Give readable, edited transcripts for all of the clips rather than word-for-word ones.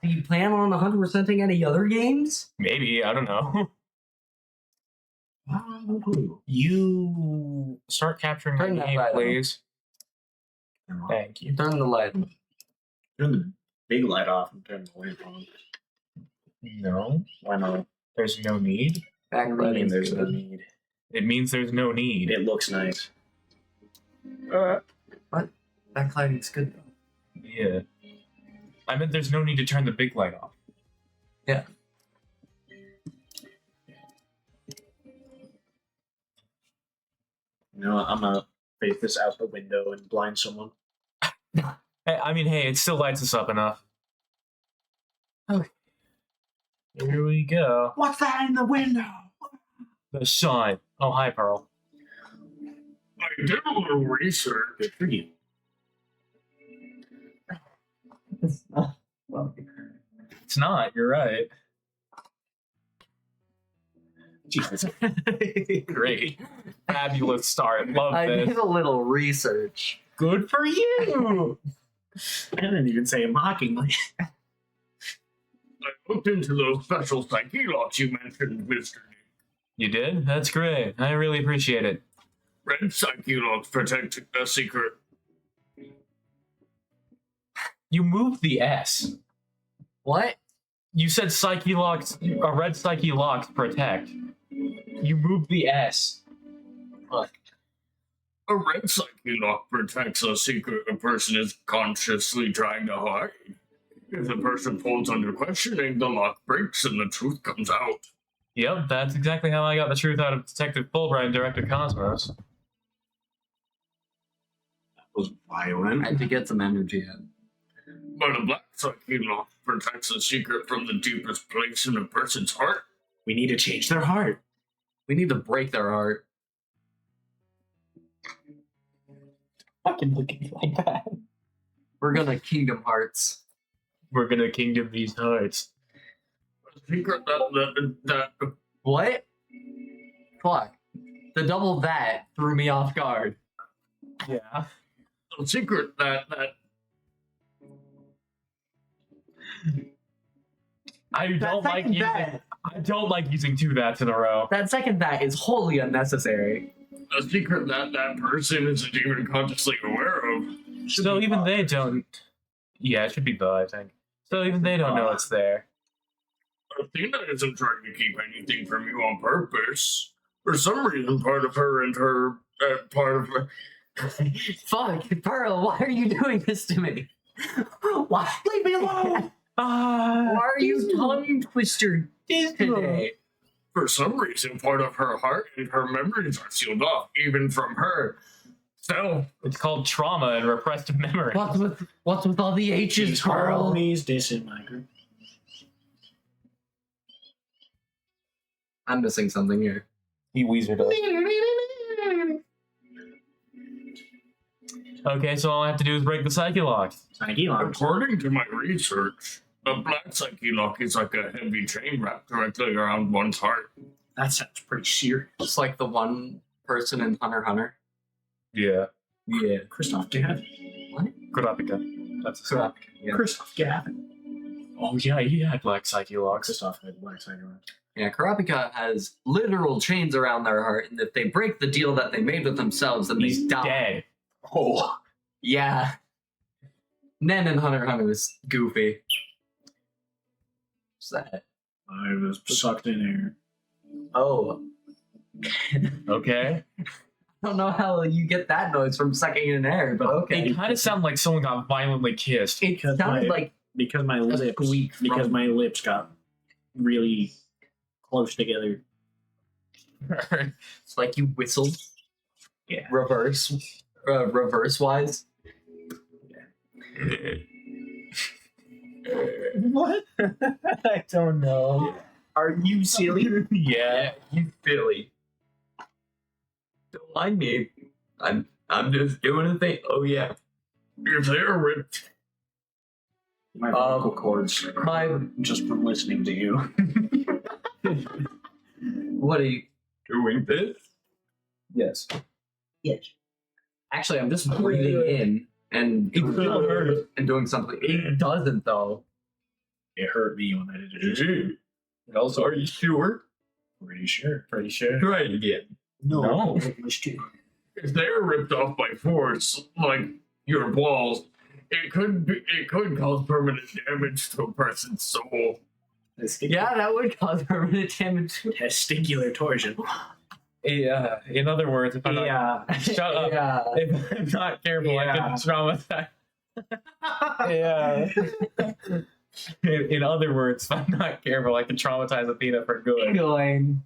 Do you plan on 100%ing any other games? Maybe, I don't know. You start capturing Turn my that game, light on. please. Thank you. Turn the light on. Turn the big light off and turn the lamp on. No, Why not? there's no need. Backlighting. There's no need. It means there's no need. It looks nice. Backlighting's good though. Yeah. I meant there's no need to turn the big light off. Yeah. You know, I'm gonna face this out the window and blind someone. Hey, it still lights us up enough. Okay. Here we go. What's that in the window? The sun. Oh, hi, Pearl. I did a little research. Good for you. It's not. You're right. Jesus. Great. Fabulous start. Love I this. did a little research. Good for you. I didn't even say it mockingly. I looked into those special psyche locks you mentioned, Mr. D. You did? That's great. I really appreciate it. Red psyche locks protect a secret. You moved the S. What? You said psyche locks, a red psyche locks protect. You moved the S. Look. A red psyche lock protects a secret a person is consciously trying to hide. If the person falls under questioning, the lock breaks and the truth comes out. Yep, that's exactly how I got the truth out of Detective Fulbright and Director Cosmos. That was I violent. had to get some energy in. But a black psyche lock protects a secret from the deepest place in a person's heart. We need to change their heart. We need to break their heart. Fucking look at me like that. We're gonna Kingdom Hearts. We're gonna kingdom these hearts. A secret that What? Fuck. The double that threw me off guard. Yeah. a secret that I don't like second using. that. I don't like using two that's in a row. That second that is wholly unnecessary. a secret that person isn't even consciously aware of. So even they don't. Yeah, it should be the. I think. So even they don't know it's there. Athena isn't trying to keep anything from you on purpose. For some reason, part of her and her Fuck, Pearl, why are you doing this to me? Why? Leave me alone! Why are you tongue twister today? For some reason, part of her heart and her memories are sealed off, even from her. So, It's called trauma and repressed memory. What's with all the H's, Pearl? Always dissing my group. I'm missing something here. He Weezer does. Okay, so all I have to do is break the psyche lock. Psyche locks. according to my research, a black psyche lock is like a heavy chain wrapped directly around one's heart. That sounds pretty serious. Just like the one person in Hunter x Hunter. Yeah. Yeah. Christoph Gavin. Kurapika. That's Correct. Yeah. Christoph Gavin. Oh yeah, he had black psyche locks. Christoph had black psyche locks. Yeah, Kurapika has literal chains around their heart, and if they break the deal that they made with themselves, then He's they die. dead. Oh. Yeah. Nen in Hunter x Hunter is goofy. What's that? I was sucked in air. Oh. Okay. I don't know how you get that noise from sucking in air, but okay. It kind of sounded like someone got violently kissed. It Because sounded my- like Because my a lips squeak from- because my lips got really close together. it's like you whistled. Yeah. Reverse wise. What? I don't know. Are you silly? Yeah. You Billy. Don't mind me. I'm just doing a thing. Oh yeah. If they are ripped, My vocal cords My just from listening to you. what are you Doing this? Yes. Yes. Actually, I'm just breathing in and It still hurts. and doing something. It doesn't though. It hurt me when I did it. It also, are you sure? Pretty sure. Pretty sure. Try it again. No. If they're ripped off by force, like your balls, it could cause permanent damage to a person's soul. Yeah, that would cause permanent damage. Testicular torsion. Yeah. In other words, if I'm not, Yeah. shut up. Yeah. If I'm not careful, I Yeah. can traumatize. Yeah. In other words, if I'm not careful, I can traumatize Athena for good. Going.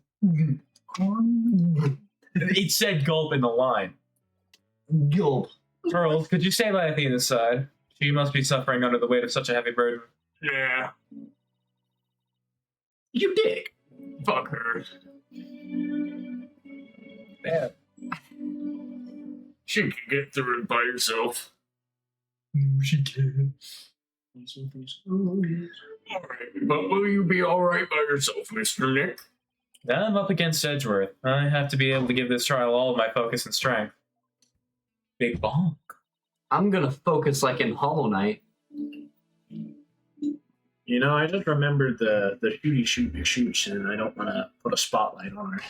It said gulp in the line. Gulp. Pearls, could you stay by Athena's side? She must be suffering under the weight of such a heavy burden. Yeah, You dick. fuck her. Yeah. She can get through it by herself. She can. Alright, but will you be alright by yourself, Mr. Nick? I'm up against Edgeworth. I have to be able to give this trial all of my focus and strength. Big bonk. I'm gonna focus like in Hollow Knight. You know, I just remembered the shoots, and I don't want to put a spotlight on her.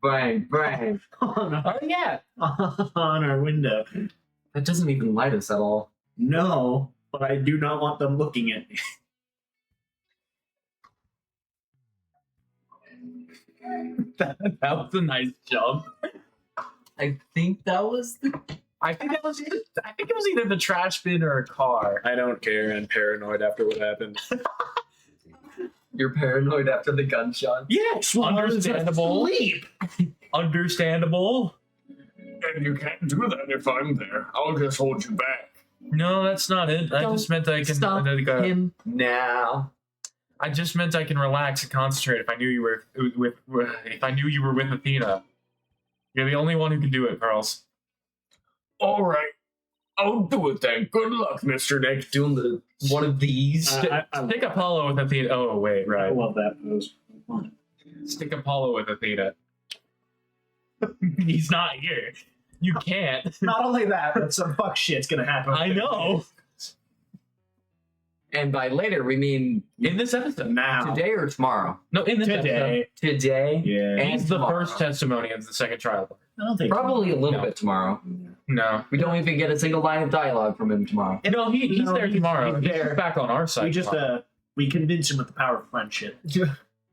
Bang, bang. on Oh, yeah. our window. That doesn't even light us at all. No, but I do not want them looking at me. That was a nice jump. I think that was the. I think it was either the trash bin or a car. I don't care. I'm paranoid after what happened. You're paranoid after the gunshot. Yes, Understandable. Sleep. Understandable. And you can't do that if I'm there. I'll just hold you back. No, that's not it. I Don't just meant I can Stop him now. I just meant I can relax and concentrate if I knew you were with Athena. You're the only one who can do it, Carls. Alright, I'll do it then. Good luck, Mr. Nick. Doing the one of these. Stick Apollo with Athena. Oh wait, I right. love that pose. Stick Apollo with Athena. He's not here. You can't. Not only that, but some fuck shit's gonna happen. I know. And by later, we mean In this episode. Now. today or tomorrow? No, in this episode. Today. Today. Yeah. And He's the tomorrow. first testimony of the second trial. I don't think Probably a little No. bit tomorrow. No. We don't even get a single line of dialogue from him tomorrow. No, he's No, there he's- tomorrow. he's He's there. back on our side. we just tomorrow. we convince him with the power of friendship.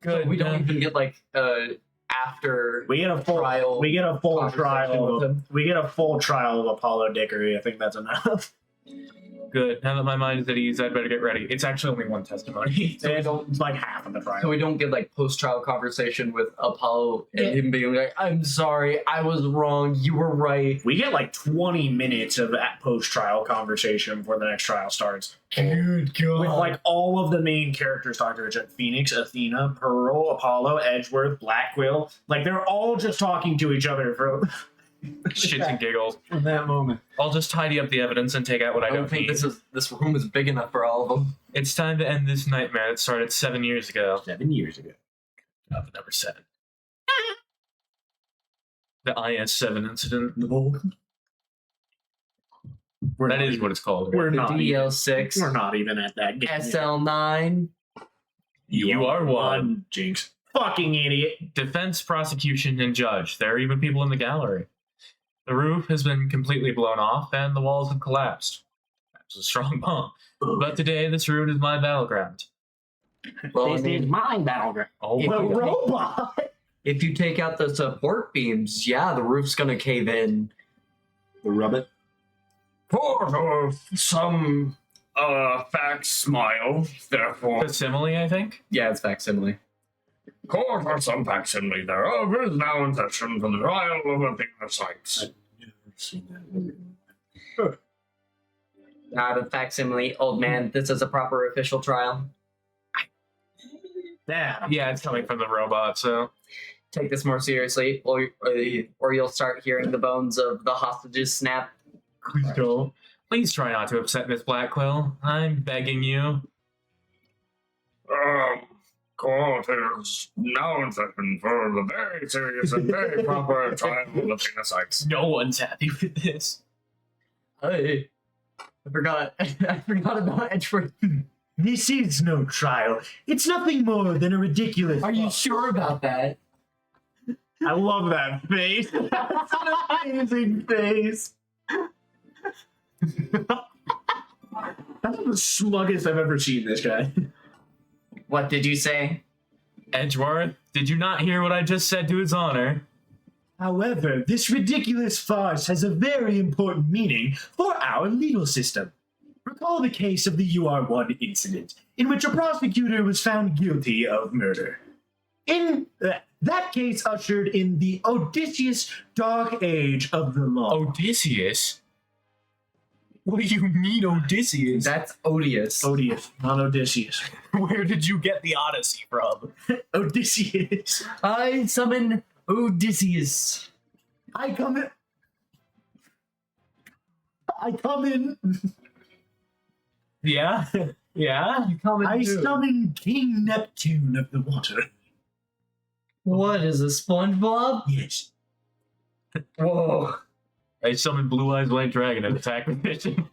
Good. We don't yeah. even get like after We get a full trial. We get a full conversation trial. with Of, him. we get a full trial of Apollo Dickery. I think that's enough. Good. Now that my mind is at ease, I'd better get ready. It's actually only one testimony. It's like half of the trial. So we don't get like post-trial conversation with Apollo and him being like, "I'm sorry, I was wrong. You were right." We get like 20 minutes of that post-trial conversation before the next trial starts. Good God. With like all of the main characters talking to each other. Phoenix, Athena, Pearl, Apollo, Edgeworth, Black Quill. Like they're all just talking to each other for Shits and giggles. In that moment, I'll just tidy up the evidence and take out what I I don't don't think need. this room is big enough for all of them. It's time to end this nightmare that started 7 years ago. 7 years ago. The number 7. The IS-7 incident. That is what it's called. We're The not. DL6, We're not even at that game. SL9. You are one. Jinx. Fucking idiot. Defense, prosecution, and judge. There are even people in the gallery. The roof has been completely blown off, and the walls have collapsed. That was a strong bomb. But today, this room is my battleground. Well, I This mean, is my battleground. Oh, If The you- robot. if you take out the support beams, yeah, the roof's gonna cave in. The rubbit. For some facts smile, therefore, the simile, I think? Yeah, it's facsimile. court or some facsimile thereof is now in session for the trial of Athena sites. Not a facsimile, old man. This is a proper official trial. Damn. Yeah, it's coming from the robot, so... Take this more seriously, or you'll start hearing the bones of the hostages snap. Please don't. Please try not to upset Miss Blackquill. I'm begging you. Court is now in session for the very serious and very proper trial of Athena sites. No one's happy with this. Hey, I forgot. I forgot about Edgeworth. This is no trial. It's nothing more than a ridiculous. Are you sure about that? I love that face. That's an amazing face. That's the smuggest I've ever seen this guy. What did you say? Edgeworth, did you not hear what I just said to his honor? However, this ridiculous farce has a very important meaning for our legal system. Recall the case of the UR1 incident, in which a prosecutor was found guilty of murder. In that case ushered in the Odysseus dark age of the law. Odysseus? What do you mean, Odysseus? That's odious. Odious, not Odysseus. Where did you get the Odyssey from? Odysseus. I summon Odysseus. I come in. Yeah? Yeah? I summon King Neptune of the water. What is a SpongeBob? Yes. Whoa. I summoned Blue Eyes White Dragon and attack the mission.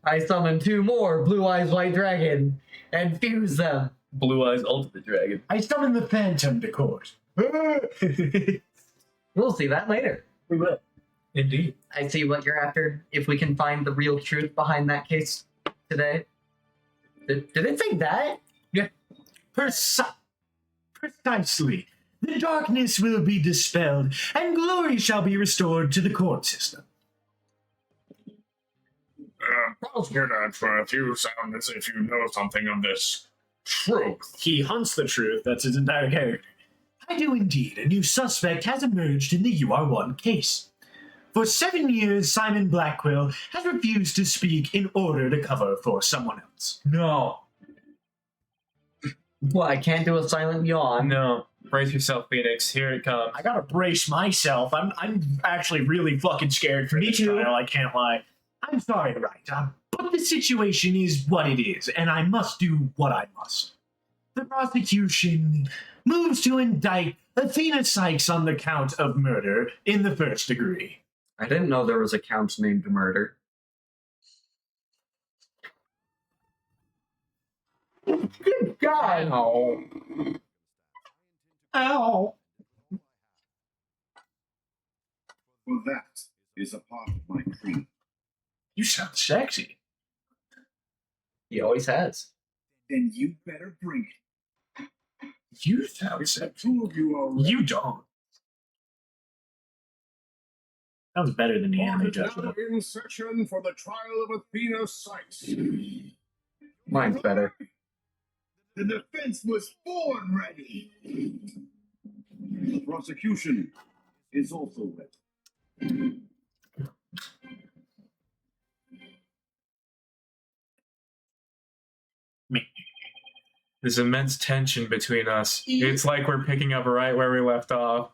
I summon 2 more Blue Eyes White Dragon and fuse them. Blue Eyes Ultimate Dragon. I summon the Phantom to court. We'll see that later. We will. Indeed. I see what you're after. If we can find the real truth behind that case today. Did it say that? Yeah. Precisely. The darkness will be dispelled, and glory shall be restored to the court system. Prosecutor Edgeworth, you sound as if you know something of this truth. He hunts the truth. That's his entire character. I do indeed. A new suspect has emerged in the UR1 case. For 7 years, Simon Blackquill has refused to speak in order to cover for someone else. No. Well, I can't do a silent yawn. No. Brace yourself, Phoenix. Here it comes. I gotta brace myself. I'm actually really fucking scared for this trial, I can't lie. I'm sorry, right? But the situation is what it is, and I must do what I must. The prosecution moves to indict Athena Sykes on the count of murder in the 1st degree. I didn't know there was a count named murder. Good God! Ow. Ow! Well, that is a part of my creed. You sound sexy. He always has. Then you better bring it. You sound If the sexy. 2 of you are ready, You don't. Sounds better than the court anime is now judgment. in session for the trial of Athena Sykes. Mine's better. The defense was born ready. The prosecution is also ready. There's immense tension between us. It's like we're picking up right where we left off.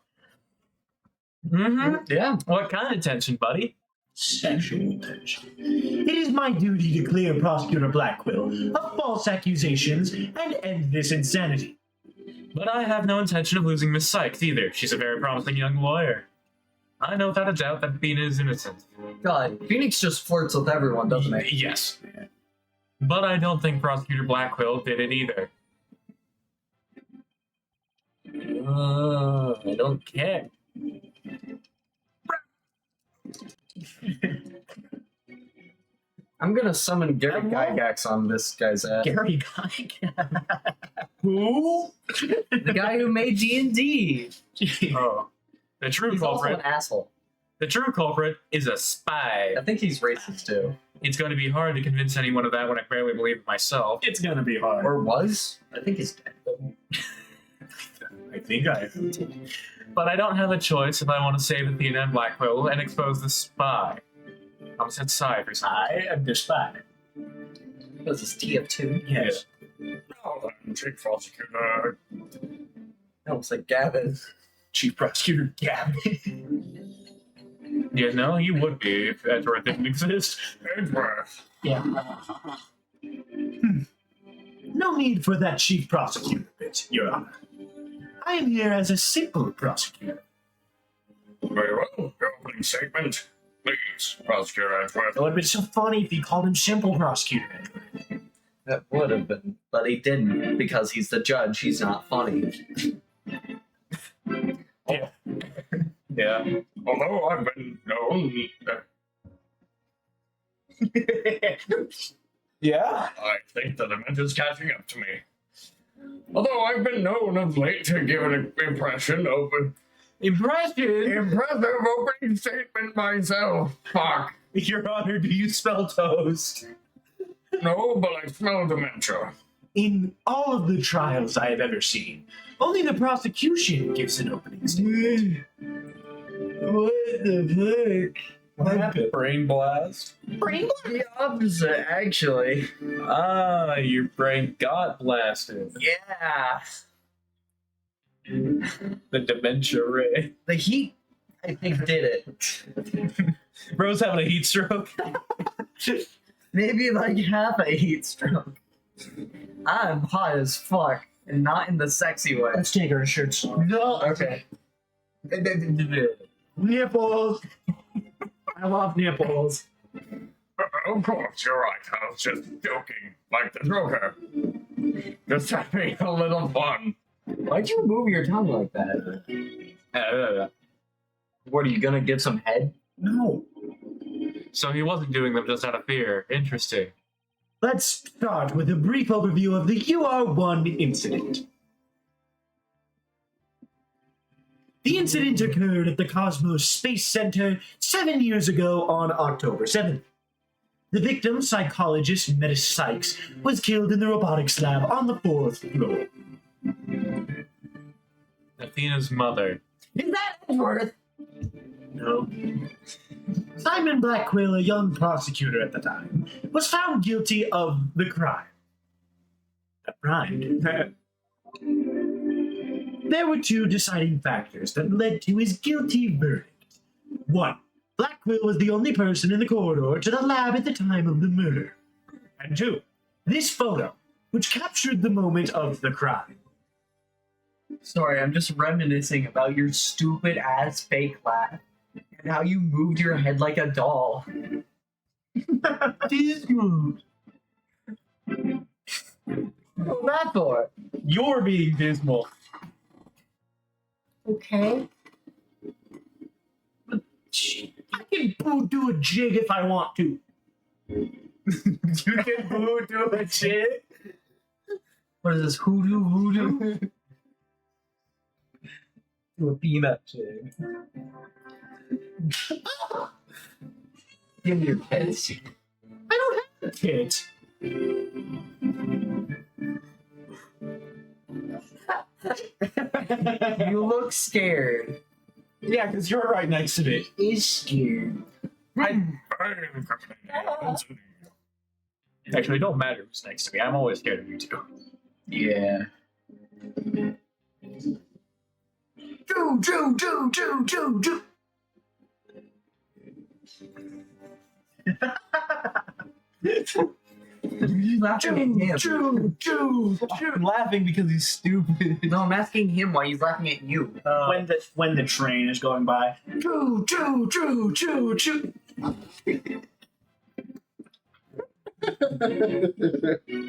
Mm-hmm. Yeah. What kind of tension, buddy? Sexual tension. It is my duty to clear Prosecutor Blackquill of false accusations and end this insanity. But I have no intention of losing Miss Sykes either. She's a very promising young lawyer. I know without a doubt that Athena is innocent. God, Phoenix just flirts with everyone, doesn't he? Yes. But I don't think Prosecutor Blackquill did it either. I don't care. I'm gonna summon Gary Gygax on this guy's ass. Gary Gygax. Who? The guy who made D&D. Oh. The true He's also culprit. an asshole. The true culprit is a spy. I think he's racist too. It's going to be hard to convince anyone of that when I barely believe it myself. It's gonna be hard. Or was? I think he's dead. I think I. But I don't have a choice if I want to save Athena and Blackquill and expose the spy. I almost said spy for some reason. I am the spy. Was this TF2? Yes. Now then, Chief Prosecutor. That was like Gavin. Chief Prosecutor Gavin. Yeah, no, he would be if Edgeworth didn't exist. Edgeworth. Yeah. No need for that Chief Prosecutor bit, Your Honor. I am here as a simple prosecutor. Very well. Your opening statement, please. Please, Prosecutor Edgeworth. It would have been so funny if he called him Simple Prosecutor. That would have been, but he didn't because he's the judge. He's not funny. Yeah. Although I've been known, Yeah? I think the dementia's catching up to me. Although I've been known of late to give an impression of Impression? impressive opening statement myself. Fuck. Your Honor, do you smell toast? No, but I smell dementia. In all of the trials I have ever seen, only the prosecution gives an opening statement. What the fuck? Brain blast? The opposite, actually. Ah, your brain got blasted. Yeah. The dementia ray. The heat, I think, did it. Bro's having a heat stroke. Maybe like half a heat stroke. I'm hot as fuck, and not in the sexy way. Let's take our shirts off. No. Okay. Nipples! I love nipples. Of course, you're right. I was just joking, like the Joker. Just having a little fun. Why'd you move your tongue like that? What, are you gonna give some head? No. So he wasn't doing them just out of fear. Interesting. Let's start with a brief overview of the UR1 incident. The incident occurred at the Cosmos Space Center 7 years ago on October 7th. The victim, psychologist Metis Sykes, was killed in the robotics lab on the 4th floor. Athena's mother. Is that Edgeworth? No. Simon Blackwell, a young prosecutor at the time, was found guilty of the crime. That rhymed. There were two deciding factors that led to his guilty verdict. One, Blackwell was the only person in the corridor to the lab at the time of the murder. And two, this photo, which captured the moment of the crime. Sorry, I'm just reminiscing about your stupid ass fake laugh and how you moved your head like a doll. Dismal. What's that for? You're being dismal. Okay. I can do a jig if I want to. You can boo do a shit. What is this, hoodoo? Do a peanut shit. Give me your kids. I don't have kids. You look scared. Yeah, because you're right next to me. Is scared. Actually, it don't matter who's next to me. I'm always scared of you two. Yeah. Choo. You laughing at him. I'm laughing because he's stupid. No, I'm asking him why he's laughing at you. When the train is going by. Choo.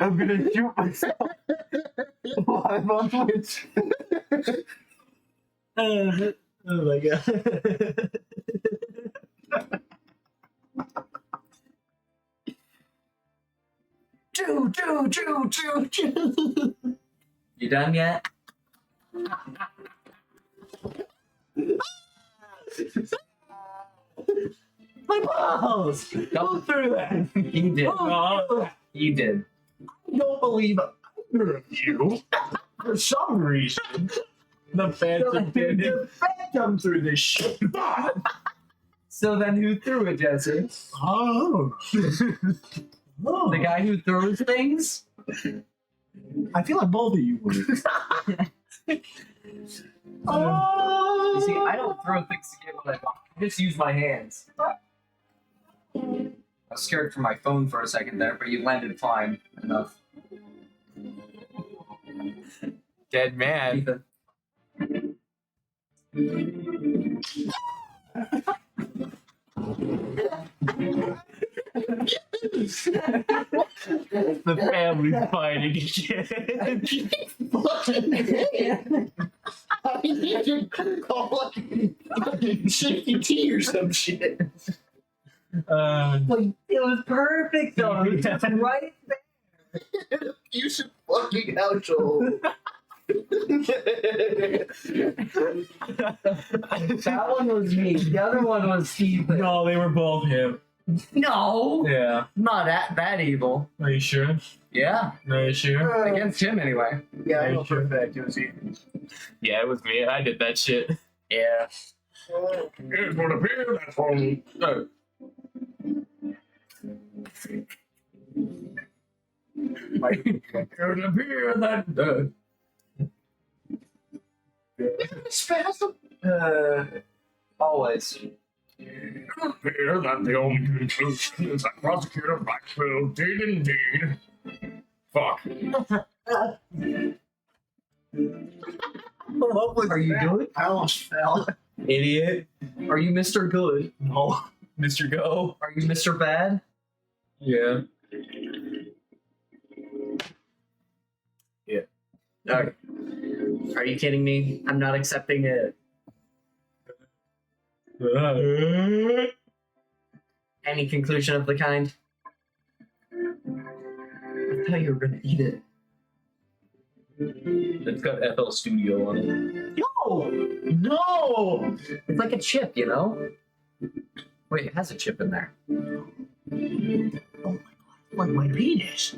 I'm gonna shoot myself. Live on Twitch. Oh my god. Choo. You done yet? My balls! Go through that! He did. Oh, He did. I don't believe either of you. For some reason, The Phantom did it. the Phantom through this shit. So then who threw it, Jesse? Oh. Oh. The guy who throws things? I feel like both of you would. Oh. You see, I don't throw things to get what I want. I just use my hands. I was scared for my phone for a second there, but you landed fine enough. Dead man. Ethan. The family's fighting again. I need to call like Shifty T or some shit. Like, it was perfect though. It was just right there. You should fucking outro. That one was me. The other one was Steven. No, they were both him. No, Yeah. not that evil. Are you sure? Yeah, Are you sure? against him anyway. Yeah, I Are know you for a sure? fact it was you. Yeah, it was me. I did that shit. Yeah. It would appear that from it would appear that Spasm. Always. it would appear that the only conclusion is that Prosecutor Maxwell did indeed. Fuck. What are you doing? I almost fell. Idiot. Are you Mr. Good? No. Mr. Go. Are you Mr. Bad? Yeah. Okay. Are you kidding me? I'm not accepting it. Any conclusion of the kind? I thought you were gonna eat it. It's got FL Studio on it. No. No. It's like a chip, you know? Wait, it has a chip in there. Like my penis.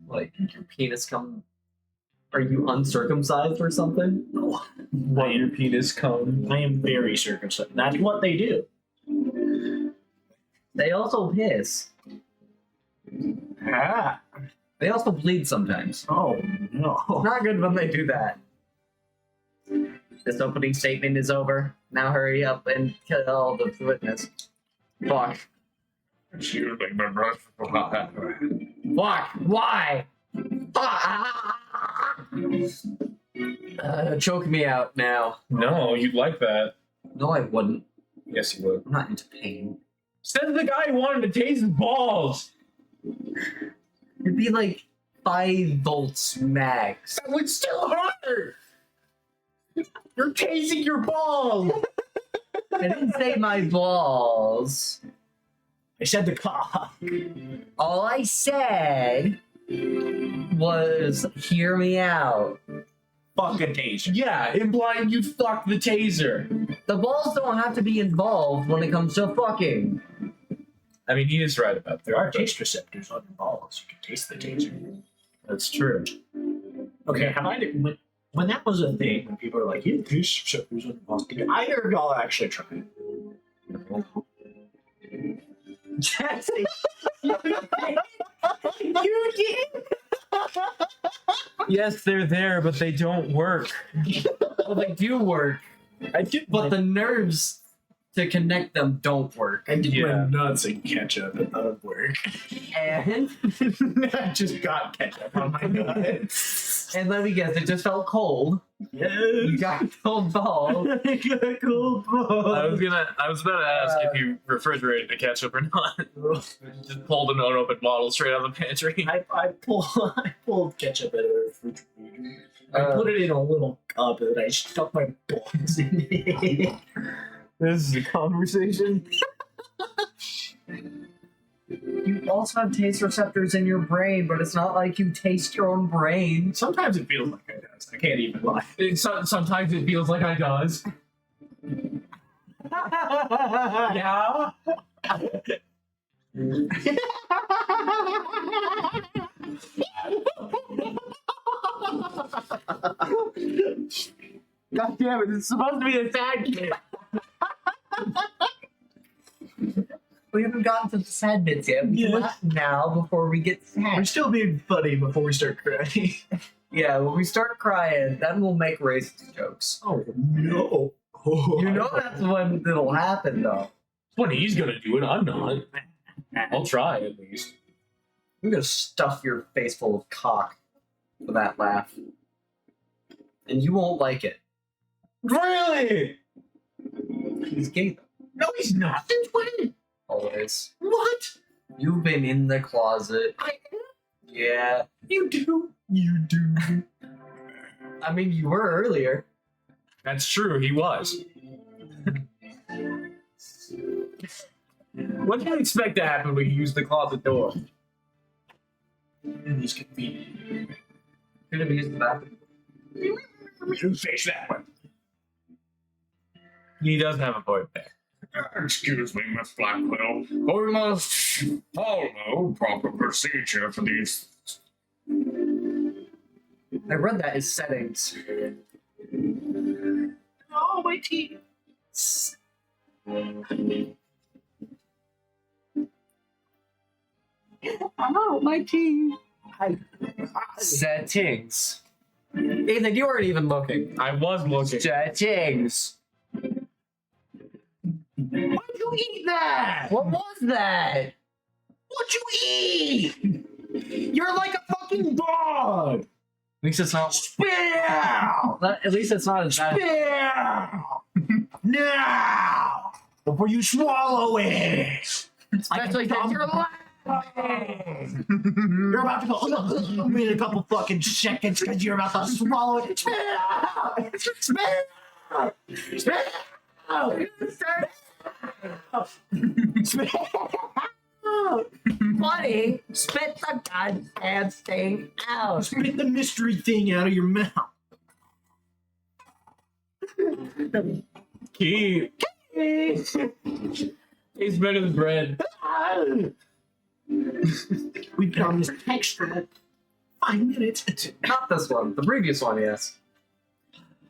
Like, your penis come... Are you uncircumcised or something? No. Let your penis come. I am very circumcised. That's what they do. They also piss. Ah. They also bleed sometimes. Oh no. Not good when they do that. This opening statement is over. Now hurry up and kill the witness. Fuck. Excuse me, my brother. Fuck. Why? Fuck. Choke me out now. No, you'd like that. No, I wouldn't. Yes, you would. I'm not into pain. Said the guy who wanted to taste his balls. It'd be like 5 volts max. That would still hurt. You're tasing your balls. I didn't say my balls. I said the cock. All I said was, hear me out. Fuck a taser. Yeah, implying you fucked the taser. The balls don't have to be involved when it comes to fucking. I mean, he is right about There are that. taste receptors on your balls. You can taste the taser. That's true. Okay, have I when that was a thing, when people were like, "You taste receptors on your balls," did either of y'all actually try it? Jesse, you did. Yes, they're there, but they don't work. Well, they do work, I did, but the nerves to connect them don't work. I did Yeah. my nuts in ketchup and that would work. And I just got ketchup on my nuts. and let me guess, it just felt cold. You Yes. got cold balls. I got cold I balls. was about to ask if you refrigerated the ketchup or not. Just pulled an unopened bottle straight out of the pantry. I pulled ketchup out of the refrigerator. I Uh, put it in a little cup and I stuck my balls in it. This is a conversation. You also have taste receptors in your brain, but it's not like you taste your own brain. Sometimes it feels like it does. I can't even lie. Sometimes it feels like I does. Yeah. God damn it! It's supposed to be a sad kid. We haven't gotten to the sad bits yet. We Yeah. laugh now before we get We're sad. still being funny before we start crying. Yeah, when we start crying, then we'll make racist jokes. Oh no. You know that's when it'll happen, though. When he's gonna do it, I'm not. I'll try at least. I'm gonna stuff your face full of cock for that laugh. And you won't like it. Really? He's gay, though. No, he's not. Since when? Always. What? You've been in the closet. Yeah. You do. You do. I mean, you were earlier. That's true, he was. What do you expect to happen when you use the closet door? He's convenient. Could have used the bathroom. You face that one. He does have a point there. Excuse me, Miss Blackwell, but we must follow proper procedure for these. I read that as settings. Oh, my teeth. Oh, my teeth. Settings. Ethan, you weren't even looking. I was looking. Settings. Why'd you eat that? What was that? What'd you eat? You're like a fucking dog. At least it's not. Spit it out. At least it's not as bad. Spit it out. Now. Before you swallow it. Especially since you're alive. You're about to go in a couple fucking seconds because you're about to swallow it. Spit it out. Spit it out. Spit it out. Spit it out. Buddy, spit the goddamn thing out. Spit the mystery thing out of your mouth. Keith. He's better than bread. We've been on this text for like 5 minutes. Not this one. The previous one, yes.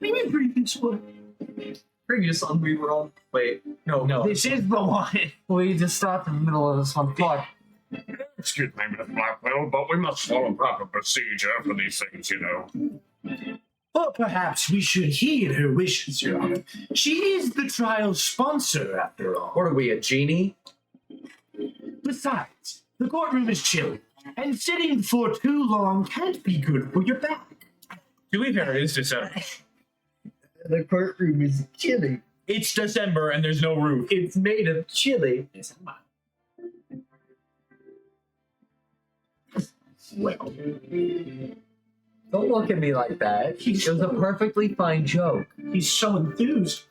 Maybe previous one. Previous one we were on. Wait, no. This is the one. We just stopped in the middle of this one. Fuck. Excuse me, Miss Blackwell, but we must follow proper procedure for these things, you know. Or perhaps we should heed her wishes, Your Honor. She is the trial's sponsor, after all. What are we, a genie? Besides, the courtroom is chilly, and sitting for too long can't be good for your back. To be fair, it's December. The courtroom is chilly. It's December and there's no roof. It's made of chili. Well, Don't look at me like that. It was a perfectly fine joke. he's so enthused.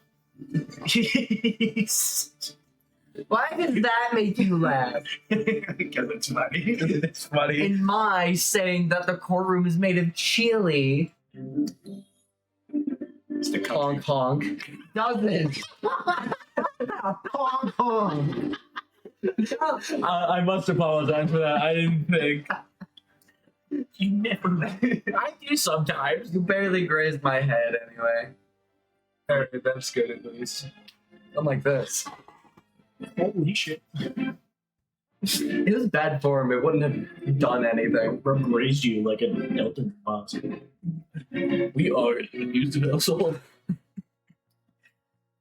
Why does that make you laugh? Because it's funny. It's funny. In my saying that the courtroom is made of chili, It's the honk honk, doesn't. Honk, honk. I must apologize for that. I didn't think. You never I do sometimes. You barely grazed my head anyway. Alright, that's good at least. I'm like this. Holy shit. It was bad form. It wouldn't have done anything. Rob raised you like an Elton boss. We are an abusive household.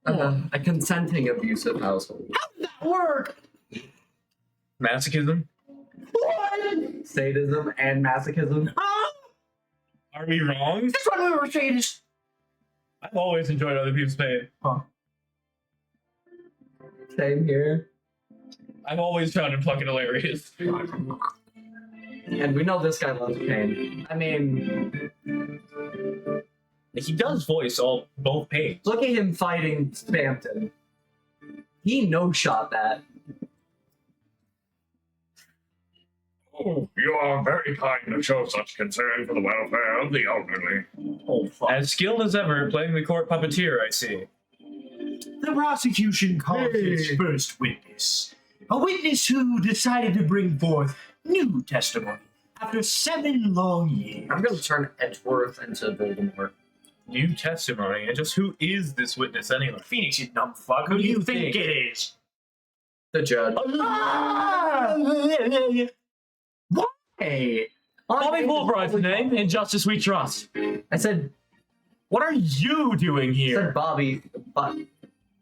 A consenting abusive household. How did that work? Masochism? What? Sadism and masochism. Huh? Are we wrong? That's what we were saying is. I've always enjoyed other people's pain. Same here. I've always found him fucking hilarious. And we know this guy loves pain. I mean, He does voice both pains. look at him fighting Spampton. He no-shot that. Oh, you are very kind to show such concern for the welfare of the elderly. Oh, fuck. As skilled as ever, playing the court puppeteer, I see. The prosecution called its first witness. A witness who decided to bring forth new testimony after 7 long years. I'm gonna turn Edgeworth into Voldemort. New testimony, and just who is this witness anyway? Phoenix, you dumb fuck. Who do you think it is? The judge. Hey, Bobby Fulbright's the name, in justice we trust. I said What are you doing here? Bobby, but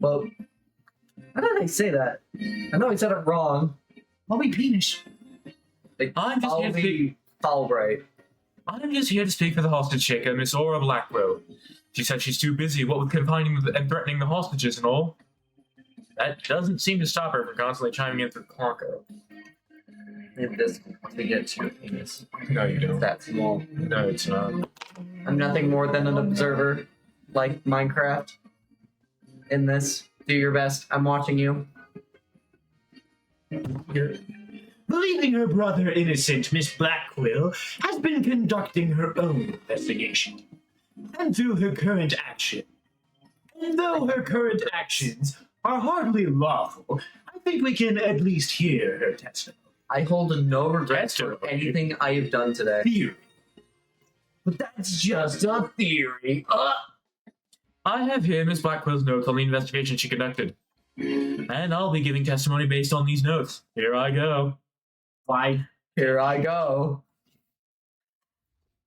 how did I say that? I know I said it wrong. Bobby Penis. Like, I'm just here to speak. Fulbright. I'm just here to speak for the hostage shaker, Miss Aura Blackwell. She said she's too busy, what with confining and threatening the hostages and all. That doesn't seem to stop her from constantly chiming in through Clonko. Need this to get to your penis. No, you don't. That small. No, it's not. I'm nothing more than an observer, like Minecraft. In this, do your best. I'm watching you. Believing her brother innocent, Miss Blackquill has been conducting her own investigation. And through her current action, and though her current actions are hardly lawful, I think we can at least hear her testimony. I hold no regrets for anything I have done today. Theory. But that's just a theory. I have here Miss Blackwell's notes on the investigation she conducted. And I'll be giving testimony based on these notes. Here I go. Why? Here I go.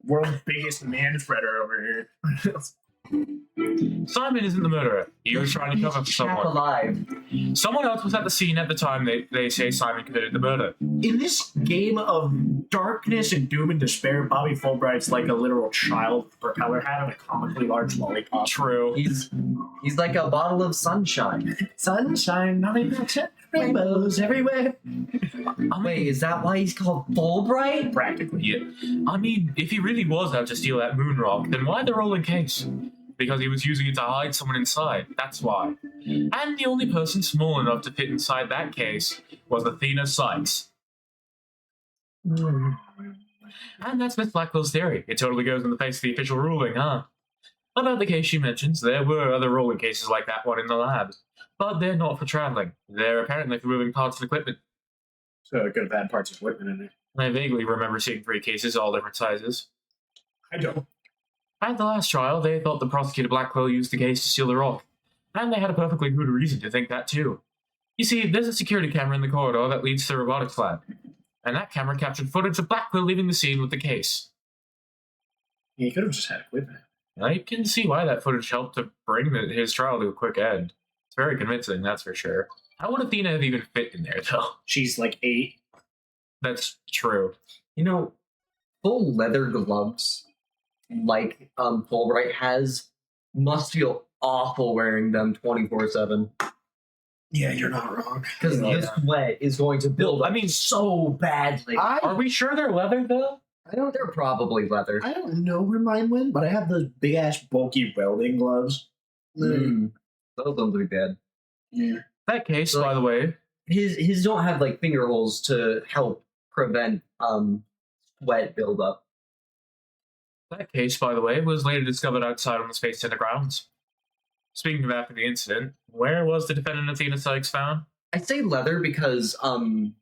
World's biggest man spreader over here. Simon isn't the murderer. He was trying to cover for Chap someone. alive. Someone else was at the scene at the time they say Simon committed the murder. In this game of darkness and doom and despair, Bobby Fulbright's like a literal child with a propeller hat and a comically large lollipop. True. He's like a bottle of sunshine. Sunshine, nothing but rainbows everywhere. Wait, is that why he's called Fulbright? Practically. Yeah. I mean, if he really was out to steal that moon rock, then why the rolling case? Because he was using it to hide someone inside. That's why. And the only person small enough to fit inside that case was Athena Sykes. And that's Miss Blackwell's theory. It totally goes in the face of the official ruling, huh? About the case she mentions, there were other rolling cases like that one in the lab. But they're not for traveling. They're apparently for moving parts of equipment. So it could have had parts of equipment in it. I vaguely remember seeing 3 cases, all different sizes. I don't. At the last trial, they thought the prosecutor Blackwell used the case to steal the rock. And they had a perfectly good reason to think that too. You see, there's a security camera in the corridor that leads to the robotics lab. And that camera captured footage of Blackwell leaving the scene with the case. Yeah, he could have just had equipment. I can see why that footage helped to bring his trial to a quick end. It's very convincing, that's for sure. How would Athena have even fit in there, though? She's like 8. That's true. You know, full leather gloves, like Fulbright has, must feel awful wearing them 24/7. Yeah, you're not wrong. Because Yeah. the sweat is going to build. I mean, so badly. Are we sure they're leather, though? They're probably leather. I don't know where mine went, but I have those big ass bulky welding gloves. Those ones are bad. Yeah. That case, by the way, His don't have like finger holes to help prevent sweat buildup. That case, by the way, was later discovered outside on the Space Center grounds. Speaking of after the incident, where was the defendant Athena Sykes found? I say leather because cotton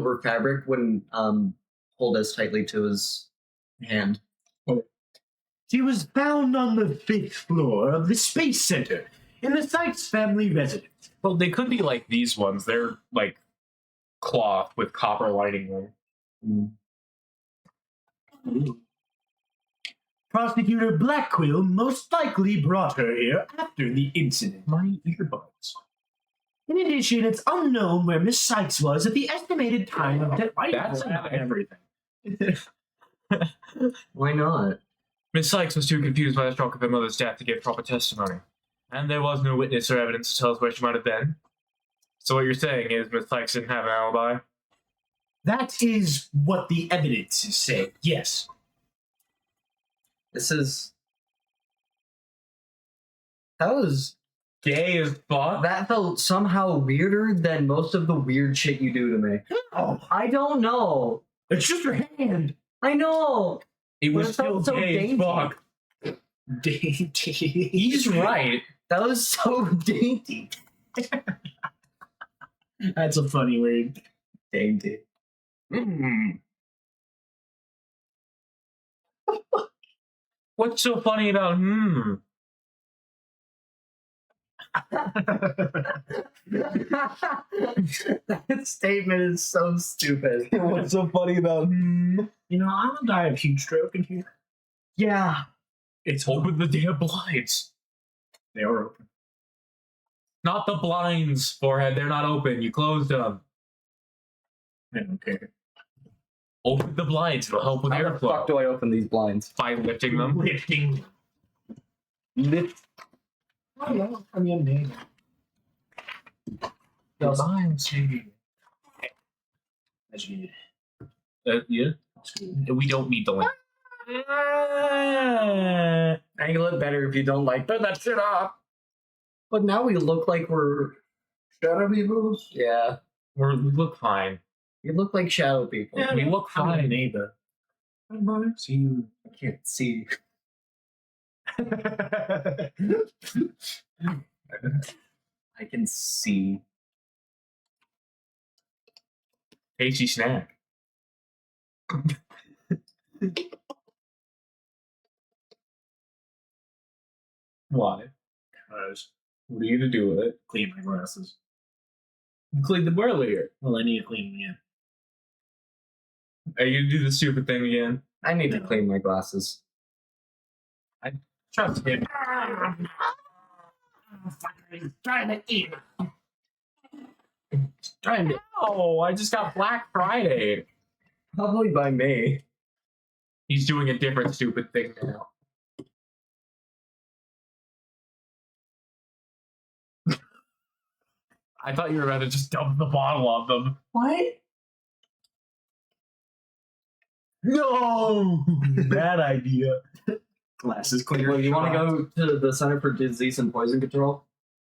or fabric wouldn't hold as tightly to his hand. She was found on the 5th floor of the Space Center in the Sykes family residence. Well, they could be like these ones. They're like cloth with copper lining them. Prosecutor Blackquill most likely brought her here after the incident. My earbuds. In addition, it's unknown where Miss Sykes was at the estimated time of death. That's not everything. Why not? Miss Sykes was too confused by the shock of her mother's death to give proper testimony. And there was no witness or evidence to tell us where she might have been. So what you're saying is Miss Sykes didn't have an alibi? That is what the evidence is saying, yes. That felt somehow weirder than most of the weird shit you do to me. Oh, I don't know. it's just her hand. I know. It was still gay as fuck. Dainty. He's right. That was so dainty. That's a funny word. Dainty. What's so funny about That statement is so stupid. What's so funny about You know, I'm gonna die of heat stroke in here. Yeah. It's open the damn blinds. They are open. Not the blinds, forehead. They're not open. You closed them. I don't care. Open the blinds. It'll help with How the fuck airflow. do I open these blinds? By lifting them. Lifting. Lift. I don't know. I mean, Imagine yeah. We don't need the link. Angle it better if you don't like. Turn that shit off. But now we look like we're Shadow people? yeah. We look fine. We look like shadow people. We look I'm a fine. neighbor. See you. I can't see. I can see. Tasty snack. Why? Because What are you gonna do with it? clean my glasses. You cleaned them earlier. Well, I need to clean them again. Are you gonna do the stupid thing again? I need to clean my glasses. Trust him. Trying to eat. Trying to No, I just got Black Friday. probably by May. He's doing a different stupid thing now. I thought you were about to just dump the bottle on them. What? No! Bad idea. Glasses clear. Well, you want to go to the Center for Disease and Poison Control?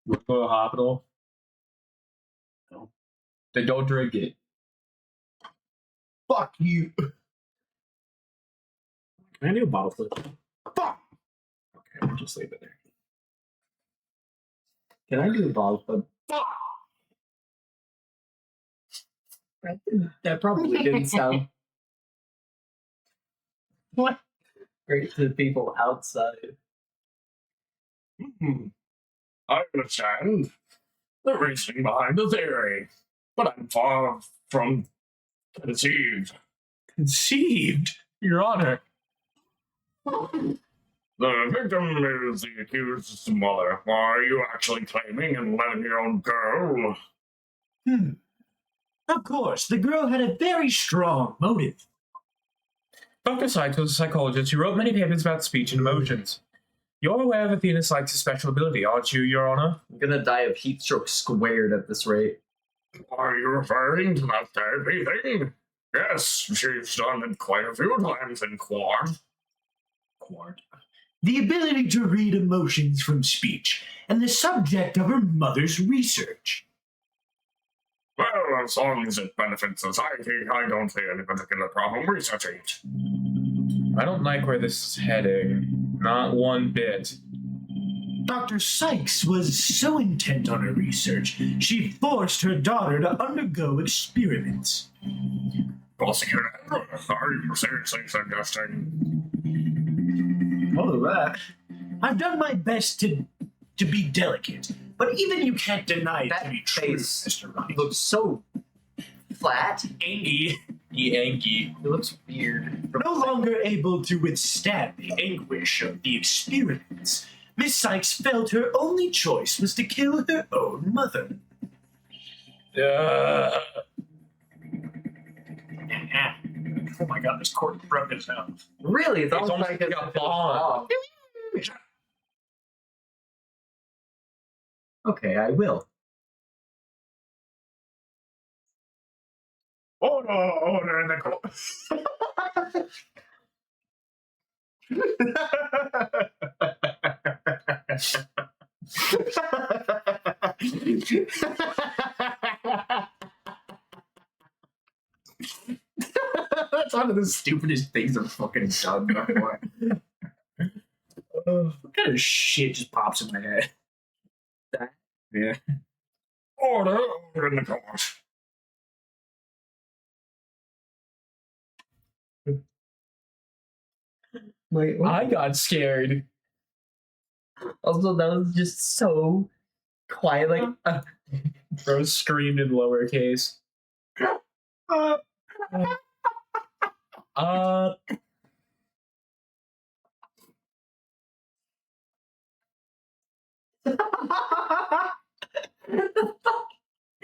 Go to the hospital. No. Then don't drink it. Fuck you. Can I do a bottle flip? Fuck! Okay, I'll just leave it there. Can I do a bottle flip? Fuck! That probably didn't sound What? great to the people outside. I understand the reasoning behind the theory, but I'm far from conceived. Conceived? Your Honor. The victim is the accused's mother. Are you actually claiming and letting your own girl? Of course, the girl had a very strong motive. Dr. Sykes was a psychologist who wrote many papers about speech and emotions. You're aware of Athena Sykes' special ability, aren't you, Your Honor? I'm gonna die of heat stroke squared at this rate. Are you referring to that therapy thing? Yes, she's done it quite a few times in Quad. The ability to read emotions from speech, and the subject of her mother's research. Well, as long as it benefits society, I don't see any particular problem researching it. I don't like where this is heading. Not one bit. Dr. Sykes was so intent on her research, she forced her daughter to undergo experiments. Prosecutor, are you seriously suggesting? All right. I've done my best to be delicate, but even you can't deny it That to be true, face Mr. Wright. Looks so flat. Angie. Angie. It looks weird. No longer able to withstand the anguish of the experiments, Miss Sykes felt her only choice was to kill her own mother. Oh my god, this cord broke his down. Really? It's almost almost like like it's a bomb. Okay, I will. Order in the That's one of the stupidest things I've fucking done before. What kind of shit just pops in my head? Yeah. Order in the court. Wait, I got scared. also, that was just so quiet. Like, Rose screamed in lowercase.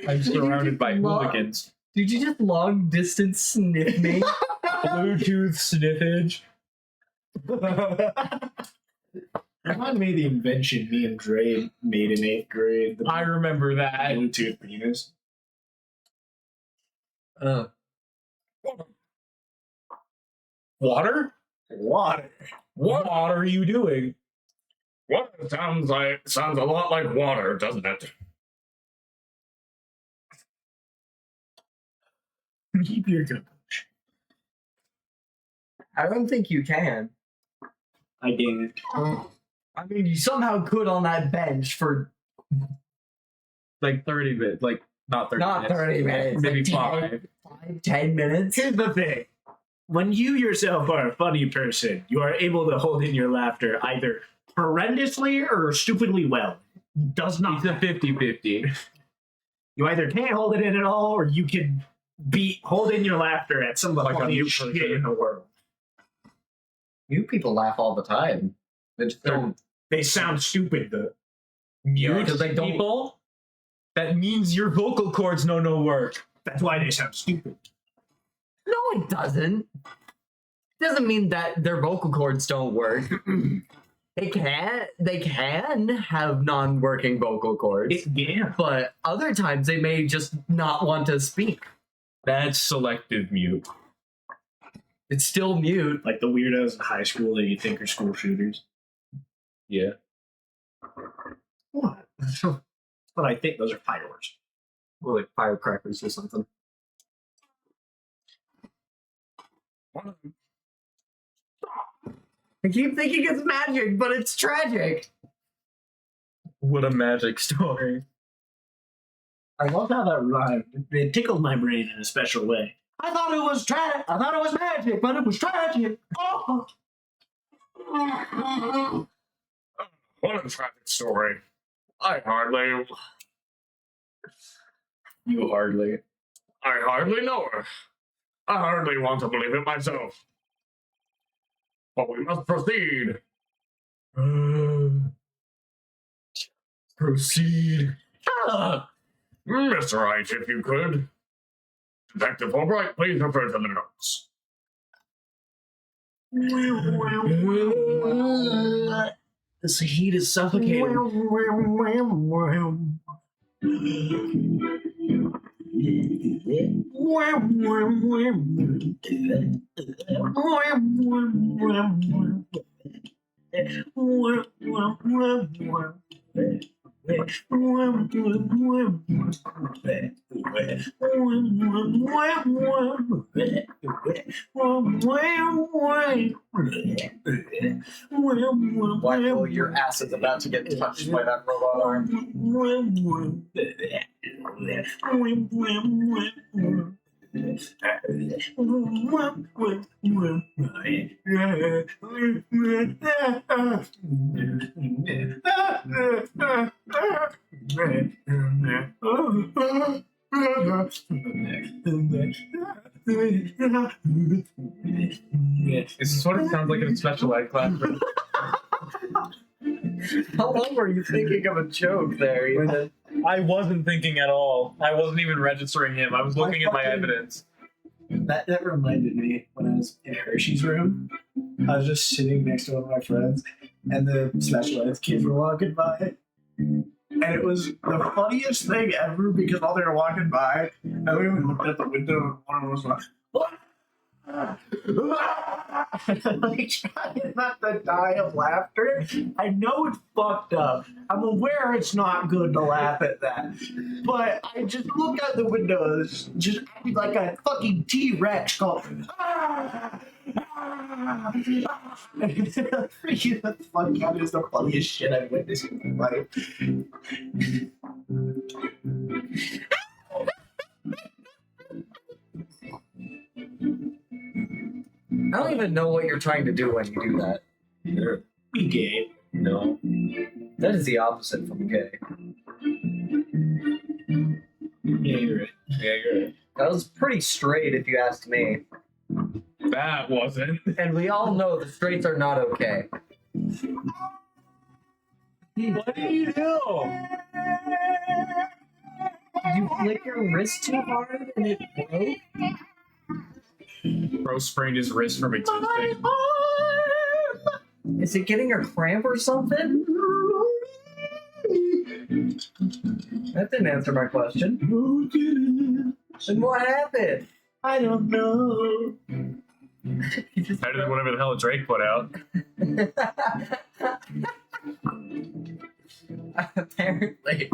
I'm surrounded by hooligans. Did you just long distance sniff me? Bluetooth sniffage. Remind me of the invention me and Dre made in 8th grade. The I remember that. Bluetooth penis. Water? Water. What are you doing? What sounds a lot like water, doesn't it? Keep your composure. I don't think you can. I did. I mean, you somehow could on that bench for Like 30 minutes. Like, not 30 not minutes. 30 minutes. Maybe like 5. 10 minutes. Here's the thing. When you yourself are a funny person, you are able to hold in your laughter either horrendously or stupidly well. Does not. It's a 50-50. You either can't hold it in at all, or you can hold in your laughter at some of the Like a funniest mute shit person. in the world. You people laugh all the time. They just don't They sound stupid though. Mute because they don't. people? That means your vocal cords know no work. That's why they sound stupid. No, it doesn't. It doesn't mean that their vocal cords don't work. They can have non-working vocal cords, Yeah. but other times they may just not want to speak. That's selective mute. It's still mute. Like the weirdos in high school that you think are school shooters. Yeah. What? But I think those are fireworks. Or like firecrackers or something. I keep thinking it's magic, but it's tragic. What a magic story. I love how that rhymed. It tickled my brain in a special way. I thought it was magic, but it was tragic. Oh. What a tragic story. I hardly know her. I hardly want to believe it myself. But we must proceed. Proceed. Mr. Wright, if you could. Detective Fulbright, please refer to the notes. This heat is suffocating. Blackwell, your ass is about to get touched by that robot arm. This is what it sounds like in a special ed classroom. How long were you thinking of a joke there, Ethan? I wasn't thinking at all. I wasn't even registering him. I was looking at my evidence. That reminded me when I was in Hershey's room. I was just sitting next to one of my friends, and the special ed kids were walking by. And it was the funniest thing ever because while they were walking by, I looked at the window and one of them was like, "What?" Like trying not to die of laughter. I know it's fucked up. I'm aware it's not good to laugh at that. But I just look out the windows, just acting like a fucking T-Rex going, "Ah! Ah! Ah!" Freaking the fuck out is the funniest shit I've witnessed in my life. I don't even know what you're trying to do when you do that. Be gay. No. That is the opposite from gay. Yeah, you're right. Yeah, you're right. That was pretty straight if you asked me. That wasn't. And we all know the straights are not okay. What do you do? You flick your wrist too hard and it broke? Bro sprained his wrist from a Tuesday. Is it getting a cramp or something? That didn't answer my question. No, it didn't. Then what happened? I don't know. Better than whatever the hell Drake put out. Apparently.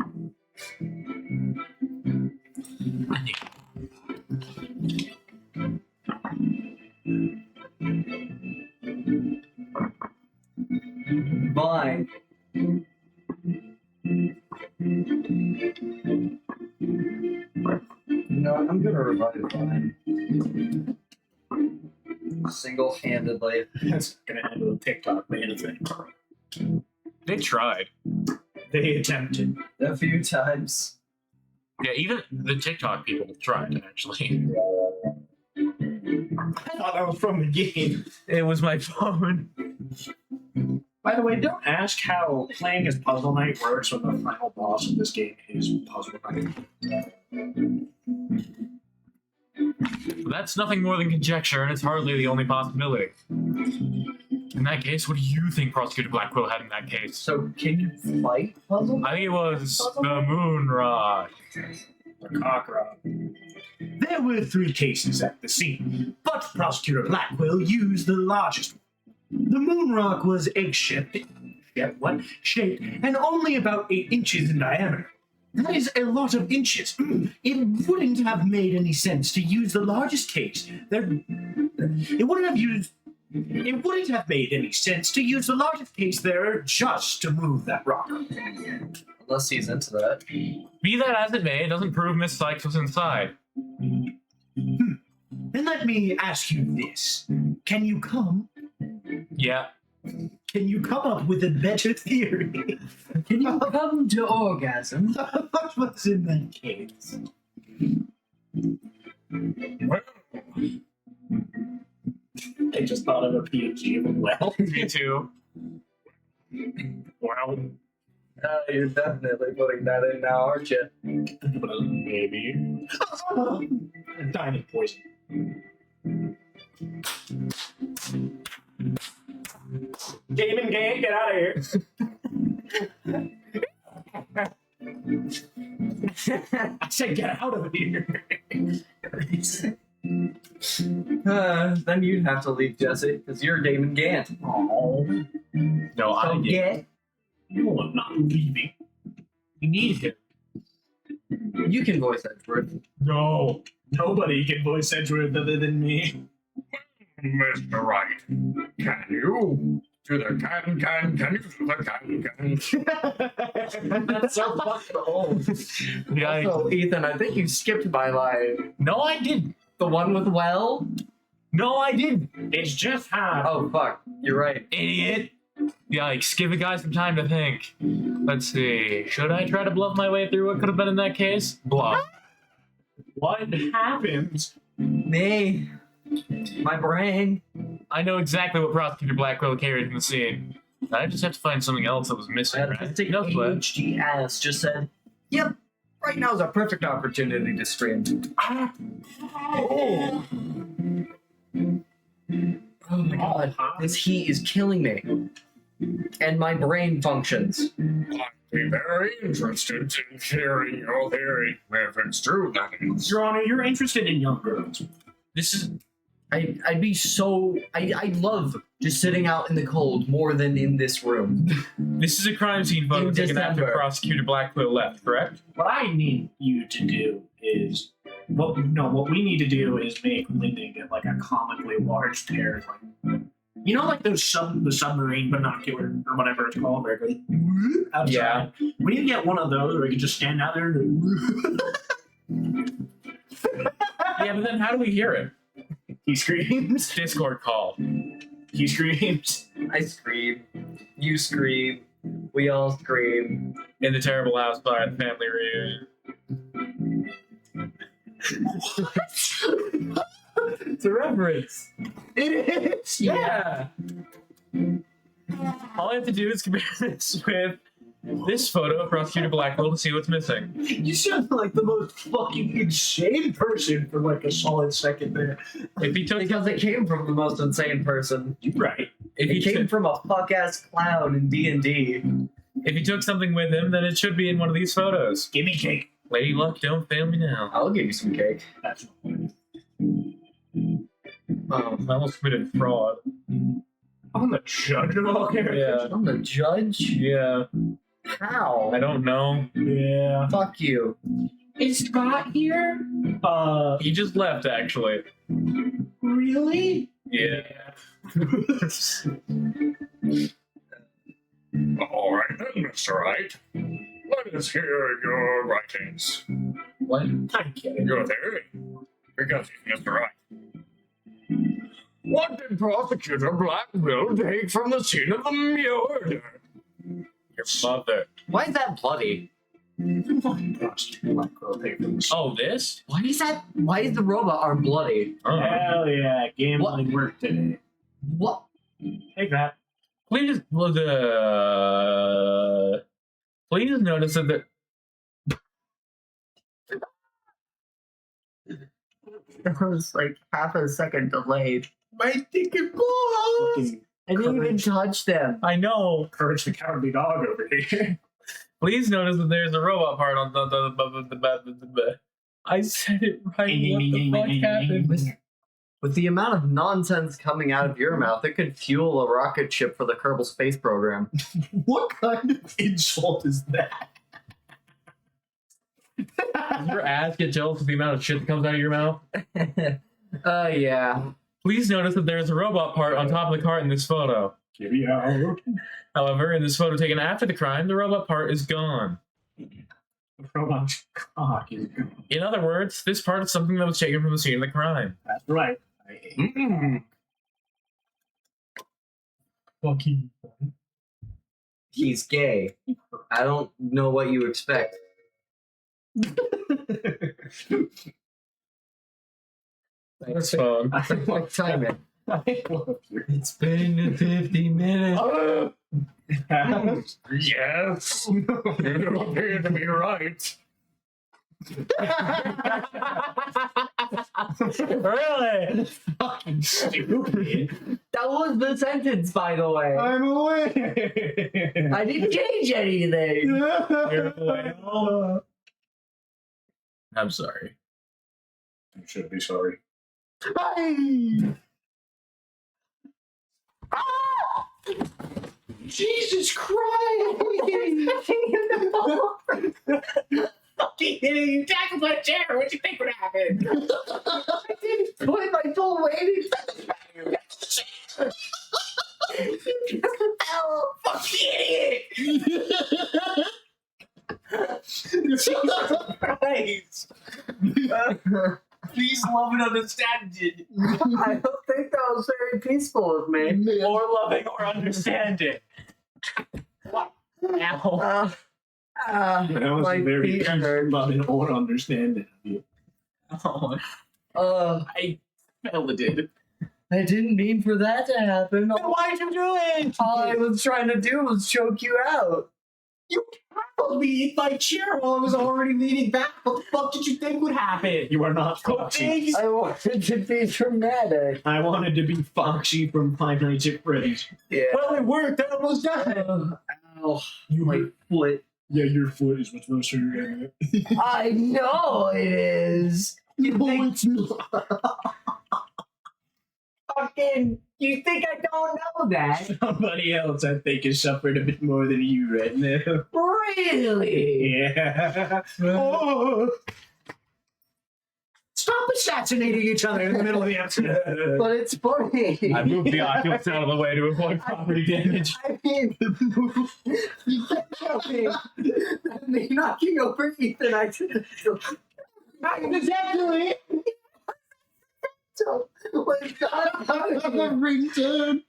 Fine. No, I'm gonna revive mine. Single-handedly. That's gonna end with a TikTok ban thing. They tried. They attempted. A few times. Yeah, even the TikTok people tried, actually. I thought that was from the game. It was my phone. By the way, don't ask how playing as Puzzle Knight works when the final boss of this game is Puzzle Knight. That's nothing more than conjecture, and it's hardly the only possibility. In that case, what do you think Prosecutor Blackwell had in that case? So, can you fight puzzle? I think it was the moon rock. The cockroach. There were 3 cases at the scene, but Prosecutor Blackwell used the largest one. The moon rock was egg-shaped, and only about 8 inches in diameter. That is a lot of inches. It wouldn't have made any sense to use the largest case. It wouldn't have made any sense to use the largest case there just to move that rock. Unless he's into that. Be that as it may, it doesn't prove Miss Sykes was inside. Then let me ask you this. Can you come up with a better theory? Can you come to orgasm? What was in that case? I just thought of a PNG of a well. Me too. Well, You're definitely putting that in now, aren't you? Maybe. Diamond poison. Damon Gang, get out of here. I said get out of here. Then you'd have to leave, Jesse, because you're Damon Gant. Oh, no, I So did. get. no, I'm not leaving. You need him. You can voice Edgeworth. No, nobody can voice Edgeworth other than me. Mr. Wright, can you do the can you do the can? That's so fucking old. Yeah, Also, Ethan, I think you skipped my line. no, I didn't. The one with well? No, I didn't. It's just hard. Oh, fuck. You're right. Idiot. Yikes, give a guy some time to think. Let's see. Should I try to bluff my way through what could have been in that case? Bluff. What happens? Me. My brain. I know exactly what Prosecutor Blackwell carried from the scene. I just have to find something else that was My missing, right? autistic No sweat. ADHD ass just said, yep, right now is a perfect opportunity to stream. Oh. Oh my god, this heat is killing me. And my brain functions. I'd be very interested in hearing your theory, if it's true, that is. Your Honor, you're interested in young girls. This is I'd be so... I love just sitting out in the cold more than in this room. a crime scene photo In taken after December. Prosecutor Blackwell left, correct? What I need you to do is what we need to do is make Lyndon get like a comically large pair of like, you know, like those the submarine binocular or whatever it's called, where it goes outside. Yeah. We need to get one of those where you can just stand out there and Yeah, but then how do we hear it? he screams. Discord call. He screams. I scream. You scream. We all scream. In the terrible house fire at the family reunion. It's a reference. It is. Yeah. All I have to do is compare this with this photo of Prosecutor Blackwell to see what's missing. You sound like the most fucking insane person for like a solid second there. If he took Because it came from the most insane person. You're right. If It he, came took, from a fuck-ass clown in D&D. if he took something with him, then it should be in one of these photos. Give me cake. Lady Luck, don't fail me now. I'll give you some cake. That's fine. Oh, I almost committed fraud. I'm the judge of all characters. Yeah. I'm the judge? Yeah. How? I don't know. Yeah. Fuck you. Is Scott here? He just left, actually. Really? Yeah. All right then, Mr. Wright. Let us hear your writings. What? I'm kidding. Your theory. Because, Mr. Wright. What did Prosecutor Blackville take from the scene of the murder? Your mother. Why is that bloody? Oh, this? Why is the robot arm bloody? Oh. Hell yeah, gambling work today. What? Take that. Please, please notice that That was like half a second delayed. My stinking balls! I didn't even Courage. touch them. I know. Courage the cowardly dog over here. Please notice that there's a robot part on the. I said it right. What the fuck happened? With the amount of nonsense coming out of your mouth, it could fuel a rocket ship for the Kerbal Space Program. What kind of insult is that? Does your ass get jealous of the amount of shit that comes out of your mouth? Yeah. Please notice that there's a robot part on top of the cart in this photo. Give me out. However, in this photo taken after the crime, the robot part is gone. Robot's cock is gone. In other words, this part is something that was taken from the scene of the crime. That's right. I hate fucking. He's gay. I don't know what you expect. That's fun. I like time it. I love you. It's been 50 minutes. Yes. You appear to be right. Really? Fucking stupid. That was the sentence, by the way. I'm aware. I didn't change anything. I'm sorry. You should be sorry. Jesus Christ! Fucking hitting you tackled my chair. What do you think would happen? I didn't put my full weight into the Ow, fucking idiot! Jesus Christ! Please love and understand it. I don't think that was very peaceful of me. Or loving or understanding. Ow. That was my very feet hurt. loving or understanding of you. I felt it. I didn't mean for that to happen. Why'd you do it? All I was trying to do was choke you out. You tackled me in my chair while I was already leaning back. What the fuck did you think would happen? You are not Foxy. I wanted to be dramatic. I wanted to be Foxy from Five Nights at Freddy's. Yeah. Well, it worked. I almost died. Ow. You My foot. Yeah, your foot is what's most hurting. I know it is. You think it's not. fucking? You think I don't know that? Somebody else, I think, has suffered a bit more than you right now. Really? Yeah. Oh. Stop assassinating each other in the middle of the episode. But it's funny. I moved the Oculus out of the way to avoid property damage. I mean, you kept joking. Me knocking over Ethan. I did. Exactly. So, when God, ringtone.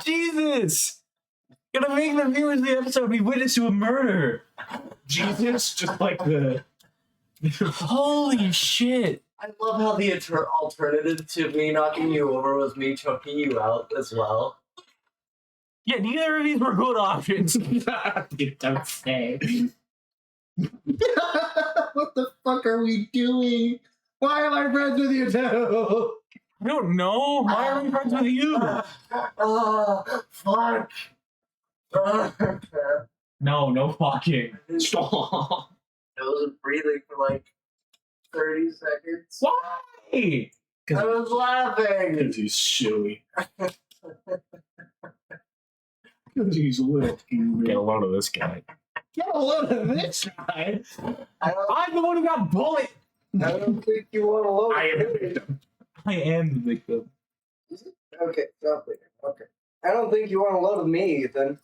Jesus! Gonna make the viewers of the episode be witness to a murder. Jesus, just like the. Holy shit! I love how the alternative to me knocking you over was me choking you out as well. Yeah, neither of these were good options. You don't say. What the fuck are we doing? Why am I friends with you two? I don't know. Why are we friends with you? Fuck. No fucking. Stop. I wasn't breathing for like 30 seconds. Why? I was laughing. Because he's silly. Because he's little. Get a load of this guy. Get a load of this guy. I'm the one who got bullied. I don't think you want to load I am the it. victim. I am the victim. Okay, stop it. Okay. I don't think you want to load with me, Ethan.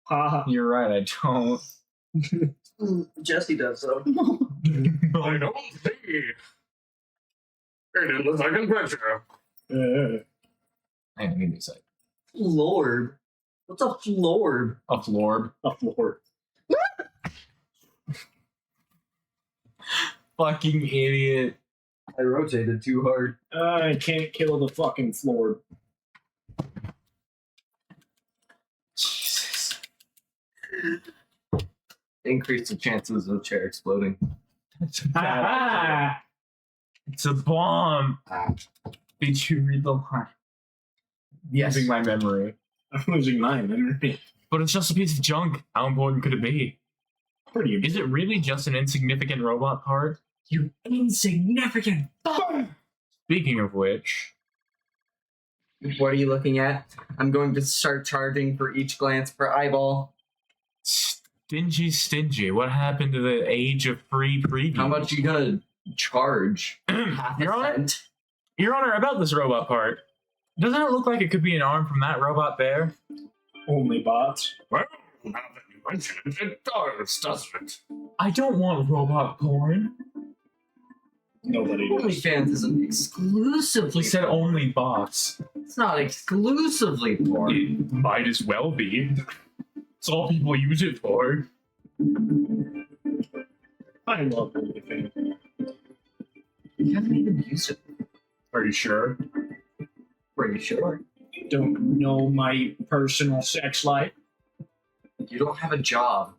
Haha. You're right, I don't. Jesse does, so. I don't see. And in the second picture, Hang on, give me a sec. Lord. What's a florb? A florb. A floor. Fucking idiot. I rotated too hard. I can't kill the fucking floor. Jesus. Increase the chances of chair exploding. It's a bad idea. Ah! It's a bomb. Did you read the line? Yes. Using my memory. I'm losing my memory. But it's just a piece of junk. How important could it be? Pretty Is it really just an insignificant robot part? You insignificant fuck! Speaking of which, What are you looking at? I'm going to start charging for each glance per eyeball. stingy. What happened to the age of free preview? How much are you gonna charge? Half a Your Honor? cent? Your Honor, about this robot part. Doesn't it look like it could be an arm from that robot there? only bots. well, now that you mention it, it does, doesn't it? I don't want robot porn. Nobody does. OnlyFans isn't exclusively. He said only bots. It's not exclusively porn. It might as well be. It's all people use it for. I love OnlyFans. You haven't even used it. Are you sure? Pretty sure. You don't know my personal sex life. You don't have a job.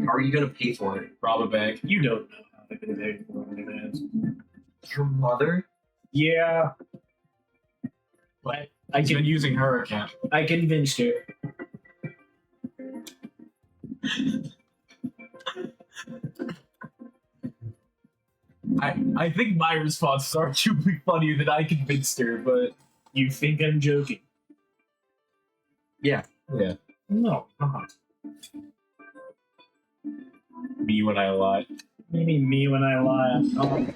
How are you gonna pay for it? Rob a bank. You don't know how to pay for OnlyFans. Your mother? Yeah. But I He's been can using her account. I convinced her. I think my responses are truly funnier than I convinced her, but You think I'm joking? yeah. No, not. Me when I lie. You mean me when I lie? Oh,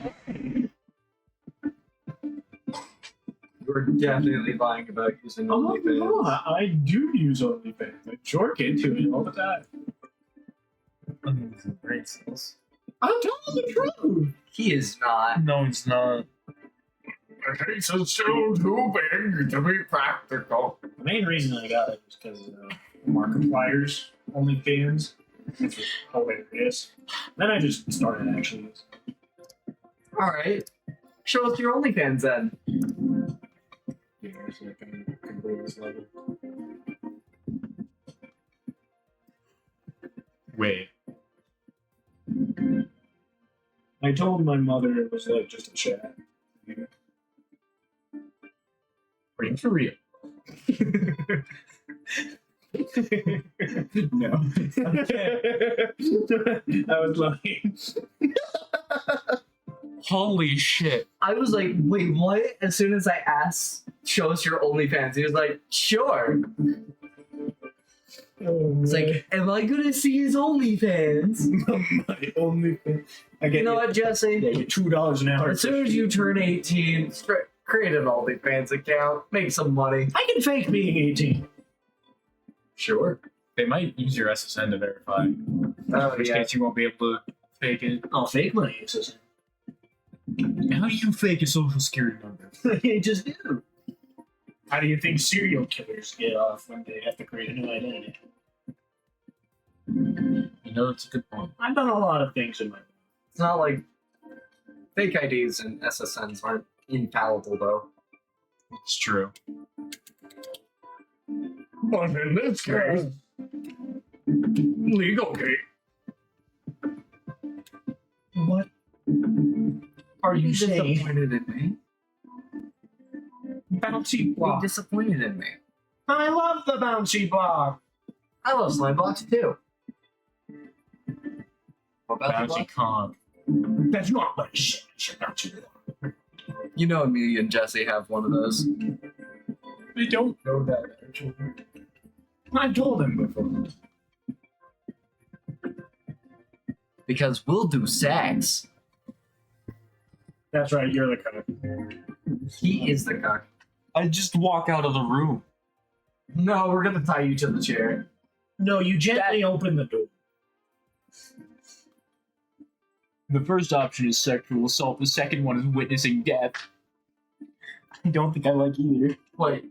You're definitely lying about using no, OnlyFans. I do use OnlyFans. I jerk into it all the time. Brain cells. I'm telling the truth. He is not. No, it's not. The case is still too big to be practical. The main reason I got it is because Markiplier's OnlyFans, which was hilarious. Then I just started actually using. Alright. Show us your OnlyFans then. Yeah, so I can complete this level. Wait. I told my mother it was like just a chat. Are you for real? No. I was lying. Holy shit. I was like, wait, what? As soon as I asked, show us your OnlyFans, he was like, sure. It's like, am I gonna see his OnlyFans? my OnlyFans. I get You know what, Jesse? Yeah, you $2 an hour. As soon as you turn 18, create an OnlyFans account, make some money. I can fake being 18. Sure. They might use your SSN to verify. In Oh, which yeah. case you won't be able to fake it. I'll fake my SSN. How do you fake a social security number? I just do. How do you think serial killers get off when they have to create a new identity? You know, that's a good point. I've done a lot of things in my life. It's not like fake IDs and SSNs aren't infallible, though. It's true. But in this case, legal case. What are you saying? disappointed in me? bouncy Be block. disappointed in me. I love the bouncy block. I love slime blocks too. What about the Bouncy block? con. That's not what I said. Bouncy block. You know me and Jesse have one of those. I don't know that, actually. I told him before. Because we'll do sex. That's right, you're the cook. He is the cock. I just walk out of the room. No, we're gonna tie you to the chair. No, you gently open the door. The first option is sexual assault. The second one is witnessing death. I don't think I like either. Wait,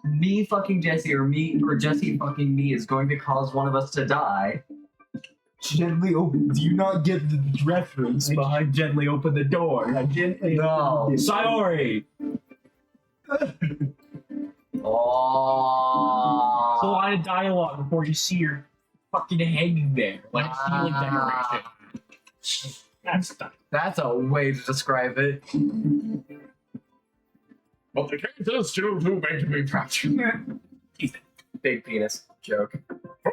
me fucking Jesse or Jesse fucking me is going to cause one of us to die. Gently open. Do you not get the reference behind gently open the door? I gently No. Sayori. Oh. It's a line of dialogue before you see her fucking hanging there like a ceiling decoration. That's a way to describe it. But the case is still too big to be trapped. Big penis joke.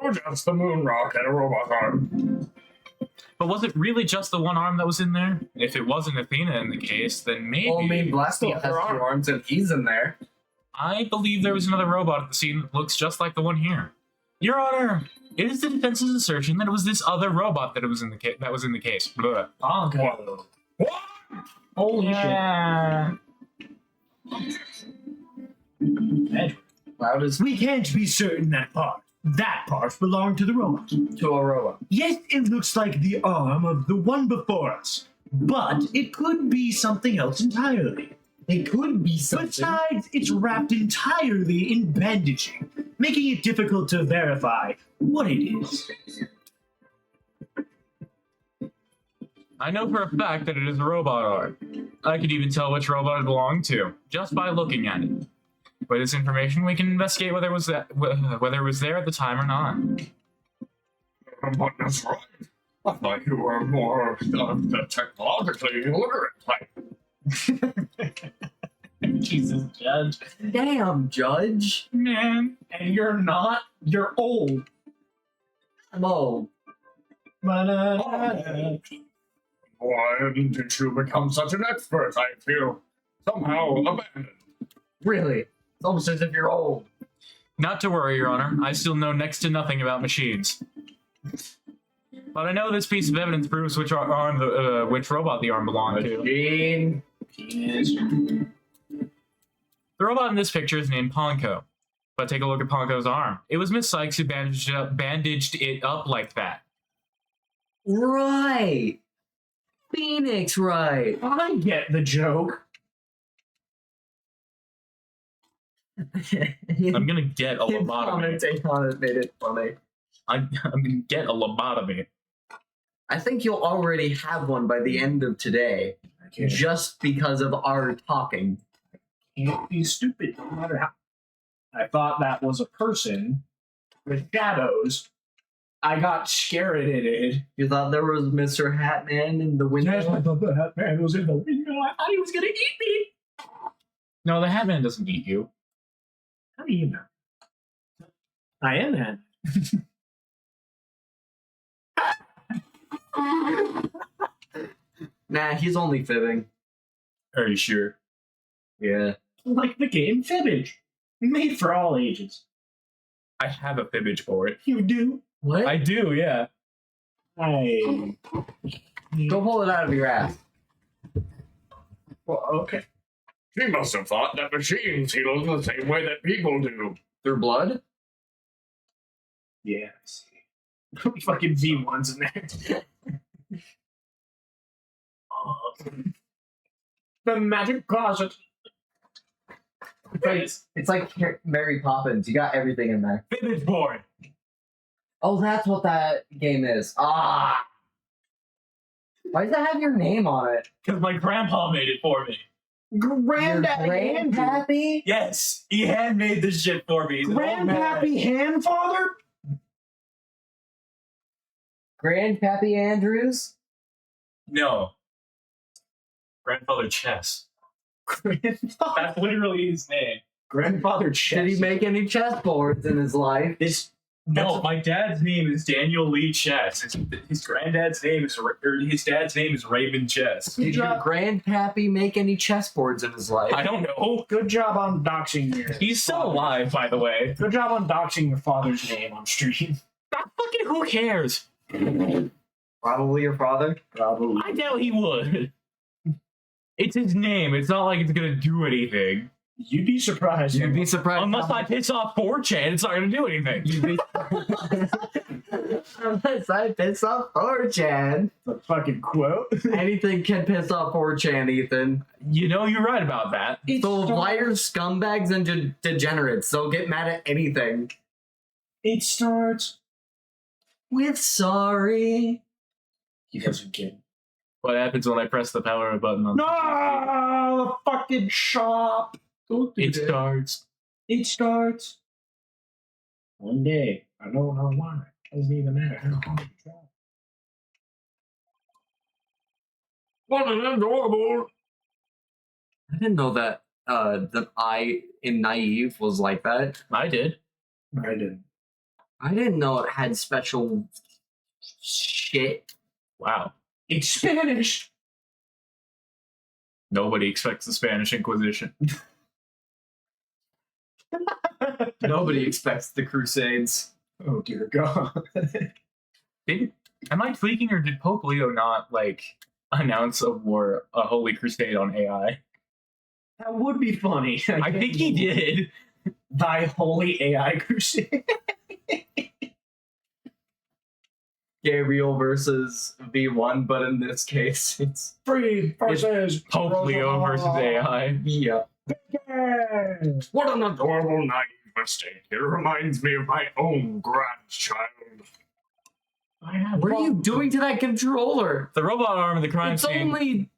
Oh, just the moon rock and a robot arm. But was it really just the one arm that was in there? If it wasn't Athena in the case, then maybe. Well, I mean, Blasty has two arms and he's in there. I believe there was another robot at the scene that looks just like the one here. Your Honor, it is the defense's assertion that it was this other robot that was in the case. Blah. Bonko. What? Holy shit. Loud as We can't be certain that part belonged to the robot. to a robot. Yes, it looks like the arm of the one before us, but it could be something else entirely. It could be something. Besides, it's wrapped entirely in bandaging, making it difficult to verify what it is. I know for a fact that it is a robot arm. I could even tell which robot it belonged to, just by looking at it. With this information, we can investigate whether it was there at the time or not. But that's right. I thought you were more of the technologically illiterate type. Jesus, Judge. Damn, Judge. Man, And you're not? You're old. I'm old. Ba-da-da-da. Why did you become such an expert? I feel somehow abandoned. Really? It's almost as if you're old. not to worry, Your Honor. I still know next to nothing about machines. But I know this piece of evidence proves which robot the arm belonged to. Machine. The robot in this picture is named Ponko. But take a look at Ponko's arm. It was Miss Sykes who bandaged it up like that. Right. Phoenix, right. I get the joke. I'm gonna get a Him lobotomy. commenting on it made it funny. I'm gonna get a lobotomy. I think you'll already have one by the end of today, just because of our talking. Can't be stupid, no matter how. I thought that was a person with shadows. I got scared at it. You thought there was Mr. Hatman in the window? Yes, I thought the Hat Man was in the window. I thought he was gonna eat me. No, the Hatman doesn't eat you. How do you know? I am Hat. Nah, he's only fibbing. Are you sure? Yeah. Like the game Fibbage. Made for all ages. I have a fibbage for it. You do? What? I do, yeah. I. Go pull it out of your ass. Well, okay. She must have thought that machines heal the same way that people do. Through blood? Yeah, I see. Fucking V1s in there. The magic closet. It's like Mary Poppins. You got everything in there. Fibbage board. Oh, that's what that game is. Ah! Why does that have your name on it? Because my grandpa made it for me. Granddaddy Andrew. Grandpappy? Yes, he handmade this shit for me. He's an old man. Grandpappy Handfather? Grandpappy Andrews? No. Grandfather Chess. That's literally his name. Grandfather Chess. Did he make any chessboards in his life? No, my dad's name is Daniel Lee Chess. His granddad's name is, or his dad's name is Raymond Chess. Did your grandpappy make any chessboards in his life? I don't know. Good job on doxing your. He's still alive, by the way. Good job on doxing your father's name on stream. Fucking who cares? Probably your father. Probably. I doubt he would. It's his name. It's not like it's gonna do anything. You'd be surprised. You'd be surprised. Unless I piss off 4chan, it's not gonna do anything. Unless I piss off 4chan. The fucking quote. Anything can piss off 4chan, Ethan. You know, you're right about that. The liars, scumbags, and degenerates. They'll get mad at anything. It starts With sorry. He doesn't get. What happens when I press the power button on No, the fucking shop. it starts. It starts. One day. I don't know why. It doesn't even matter how hard you try. What an adorable. I didn't know that the I in Naive was like that. I did. I didn't. I didn't know it had special shit. Wow. It's Spanish. Nobody expects the Spanish Inquisition. Nobody expects the Crusades. Oh dear God. Am I tweaking, or did Pope Leo not announce a holy crusade on AI? That would be funny. I think he did. Thy holy AI crusade. Gabriel versus V1, but in this case, it's Free versus Pope Leo versus AI. yeah. What an adorable naive mistake. It reminds me of my own grandchild. What are you doing to that controller? The robot arm at the crime It's scene. only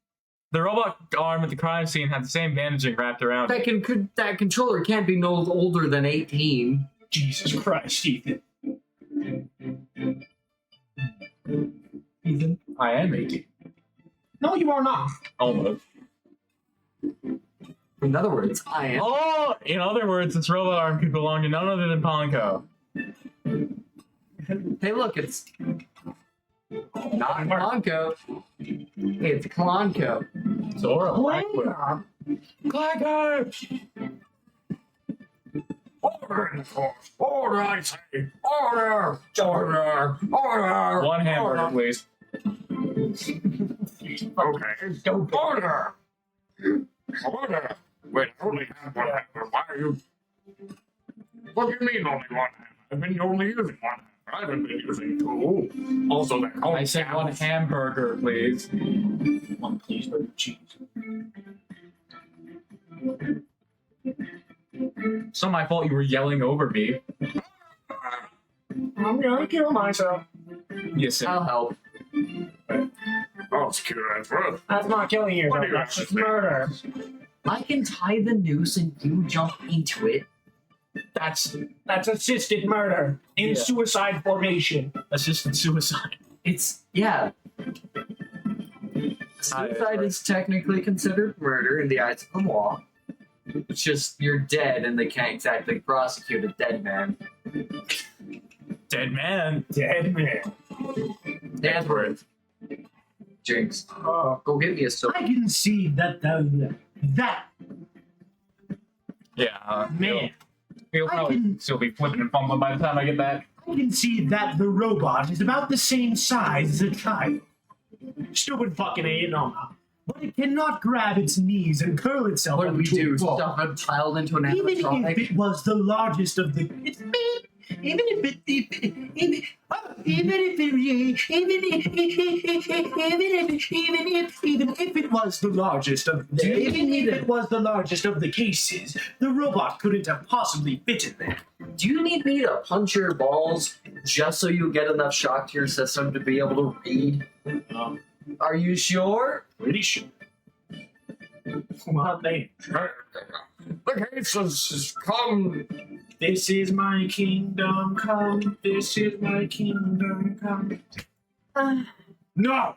The robot arm at the crime scene had the same bandaging wrapped around it. that controller can't be no older than 18. Jesus Christ, Ethan. Ethan. I am 18. No, you are not. Almost. In other words, I am. Oh! In other words, this robot arm could belong to none other than Ponko. Hey, look, it's not Klonko. It's Klonko. Zora Klonko. Clacker! Order in the court. Order, I say. Order. Order. Order. One hamburger, please. Okay. Order. Order. Wait, I only have one hammer. Why are you... What do you mean only one hammer? I've been only using one hammer. I haven't been using two. Also, they're called I said one cows. hamburger, please. One please, but cheese. It's not my fault you were yelling over me. I'm gonna kill myself. Yes, sir. I'll help. Oh, secure as well. That's not killing yourself. What do you That's just think? murder. I can tie the noose and you jump into it. That's assisted murder in Yeah. suicide formation. Assisted suicide. It's, yeah. Suicide is technically considered murder in the eyes of the law. It's just you're dead and they can't exactly prosecute a dead man. Dead man. Dead man. Dead word. Jinx. Oh, Go get me a soda. I can see that Yeah. man. He'll probably still be flipping and fumbling by the time I get back. I can see that the robot is about the same size as a child. Stupid fucking Aeonoma. But it cannot grab its knees and curl itself What do we into a do? ball. Stuff a child into an Even if animatronic? it was the largest of the, it's beep. Even if it was the largest of the cases, the robot couldn't have possibly fit in there. Do you need me to punch your balls just so you get enough shock to your system to be able to read? Are you sure? Pretty sure. Well, man. The case has come. This is my kingdom come. This is my kingdom come. No!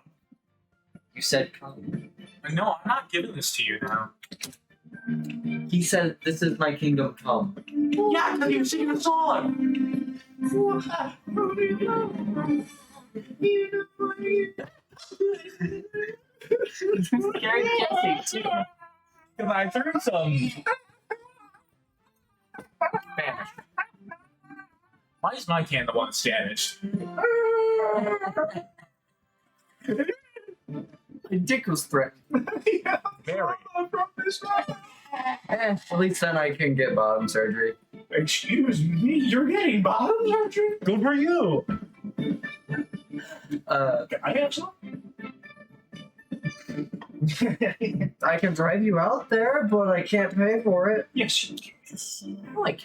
You said come. No, I'm not giving this to you now. He said, "This is my kingdom come." Yeah, because you singing a song. Scary Jesse, too. Because I threw some Spanish. Why is my can the one that's damaged? My dick was threatened. Very. At least then I can get bottom surgery. Excuse me, you're getting bottom surgery? Good for you. Can I have some? I can drive you out there, but I can't pay for it. Yes, you can. Like,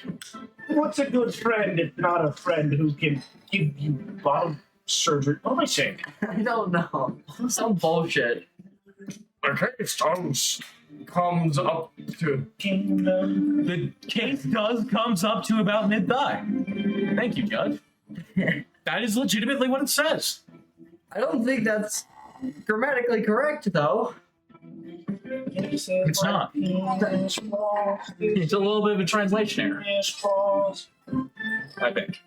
What's a good friend if not a friend who can give you bottom surgery? What am I saying? I don't know. Some bullshit. The case comes up to. Kingdom. The case comes up to about mid-thigh. Thank you, Judge. That is legitimately what it says. I don't think that's grammatically correct, though. It's not. It's a little bit of a translation error, I think.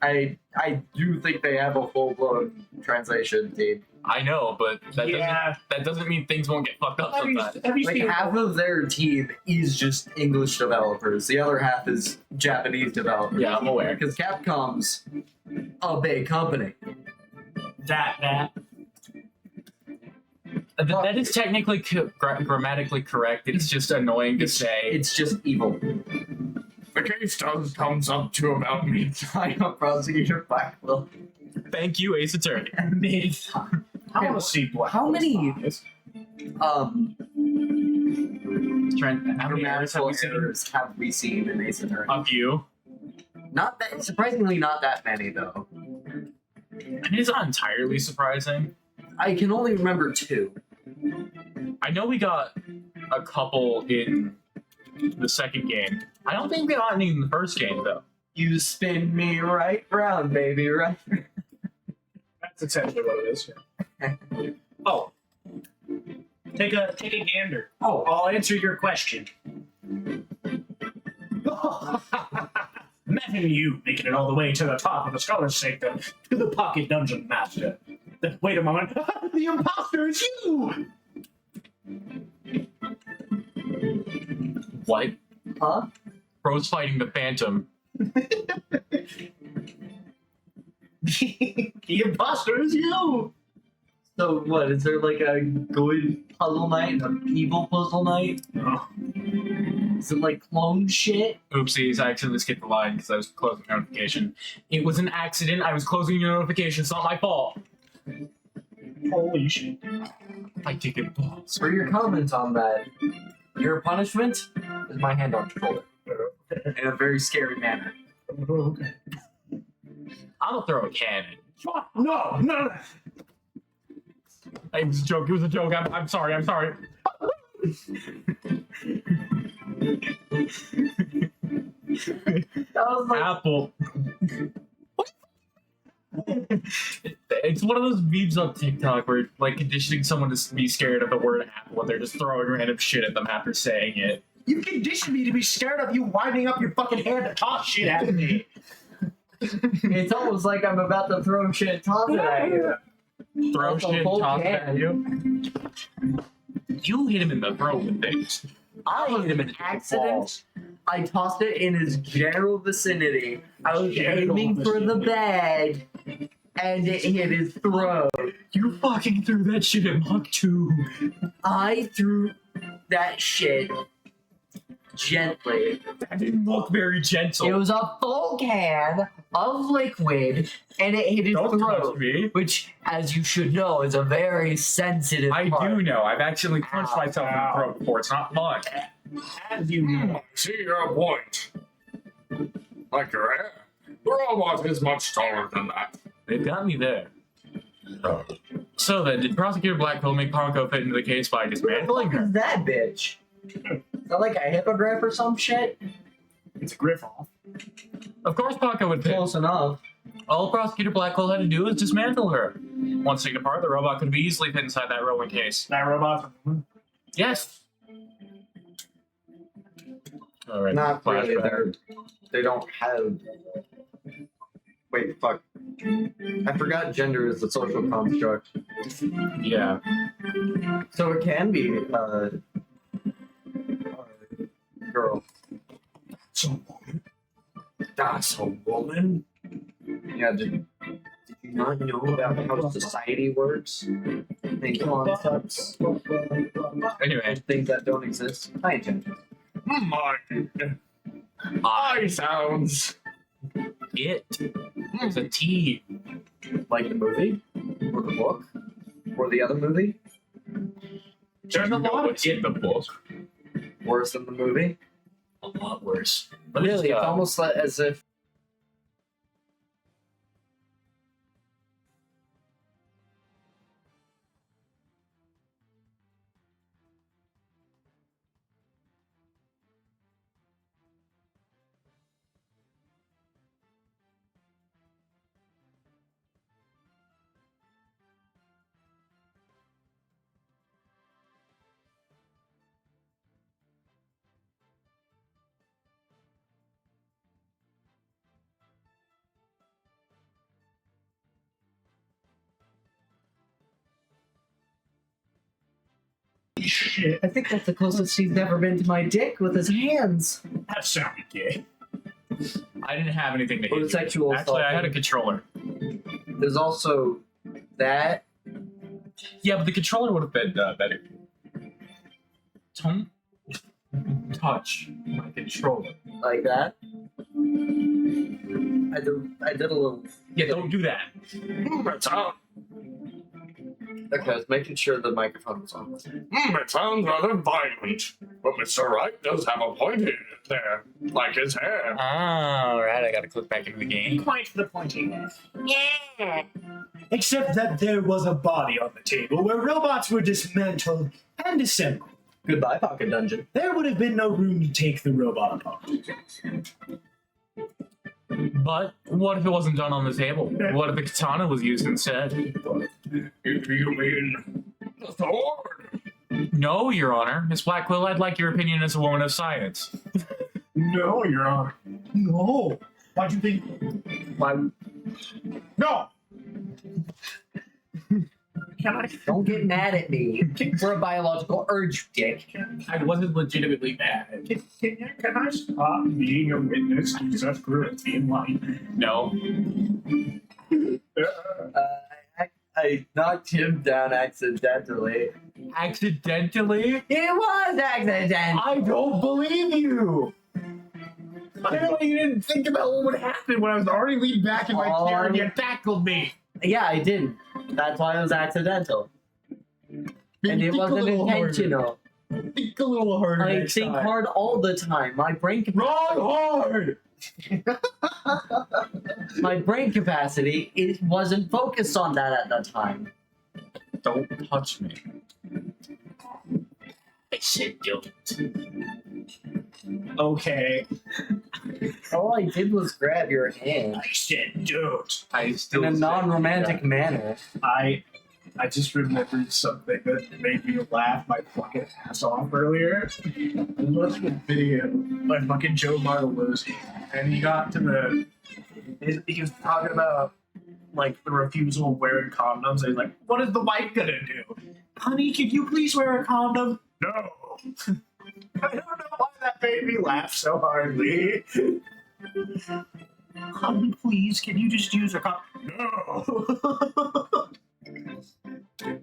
I do think they have a full-blown translation team. I know, but Yeah. that doesn't mean things won't get fucked up Have you, sometimes. have you Like, seen half of their team is just English developers. The other half is Japanese developers. Yeah, I'm aware. Because Capcom's a big company. that? That is technically grammatically correct. It's just annoying to say. It's just evil. The case comes up to about me. I know, prosecutor Blackwell. Thank you, Ace Attorney. I want to see Black. How many Trent, how many errors have grammatical we seen? errors have we seen in Ace Attorney? A few. Not that, surprisingly, not that many though. I mean, it's not entirely surprising. I can only remember 2. I know we got a couple in the second game. I don't think we got any in the first game, though. You spin me right round, baby, right? That's essentially what it is. Oh, take a gander. Oh, I'll answer your question. Imagine you making it all the way to the top of the scholar's sanctum to the pocket dungeon master. Wait a moment. The imposter is you! What? Huh? Bro's fighting the Phantom. The imposter is you! So what, is there like a good puzzle night and an evil puzzle night? Oh. Is it like clone shit? Oopsies, I accidentally skipped the line because I was closing a notification. It was an accident. I was closing your notification. It's not my fault. Holy shit. I take it balls. For your comments on that, your punishment is my hand on your shoulder. In a very scary manner. Okay. I'm gonna throw a cannon. No! It was a joke. It was a joke. I'm sorry. I'm sorry. That was like, Apple. It's one of those memes on TikTok where like conditioning someone to be scared of the word apple and they're just throwing random shit at them after saying it. You conditioned me to be scared of you winding up your fucking hand to toss shit at me. it's almost like I'm about to throw shit and toss it at you. Throw That's a shit, whole toss it can. at you. You hit him in the throat with things. I hit him in accident. I tossed it in his general vicinity. I was General aiming for the vicinity. bag, and it hit his throat. You fucking threw that shit at Mach 2. I threw that shit gently. That didn't look very gentle. It was a full can of liquid, and it hit his Don't touch throat. me. Which, as you should know, is a very sensitive I part. do know. I've actually punched Ow. myself in the throat before. It's not fun. As you know. See your point. Like your hair. Robot is much taller than that. They've got me there. So then, did Prosecutor Blackwell make Ponko fit into the case by Who the dismantling fuck her? is that bitch? Is that like a hippogriff or some shit? It's a griff off. Of course Ponko would fit. Close enough. All Prosecutor Blackwell had to do was dismantle her. Once taken apart, the robot could be easily fit inside that rolling case. That robot. Yes. All right. Not really. flashback. They don't have. Wait, fuck. I forgot gender is a social construct. Yeah. So it can be girl. That's a woman. That's a woman. Yeah, did you not know about how society works? And concepts? Anyway. Things that don't exist? Hi, Jen. My. I sounds. It. There's a T. Like the movie? Or the book? Or the other movie? There's a lot what's in the book. Worse than the movie? A lot worse. Really, it's almost like as if. Shit, I think that's the closest he's ever been to my dick with his hands. that sounded gay. I didn't have anything to Or hit you. sexual Actually, I had a assault. controller. There's also that. Yeah, but the controller would have been better. Don't touch my controller. Like that. I did a little. Yeah, don't do that. It sounds. Okay, I was making sure the microphone was on. It sounds rather violent. But Mr. Wright does have a point in there, like his hair. Alright, I gotta click back into the game. Quite the pointiness. Yeah. Except that there was a body on the table where robots were dismantled and assembled. Goodbye, Pocket Dungeon. There would have been no room to take the robot apart. But what if it wasn't done on the table? What if the katana was used instead? You mean the sword? No, Your Honor. Miss Blackquill, I'd like your opinion as a woman of science. No, Your Honor. No. Why'd you think? Why? No. Can I? Don't get mad at me for a biological urge, dick. I wasn't legitimately mad. Can I stop being a witness to such cruelty in life? No. I knocked him down accidentally. Accidentally? It was accident. I don't believe you! Apparently you didn't think about what would happen when I was already leaned back in my chair and you tackled me. Yeah, I didn't. That's why it was accidental. And it Think a wasn't little harder. intentional. Think a little harder I next think time. hard all the time. My brain Wrong capacity. hard! My brain capacity, it wasn't focused on that at the time. Don't touch me. I said don't. Okay. All I did was grab your hand I said don't. I still in a said non-romantic that. manner. I just remembered something that made me laugh my fucking ass off earlier. I was watching a video by fucking Joe Martellozzi, and he got to he was talking about like the refusal of wearing condoms, and he's like, "What is the wife gonna do? Honey, can you please wear a condom?" No. I don't know why that made me laugh so hardly. Honey, please, can you just use a condom? No.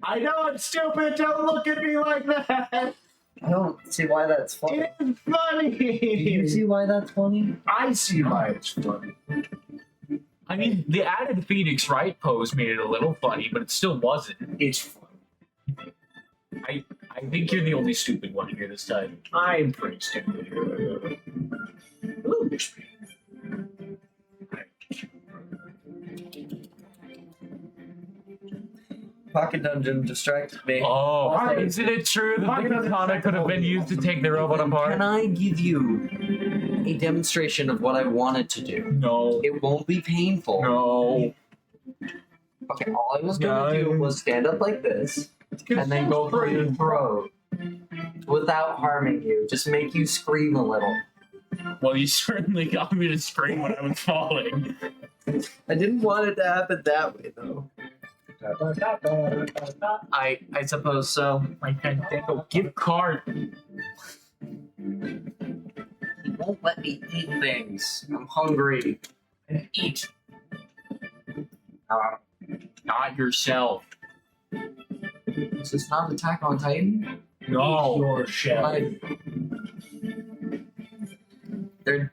I know it's stupid. Don't look at me like that. I don't see why that's funny. It's funny. Do you see why that's funny? I see why it's funny. I mean, the added Phoenix Wright pose made it a little funny, but it still wasn't. It's funny. I think you're the only stupid one here this time. I'm pretty stupid. Ooh, there's me. Pocket Dungeon distracted me. Oh, Also- isn't it true that the katana could have been used to take the robot apart? Can I give you a demonstration of what I wanted to do? No. It won't be painful. No. Okay, all I was gonna do was stand up like this and then go for your throat without harming you. Just make you scream a little. Well, you certainly got me to scream when I was falling. I didn't want it to happen that way, though. I suppose so. My Fandango gift card. He won't let me eat things. I'm hungry. And eat. Not yourself. Is this not Attack on Titan? No. Your shell. They're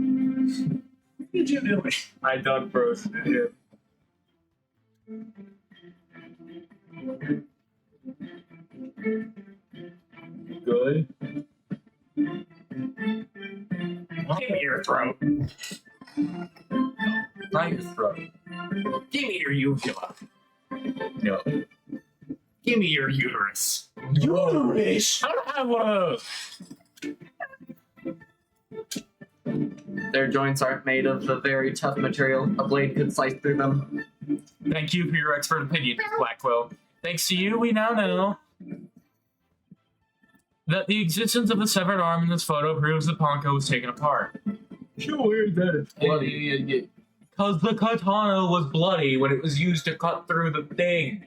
What did you do? I done frozen in here. Good. Give me your throat. not your throat. Give me your uvula. No. Give me your uterus. Uterus? I don't have one of those. Their joints aren't made of the very tough material. A blade could slice through them. Thank you for your expert opinion, Blackwell. Thanks to you, we now know that the existence of the severed arm in this photo proves that Ponko was taken apart. Sure, that it's Bloody. Because the katana was bloody when it was used to cut through the thing.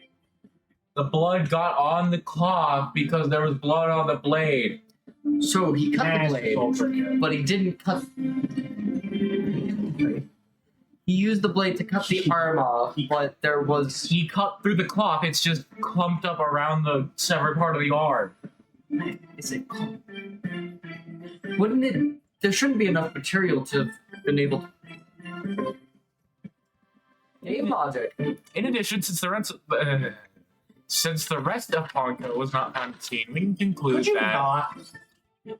The blood got on the cloth because there was blood on the blade. So he cut the blade, but he didn't cut. He used the blade to cut the arm off, but there was. He cut through the cloth, it's just clumped up around the severed part of the arm. Is it? Wouldn't it? There shouldn't be enough material to have been able to. Game logic. In addition, since the rest of Ponko was not found at the scene, we can conclude that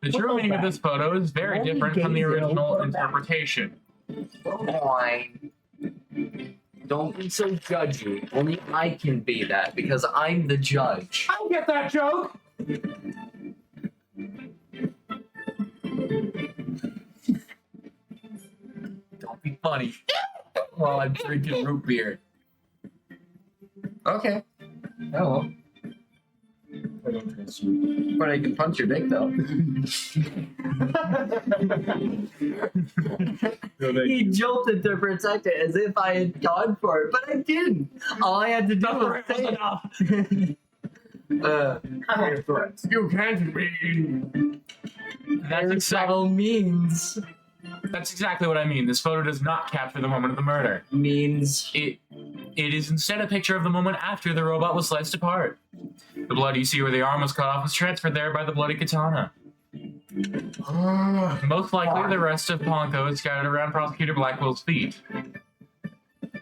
the true meaning of this photo is very different from the original interpretation. Fine. Don't be so judgy. Only I can be that because I'm the judge. I get that joke. Don't be funny while I'm drinking root beer. Okay. Oh. But I can punch your dick though. He jolted to protect it as if I had gone for it, but I didn't. All I had to do was say it. You can't be. That's Subtle means exactly what I mean. This photo does not capture the moment of the murder. means It is instead a picture of the moment after the robot was sliced apart. The blood you see where the arm was cut off was transferred there by the bloody katana. Most likely, the rest of Ponko is scattered around Prosecutor Blackwell's feet.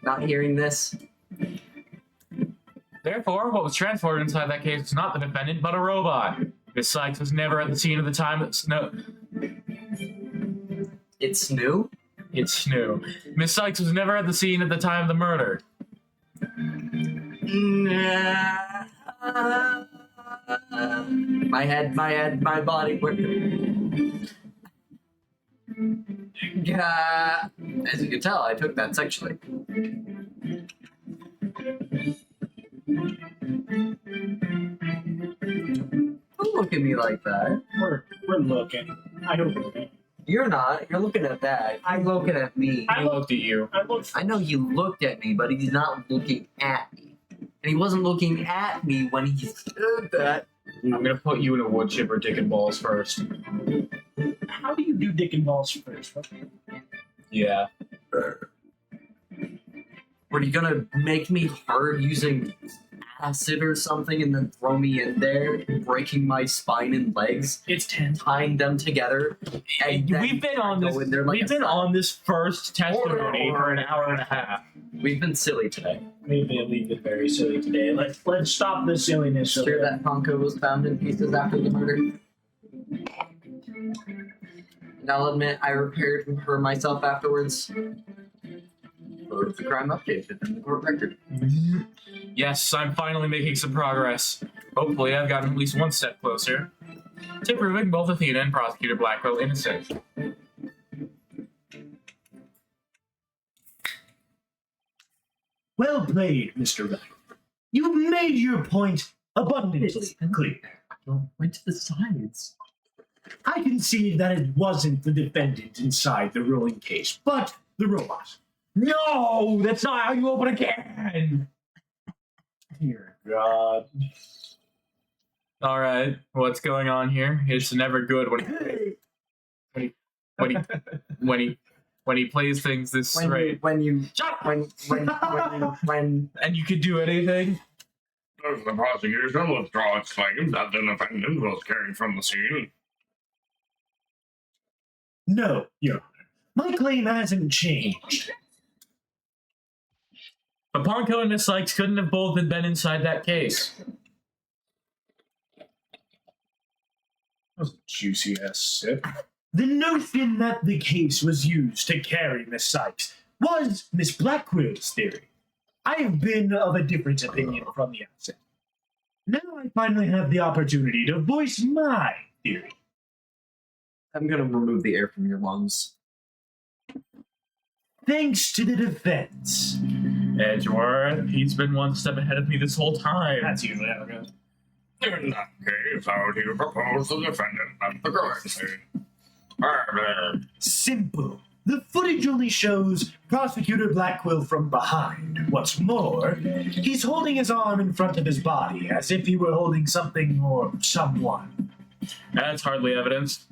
not hearing this. Therefore, what was transported inside that case was not the defendant, but a robot. Miss Sykes was never at the scene at the time that It's new. It's new. Miss Sykes was never at the scene at the time of the murder. My head, my body. Yeah. As you can tell, I took that sexually. Don't look at me like that. We're looking. I don't. You're not. You're looking at that. I'm looking at me. I looked at you. I know you looked at me, but he's not looking at me. And he wasn't looking at me when he said that. I'm gonna put you in a wood chipper dick and balls first. How do you do dick and balls first? Yeah. Were you gonna make me hard using acid or something and then throw me in there, breaking my spine and legs, It's 10. tying them together? And then We've been on go this. in there like We've a been sack? on this first testimony for an hour and a half. We've been silly today. Maybe we've been very silly today. Let's stop the silliness. Sure that Ponko was found in pieces after the murder. And I'll admit I repaired her myself afterwards. For the crime updated in the court record. Yes, I'm finally making some progress. Hopefully, I've gotten at least one step closer to proving both Athena and Prosecutor Blackwell innocent. Well played, Mr. Wright. You've made your point abundantly clear. Went to the sides. I concede that it wasn't the defendant inside the rolling case, but the robot. No, that's not how you open a can. Dear God. All right, what's going on here? It's never good when he plays things this straight. When And you could do anything. Does the prosecution withdraw its claim that the defendant was carried from the scene? No, Your Honor. My claim hasn't changed. But Ponko and Miss Sykes couldn't have both been inside that case. That was a juicy ass sip. The notion that the case was used to carry Miss Sykes was Miss Blackwell's theory. I have been of a different opinion from the outset. Now I finally have the opportunity to voice my theory. I'm gonna remove the air from your lungs. Thanks to the defense. Edgeworth, he's been one step ahead of me this whole time. That's usually how it goes. In that case, how do you propose the defendant at the crime scene? Simple. The footage only shows Prosecutor Blackwell from behind. What's more, he's holding his arm in front of his body as if he were holding something or someone. That's hardly evidence.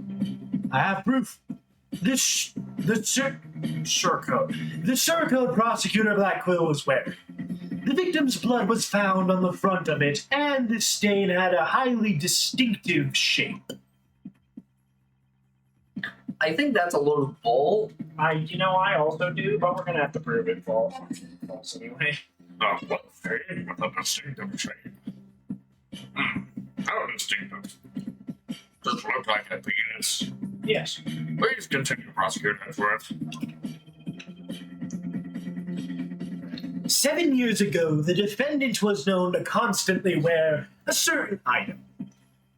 I have proof. The surcoat Prosecutor Blackwell was wearing. The victim's blood was found on the front of it, and the stain had a highly distinctive shape. I think that's a load of bull. I also do, but we're gonna have to prove it false. False anyway. A blood stain with a distinctive shape. How distinctive? Does it look like a penis? Yes. Please continue, Prosecutor Edgeworth. 7 years ago, the defendant was known to constantly wear a certain item,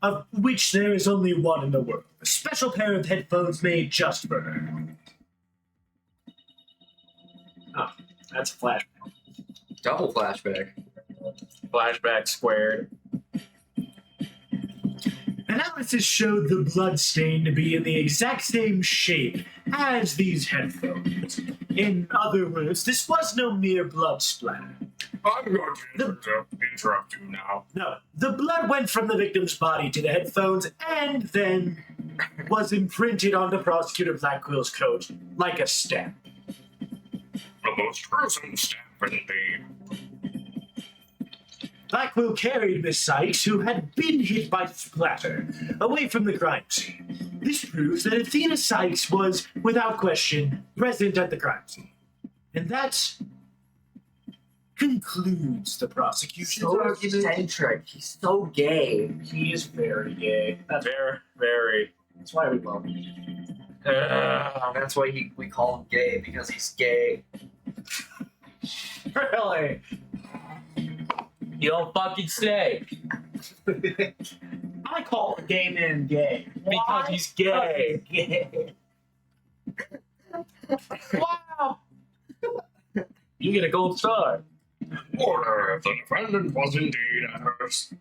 of which there is only one in the world. A special pair of headphones made just for her. Oh, that's a flashback. Double flashback. Flashback squared. Analysis showed the blood stain to be in the exact same shape as these headphones. In other words, this was no mere blood splatter. I'm going to interrupt you now. No, the blood went from the victim's body to the headphones and then was imprinted onto Prosecutor Blackwell's coat like a stamp. The most gruesome stamp indeed. Blackwell carried Miss Sykes, who had been hit by the splatter, away from the crime scene. This proves that Athena Sykes was, without question, present at the crime scene. And that concludes the prosecution's So argument. eccentric. He's so gay. He is very gay. That's Very. That's why we love him. That's why we call him gay, because he's gay. Really? You don't fucking say. I call a gay man gay. Because Why? he's gay. Gay. Wow. You get a gold star. Order, the defendant was indeed a nurse.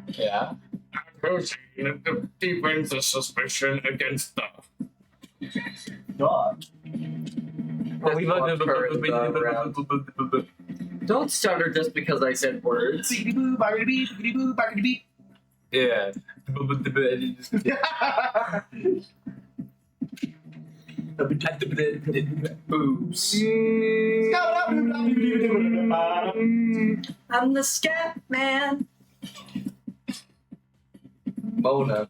Yeah. Proceed to deepens the suspicion against the Dog. Don't stutter just because I said words. Biggity-boo, biggity-beep, biggity-boo, biggity-beep. Yeah. Boobs. I'm the scat man. Mona.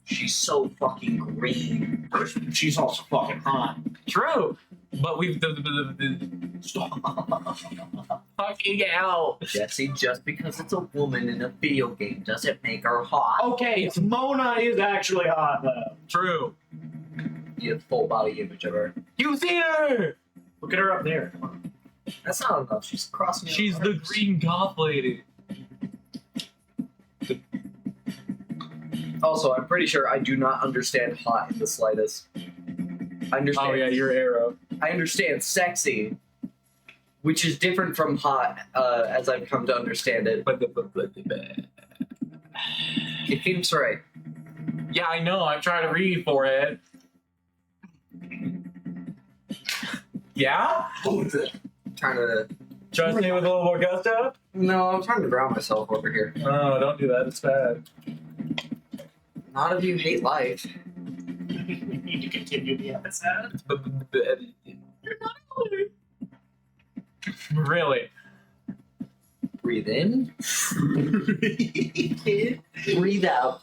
She's so fucking green. She's also fucking hot. True. But we've fucking hell. Jesse, just because it's a woman in a video game doesn't make her hot. Okay, it's Mona is actually hot though. True. You have full body image of her. You see her. Look at her up there. That's not enough. She's crossing. She's the green goth lady. Also, I'm pretty sure I do not understand hot in the slightest. I understand. Oh yeah, your arrow. I understand sexy, which is different from hot, as I've come to understand it. It seems right. Yeah, I know. I'm trying to read for it. Yeah? Trying to. Trying to say with a little more gusto? No, I'm trying to drown myself over here. Oh, don't do that. It's bad. Not if you hate life. We need to continue the episode. Really? Breathe in. Breathe out.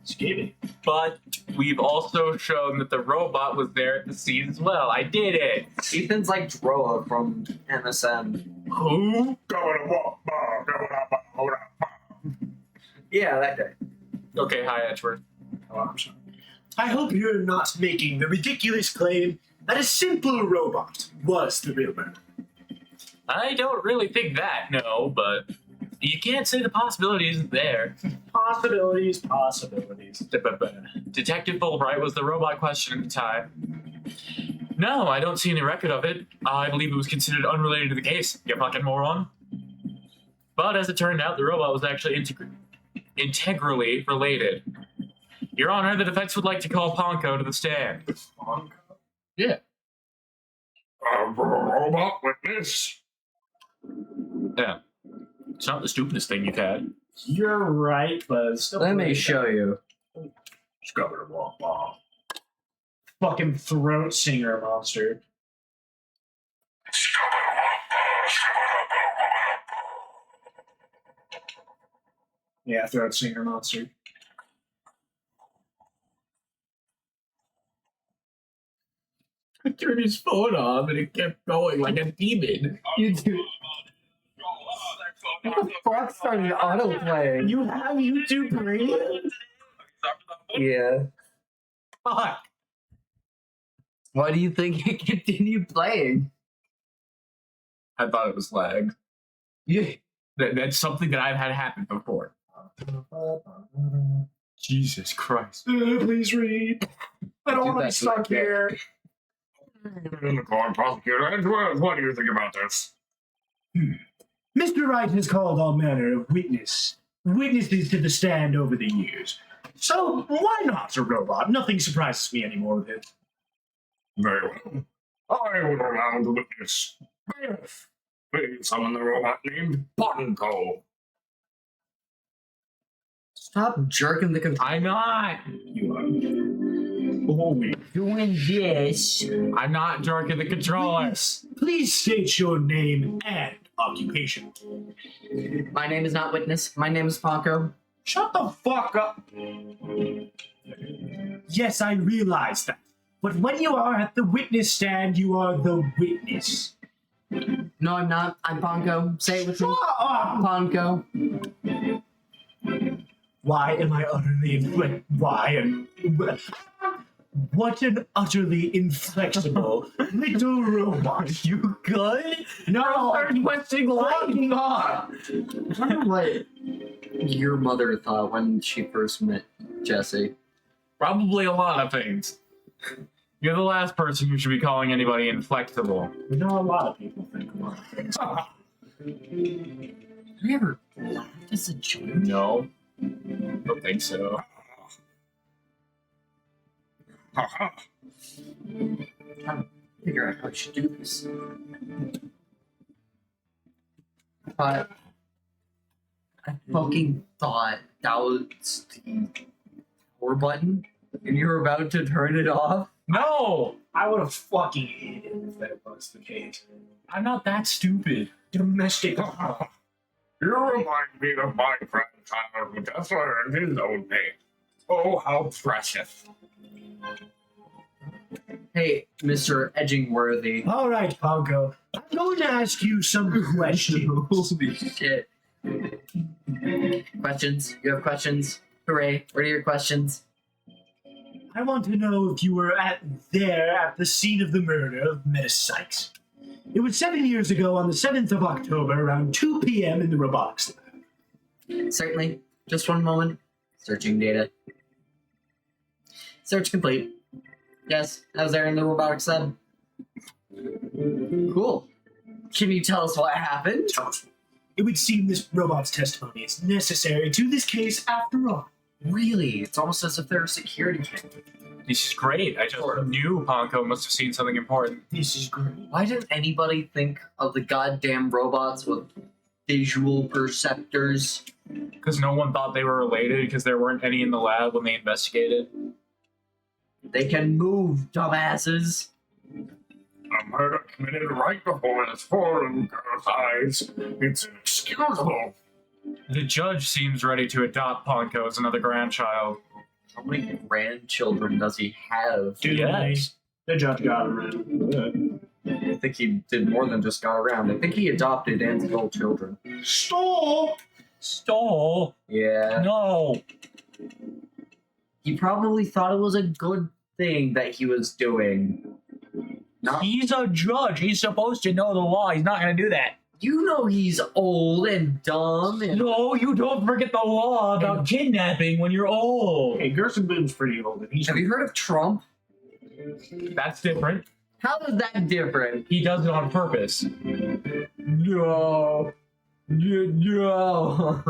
Skippy. But we've also shown that the robot was there at the scene as well. I did it. Ethan's like Droa from MSN. Who? Yeah, that guy. Okay, hi, Edgeworth. Oh, I'm sorry. I hope you're not making the ridiculous claim that a simple robot was the real murderer. I don't really think that, no, but you can't say the possibility isn't there. Possibilities. Detective Fulbright was the robot question at the time. No, I don't see any record of it. I believe it was considered unrelated to the case, you fucking moron. But as it turned out, the robot was actually integrally related. Your Honor, the defense would like to call Ponko to the stand. Yeah. Robot witness. Yeah. It's not the stupidest thing you've had. You're right, but it's still Let me show you. fucking throat singer monster. Yeah, throat singer monster. I turned his phone off and it kept going like a demon. You do. What the fuck started autoplaying? You have YouTube Premium? Yeah. Fuck. Why do you think it continued playing? I thought it was lag. Yeah. That's something that I've had happen before. Jesus Christ. Please read. I don't Do want to be that stuck to my here. In the court, prosecutor. Edgeworth, what do you think about this? Mr. Wright has called all manner of witnesses to the stand over the years. So why not a robot? Nothing surprises me anymore with it. Very well. I would allow the witness. Bailiff, please summon the robot named Ponko. Stop jerking the control. I'm not. You are. Doing this. I'm not jerking the controller. Please state your name and occupation. My name is not Witness. My name is Ponko. Shut the fuck up. Yes, I realize that. But when you are at the witness stand, you are the witness. No, I'm not. I'm Ponko. Say it with me. Shut up! Ponko. Why am I utterly what an utterly inflexible little robot. You good? No, Start questioning life. fucking on. I wonder what your mother thought when she first met Jesse. Probably a lot of things. You're the last person who should be calling anybody inflexible. You know, a lot of people think a lot of things. Have you ever laughed as a joke? No. Don't think so. Haha. Trying to figure out how I should do this. But I fucking thought that was the power button, and you were about to turn it off. No! I would have fucking hated it if that was the case. I'm not that stupid. Domestic. You remind me of my friend Tyler, who just learned his own name. Oh, how precious. Hey, Mr. Edgingworthy. All right, Ponko. I'm going to ask you some questions. Holy shit. Questions? You have questions? Hooray. What are your questions? I want to know if you were there at the scene of the murder of Metis Sykes. It was 7 years ago on the 7th of October around 2 p.m. in the robotics lab. Certainly. Just one moment. Searching data. Search complete. Yes, I was there in the robotics lab. Cool. Can you tell us what happened? It would seem this robot's testimony is necessary to this case after all. Really? It's almost as if they're a security camera. This is great. I just knew Ponko must have seen something important. This is great. Why didn't anybody think of the goddamn robots with visual perceptors? Because no one thought they were related because there weren't any in the lab when they investigated. They can move, dumbasses. A murder committed right before this poor little girl's eyes. It's inexcusable. The judge seems ready to adopt Ponko as another grandchild. How many grandchildren does he have? Yes. The judge got around. I think he did more than just got around. I think he adopted and stole children. Stop! Stole? Yeah. No. He probably thought it was a good thing that he was doing. Not, He's a judge. He's supposed to know the law. He's not going to do that. you know he's old and dumb and... No, you don't forget the law about kidnapping when you're old. Hey, Gerson Boone's pretty old, and he's Have you heard of Trump? That's different. How is that different? He does it on purpose. No. No.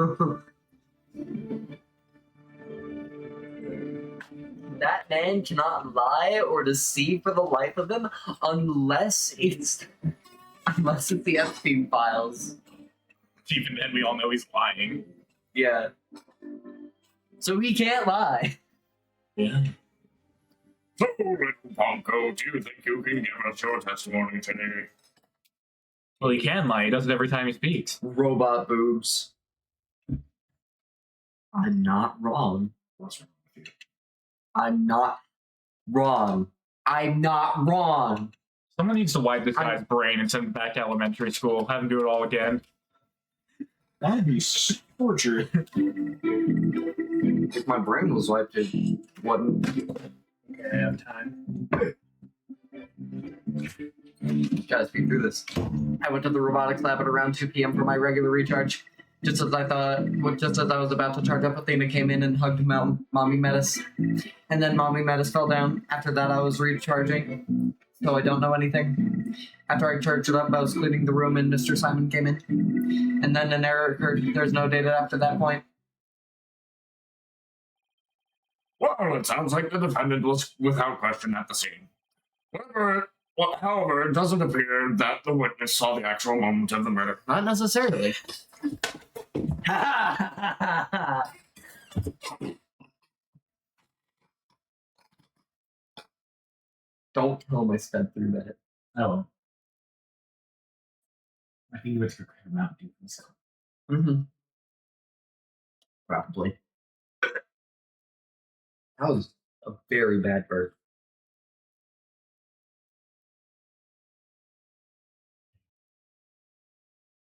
That man cannot lie or deceive for the life of him unless it's the Epstein files. Even then, we all know he's lying. Yeah. So he can't lie. Yeah. So, little Ponko, do you think you can give us your testimony today? Well, he can lie. He does it every time he speaks. Robot boobs. I'm not wrong. What's wrong with you? I'm not wrong. I'm not wrong. Someone needs to wipe this guy's brain and send him back to elementary school. Have him do it all again. That'd be torture. If my brain was wiped, it wouldn't. Okay, I have time. Gotta speed through this. I went to the robotics lab at around 2 p.m. for my regular recharge. Just as I was about to charge up, Athena came in and hugged Mommy Metis. And then Mommy Metis fell down. After that, I was recharging. So I don't know anything. After I charged it up, I was cleaning the room and Mr. Simon came in. And then an error occurred. There's no data after that point. Well, it sounds like the defendant was without question at the scene. However, it doesn't appear that the witness saw the actual moment of the murder. Not necessarily. Don't tell him I sped through that. Oh. I think he went to Grand Mountain Dew himself. Mm-hmm. Probably. That was a very bad bird.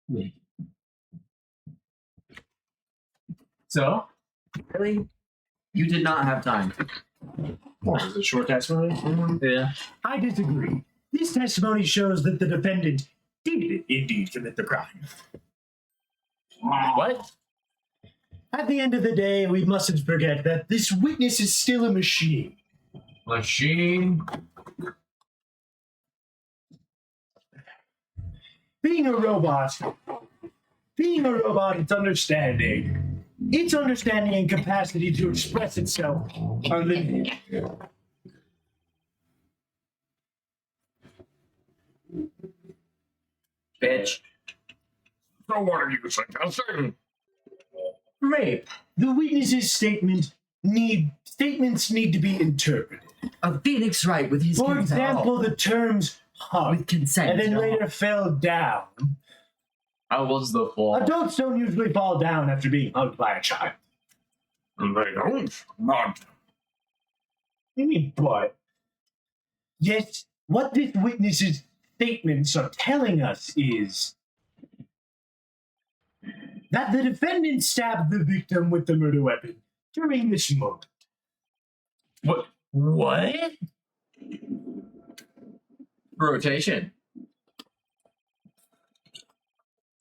Maybe. So? Really? You did not have time. What was it, short testimony? Yeah. I disagree. This testimony shows that the defendant did indeed commit the crime. What? At the end of the day, we mustn't forget that this witness is still a machine. Machine. Being a robot, its understanding and capacity to express itself are limited. Bitch. So what are you suggesting? Rape. The witness's statements need to be interpreted. A phoenix right with his For consent. example, the terms hug With consent. and then later fell down. How was the fall? Adults don't usually fall down after being hugged by a child. They don't. Not. I mean, but yes, what this witness's statements are telling us is that the defendant stabbed the victim with the murder weapon during this moment. What? What? Rotation.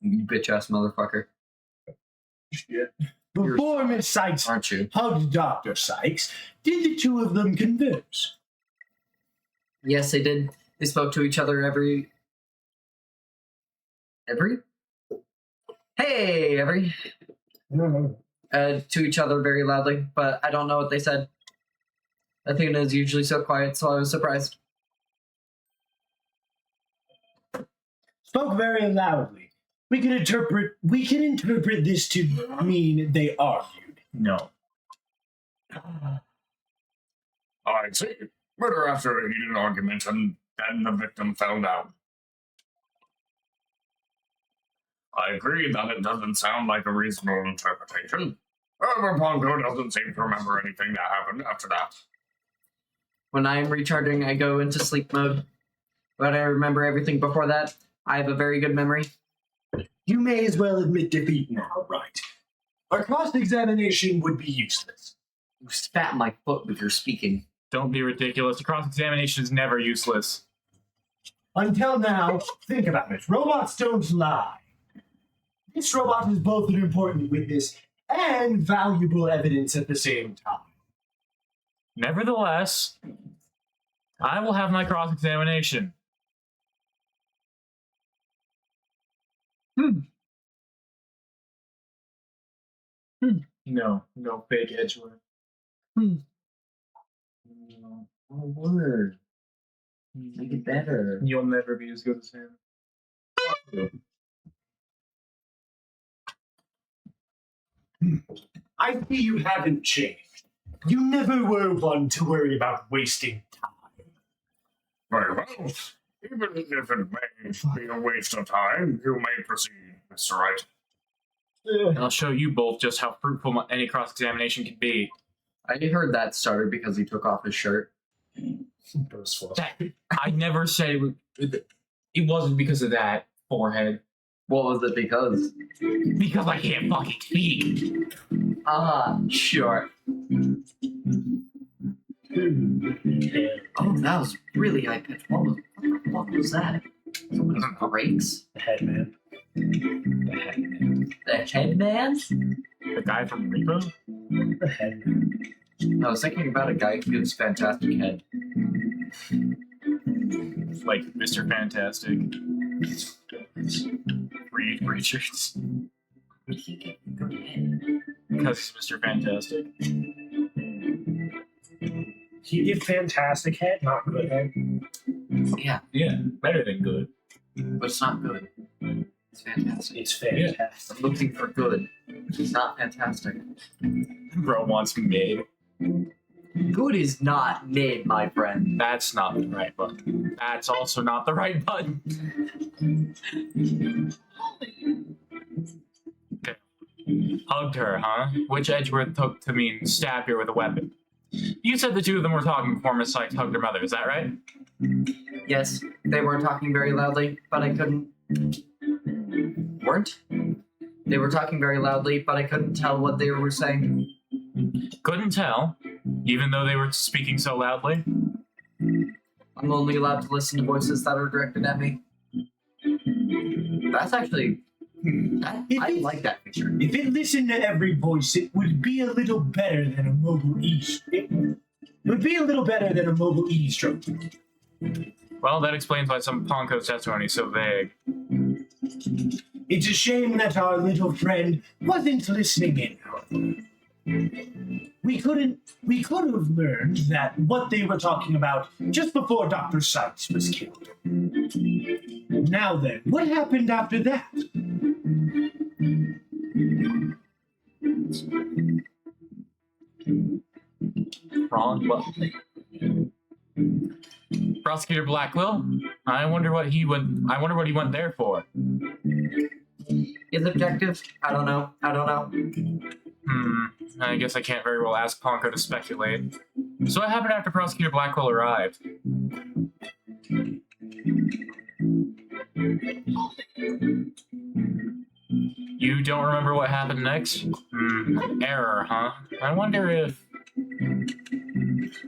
You bitch ass motherfucker. Shit. Before Miss Sykes Aren't you? hugged Dr. Sykes, did the two of them converse? Yes, they did. They spoke to each other every. Hey, every. To each other very loudly, but I don't know what they said. Athena is usually so quiet, so I was surprised. Spoke very loudly. We can interpret this to mean they argued. No. I see. Murder after a heated argument, and then the victim fell down. I agree that it doesn't sound like a reasonable interpretation. However, Pongo doesn't seem to remember anything that happened after that. When I am recharging, I go into sleep mode. But I remember everything before that. I have a very good memory. You may as well admit defeat now, right? Our cross-examination would be useless. You spat in my foot with your speaking. Don't be ridiculous. A cross-examination is never useless. Until now, think about it. Robots don't lie. This robot is both an important witness and valuable evidence at the same time. Nevertheless, I will have my cross-examination. No fake Edgeworth. No. Oh, word. Make it better. You'll never be as good as him. I see you haven't changed. You never were one to worry about wasting time. Very well. Even if it may be a waste of time, you may proceed, Mr. Wright. And I'll show you both just how fruitful any cross-examination can be. I heard that started because he took off his shirt. I never said it wasn't because of that, forehead. What was it because? Because I can't fucking speak. Sure. Oh, that was really high pitched. What the fuck was that? Somebody's brakes? The headman. The headman? The guy from Repo? The headman. I was thinking about a guy who gives fantastic head. Like Mr. Fantastic. Reed Richards. Would he get good head? Because he's Mr. Fantastic. He did fantastic head, not good head. Yeah, Yeah, better than good. but it's not good. It's fantastic. It's fantastic. I'm looking for good. It's not fantastic. Bro wants mid. Good is not mid, my friend. That's not the right button. That's also not the right button. Okay. Hugged her, huh? Which Edgeworth took to mean stabbed her with a weapon. You said the two of them were talking before Miss Sykes hugged her mother, is that right? Yes, they weren't talking very loudly, but I couldn't. Weren't? They were talking very loudly, but I couldn't tell what they were saying. Couldn't tell, even though they were speaking so loudly. I'm only allowed to listen to voices that are directed at me. That's actually. I like that feature. If it listened to every voice, it would be a little better than a mobile eavesdropping. It would be a little better than a mobile eavesdropping. Well, that explains why some Ponko's testimony is so vague. It's a shame that our little friend wasn't listening in, however. We could have learned that what they were talking about just before Dr. Sykes was killed. Now then, what happened after that? Wrong button. Prosecutor Blackwell? I wonder what he went there for. His objective? I don't know. I guess I can't very well ask Ponko to speculate. So what happened after Prosecutor Blackwell arrived? You don't remember what happened next? Error, huh? I wonder if...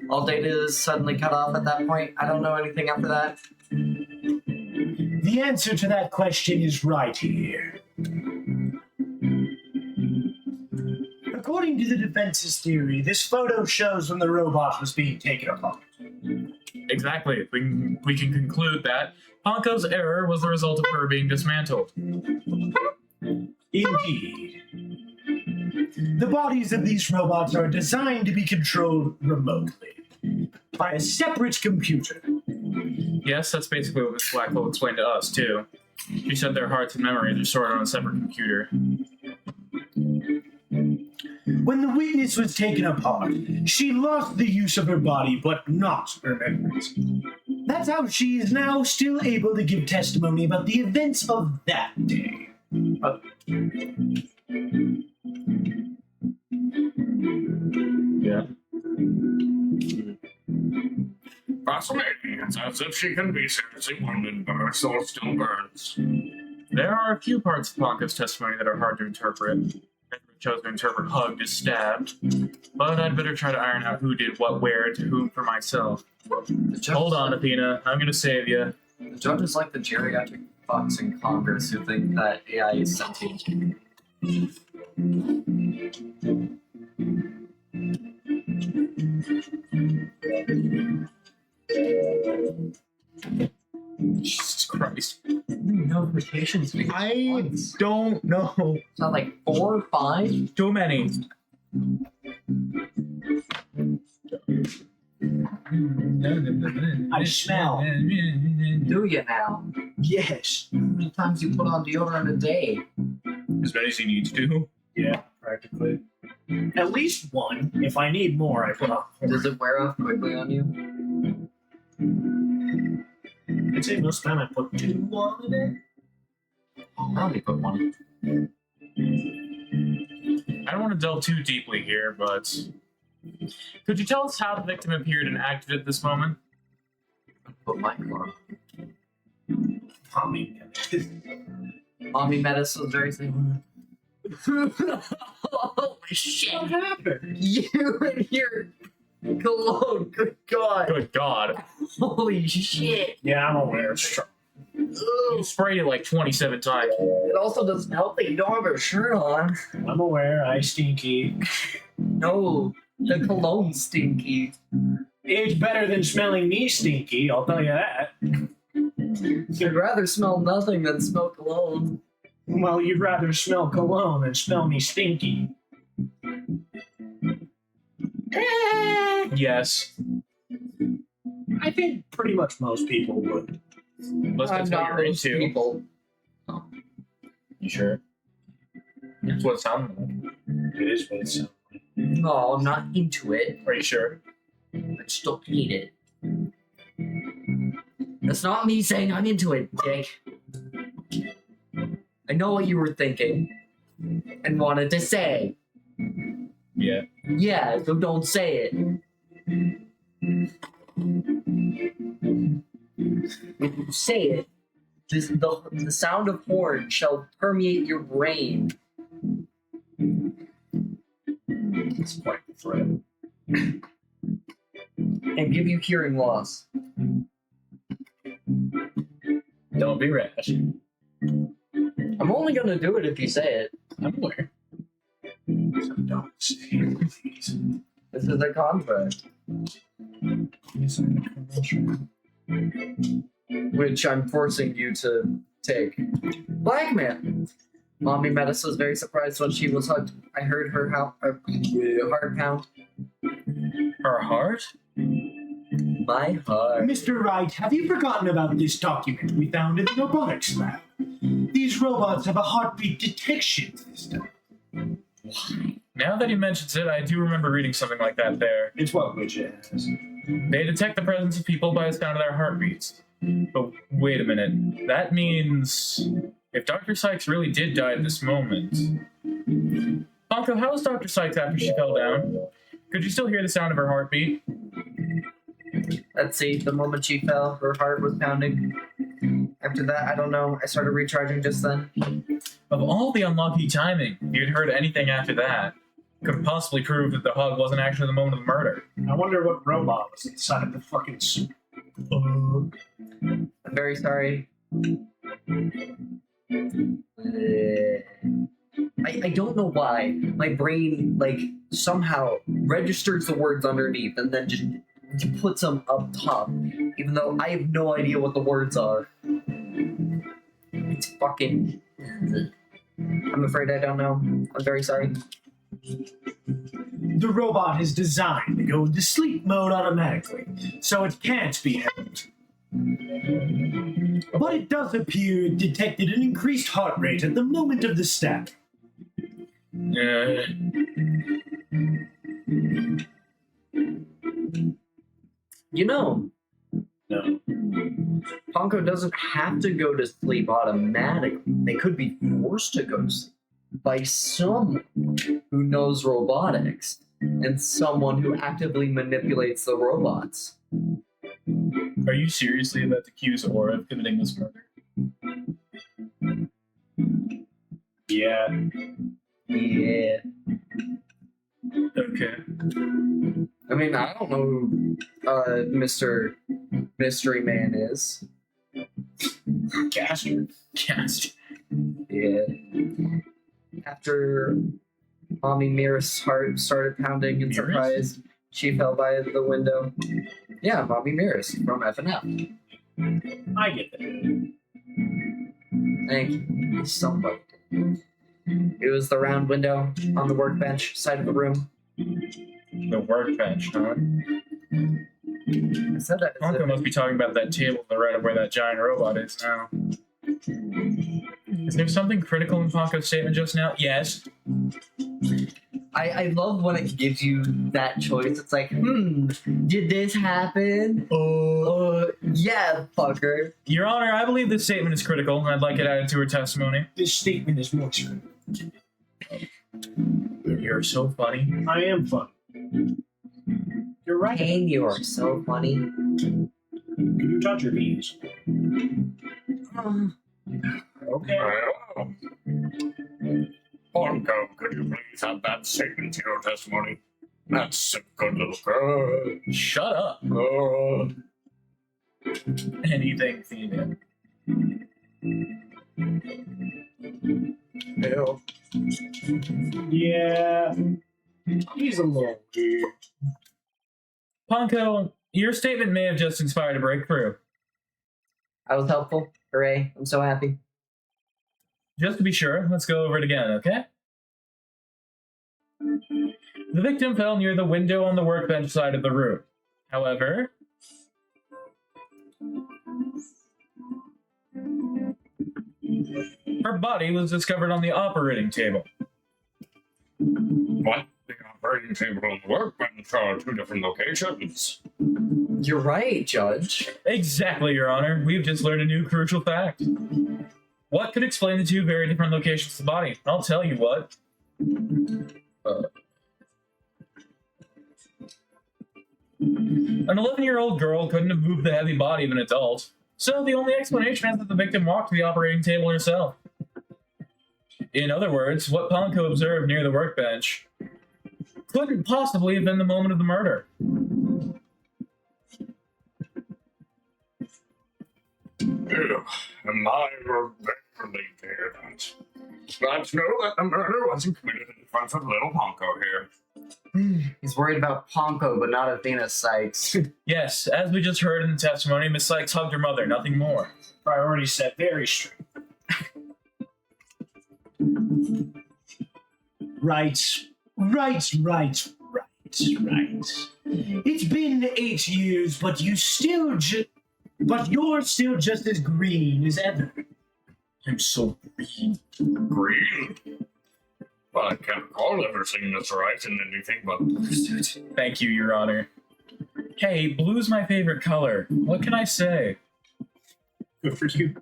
All data is suddenly cut off at that point. I don't know anything after that. The answer to that question is right here. According to the defense's theory, this photo shows when the robot was being taken apart. Exactly. We can conclude that Ponko's error was the result of her being dismantled. Indeed. The bodies of these robots are designed to be controlled remotely by a separate computer. Yes, that's basically what this black hole explained to us, too. She said their hearts and memories are stored on a separate computer. When the witness was taken apart, she lost the use of her body, but not her memories. That's how she is now still able to give testimony about the events of that day. Yeah. Fascinating. It's as if she can be seriously wounded, but her soul still burns. There are a few parts of Ponko's testimony that are hard to interpret. I chose to interpret hugged as stabbed, but I'd better try to iron out who did what where to whom for myself. Hold on, Athena. I'm gonna save you. The judges like the geriatric fucks in Congress who think that AI is sentient. Jesus Christ. Notifications. I don't know. It's not like 4 or 5. Too many. I smell. Do you now? Yes. How many times you put on deodorant a day? As many as you need to do. Yeah, practically. At least one. If I need more, I put on more. Does it wear off quickly on you? I'd say most of the time I put 2 on a day. I only put 1. I don't want to delve too deeply here, but could you tell us how the victim appeared and acted at this moment? Put my car. Tommy. Mommy Metis was very similar. Holy shit! What happened? You and your cologne, good god! Good God. Holy shit! Yeah, I'm aware. It's true. You sprayed it like 27 times. It also doesn't help that you don't have a shirt on. I'm aware. I stinky. No, the cologne's stinky. It's better than smelling me stinky, I'll tell you that. You'd rather smell nothing than smell cologne. Well, you'd rather smell cologne than smell me stinky. Yes. I think pretty much most people would. Let's get to what you're most into. people. You sure? That's what it sounded like. It is what it sounds like. No, I'm not into it. Are you sure? I just don't hate it. That's not me saying I'm into it, Dick. I know what you were thinking and wanted to say. Yeah. Yeah, so don't say it. If you say it, the sound of horn shall permeate your brain. It's quite the threat. And give you hearing loss. Don't be rash. I'm only gonna do it if you say it. I'm aware. So don't say it, please. This is a contract. Which I'm forcing you to take. Blackmail! Mommy Metis was very surprised when she was hugged. I heard her heart pound. Her heart? My heart. Mr. Wright, have you forgotten about this document we found in the robotics lab? These robots have a heartbeat detection system. Now that he mentions it, I do remember reading something like that there. It's what Widget has. They detect the presence of people by the sound of their heartbeats. But wait a minute. That means if Dr. Sykes really did die at this moment. Ponko, how was Dr. Sykes after she fell down? Could you still hear the sound of her heartbeat? Let's see, the moment she fell, her heart was pounding. After that, I don't know. I started recharging just then. Of all the unlucky timing, if you'd heard anything after that, could possibly prove that the hug wasn't actually the moment of the murder. I wonder what robot was inside of the fucking suit. I'm very sorry. I don't know why my brain like somehow registers the words underneath and then just puts them up top, even though I have no idea what the words are. It's fucking. I'm afraid I don't know. I'm very sorry. The robot is designed to go into sleep mode automatically, so it can't be held. But it does appear it detected an increased heart rate at the moment of the stab. Yeah. You know, No. Ponko doesn't have to go to sleep automatically. They could be forced to go to sleep by someone who knows robotics and someone who actively manipulates the robots. Are you seriously about to accuse Aura of committing this murder? Yeah. Yeah. Okay. I mean, I don't know who Mr. Mystery Man is. Caster. Cast. Yeah. After Mommy Mirror's heart started pounding in Mirrors? surprise, she fell by the window. Yeah, Mommy Mirrors from FNF. I get that. Thank you. Somebody. It was the round window on the workbench side of the room. The workbench, huh? I said that. Ponko must be talking about that table on the right of where that giant robot is now. Is there something critical in Ponko's statement just now? Yes. I love when it gives you that choice. It's like, did this happen? Yeah, fucker. Your Honor, I believe this statement is critical, and I'd like it added to her testimony. This statement is more true. You're so funny. I am funny. You're right. Kane, you are so funny. Can you touch your knees? Okay. Well, Ponko, could you please have that statement to your testimony? That's a good little girl. Shut up. Anything, Thea. Hell, Yeah. He's a little weird. Ponko, your statement may have just inspired a breakthrough. I was helpful. Hooray. I'm so happy. Just to be sure, let's go over it again, okay? The victim fell near the window on the workbench side of the room. However, her body was discovered on the operating table. what? The operating table and the workbench are two different locations. You're right, Judge. Exactly, Your Honor. We've just learned a new crucial fact. What could explain the two very different locations of the body? I'll tell you what. An 11-year-old girl couldn't have moved the heavy body of an adult, so the only explanation is that the victim walked to the operating table herself. In other words, what Ponko observed near the workbench couldn't possibly have been the moment of the murder. Am I regretfully hear that? But know that the murder wasn't committed in front of little Ponko here. He's worried about Ponko, but not Athena Sykes. Yes, as we just heard in the testimony, Miss Sykes hugged her mother, nothing more. Priority set very straight. Right. It's been 8 years, but you're still just as green as ever. I'm so green. Green? Well, I can't recall ever seeing this right in anything but pursuit. Thank you, Your Honor. Hey, blue's my favorite color. What can I say? Good for you.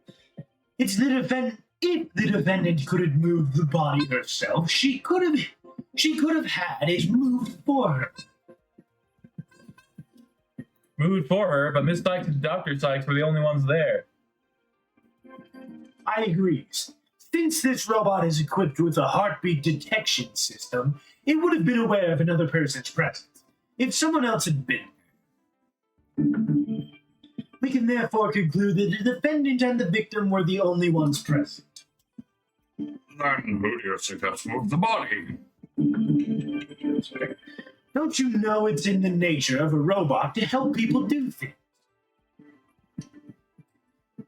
It's the defendant. If the defendant could have moved the body herself, she could have had it moved for her. Moved for her, but Miss Sykes and Dr. Sykes were the only ones there. I agree. Since this robot is equipped with a heartbeat detection system, it would have been aware of another person's presence. If someone else had been there. We can therefore conclude that the defendant and the victim were the only ones present. Then who do you suggest moved the body? Don't you know it's in the nature of a robot to help people do things?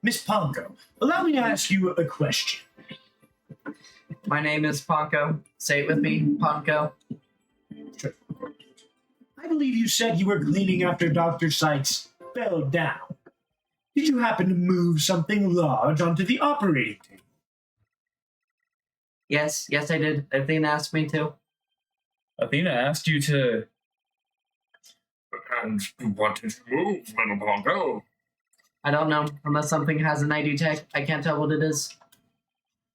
Miss Pongo, allow me to ask you a question. My name is Ponko. Say it with me, Ponko. I believe you said you were cleaning after Dr. Sykes fell down. Did you happen to move something large onto the operating table? Yes, I did. Athena asked me to. Athena asked you to. And what did you move, little Pongo? I don't know. Unless something has an ID tag, I can't tell what it is.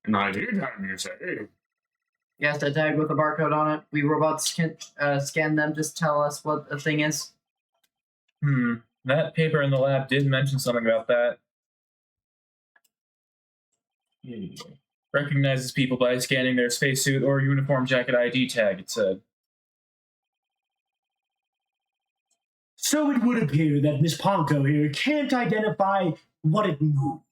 An ID tag, you say? Yes, a tag with a barcode on it. We robots can scan them, just tell us what the thing is. That paper in the lab did mention something about that. Recognizes people by scanning their spacesuit or uniform jacket ID tag, it said. So it would appear that Miss Ponko here can't identify what it moved.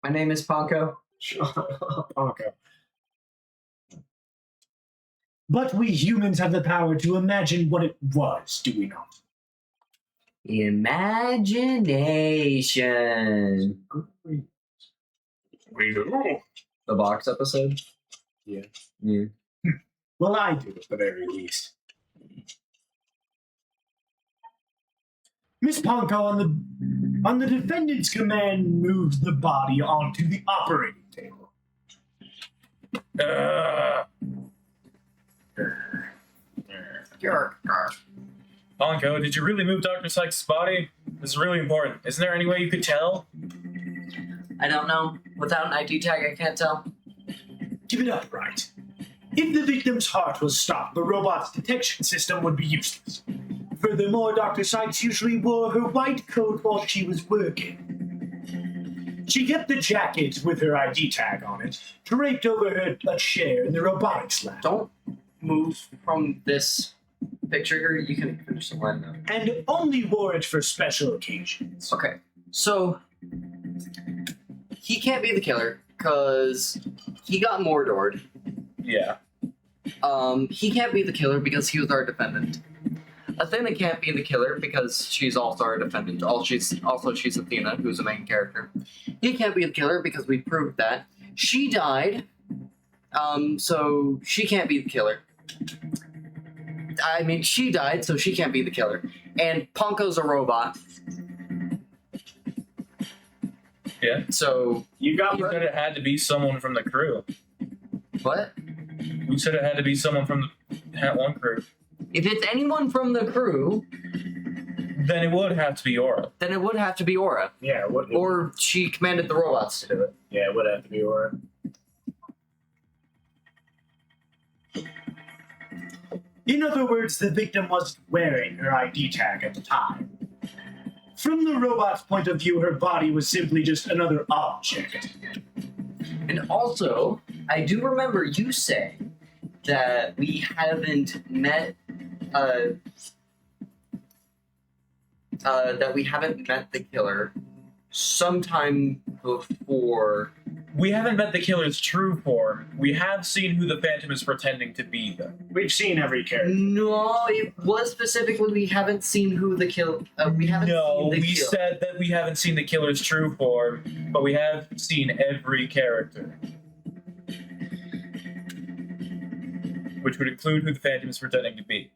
My name is Ponko. Ponko. But we humans have the power to imagine what it was, do we not? Imagination. We do. The box episode? Yeah. Yeah. Well, I do, at the very least. Miss Ponko, on the defendant's command, moves the body onto the operating table. Ponko, did you really move Dr. Sykes' body? This is really important. Isn't there any way you could tell? I don't know. Without an ID tag, I can't tell. Give it up, right? If the victim's heart was stopped, the robot's detection system would be useless. Furthermore, Dr. Sykes usually wore her white coat while she was working. She kept the jacket with her ID tag on it, draped over her a chair in the robotics lab. Don't move from this picture here. You can finish the line now. And only wore it for special occasions. Okay, so he can't be the killer because he got Mordored. Yeah. He can't be the killer because he was our defendant. Athena can't be the killer because she's also our defendant. She's Athena, who's the main character. He can't be the killer because we proved that. She died, so she can't be the killer. I mean, she died, so she can't be the killer. And Ponko's a robot. Yeah. So You got Who said it had to be someone from the crew? what? Who said it had to be someone from the Hat 1 crew? If it's anyone from the crew, Then it would have to be Aura. then it would have to be Aura. Yeah, Or she commanded the robots to do it. yeah, it would have to be Aura. In other words, the victim wasn't wearing her ID tag at the time. From the robot's point of view, her body was simply just another object. And also, I do remember you saying that we haven't met the killer sometime before. We haven't met the killer's true form. We have seen who the Phantom is pretending to be, though. We've seen every character. No, it was specifically we haven't seen who the kill. We haven't No, seen the we kill. said that we haven't seen the killer's true form, but we have seen every character. Which would include who the Phantom is pretending to be.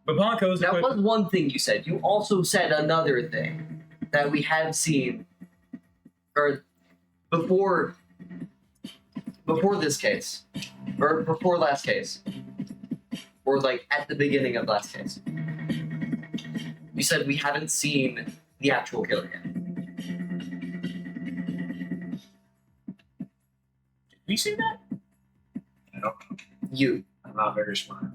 But Ponko's That equipped. was one thing you said. You also said another thing that we had seen, or before this case, or before last case, or like at the beginning of last case. You said we haven't seen the actual killer yet. Did we see that? You. I'm not very smart.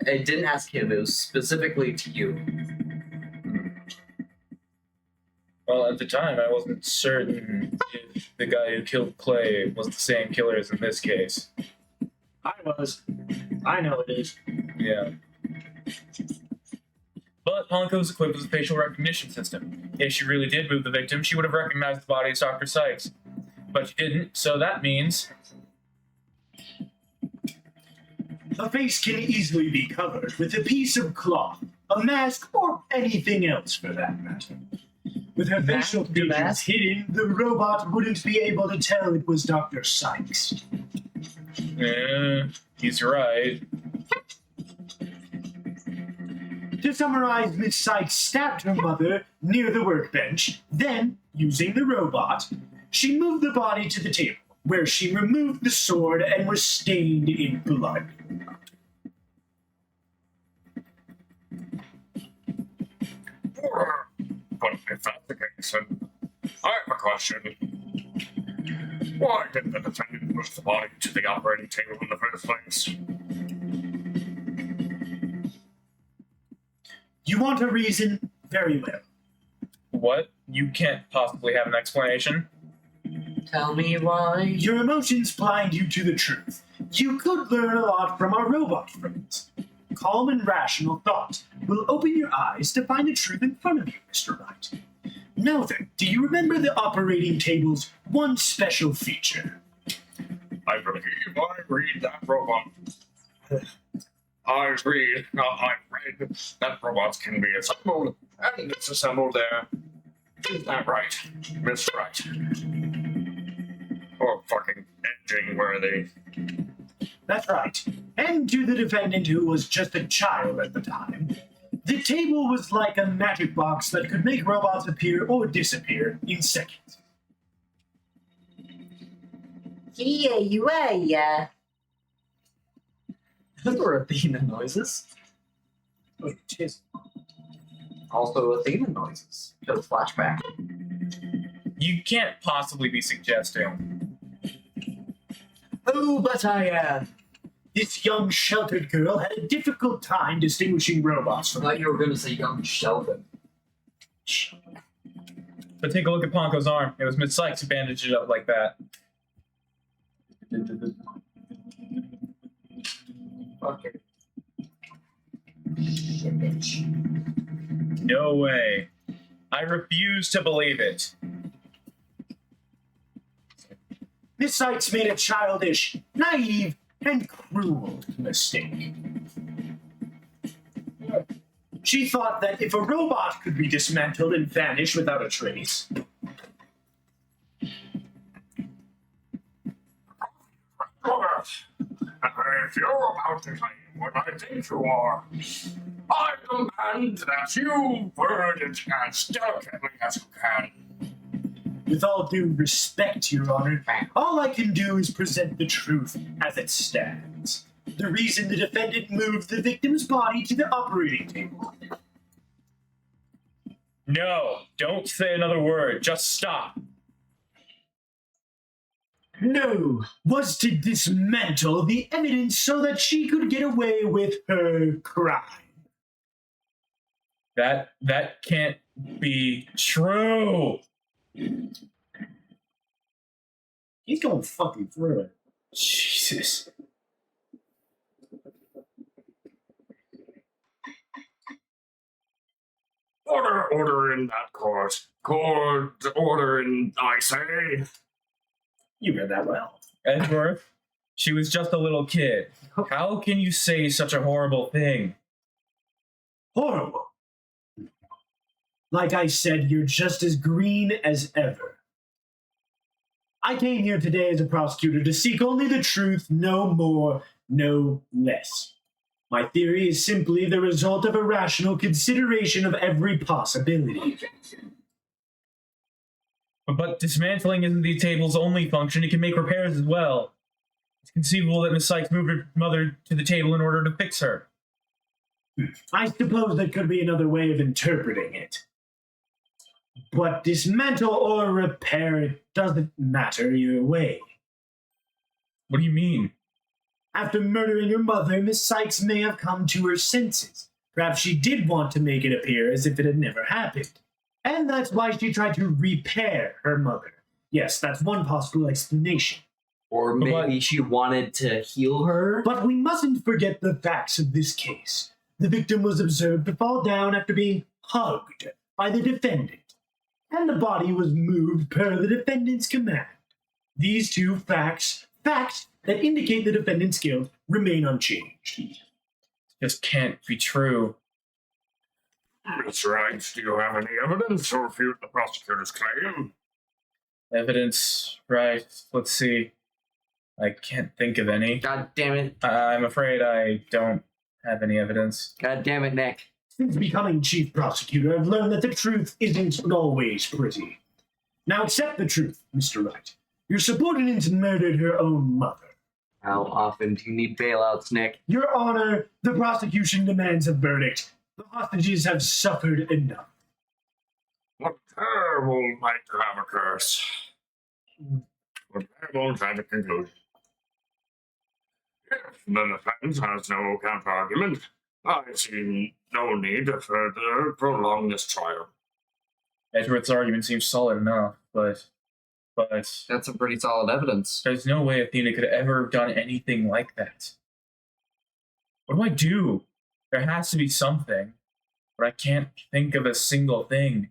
I didn't ask him. It was specifically to you. Well, at the time, I wasn't certain if the guy who killed Clay was the same killer as in this case. I was. I know it is. Yeah. But Ponko's equipped with a facial recognition system. If she really did move the victim, she would have recognized the body as Dr. Sykes. But she didn't, so that means... A face can easily be covered with a piece of cloth, a mask, or anything else for that matter. With her facial features mask? hidden, the robot wouldn't be able to tell it was Dr. Sykes. He's right. To summarize, Miss Sykes stabbed her mother near the workbench, then, using the robot, she moved the body to the table, where she removed the sword and was stained in blood. But if that's the case, then I have a question. Why didn't the defendant push the body to the operating table in the first place? You want a reason? Very well. What? You can't possibly have an explanation? Tell me why. Your emotions blind you to the truth. You could learn a lot from our robot friends. Calm and rational thought will open your eyes to find the truth in front of you, Mr. Wright. Now then, do you remember the operating table's one special feature? I believe I read that robot. I read that robots can be assembled and disassembled there. Is that right, Miss Wright? Or fucking edging worthy. That's right. And to the defendant, who was just a child at the time, the table was like a magic box that could make robots appear or disappear in seconds. Yeah. Those were Athena noises. Oh, tis. Also Athena noises. Just flashback. You can't possibly be suggesting. Oh, but I am. This young sheltered girl had a difficult time distinguishing robots I from thought you were going to say young Sheldon. But take a look at Ponko's arm. It was Miss Sykes who bandaged it up like that. Okay. No way. I refuse to believe it. Miss Sykes made a childish, naive, and cruel mistake. She thought that if a robot could be dismantled and vanish without a trace, If you're about to claim what I think you are, I demand that you word it as delicately as you can. with all due respect, Your Honor, all I can do is present the truth as it stands. The reason the defendant moved the victim's body to the operating table. No, don't say another word. Just stop. No, was to dismantle the evidence so that she could get away with her crime. That can't be true. He's going fucking through it. Jesus. Order in that court. Court, order in, I say. You read that well. Edgeworth, she was just a little kid. How can you say such a horrible thing? Horrible. Like I said, you're just as green as ever. I came here today as a prosecutor to seek only the truth, no more, no less. My theory is simply the result of a rational consideration of every possibility. But dismantling isn't the table's only function. It can make repairs as well. It's conceivable that Miss Sykes moved her mother to the table in order to fix her. I suppose that could be another way of interpreting it. But dismantle or repair, it doesn't matter either way. What do you mean? After murdering her mother, Miss Sykes may have come to her senses. Perhaps she did want to make it appear as if it had never happened. And that's why she tried to repair her mother. Yes, that's one possible explanation. Or maybe she wanted to heal her. But we mustn't forget the facts of this case. The victim was observed to fall down after being hugged by the defendant, and the body was moved per the defendant's command. These two facts that indicate the defendant's guilt, remain unchanged. Just can't be true. Mr. Wright, do you have any evidence to refute the prosecutor's claim? Evidence, right? Let's see. I can't think of any. God damn it. I'm afraid I don't have any evidence. God damn it, Nick. Since becoming chief prosecutor, I've learned that the truth isn't always pretty. Now accept the truth, Mr. Wright. Your subordinate murdered her own mother. How often do you need bailouts, Nick? Your Honor, the prosecution demands a verdict. The hostages have suffered enough. What a terrible night to have a curse. What a terrible and tragic conclusion. If the defense has no counter-argument, I see no need to further prolong this trial. Edward's argument seems solid enough, but That's some pretty solid evidence. there's no way Athena could have ever done anything like that. What do I do? There has to be something, but I can't think of a single thing.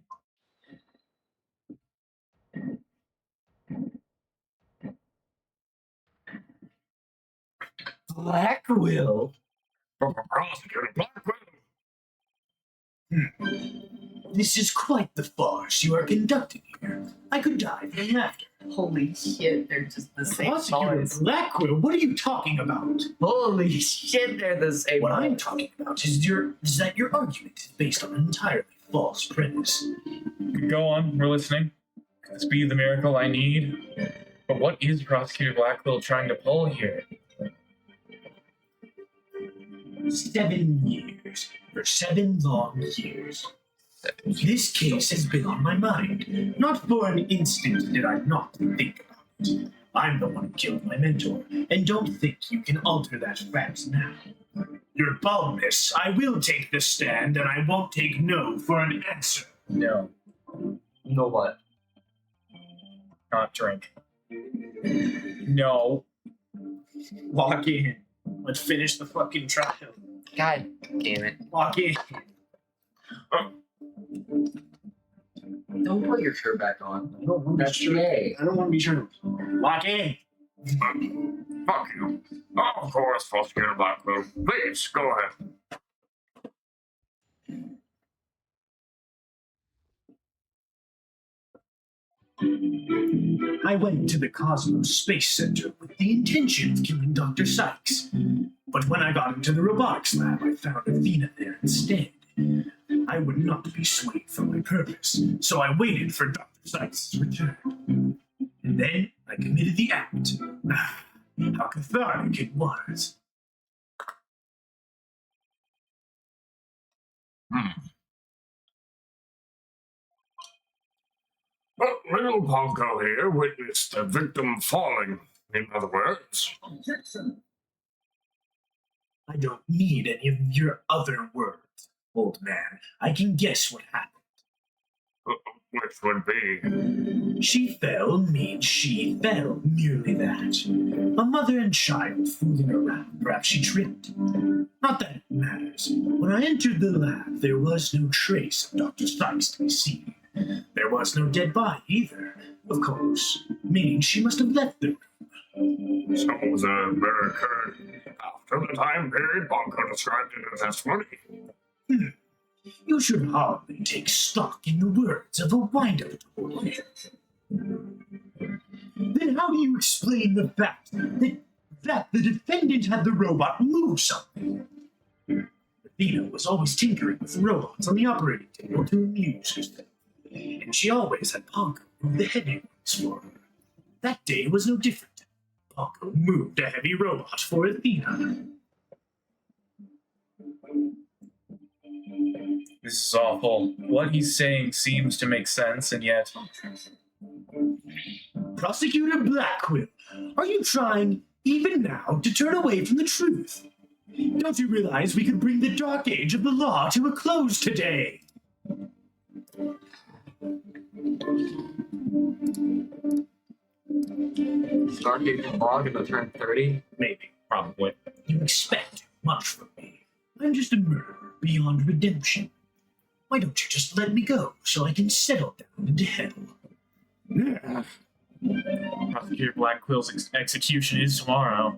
Blackwell? Prosecutor Blackwell! This is quite the farce you are conducting here. I could die from laughter. Holy shit, they're just the same Prosecutor noise. Blackwell, what are you talking about? Holy shit, they're the same What I'm noise. talking about is that your argument is based on an entirely false premise. Go on, we're listening. Could this be the miracle I need? But what is Prosecutor Blackwell trying to pull here? 7 years. For 7 long years. This case has been on my mind. Not for an instant did I not think about it. I'm the one who killed my mentor, and don't think you can alter that fact now. Your baldness, I will take the stand, and I won't take no for an answer. No, No what? not drink. No. Walk in. Let's finish the fucking trial. God damn it. Walk in. Don't put your shirt back on. I don't want to That's be today. I don't want to be sure. Walk in. Fuck you. Of course, Prosecutor Blackwell. Please, go ahead. I went to the Cosmos Space Center with the intention of killing Dr. Sykes. But when I got into the robotics lab, I found Athena there instead. I would not be swayed from my purpose, so I waited for Dr. Sykes' return. And then I committed the act. How cathartic it was. Well, little Ponko here witnessed the victim falling. In other words, I don't need any of your other words, old man. I can guess what happened. which would be. She fell means she fell, merely that. A mother and child fooling around, perhaps she tripped. Not that it matters. When I entered the lab, there was no trace of Dr. Sykes to be seen. There was no dead body either, of course, meaning she must have left the room. So the murder occurred after the time period Ponko described in his testimony. You should hardly take stock in the words of a wind-up boy. Then how do you explain the fact that the defendant had the robot move something? Athena was always tinkering with robots on the operating table to amuse herself, and she always had Ponko move the heavy ones for her. That day was no different. Ponko moved a heavy robot for Athena. This is awful. What he's saying seems to make sense, and yet... Prosecutor Blackwell, are you trying, even now, to turn away from the truth? Don't you realize we could bring the dark age of the law to a close today? Stargate is log gonna turn 30. Maybe. Probably. You expect too much from me. I'm just a murderer. beyond redemption. Why don't you just let me go so I can settle down into hell? Prosecutor Blackquill's execution is tomorrow.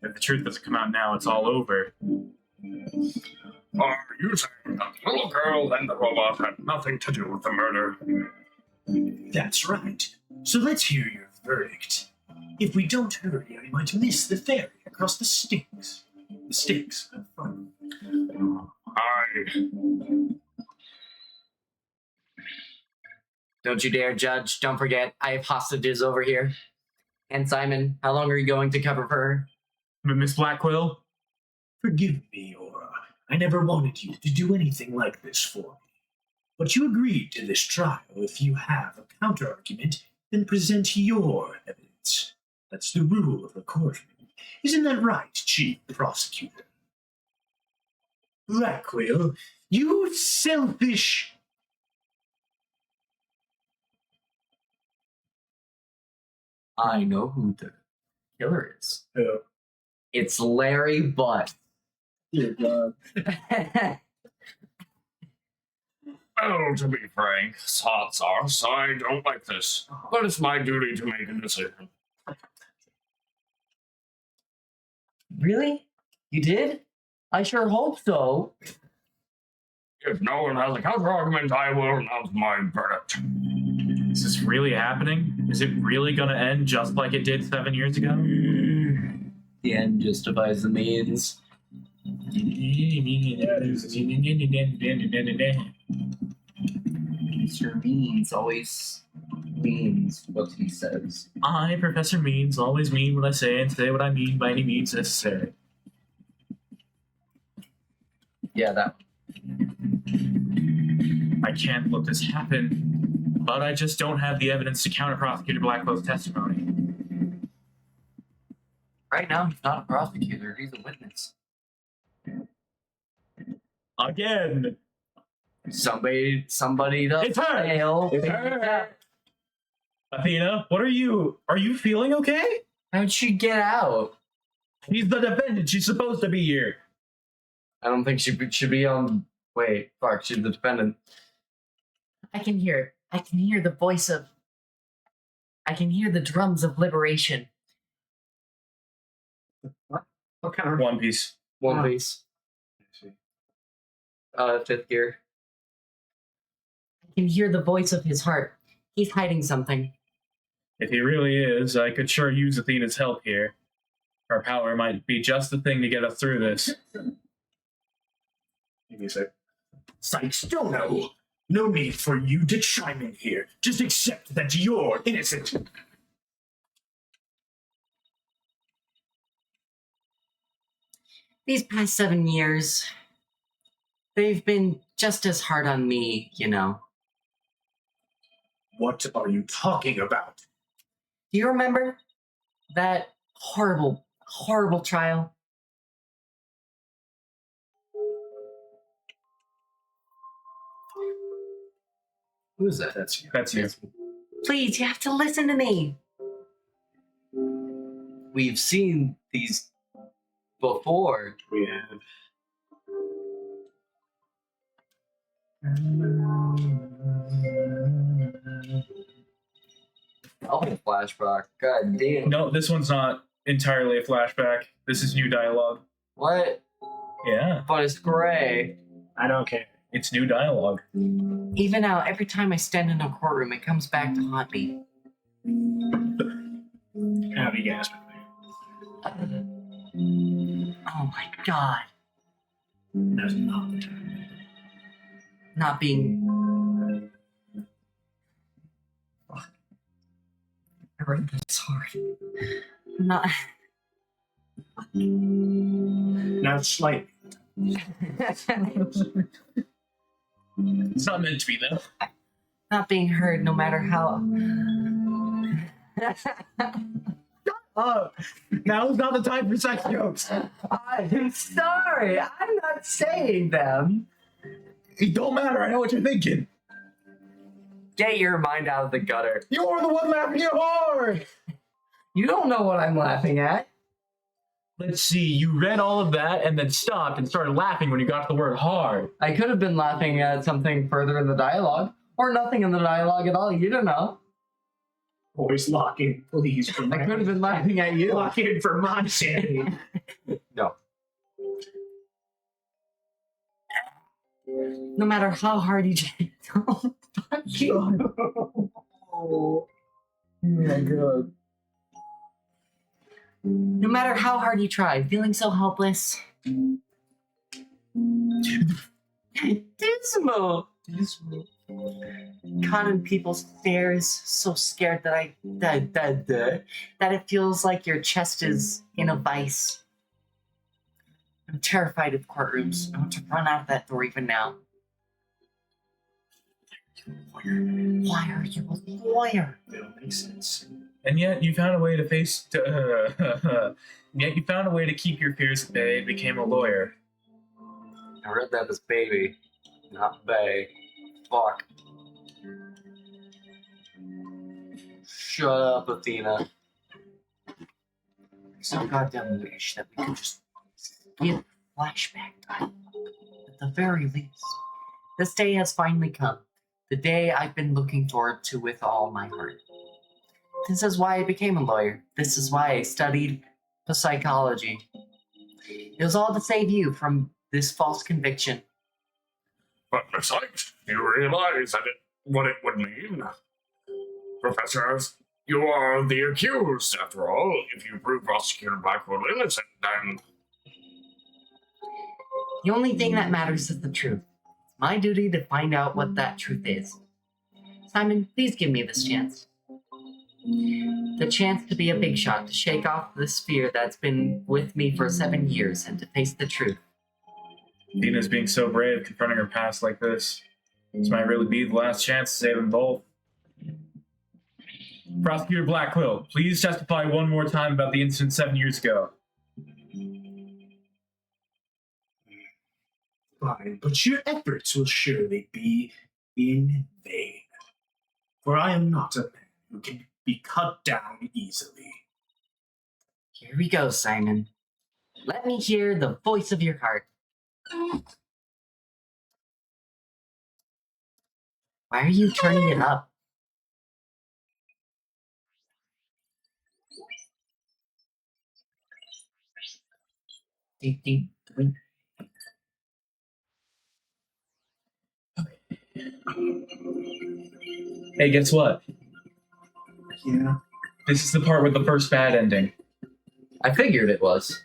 If the truth doesn't come out now, it's all over. Are you saying that the little girl and the robot had nothing to do with the murder? That's right. So let's hear your verdict. If we don't hurry, I might miss the ferry across the Styx. The Styx of fun. Don't you dare judge. Don't forget, I have hostages over here. And Simon, how long are you going to cover for her? Miss Blackquill? Forgive me, Aura. I never wanted you to do anything like this for me. But you agreed to this trial. If you have a counter-argument, then present your evidence. That's the rule of the courtroom. Isn't that right, Chief Prosecutor? Blackquill, you selfish... I know who the killer is. Oh, It's Larry Butt. dear God. Well, to be frank, thoughts are, so I don't like this. But it's my duty to make a decision. Really? You did? I sure hope so. If no one has a counter-argument, I will announce my verdict. Is this really happening? Is it really gonna end just like it did 7 years ago? The end justifies the means. Mr. Means always means what he says. I, Professor Means, always mean what I say and say what I mean by any means necessary. Yeah, that. I can't let this happen, but I just don't have the evidence to counter Prosecutor Blackwell's testimony. Right now, he's not a prosecutor. He's a witness. Again! Somebody does It's her! fail. It's her! Athena, what are you? Are you feeling okay? How'd she get out? She's the defendant. She's supposed to be here. I don't think she should be on. Wait, fuck, she's the defendant. I can hear the voice of. I can hear the drums of liberation. What kind of One Piece. One Piece? Fifth gear. I can hear the voice of his heart. He's hiding something. If he really is, I could sure use Athena's help here. Her power might be just the thing to get us through this. Give me a sec. Sykes-Stono! No need for you to chime in here. Just accept that you're innocent. These past 7 years, they've been just as hard on me, you know. What are you talking about? Do you remember that horrible, horrible trial? Who is that? That's you. That's you. Please, you have to listen to me. We've seen these before. We have. Oh, flashback. God damn. No, this one's not entirely a flashback. This is new dialogue. What? Yeah, But it's gray. I don't care. it's new dialogue. Even now, every time I stand in a courtroom, it comes back to haunt me. Howdy, Gasper. Oh my god. Now's not the time. Not being. Fuck. I wrote this hard. Not. Now slightly. It's not meant to be, though. Not being heard, no matter how. Oh, now's not the time for sex jokes. I'm sorry. I'm not saying them. It don't matter. I know what you're thinking. Get your mind out of the gutter. You're the one laughing at hard. You don't know what I'm laughing at. Let's see, you read all of that and then stopped and started laughing when you got to the word hard. I could have been laughing at something further in the dialogue, or nothing in the dialogue at all. You don't know. Boys, lock in, please. For I my could have been laughing at you. lock in for my sanity. No. No matter how hard you try. Oh, fuck you. Oh. my god. No matter how hard you try, feeling so helpless. Dismal. Caught in people's stares, so scared that that it feels like your chest is in a vice. I'm terrified of courtrooms. I want to run out of that door even now. Why are you a lawyer? It don't make sense. And yet you found a way to yet you found a way to keep your fears at bay and became a lawyer. I read that as baby, not bay. Fuck. Shut up, Athena. So goddamn wish that we could just skip flashback time. At the very least. This day has finally come. The day I've been looking forward to with all my heart. This is why I became a lawyer. This is why I studied psychology. It was all to save you from this false conviction. But besides, you realize what it would mean? Professors, you are the accused, after all. If you prove Prosecutor Blackwell innocent, then... The only thing that matters is the truth. It's my duty to find out what that truth is. Simon, please give me this chance. The chance to be a big shot, to shake off this fear that's been with me for 7 years, and to face the truth. Dina's being so brave, confronting her past like this. This might really be the last chance to save them both. Prosecutor Blackquill, please testify one more time about the incident 7 years ago. Fine, but your efforts will surely be in vain. For I am not a man who can be cut down easily. Here we go, Simon. Let me hear the voice of your heart. Why are you turning it up? Ding, ding, ding. Hey, guess what? Yeah. This is the part with the first bad ending. I figured it was.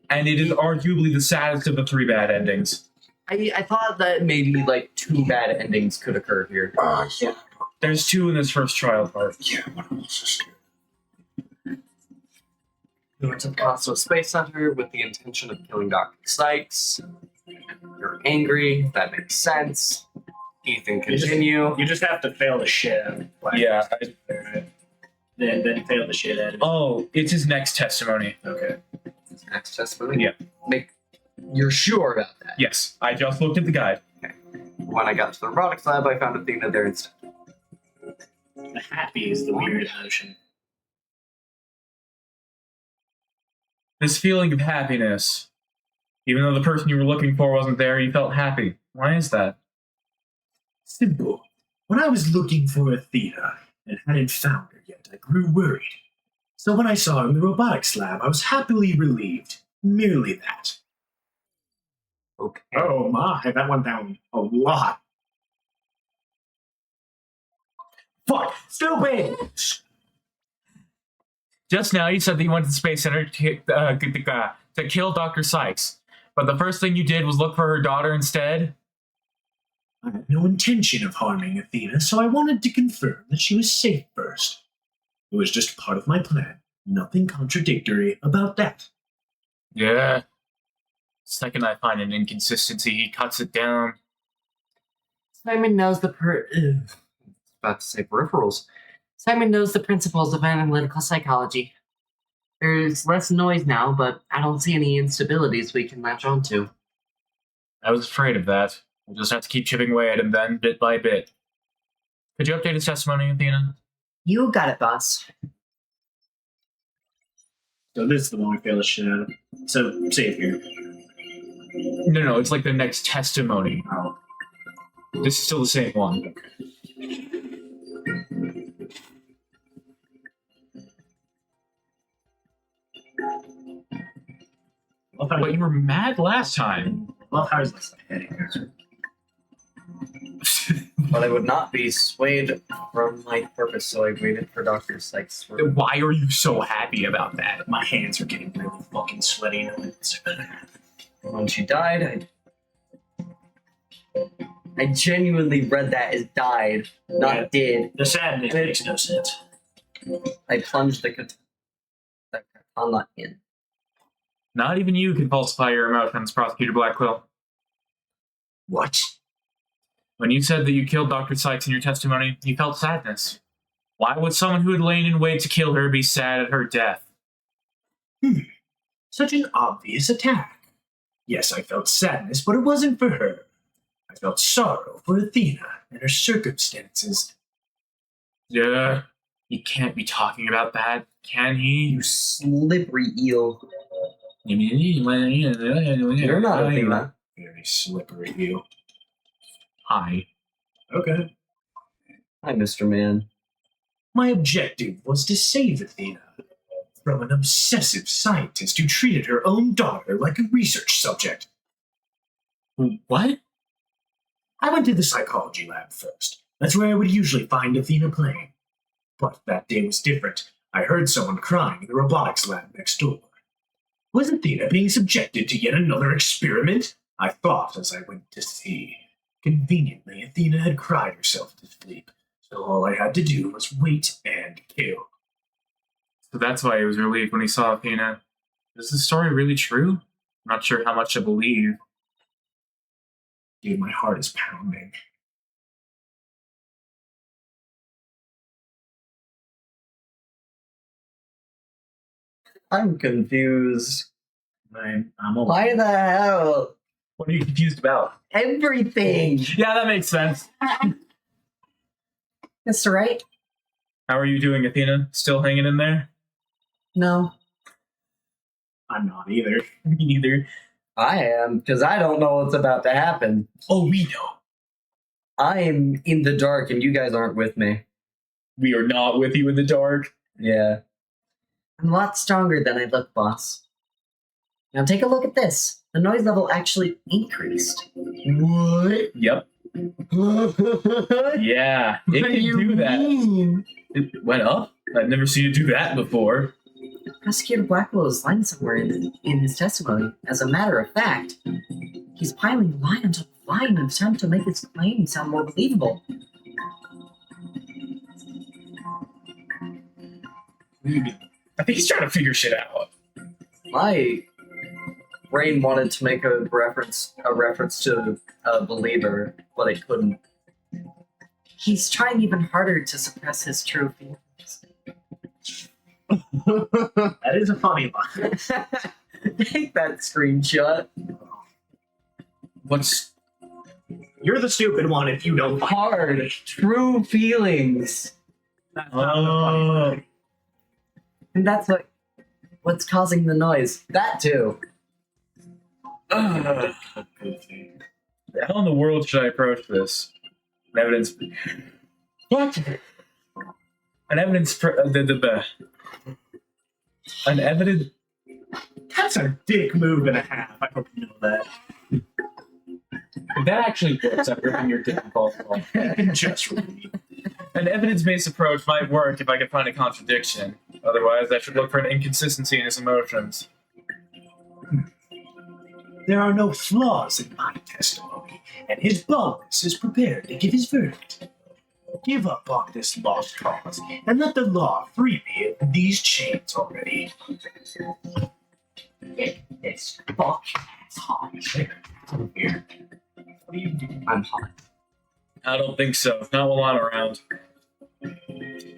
And it is arguably the saddest of the 3 bad endings. I thought that maybe like 2 bad endings could occur here. Yeah. There's 2 in this first trial part. Yeah, one else is scared. You went to the Cosmo Space Center with the intention of killing Dr. Sykes. You're angry. That makes sense. Ethan, continue. You just have to fail the shit out of it. Like, Yeah. Then fail the shit out of it. Oh, it's his next testimony. Okay. Next testimony? Yeah. You're sure about that? Yes, I just looked at the guide. When I got to the robotics lab, I found Athena there instead. The happy is the weird emotion. This feeling of happiness. Even though the person you were looking for wasn't there, you felt happy. Why is that? Simple. When I was looking for Athena and hadn't found her yet, I grew worried. So when I saw her in the robotics lab, I was happily relieved. Merely that. Okay. Oh my, that went down a lot. Fuck! Stupid! Just now, you said that you went to the Space Center to kill Dr. Sykes. But the first thing you did was look for her daughter instead? I had no intention of harming Athena, so I wanted to confirm that she was safe first. It was just part of my plan. Nothing contradictory about that. Yeah. Second I find an inconsistency, he cuts it down. Simon knows About to say peripherals. Simon knows the principles of analytical psychology. There's less noise now, but I don't see any instabilities we can latch onto. I was afraid of that. We'll just have to keep chipping away at him then, bit by bit. Could you update his testimony, Athena? You got it, boss. So this is the one we failed the shit out of. So save here. No, it's like the next testimony. Oh. This is still the same one. But you were mad last time. Love how he's like heading there. But I would not be swayed from my purpose, so I waited for Dr. Sykes. Why are you so happy about that? My hands are getting really fucking sweaty. When she died, I genuinely read that as died, not Yeah. did. The sadness makes no sense. I plunged the katana in. Not even you can falsify your emotions, Prosecutor Blackquill. What? When you said that you killed Dr. Sykes in your testimony, you felt sadness. Why would someone who had lain in wait to kill her be sad at her death? Such an obvious attack. Yes, I felt sadness, but it wasn't for her. I felt sorrow for Athena and her circumstances. Yeah, he can't be talking about that, can he? You slippery eel. You're You're not Athena. Very slippery you. Hi. Okay. Hi, Mr. Man. My objective was to save Athena from an obsessive scientist who treated her own daughter like a research subject. What? I went to the psychology lab first. That's where I would usually find Athena playing. But that day was different. I heard someone crying in the robotics lab next door. Was Athena being subjected to yet another experiment? I thought as I went to see. Conveniently, Athena had cried herself to sleep, so all I had to do was wait and kill. So that's why he was relieved when he saw Athena. Is this story really true? I'm not sure how much to believe. Dude, my heart is pounding. I'm confused. I'm a Why the hell? What are you confused about? Everything. Yeah, that makes sense. Mr. Right? How are you doing, Athena? Still hanging in there? No. I'm not either. Me neither. I am, because I don't know what's about to happen. Oh, we know. I'm in the dark and you guys aren't with me. We are not with you in the dark. Yeah. I'm a lot stronger than I look, boss. Now take a look at this. The noise level actually increased. What? Yep. What Yeah, it can do that. mean? It went up? I've never seen it do that before. Prosecutor Blackwell is lying somewhere in his testimony. As a matter of fact, he's piling line on top of line in an attempt to make his claim sound more believable. I think he's trying to figure shit out. My brain wanted to make a reference to a believer, but it couldn't. He's trying even harder to suppress his true feelings. That is a funny line. Take that screenshot. What's... You're the stupid one if you don't. Hard, true feelings. That's not the funny line. And that's what's causing the noise. That too. How in the world should I approach this? An evidence... What? An evidence... An evidence... That's a dick move and a half. I hope you know that. If that actually works, I'm ripping your dick and balls off. Just really. An evidence-based approach might work if I could find a contradiction. Otherwise, I should look for an inconsistency in his emotions. There are no flaws in my testimony, and his boldness is prepared to give his verdict. Give up on this lost cause, and let the law free me of these chains already. Get this fuck hot. Here. What are you doing? I'm hot. I don't think so. Not while I'm around.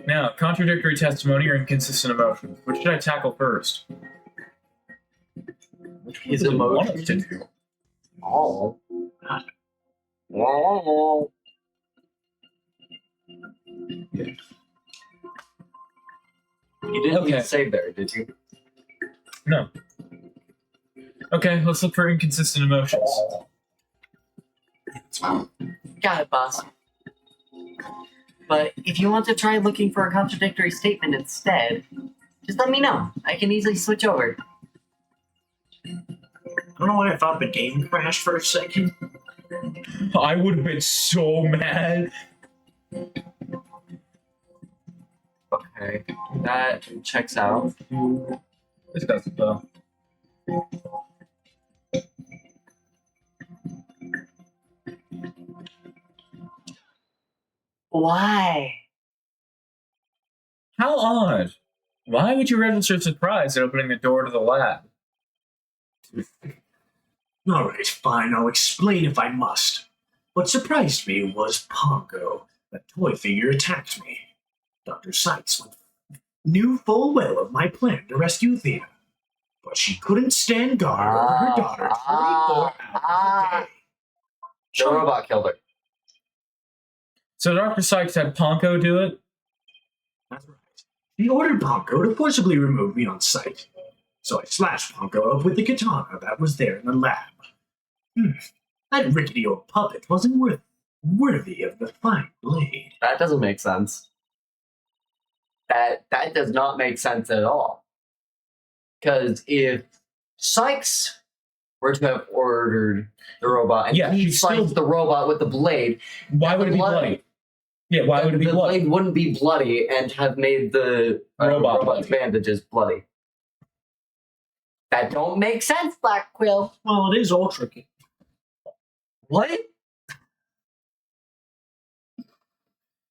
Now, contradictory testimony or inconsistent emotions. Which should I tackle first? Which one His does it want us emotions? to do? Oh. Oh. You didn't Okay. save there, did you? No. Okay, let's look for inconsistent emotions. Got it, boss. But if you want to try looking for a contradictory statement instead, just let me know. I can easily switch over. I don't know why I thought the game crashed for a second. I would have been so mad. Okay, that checks out. This doesn't though. Why? How odd. Why would you register surprise at opening the door to the lab? Alright, fine, I'll explain if I must. What surprised me was Pongo. That toy figure attacked me. Dr. Sykes knew full well of my plan to rescue Athena, but she couldn't stand guard over her daughter 24 hours a day. The robot killed her. So Dr. Sykes had Ponko do it? That's right. He ordered Pongo to forcibly remove me on sight. So I slashed Pongo up with the katana that was there in the lab. That rickety old puppet wasn't worthy of the fine blade. That doesn't make sense. That does not make sense at all. Because if Sykes were to have ordered the robot and Yeah, he he's sliced still- the robot with the blade, Why would it be bloody? Yeah, why would it be the bloody? blade wouldn't be bloody and have made the Robot robot's bloody. bandages bloody. That don't make sense, Black Quill. Well, it is all tricky. What?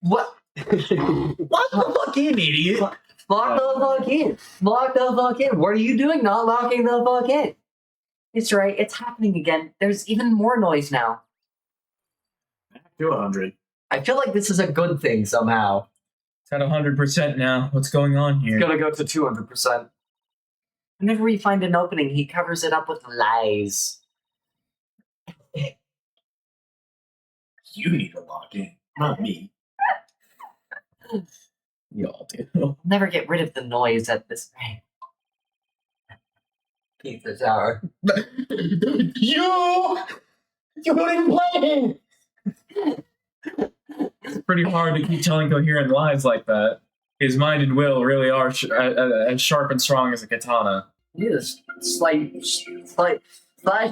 What? What the fuck in, idiot? Lock the fuck in. Lock the fuck in. What are you doing not locking the fuck in? It's right, it's happening again. There's even more noise now. Back to 100. I feel like this is a good thing somehow. It's at 100% now. What's going on here? It's gonna go to 200%. Whenever we find an opening, he covers it up with lies. You need to lock in, not me. Y'all do. We'll never get rid of the noise at this rate. Pizza Tower. You didn't play. It's pretty hard to keep telling coherent lies like that. His mind and will really are as sharp and strong as a katana. You just slash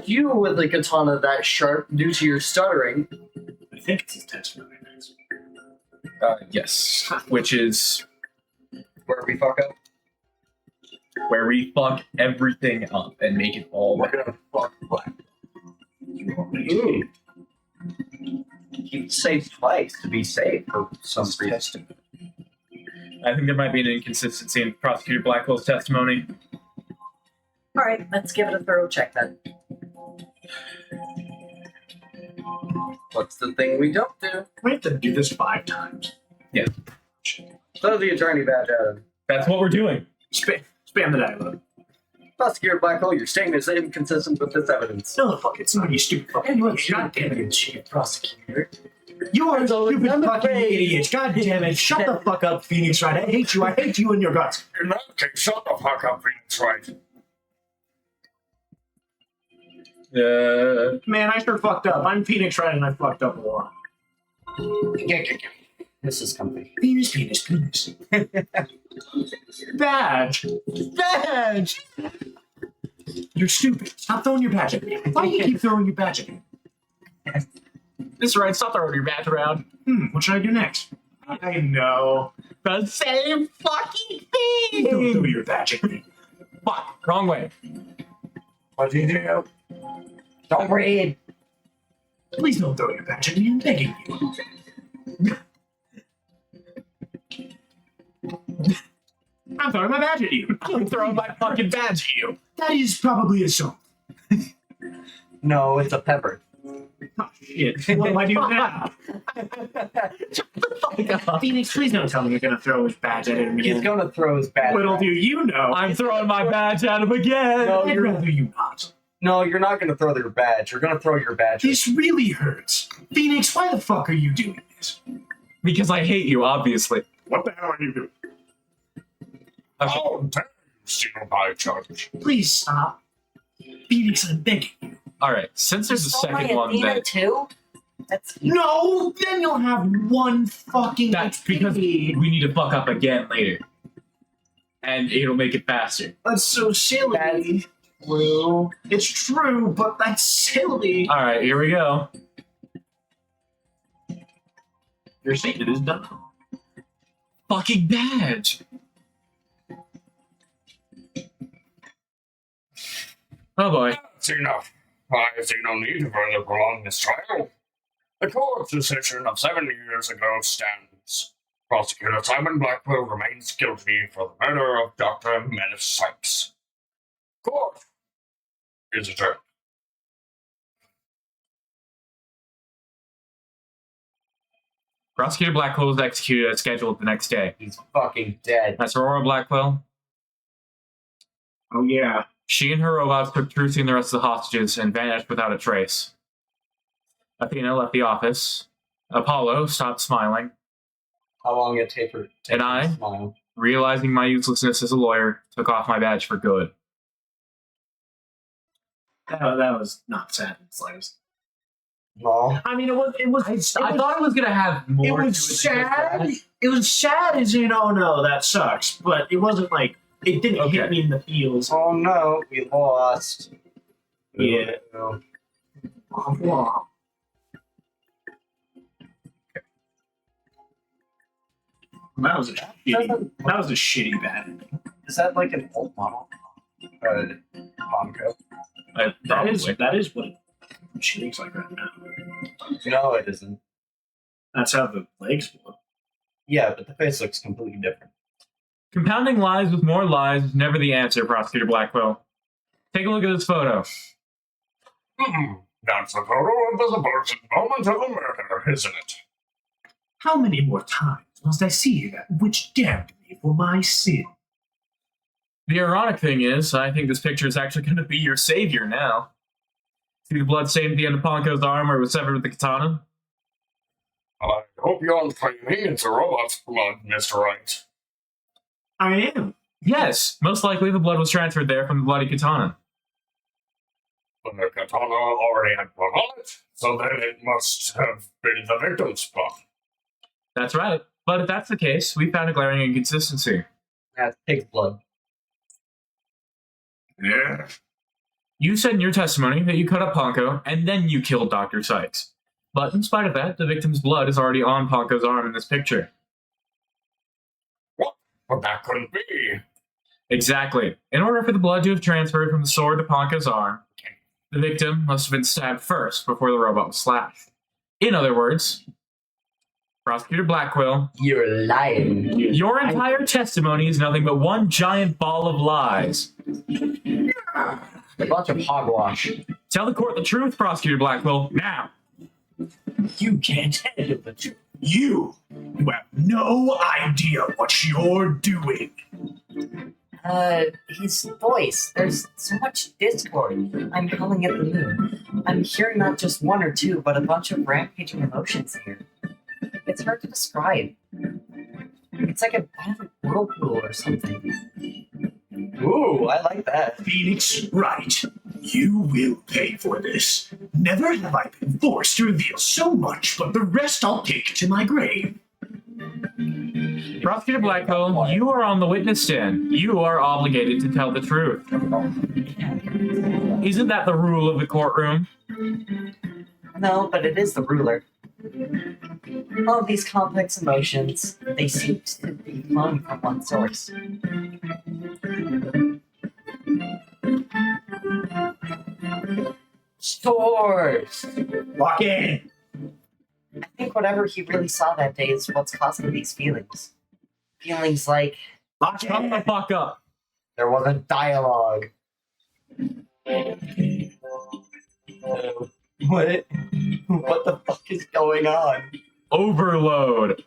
you with a katana that sharp due to your stuttering. I think it's his testimony next. Yes, which is Where we fuck up. where we fuck everything up and make it all We're right. gonna fuck Black. You already did. He saves twice to be safe for some reason. I think there might be an inconsistency in Prosecutor Blackwell's testimony. Alright, let's give it a thorough check then. What's the thing we don't do? We have to do this 5 times. Throw the attorney badge at him. That's what we're doing. Spam the dialogue. Prosecutor Blackwell, your statement is inconsistent with this evidence. No, the fuck, it's not, you stupid fucking idiot. God damn it, Chief Prosecutor. You are a So stupid I'm fucking afraid- idiot. God damn it. Shut the fuck up, Phoenix Wright. I hate you. I hate you in your guts. In that case, shut the fuck up, Phoenix Wright. Man, I sure fucked up. I'm Phoenix Wright and I fucked up a lot. This is comfy. Penis. Badge. You're stupid. Stop throwing your badge at me. Why do you keep throwing your badge at me? This right, stop throwing your badge around. What should I do next? I know. The same fucking Don't throw thing! your badge at me. Fuck, wrong way. What did you do? Don't read. Please don't throw your badge at me. I'm begging you. I'm throwing my badge at you. I'm throwing my fucking badge at you. That is probably a song. No, it's a pepper. Oh, shit. What do I do now? Phoenix, please don't tell me you're gonna throw his badge at him He's again. gonna throw his badge. Little back. do you know. I'm throwing my badge at him again. No, I'd rather you not. No, you're not gonna throw your badge. You're gonna throw your badge. This really hurts. Phoenix, why the fuck are you doing this? Because I hate you, obviously. What the hell are you doing? Okay. Oh, damn. Steal by charge. Please stop. Phoenix, I'm begging you. Alright, since there's a Stole my second one Athena that... too? That's No, then you'll have one fucking That's because we need to fuck up again later. And it'll make it faster. That's so silly. That's true. It's true, but that's silly. Alright, here we go. Your statement is done. Fucking badge! Oh boy. That's enough. I see no need to further prolong this trial. The court's decision of 7 years ago stands. Prosecutor Simon Blackwell remains guilty for the murder of Dr. Menace Sykes. Court is adjourned. Prosecutor Blackwell was executed as scheduled the next day. He's fucking dead. That's Aurora Blackwell. Oh, yeah. She and her robots took Trucy and the rest of the hostages and vanished without a trace. Athena left the office. Apollo stopped smiling. How long it take her? And I? to smile? Realizing my uselessness as a lawyer, took off my badge for good. That was not sad in the slightest. No. I mean, it was. I thought it was gonna have more. It to was than just sad. that. It was sad as in, oh no, that sucks. But it wasn't like it didn't Okay. hit me in the feels. Oh no, we lost. Yeah. Oh, That was a shitty bad. is that like an old model? Bonko? That is Probably. what she looks like right now. No, it isn't. That's how the legs look. Yeah, but the face looks completely different. Compounding lies with more lies is never the answer, Prosecutor Blackwell. Take a look at this photo. That's the photo of the supposed moment of the murder, isn't it? How many more times must I see that which damned me for my sin? The ironic thing is, I think this picture is actually going to be your savior now. See the blood stain at the end of Ponko's arm where it was severed with the katana? I hope you aren't claiming it's a robot's blood, Mr. Wright. I am. Yes, most likely the blood was transferred there from the bloody katana. But the katana already had blood on it, so then it must have been the victim's blood. That's right. But if that's the case, we found a glaring inconsistency. That's pig's blood. Yeah. You said in your testimony that you cut up Ponko and then you killed Dr. Sykes. But in spite of that, the victim's blood is already on Ponko's arm in this picture. What? But that couldn't be. Exactly. In order for the blood to have transferred from the sword to Ponko's arm, the victim must have been stabbed first before the robot was slashed. In other words, Prosecutor Blackwell, You're lying. your entire testimony is nothing but one giant ball of lies. A bunch of hogwash. Tell the court the truth, Prosecutor Blackwell, now. You can't handle the truth. You have no idea what you're doing. His voice. There's so much discord. I'm calling it the moon. I'm hearing not just one or two, but a bunch of rampaging emotions here. It's hard to describe. It's like a whirlpool or something. Ooh, I like that. Phoenix Wright, you will pay for this. Never have I been forced to reveal so much, but the rest I'll take to my grave. Prosecutor Blackwell, you are on the witness stand. You are obligated to tell the truth. Isn't that the rule of the courtroom? No, but it is the ruler. All of these complex emotions, they seem to be flowing from one source. Source! Walk in. I think whatever he really saw that day is what's causing these feelings. Feelings like Walk Shut the in. fuck up. There wasn't dialogue. What? What the fuck is going on? Overload.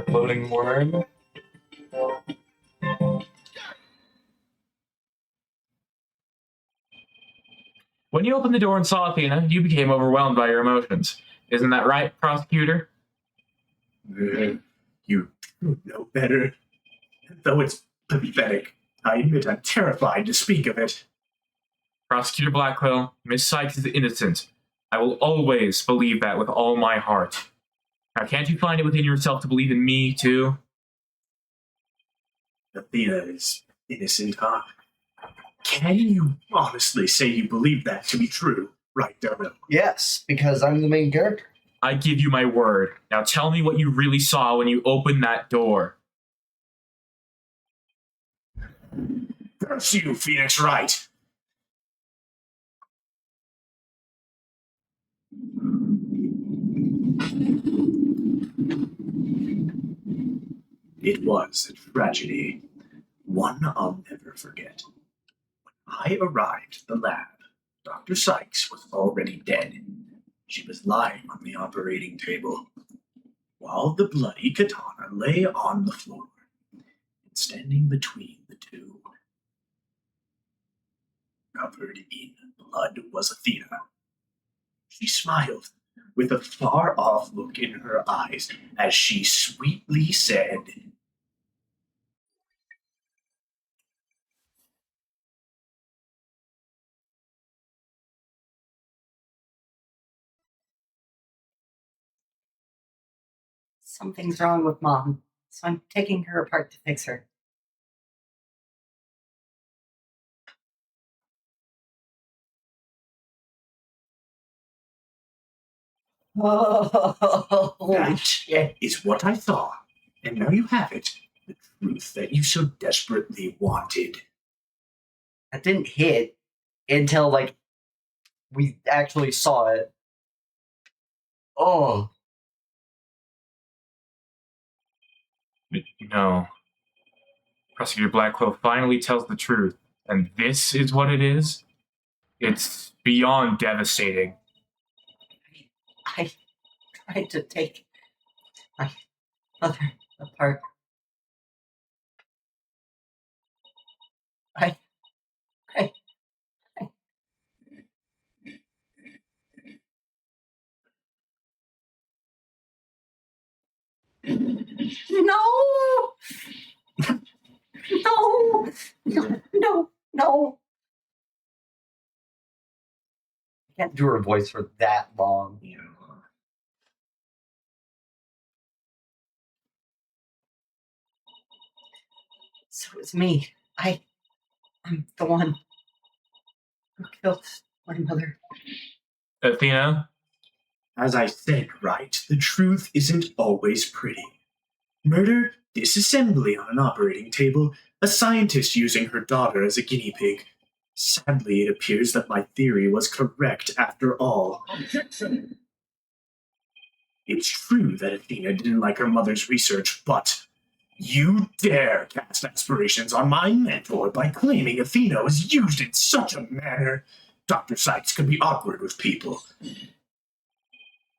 Loading worm? When you opened the door and saw Athena, you became overwhelmed by your emotions. Isn't that right, prosecutor? You know better. Though it's Pathetic. I admit I'm terrified to speak of it. Prosecutor Blackwell, Miss Sykes is innocent. I will always believe that with all my heart. Now, can't you find it within yourself to believe in me, too? Athena is innocent, huh? Can you honestly say you believe that to be true, right, Dodo? Yes, because I'm the main character. I give you my word. Now tell me what you really saw when you opened that door. Curse you, Phoenix Wright! It was a tragedy, one I'll never forget. When I arrived at the lab, Dr. Sykes was already dead. She was lying on the operating table, while the bloody katana lay on the floor, and standing between the two, covered in blood, was Athena. She smiled, with a far-off look in her eyes, as she sweetly said, Something's wrong with Mom, so I'm taking her apart to fix her. Oh, holy That shit. is what I saw, and now you have it, the truth that you so desperately wanted. That didn't hit until, like, we actually saw it. Oh. No. Prosecutor Blackwell finally tells the truth, and this is what it is? It's beyond devastating. I tried to take my mother apart. I No! No! No! No! I can't do her voice for that long. So it's me. I'm the one who killed my mother. Athena? As I said, right, the truth isn't always pretty. Murder, disassembly on an operating table, a scientist using her daughter as a guinea pig. Sadly, it appears that my theory was correct after all. Objection! It's true that Athena didn't like her mother's research, but you dare cast aspirations on my mentor by claiming Athena was used in such a manner. Dr. Sykes could be awkward with people,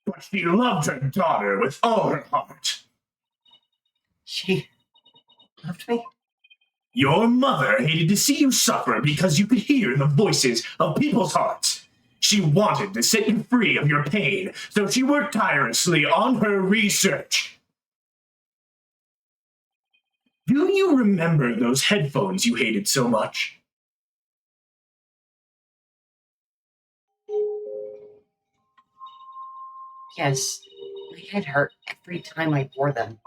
but she loved her daughter with all her heart. She loved me? Your mother hated to see you suffer because you could hear the voices of people's hearts. She wanted to set you free of your pain, so she worked tirelessly on her research. Do you remember those headphones you hated so much? Yes. My head hurt every time I wore them.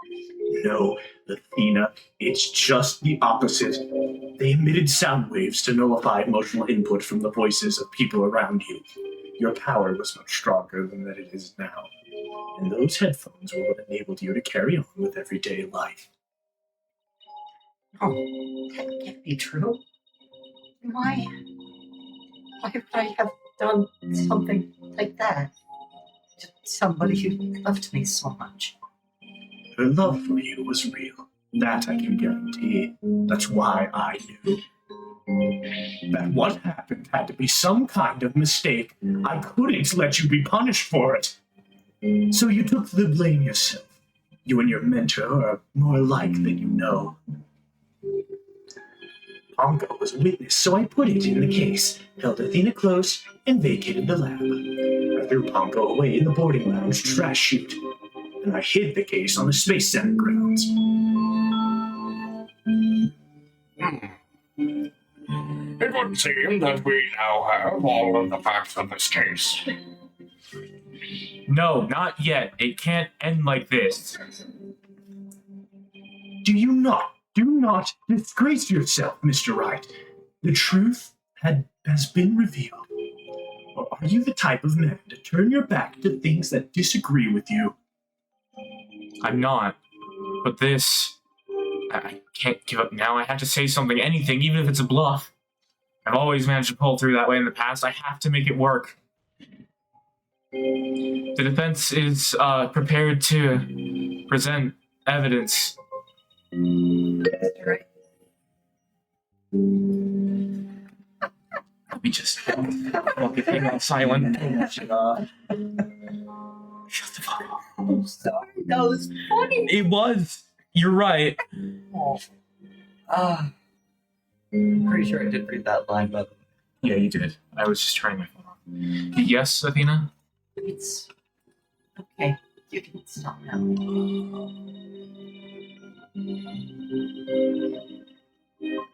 No, Athena, it's just the opposite. They emitted sound waves to nullify emotional input from the voices of people around you. Your power was much stronger than that it is now. And those headphones were what enabled you to carry on with everyday life. No, that can't be true. Why would I have done something like that to somebody who loved me so much? Her love for you was real. That I can guarantee. That's why I knew that what happened had to be some kind of mistake. I couldn't let you be punished for it. So you took the blame yourself. You and your mentor are more alike than you know. Pongo was a witness, so I put it in the case, held Athena close, and vacated the lab. I threw Pongo away in the boarding lounge trash chute, and I hid the case on the Space Center grounds. would seem that we now have all of the facts of this case. No, not yet. It can't end like this. Do not disgrace yourself, Mr. Wright. The truth has been revealed. Or are you the type of man to turn your back to things that disagree with you? I'm not. But this... I can't give up now. I have to say something, anything, even if it's a bluff. I've always managed to pull through that way in the past. I have to make it work. The defense is prepared to present evidence. Right. Let me just hang on silent. Shut the fuck up. I'm sorry, that was funny. It was. You're right. I'm pretty sure I did read that line, but Yeah, you did. I was just turning my phone off. Yes, Athena? It's okay. You can stop now.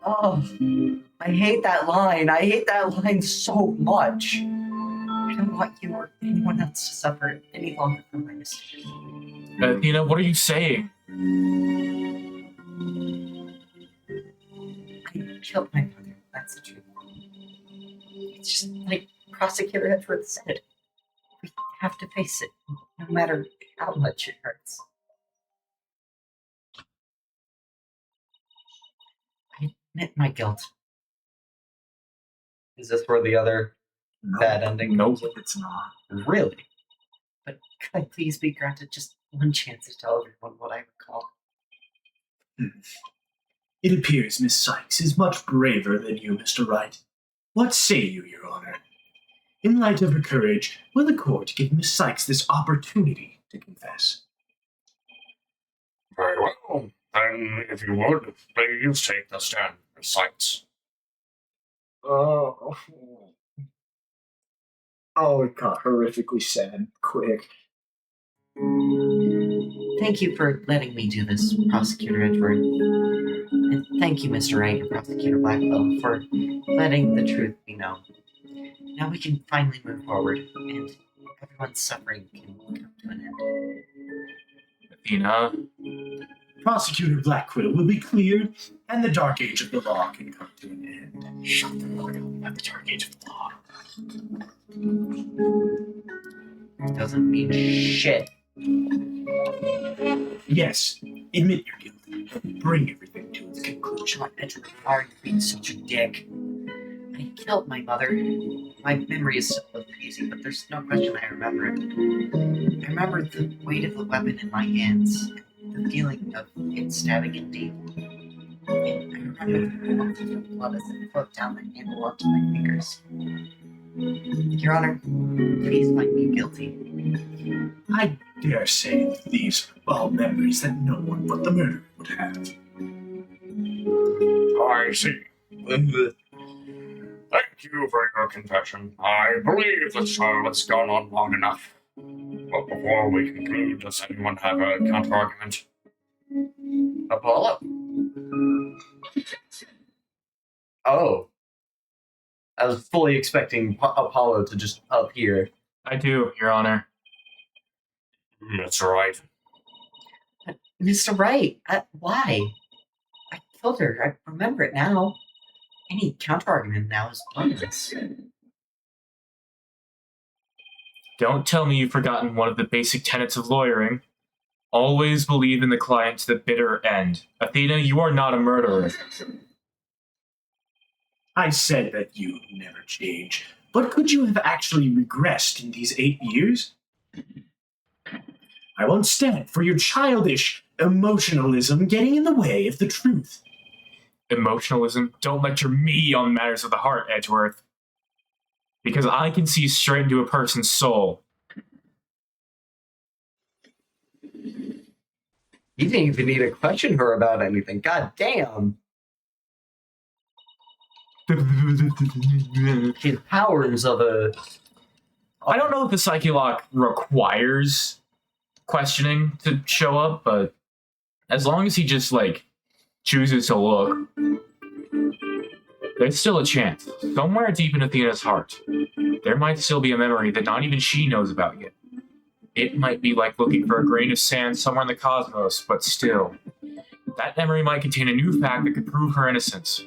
oh, I hate that line. I hate that line so much. I don't want you or anyone else to suffer any longer from my mistake. Athena, what are you saying? I killed my brother. That's the truth. It's just like Prosecutor Edgeworth said. We have to face it, no matter how much it hurts. I admit my guilt. Is this where the other bad ending Nope, comes it's not. in? Really? But could I please be granted just one chance to tell everyone what I recall? It appears Miss Sykes is much braver than you, Mr. Wright. What say you, Your Honor? In light of her courage, will the court give Miss Sykes this opportunity to confess? Very well. Then, if you would, please take the stand, Miss Sykes. Oh, it got horrifically sad quick. Thank you for letting me do this, Prosecutor Edgeworth. And thank you, Mr. Wright and Prosecutor Blackwell, for letting the truth be known. Now we can finally move forward, and everyone's suffering can come to an end. Athena? Prosecutor Blackquill will be cleared, and the Dark Age of the Law can come to an end. Shut the fuck up about the Dark Age of the Law. Doesn't mean shit. Yes, admit your guilt. Bring everything to its conclusion. John Edgeworth, why are you being such a dick? I killed my mother. My memory is still hazy, but there's no question I remember it. I remember the weight of the weapon in my hands, the feeling of it stabbing it deep. And I remember the warmth of the blood as it flowed down the handle onto my fingers. Your Honor, please find me guilty. I dare say that these are all memories that no one but the murderer would have. I see. Thank you for your confession. I believe this trial has gone on long enough. But before we conclude, does anyone have a counter-argument? Apollo? Oh. I was fully expecting Apollo to just appear. I do, Your Honor. That's right. Mr. Wright, why? I killed her. I remember it now. Any counter-argument now is pointless. Don't tell me you've forgotten one of the basic tenets of lawyering. Always believe in the client to the bitter end. Athena, you are not a murderer. I said that you never change, but could you have actually regressed in these 8 years? I won't stand for your childish emotionalism getting in the way of the truth. Emotionalism? Don't lecture me on matters of the heart, Edgeworth. Because I can see straight into a person's soul. You didn't even need to question her about anything. God damn. His powers of a... I don't know if the Psyche Lock requires questioning to show up, but as long as he just, chooses to look. There's still a chance. Somewhere deep in Athena's heart, there might still be a memory that not even she knows about yet. It might be like looking for a grain of sand somewhere in the cosmos, but still, that memory might contain a new fact that could prove her innocence.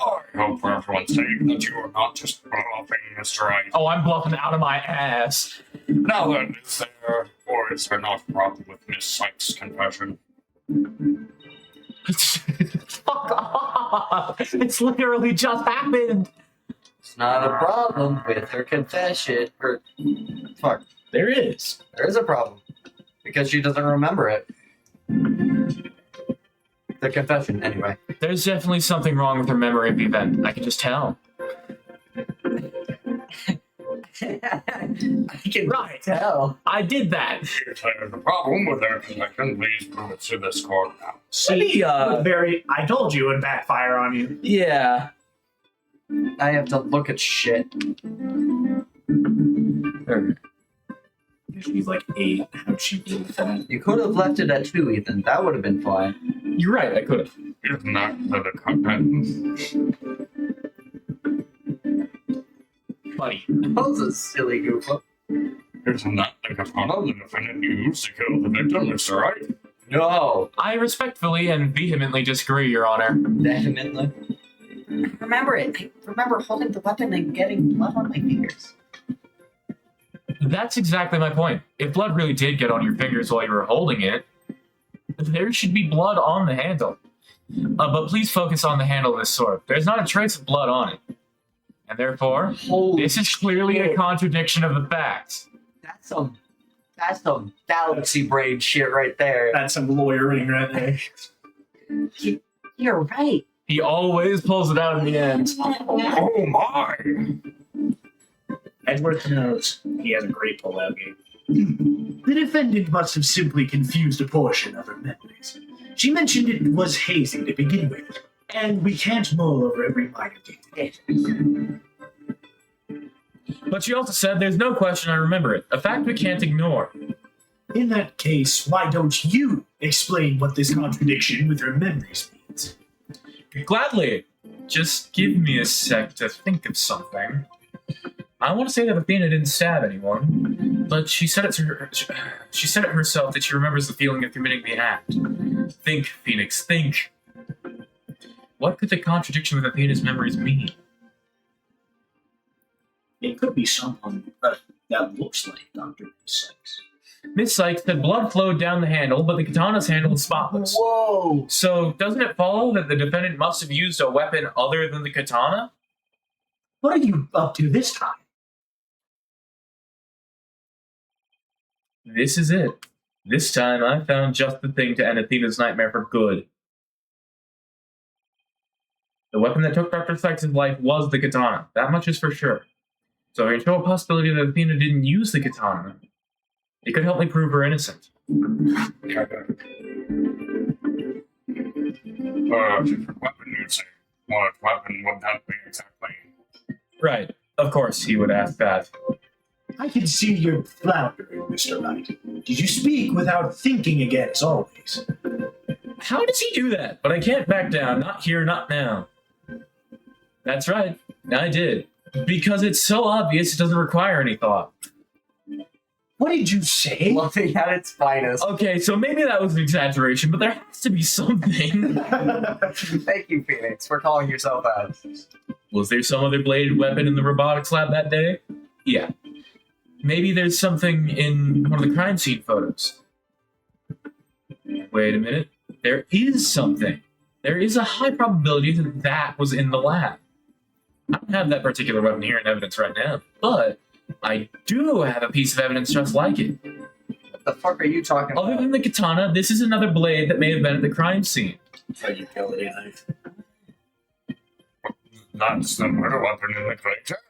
I hope for everyone's sake that you are not just bluffing, Mr. Ice. Oh, I'm bluffing out of my ass. Now then, is there or is there not a problem with Miss Sykes' confession? Fuck off! It's literally just happened. It's not a problem with her confession. Or, fuck, There is. there is a problem. Because she doesn't remember it. The confession, anyway. There's definitely something wrong with her memory of the event. I can just tell. I can Right. tell. I did that. If there's a problem with their confession, please prove it to this court now. See, I told you it would backfire on you. Yeah. I have to look at shit. She's like 8. How'd she do that? You could have left it at 2, Ethan. That would have been fine. You're right, I could have. Isn't that the content? Buddy. That was a silly goof up. Isn't that the katana the defendant used to kill the victim, Mr. Right? No. I respectfully and vehemently disagree, Your Honor. Definitely. Remember it. I remember holding the weapon and getting blood on my fingers. That's exactly my point. If blood really did get on your fingers while you were holding it, there should be blood on the handle. But please focus on the handle of this sword. There's not a trace of blood on it. And therefore, this is clearly a contradiction of the facts. That's some galaxy brain shit right there. That's some lawyering right there. You're right. He always pulls it out in the end. Oh my! Edgeworth knows he has a great pull-out game. The defendant must have simply confused a portion of her memories. She mentioned it was hazy to begin with, and we can't mull over every minor detail. But she also said there's no question I remember it. A fact we can't ignore. In that case, why don't you explain what this contradiction with her memories means? Gladly. Just give me a sec to think of something. I want to say that Athena didn't stab anyone, but she said it herself that she remembers the feeling of committing the act. Think, Phoenix, think. What could the contradiction with Athena's memories mean? It could be someone that looks like Dr. Sykes. Miss Sykes said blood flowed down the handle, but the katana's handle is spotless. Whoa. So, doesn't it follow that the defendant must have used a weapon other than the katana? What are you up to this time? This is it. This time I found just the thing to end Athena's nightmare for good. The weapon that took Dr. Sykes' life was the katana. That much is for sure. So I can show a possibility that Athena didn't use the katana. It could help me prove her innocent. Different weapon, you'd say. What weapon would that be exactly? Right. Of course he would ask that. I can see you're floundering, Mr. Knight. Did you speak without thinking again, as always? How does he do that? But I can't back down. Not here, not now. That's right. I did. Because it's so obvious it doesn't require any thought. What did you say? Loving at its finest. Okay, so maybe that was an exaggeration, but there has to be something. Thank you, Phoenix, for calling yourself out. Was there some other bladed weapon in the robotics lab that day? Yeah. Maybe there's something in one of the crime scene photos. Wait a minute. There is something. There is a high probability that that was in the lab. I don't have that particular weapon here in evidence right now, but I do have a piece of evidence just like it. What the fuck are you talking about? Other than the katana, this is another blade that may have been at the crime scene. A utility knife. That's the murder weapon in the Great Terran.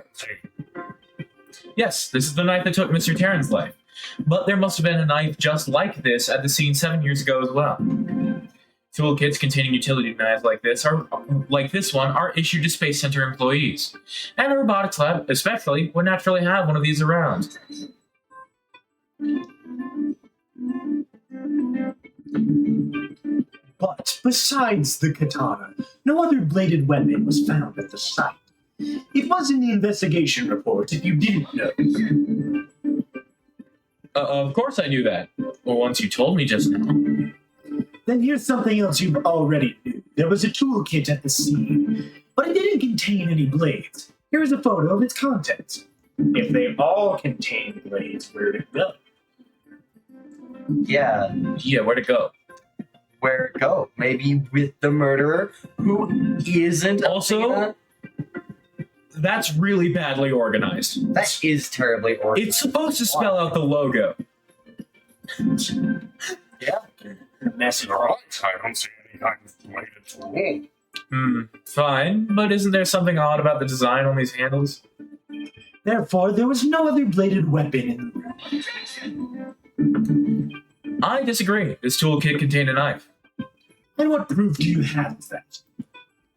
Yes, this is the knife that took Mr. Terran's life. But there must have been a knife just like this at the scene 7 years ago as well. Toolkits containing utility knives like this one are issued to Space Center employees. And the robotics lab, especially, would naturally have one of these around. But besides the katana, no other bladed weapon was found at the site. It was in the investigation report, if you didn't know. Of course I knew that. Well, once you told me just now. Then here's something else you already knew. There was a toolkit at the scene, but it didn't contain any blades. Here's a photo of its contents. If they all contain blades, where'd it go? Yeah, Yeah, where'd it go? where it go? Maybe with the murderer who isn't Also- that? That's really badly organized. That is terribly organized. It's supposed to spell out the logo. Yeah. Messy. All right, I don't see any kind of bladed tool. Fine, but isn't there something odd about the design on these handles? Therefore, there was no other bladed weapon in the room. I disagree. This toolkit contained a knife. And what proof do you have of that?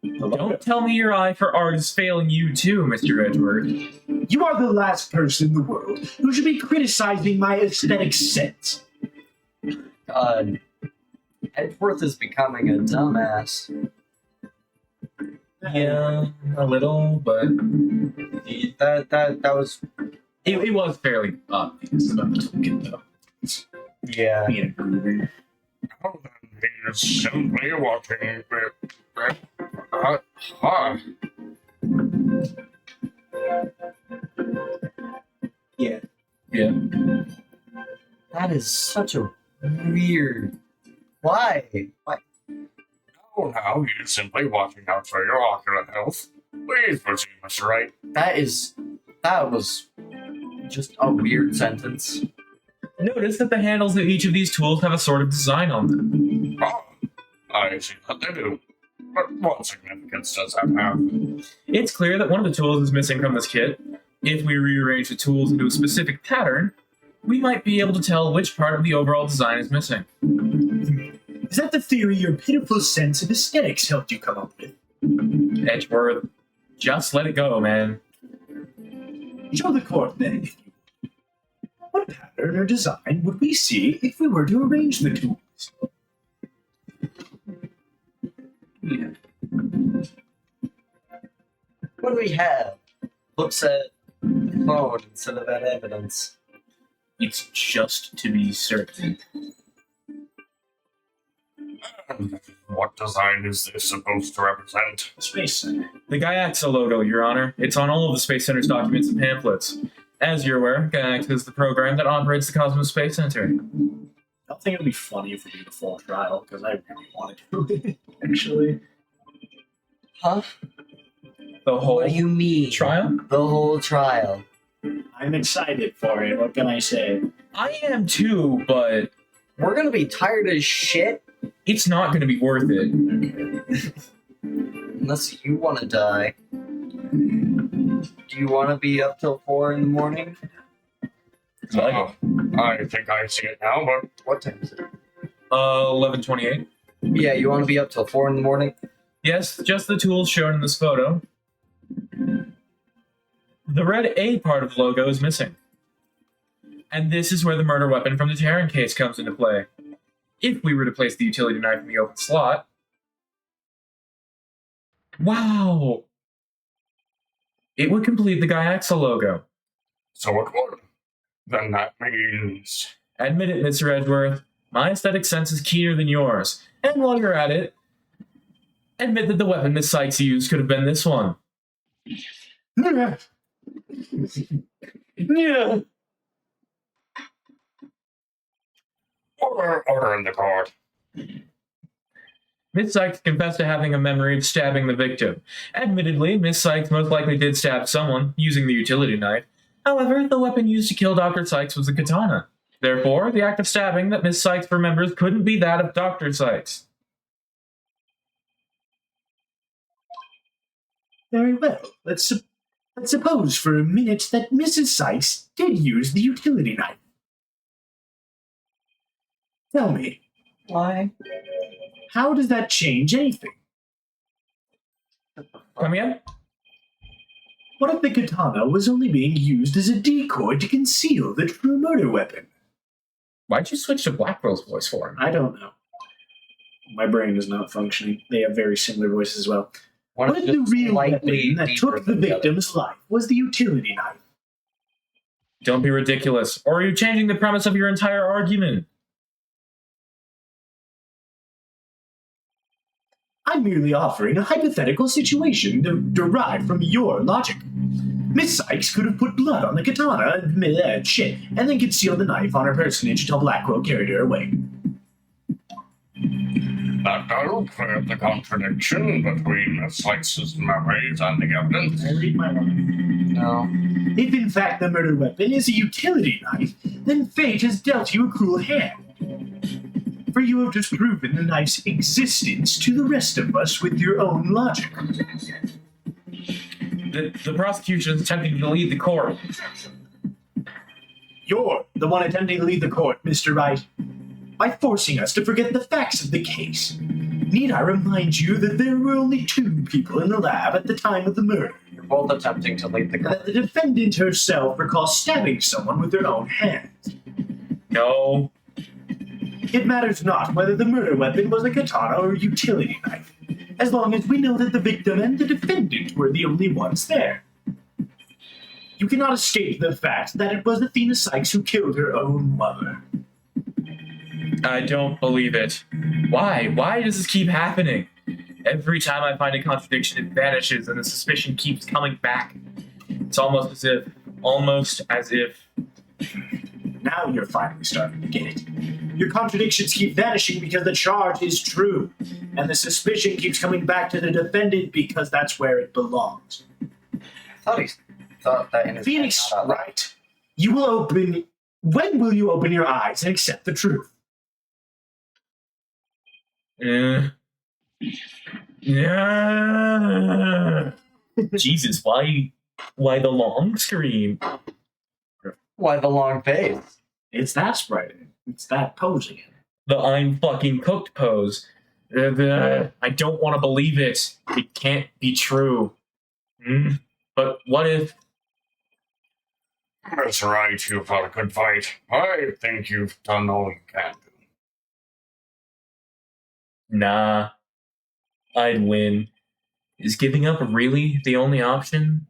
Don't tell me your eye for art is failing you too, Mr. Edward. You are the last person in the world who should be criticizing my aesthetic sense. God. Edgeworth is becoming a dumbass. Yeah, a little, but That was it was fairly obvious about the toolkit, though. yeah. Being a goober. Oh, then he is simply watching. Yeah. Yeah. That is such a weird. Why? Why? Oh, now he is simply watching out for your ocular health. Please proceed, Mr. Wright. That was just a weird sentence. Notice that the handles of each of these tools have a sort of design on them. Oh, I see what they do. But what significance does that have? It's clear that one of the tools is missing from this kit. If we rearrange the tools into a specific pattern, we might be able to tell which part of the overall design is missing. Is that the theory your pitiful sense of aesthetics helped you come up with? Edgeworth, just let it go, man. Show the court then. What pattern or design would we see if we were to arrange the tools? Yeah. What do we have? Looks at the phone instead of that evidence. It's just to be certain. What design is this supposed to represent? Space Center. The Gaiaxa logo, Your Honor. It's on all of the Space Center's documents and pamphlets. As you're aware, Gaiaxa is the program that operates the Cosmos Space Center. I don't think it would be funny if we did a full trial, because I really want to do it, actually. Huh? The whole What do you mean? trial? The whole trial. I'm excited for it, what can I say? I am too, but We're gonna be tired as shit it's not going to be worth it. unless you want to die. Do you want to be up till 4 in the morning? I think I see it now, but What time is it? 11:28. Yeah, you want to be up till 4 in the morning? Yes, just the tools shown in this photo. The red A part of the logo is missing. And this is where the murder weapon from the Terran case comes into play. If we were to place the utility knife in the open slot... Wow! It would complete the Gaiaxa logo. so it would. Then that means. Admit it, Mr. Edgeworth. My aesthetic sense is keener than yours. And while you're at it, admit that the weapon Miss Sykes used could have been this one. Yeah. Order in the court. Miss Sykes confessed to having a memory of stabbing the victim. Admittedly, Miss Sykes most likely did stab someone, using the utility knife. However, the weapon used to kill Dr. Sykes was a katana. Therefore, the act of stabbing that Miss Sykes remembers couldn't be that of Dr. Sykes. Very well. Let's suppose for a minute that Mrs. Sykes did use the utility knife. Tell me, Why? how does that change anything? Come again? What if the katana was only being used as a decoy to conceal the true murder weapon? Why'd you switch to Blackwell's voice for him? I don't know. My brain is not functioning. They have very similar voices as well. One What is if the just real slightly weapon that deeper took the than the other. victim's life was the utility knife? Don't be ridiculous. Or are you changing the premise of your entire argument? I'm merely offering a hypothetical situation derived from your logic. Miss Sykes could have put blood on the katana and then concealed the knife on her personage until Blackwell carried her away. That doesn't clear up the contradiction between Sykes' memories and the evidence. I read my mind. No. If in fact the murder weapon is a utility knife, then fate has dealt you a cruel hand. For you have disproven the knife's existence to the rest of us with your own logic. The prosecution is attempting to lead the court. You're the one attempting to lead the court, Mr. Wright, by forcing us to forget the facts of the case. Need I remind you that there were only 2 people in the lab at the time of the murder? You're both attempting to lead the And girl. that the defendant herself recalls stabbing someone with her own hands. No. It matters not whether the murder weapon was a katana or a utility knife, as long as we know that the victim and the defendant were the only ones there. You cannot escape the fact that it was Athena Sykes who killed her own mother. I don't believe it. Why? Why does this keep happening? Every time I find a contradiction, it vanishes and the suspicion keeps coming back. It's almost as if... Now you're finally starting to get it. Your contradictions keep vanishing because the charge is true, and the suspicion keeps coming back to the defendant because that's where it belongs. I thought he thought that in his Phoenix head, not out loud. Wright, when will you open your eyes and accept the truth? Yeah. Jesus, why the long screen? Why the long face? It's that spreading. It's that posing. The I'm fucking cooked pose. I don't want to believe it. It can't be true. But what if... That's right, you fought a good fight. I think you've done all you can do. Nah. I'd win. Is giving up really the only option?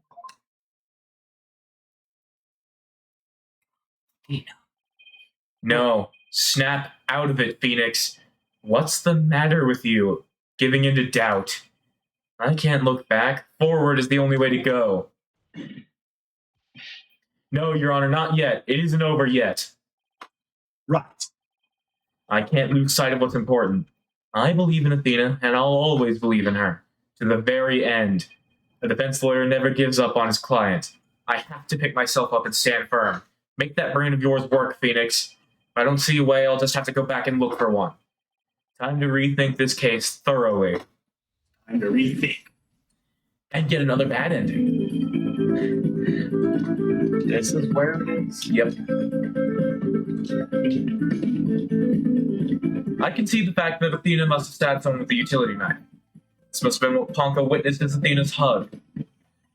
No. Snap out of it, Phoenix. What's the matter with you? Giving into doubt. I can't look back. Forward is the only way to go. No, Your Honor, not yet. It isn't over yet. Right. I can't lose sight of what's important. I believe in Athena, and I'll always believe in her. To the very end. A defense lawyer never gives up on his client. I have to pick myself up and stand firm. Make that brain of yours work, Phoenix. If I don't see a way, I'll just have to go back and look for one. Time to rethink this case thoroughly. Time to rethink. And get another bad ending. This is where it is. Yep. I can see the fact that Athena must have stabbed someone with a utility knife. This must have been what Ponko witnessed as Athena's hug.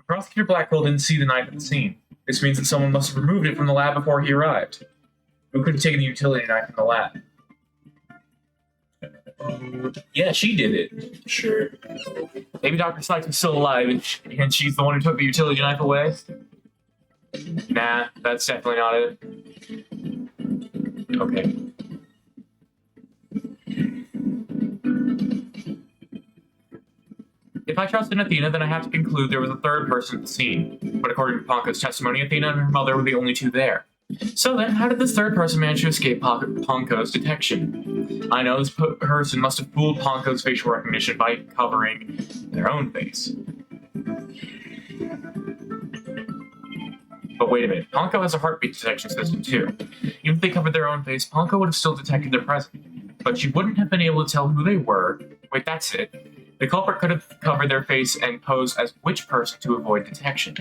Prosecutor Blackwell didn't see the knife at the scene. This means that someone must have removed it from the lab before he arrived. Who could have taken the utility knife from the lab? Yeah, she did it. Sure. Maybe Dr. Sykes was still alive and she's the one who took the utility knife away? Nah, that's definitely not it. Okay. If I trust in Athena, then I have to conclude there was a third person at the scene. But according to Ponko's testimony, Athena and her mother were the only 2 there. So then, how did this third person manage to escape Ponko's detection? I know this person must have fooled Ponko's facial recognition by covering their own face. But wait a minute, Ponko has a heartbeat detection system too. Even if they covered their own face, Ponko would have still detected their presence. But she wouldn't have been able to tell who they were. Wait, that's it. The culprit could have covered their face and posed as which person to avoid detection.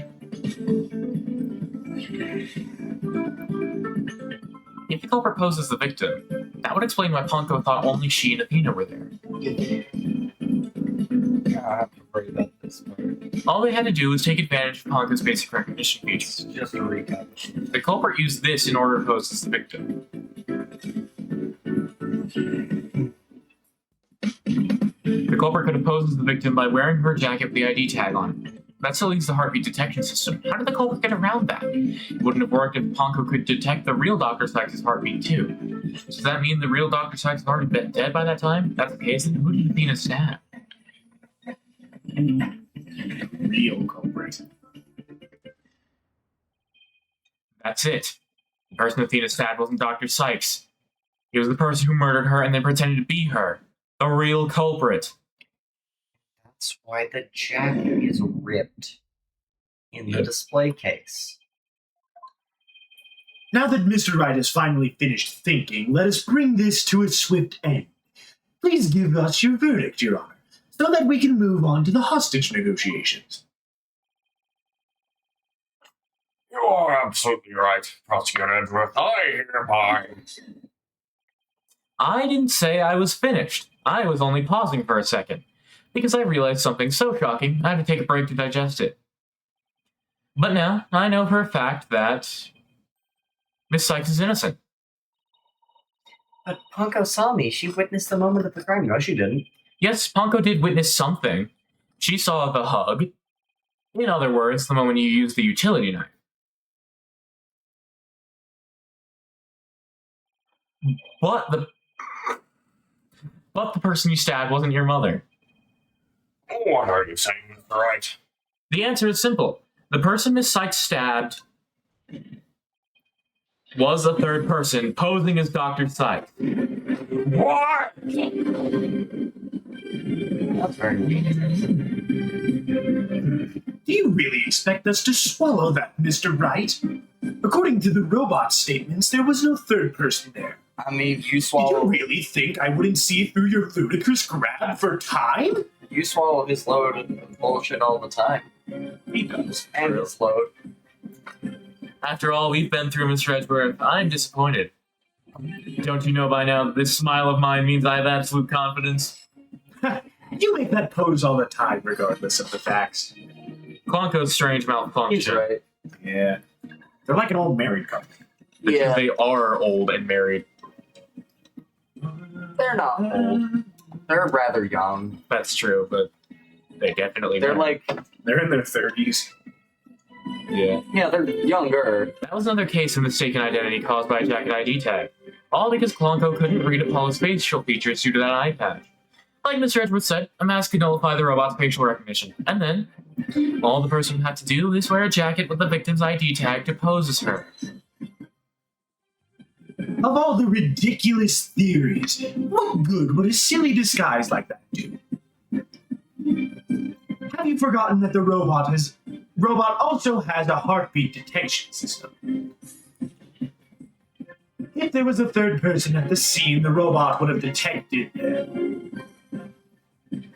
If the culprit posed as the victim, that would explain why Ponko thought only she and Athena were there. I have to worry about this part. All they had to do was take advantage of Ponko's basic recognition features. Just a recap. The culprit used this in order to pose as the victim. The culprit could have posed as the victim by wearing her jacket with the ID tag on it. That still leaves the heartbeat detection system. How did the culprit get around that? It wouldn't have worked if Ponko could detect the real Dr. Sykes' heartbeat too. Does that mean the real Dr. Sykes was already dead by that time? If that's the case, then who did Athena stab? Real culprit. That's it. The person Athena stabbed wasn't Dr. Sykes. He was the person who murdered her and then pretended to be her. The real culprit. That's why the jacket is ripped in the display case. Now that Mr. Wright has finally finished thinking, let us bring this to a swift end. Please give us your verdict, Your Honor, so that we can move on to the hostage negotiations. You are absolutely right, Prosecutor Edgeworth. I hereby. I didn't say I was finished. I was only pausing for a second, because I realized something so shocking I had to take a break to digest it. But now, I know for a fact that Miss Sykes is innocent. But Ponko saw me. She witnessed the moment of the crime. No, she didn't. Yes, Ponko did witness something. She saw the hug. In other words, the moment you used the utility knife. But the person you stabbed wasn't your mother. What are you saying, Mr. Wright? The answer is simple. The person Miss Sykes stabbed was a third person posing as Dr. Sykes. What? That's very dangerous. Do you really expect us to swallow that, Mr. Wright? According to the robot statements, there was no third person there. I mean, you Did you swallow really think I wouldn't see through your ludicrous grab for time? his load of bullshit all the time. He does. And his load. After all we've been through, Mr. Edgeworth, I'm disappointed. Don't you know by now that this smile of mine means I have absolute confidence? You make that pose all the time, regardless of the facts. Klonko's strange malfunction. He's right. Yeah. They're like an old married couple. Because Yeah. they are old and married. They're not old. They're rather young. That's true, but they definitely They're married. like, They're in their 30s. yeah, they're younger. That was another case of mistaken identity caused by a jacket ID tag. All because Klonko couldn't read Apollo's facial features due to that eye patch. Like Mr. Edgeworth said, a mask could nullify the robot's facial recognition. And then, all the person had to do is wear a jacket with the victim's ID tag to pose as her. Of all the ridiculous theories, what good would a silly disguise like that do? Have you forgotten that the robot also has a heartbeat detection system? If there was a third person at the scene, the robot would have detected them.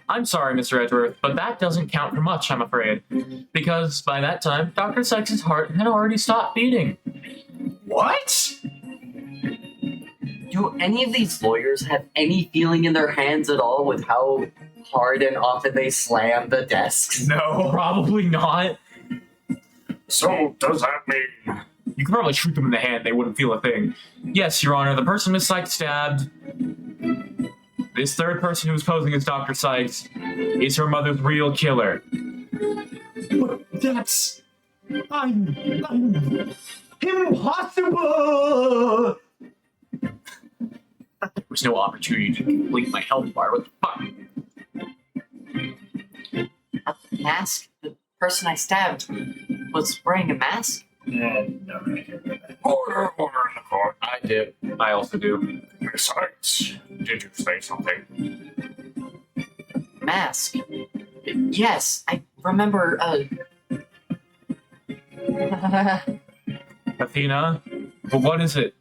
I'm sorry, Mr. Edgeworth, but that doesn't count for much, I'm afraid. Because by that time, Dr. Sykes' heart had already stopped beating. What? Do any of these lawyers have any feeling in their hands at all with how hard and often they slam the desks? No. Probably not. So, does that mean... You could probably shoot them in the hand, they wouldn't feel a thing. Yes, Your Honor, the person Miss Sykes stabbed, this third person who was posing as Dr. Sykes, is her mother's real killer. But that's... I'm impossible! There was no opportunity to complete my health bar. What the fuck? A mask? The person I stabbed was wearing a mask? No, I can't remember that. Order in the court. I do. I also do. Besides, did you say something? Mask? Yes, I remember, Athena? But what is it?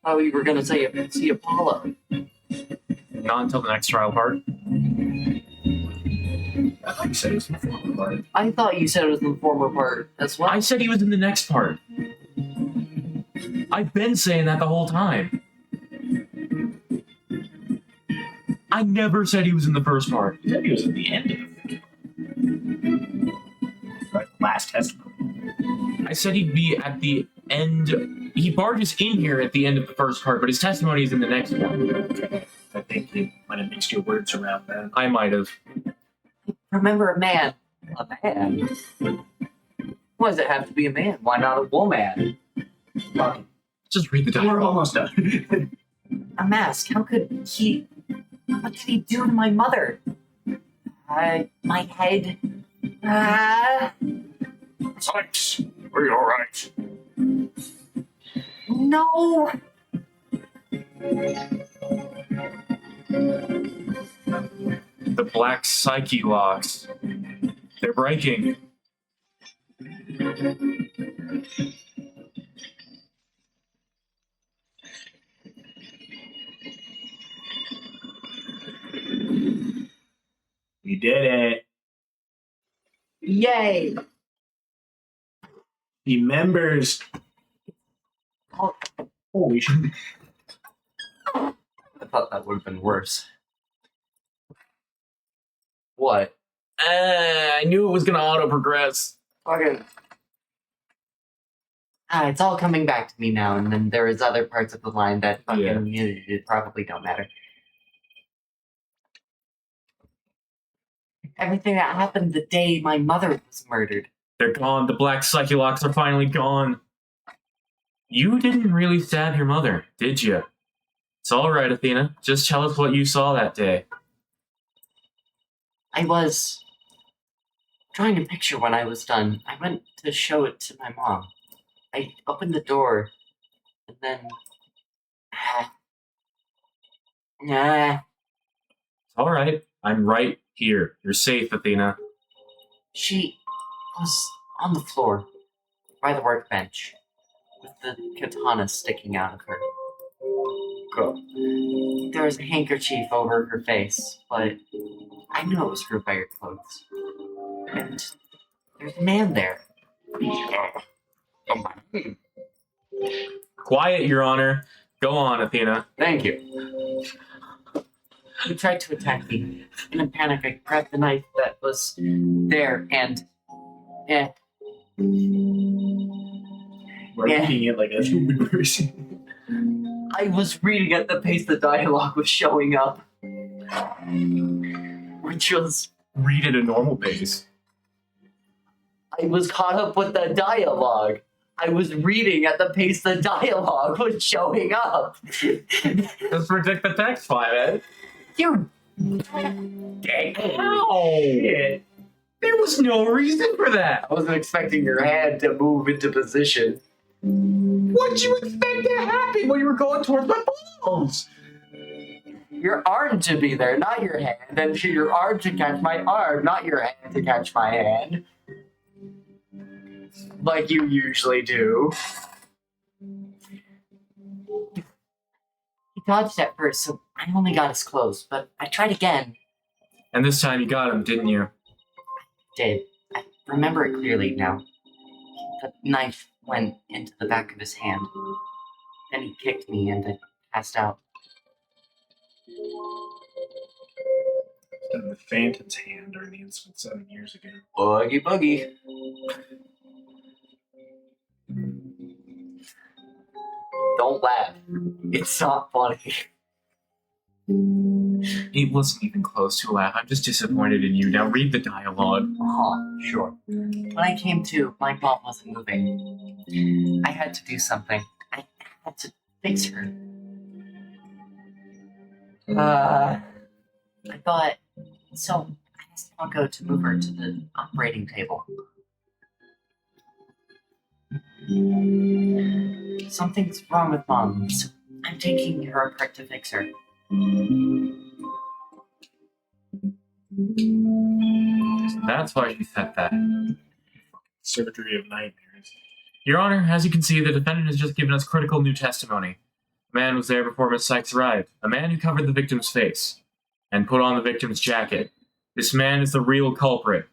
Oh, you were gonna say see Apollo. Not until the next trial part. I thought you said it was in the former part. I thought you said it was in the former part as well. I said he was in the next part. I've been saying that the whole time. I never said he was in the first part. You said he was at the end of the first part. Right, last testimony. I said he'd be at the end he barges in here at the end of the first part, but his testimony is in the next one. I think you might have mixed your words around then. I might have. Remember a man. A man? Why does it have to be a man? Why not a woman? Just read the We're dialogue. almost done. A mask. How could he... What did he do to my mother? My head... Sykes, are you alright? No! The black psyche locks. They're breaking. We did it. Yay! The members. Holy shit. I thought that would have been worse. What? I knew it was gonna auto progress. Fucking... it's all coming back to me now, and then there is other parts of the line that fucking it probably don't matter. Everything that happened the day my mother was murdered. They're gone. The black psyche locks are finally gone. You didn't really stab your mother, did you? It's all right, Athena. Just tell us what you saw that day. I was trying to picture when I was done. I went to show it to my mom. I opened the door, and then... It's all right. I'm right here. You're safe, Athena. She was on the floor, by the workbench, with the katana sticking out of her. There was a handkerchief over her face, but I knew it was her by her clothes. And there's a man there. Quiet, Your Honor. Go on, Athena. Thank you. He tried to attack me. In a panic, I grabbed the knife that was there and... We're reading it like a human person. I was reading at the pace the dialogue was showing up. Which was... Read at a normal pace. I was caught up with the dialogue. I was reading at the pace the dialogue was showing up. Just predict the text, Five. You... Ow! Shit. There was no reason for that. I wasn't expecting your hand to move into position. What'd you expect to happen when you were going towards my balls? Your arm to be there, not your hand. And your arm to catch my arm, not your hand to catch my hand. Like you usually do. He dodged at first, so I only got as close, but I tried again. And this time you got him, didn't you? Did. I remember it clearly now. The knife went into the back of his hand. Then he kicked me and I passed out. In the Phantom's hand during the incident 7 years ago. Boogie boogie. Don't laugh. It's not funny. It wasn't even close to a laugh. I'm just disappointed in you. Now read the dialogue. Sure. When I came to, my mom wasn't moving. I had to do something. I had to fix her. I thought, so I asked Marco to move her to the operating table. Something's wrong with Mom, so I'm taking her apart to fix her. That's why she said that. Surgery of nightmares. Your Honor, as you can see, the defendant has just given us critical new testimony. A man was there before Miss Sykes arrived. A man who covered the victim's face and put on the victim's jacket. This man is the real culprit.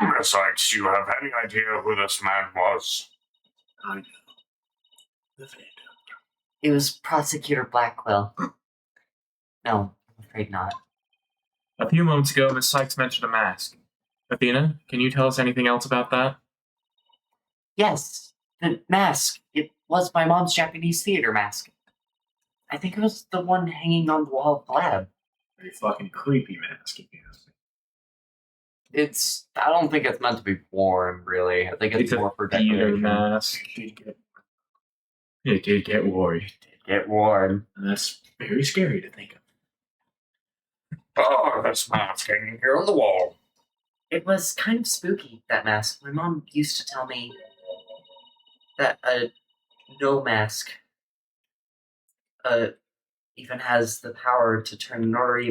Miss Sykes, do you have any idea who this man was? I know. The Phantom. It was Prosecutor Blackwell. No, I'm afraid not. A few moments ago, Miss Sykes mentioned a mask. Athena, can you tell us anything else about that? Yes, The mask. It was my mom's Japanese theater mask. I think it was the one hanging on the wall of the lab. Very fucking creepy mask, if you ask me. I don't think it's meant to be worn, really. I think it's It's more a for theater decoration. mask. It did get worried. Get worn. And that's very scary to think of. Oh, this mask hanging here on the wall. It was kind of spooky, that mask. My mom used to tell me that a no mask even has the power to turn an ordinary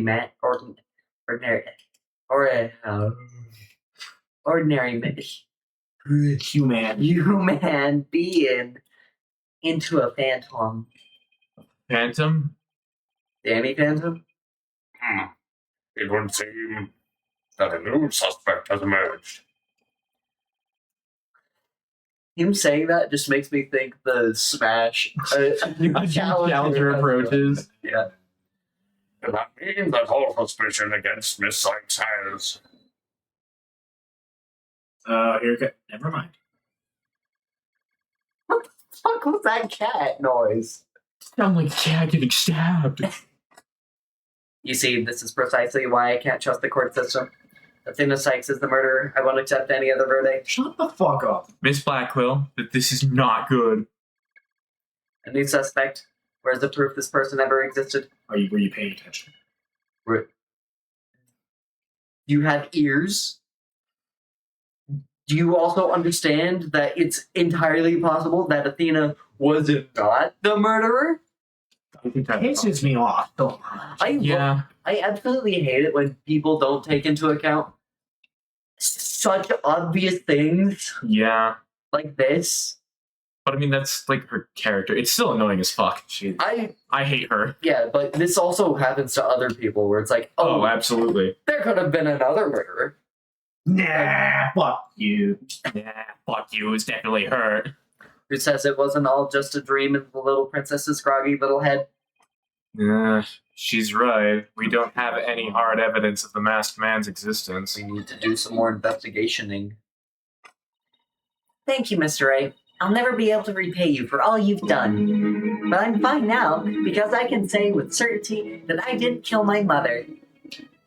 human being into a phantom. Phantom? Danny Phantom? It would seem that a new suspect has emerged. Him saying that just makes me think the Smash Challenger approaches. Yeah. And that means that all suspicion against Miss Sykes has. Never mind. What the fuck was that cat noise? Sound like a cat getting stabbed. You see, this is precisely why I can't trust the court system. Athena Sykes is the murderer. I won't accept any other verdict. Shut the fuck up. Miss Blackwell, that this is not good. A new suspect. Where's the proof this person ever existed? Were you paying attention? You have ears? Do you also understand that it's entirely possible that Athena was not the murderer? Pisses me off so much. I absolutely hate it when people don't take into account such obvious things Yeah. like this. But I mean, that's like her character. It's still annoying as fuck. I hate her. Yeah, but this also happens to other people where it's like, Oh, absolutely. there could have been another murderer. Nah, fuck you. Yeah, fuck you. It's definitely her. Who says it wasn't all just a dream in the little princess's groggy little head? Yeah, she's right. We don't have any hard evidence of the masked man's existence. We need to do some more investigationing. Thank you, Mr. A. I'll never be able to repay you for all you've done. But I'm fine now, because I can say with certainty that I didn't kill my mother.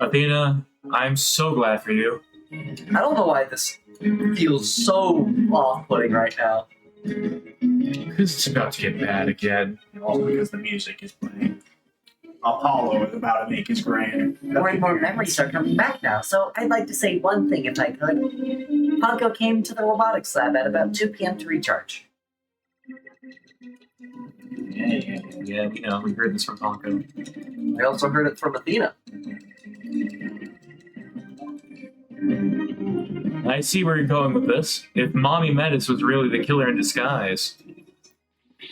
Athena, I'm so glad for you. I don't know why this feels so off-putting right now. Because it's about to get bad again. Also because the music is playing. Apollo is about to make his grand. More and more memories are coming back now, so I'd like to say one thing if I could. Ponko came to the robotics lab at about 2 p.m. to recharge. Yeah, we know. We heard this from Ponko. I also heard it from Athena. I see where you're going with this. If Mommy Metis was really the killer in disguise.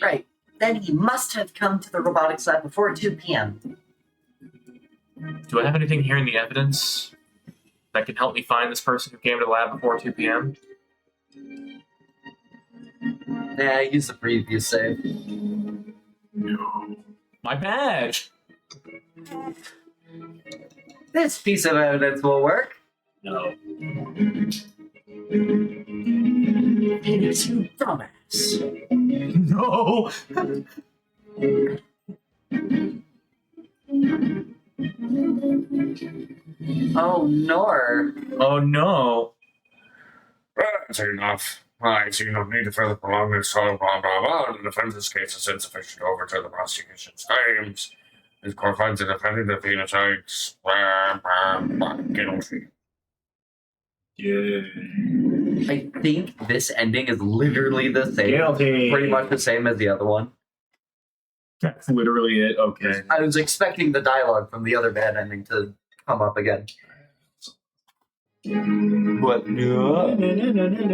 Right. Then he must have come to the robotics lab before 2 p.m. Do I have anything here in the evidence that can help me find this person who came to the lab before 2 p.m.? Nah, use the previous save. No. My badge! This piece of evidence will work. No. Phoenix, you dumbass. No! Oh, Nor. Oh no. That's enough. I see no need to further prolong this whole blah blah blah. The defense's case is insufficient to overturn the prosecution's claims. This court finds the defendant of Athena Sykes guilty. Yeah. I think this ending is literally the same. Guilty. Pretty much the same as the other one. That's literally it. Okay. I was expecting the dialogue from the other bad ending to come up again. But no.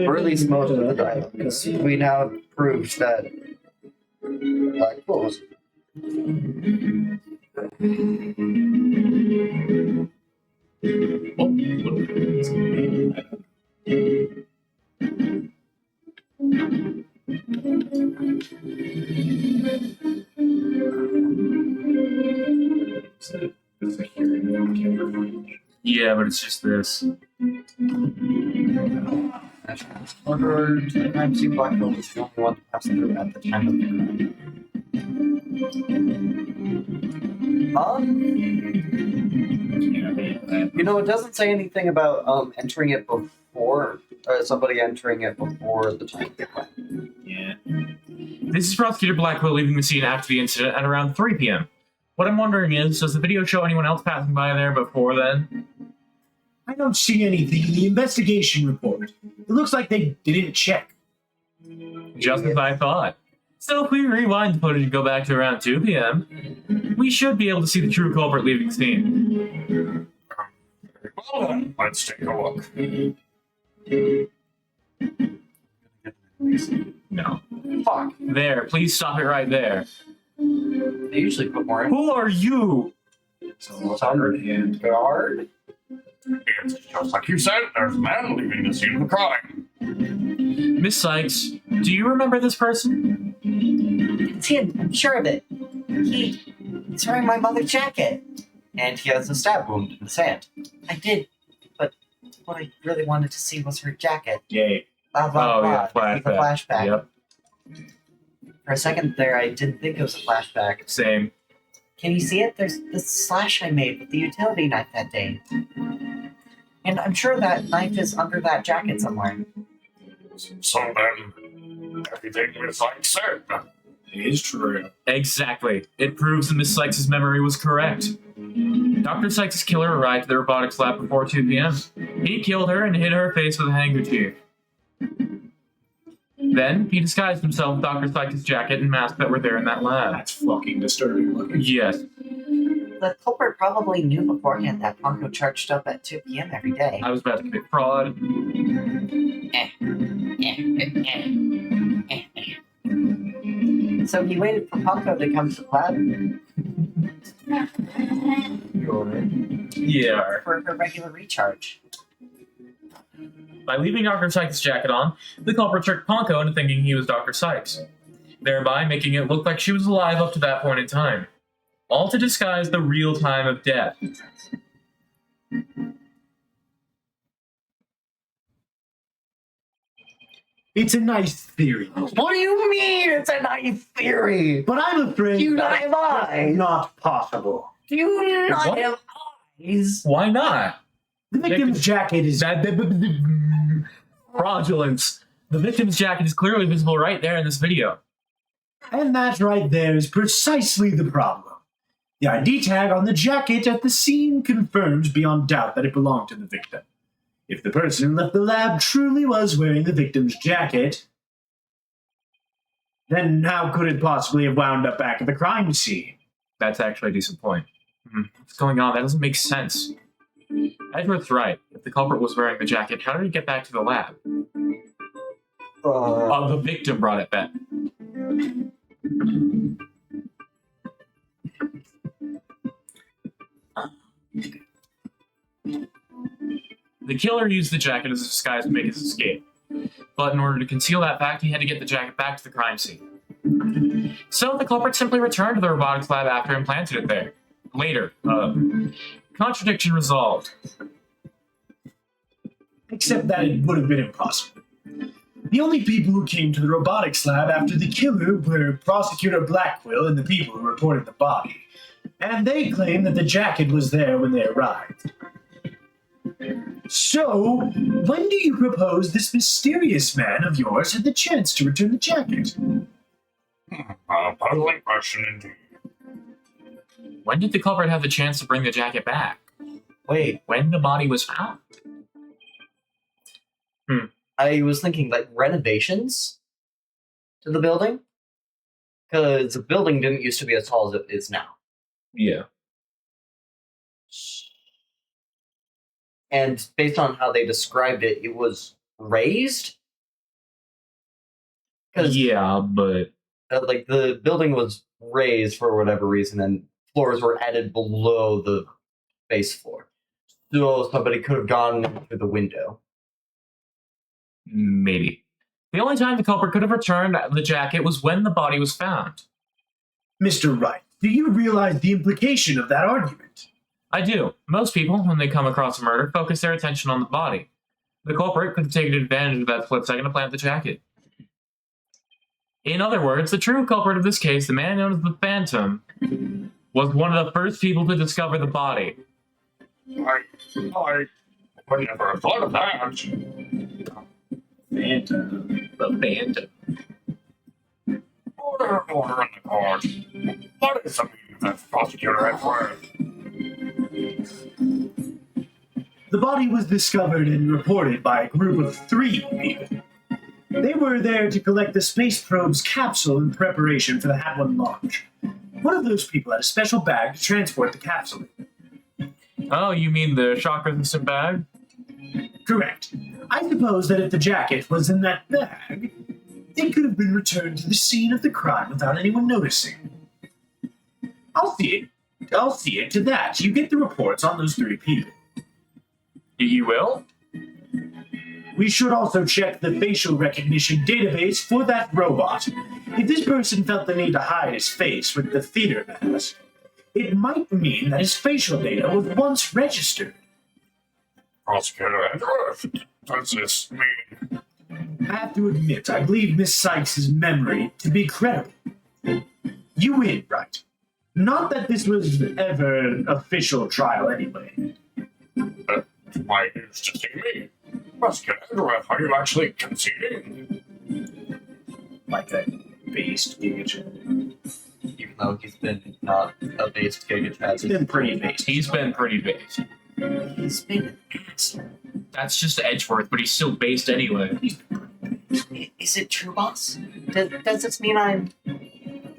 Or at least most of the dialogue. Because we now have proved that Black Bulls. Yeah, but it's just this. Ordered the crime scene. Blackwell was the only one to pass through at the time of the crime. You know, it doesn't say anything about entering it before, somebody entering it before the time of the crime. Yeah. This is Prosecutor Blackwell leaving the scene after the incident at around 3 p.m. What I'm wondering is, does the video show anyone else passing by there before then? I don't see anything in the investigation report. It looks like they didn't check. Just as I thought. So if we rewind the footage and go back to around 2 p.m., we should be able to see the true culprit leaving the scene. Well then, let's take a look. No. Fuck. There, please stop it right there. They usually put more in. Who are you? Guard? It's just like you said, there's a man leaving the scene of the crime. Miss Sykes, do you remember this person? It's him. I'm sure of it. He's wearing my mother's jacket. And he has a stab wound in his hand. I did, but what I really wanted to see was her jacket. Yay. Blah, blah, Oh, blah. yeah, It's a flashback. flashback. Yep, For a second there, I didn't think it was a flashback. same. Can you see it? There's the slash I made with the utility knife that day. And I'm sure that knife is under that jacket somewhere. So then, everything was like said. It is true. Exactly. It proves that Miss Sykes' memory was correct. Dr. Sykes' killer arrived at the robotics lab before 2 p.m. He killed her and hit her face with a handkerchief. Then, he disguised himself with Dr. Sykes' jacket and mask that were there in that lab. That's fucking disturbing looking. Yes. The culprit probably knew beforehand that Ponko charged up at 2 p.m. every day. I was about to commit fraud. So he waited for Ponko to come to the lab Yeah. for her regular recharge. By leaving Dr. Sykes' jacket on, the culprit tricked Ponko into thinking he was Dr. Sykes, thereby making it look like she was alive up to that point in time. All to disguise the real time of death. It's a nice theory. What do you mean it's a nice theory? But I'm afraid Do you not that's have eyes? not possible. Do you not What? have eyes? Why not? The victim's jacket is... Fraudulence. The victim's jacket is clearly visible right there in this video. And that right there is precisely the problem. The ID tag on the jacket at the scene confirms beyond doubt that it belonged to the victim. If the person who left the lab truly was wearing the victim's jacket, then how could it possibly have wound up back at the crime scene? That's actually a decent point. What's going on? That doesn't make sense. Edward's right. If the culprit was wearing the jacket, how did he get back to the lab? The victim brought it back. The killer used the jacket as a disguise to make his escape. But in order to conceal that fact, he had to get the jacket back to the crime scene. So the culprit simply returned to the robotics lab after and planted it there. Later, contradiction resolved. Except that it would have been impossible. The only people who came to the robotics lab after the killer were Prosecutor Blackwell and the people who reported the body. And they claim that the jacket was there when they arrived. So, when do you propose this mysterious man of yours had the chance to return the jacket? A puzzling question indeed. When did the culprit have the chance to bring the jacket back? Wait, When the body was found? I was thinking like renovations to the building? Because the building didn't used to be as tall as it is now. Yeah. And based on how they described it, it was raised? Because Yeah, but like the building was raised for whatever reason, and floors were added below the base floor, so somebody could have gone through the window. maybe. The only time the culprit could have returned the jacket was when the body was found. Mr. Wright, do you realize the implication of that argument? I do. Most people, when they come across a murder, focus their attention on the body. The culprit could have taken advantage of that split second to plant the jacket. In other words, the true culprit of this case, the man known as the Phantom, was one of the first people to discover the body. I would never have thought of that. Phantom. The Phantom. Order in the court. What is the meaning of that prosecutor at work? The body was discovered and reported by a group of 3 people. They were there to collect the space probe's capsule in preparation for the Hat One launch. One of those people had a special bag to transport the capsule in. Oh, you mean the shock-resistant bag? Correct. I suppose that if the jacket was in that bag, it could have been returned to the scene of the crime without anyone noticing. I'll see it to that. You get the reports on those 3 people. You will? We should also check the facial recognition database for that robot. If this person felt the need to hide his face with the theater mask, it might mean that his facial data was once registered. Prosecutor Edgeworth, does this mean? I have to admit, I believe Miss Sykes' memory to be credible. You win, right? Not that this was ever an official trial anyway. Why news to see me? Prosecutor Edgeworth, are you actually conceding? Like a based gauge. Even though he's been not a based Giga Chad. It's been pretty based. He's been pretty based. He's been an asshole. That's just Edgeworth, but he's still based anyway. Is it true, boss? Does this mean I'm...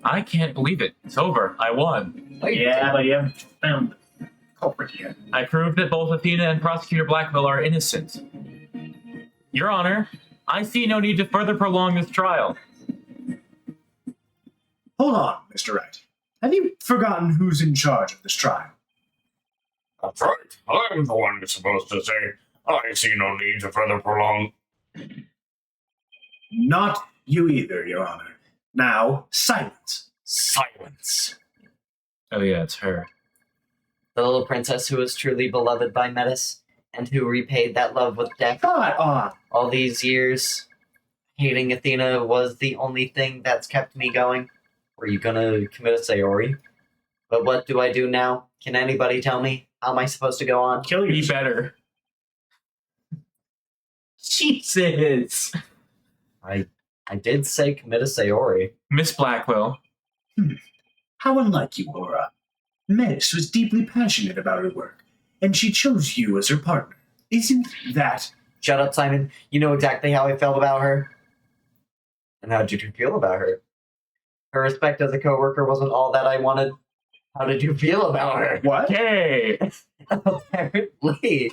I can't believe it. It's over. I won. Yeah, but you haven't found the culprit yet. I proved that both Athena and Prosecutor Blackwell are innocent. Your Honor, I see no need to further prolong this trial. Hold on, Mr. Wright. Have you forgotten who's in charge of this trial? That's right. I'm the one who's supposed to say, I see no need to further prolong. Not you either, Your Honor. Now, silence. Silence. Oh yeah, it's her. The little princess who was truly beloved by Metis, and who repaid that love with death. Shut up! All these years, hating Athena was the only thing that's kept me going. Were you gonna commit a Sayori? But what do I do now? Can anybody tell me? How am I supposed to go on? Kill Be yourself. better. Jesus! I did say commit a Sayori. Miss Blackwell. How unlike you, Laura. Metis was deeply passionate about her work, and she chose you as her partner. Isn't that... Shut up, Simon. You know exactly how I felt about her. And how did you feel about her? Her respect as a coworker wasn't all that I wanted. How did you feel about her? What? Okay! Apparently.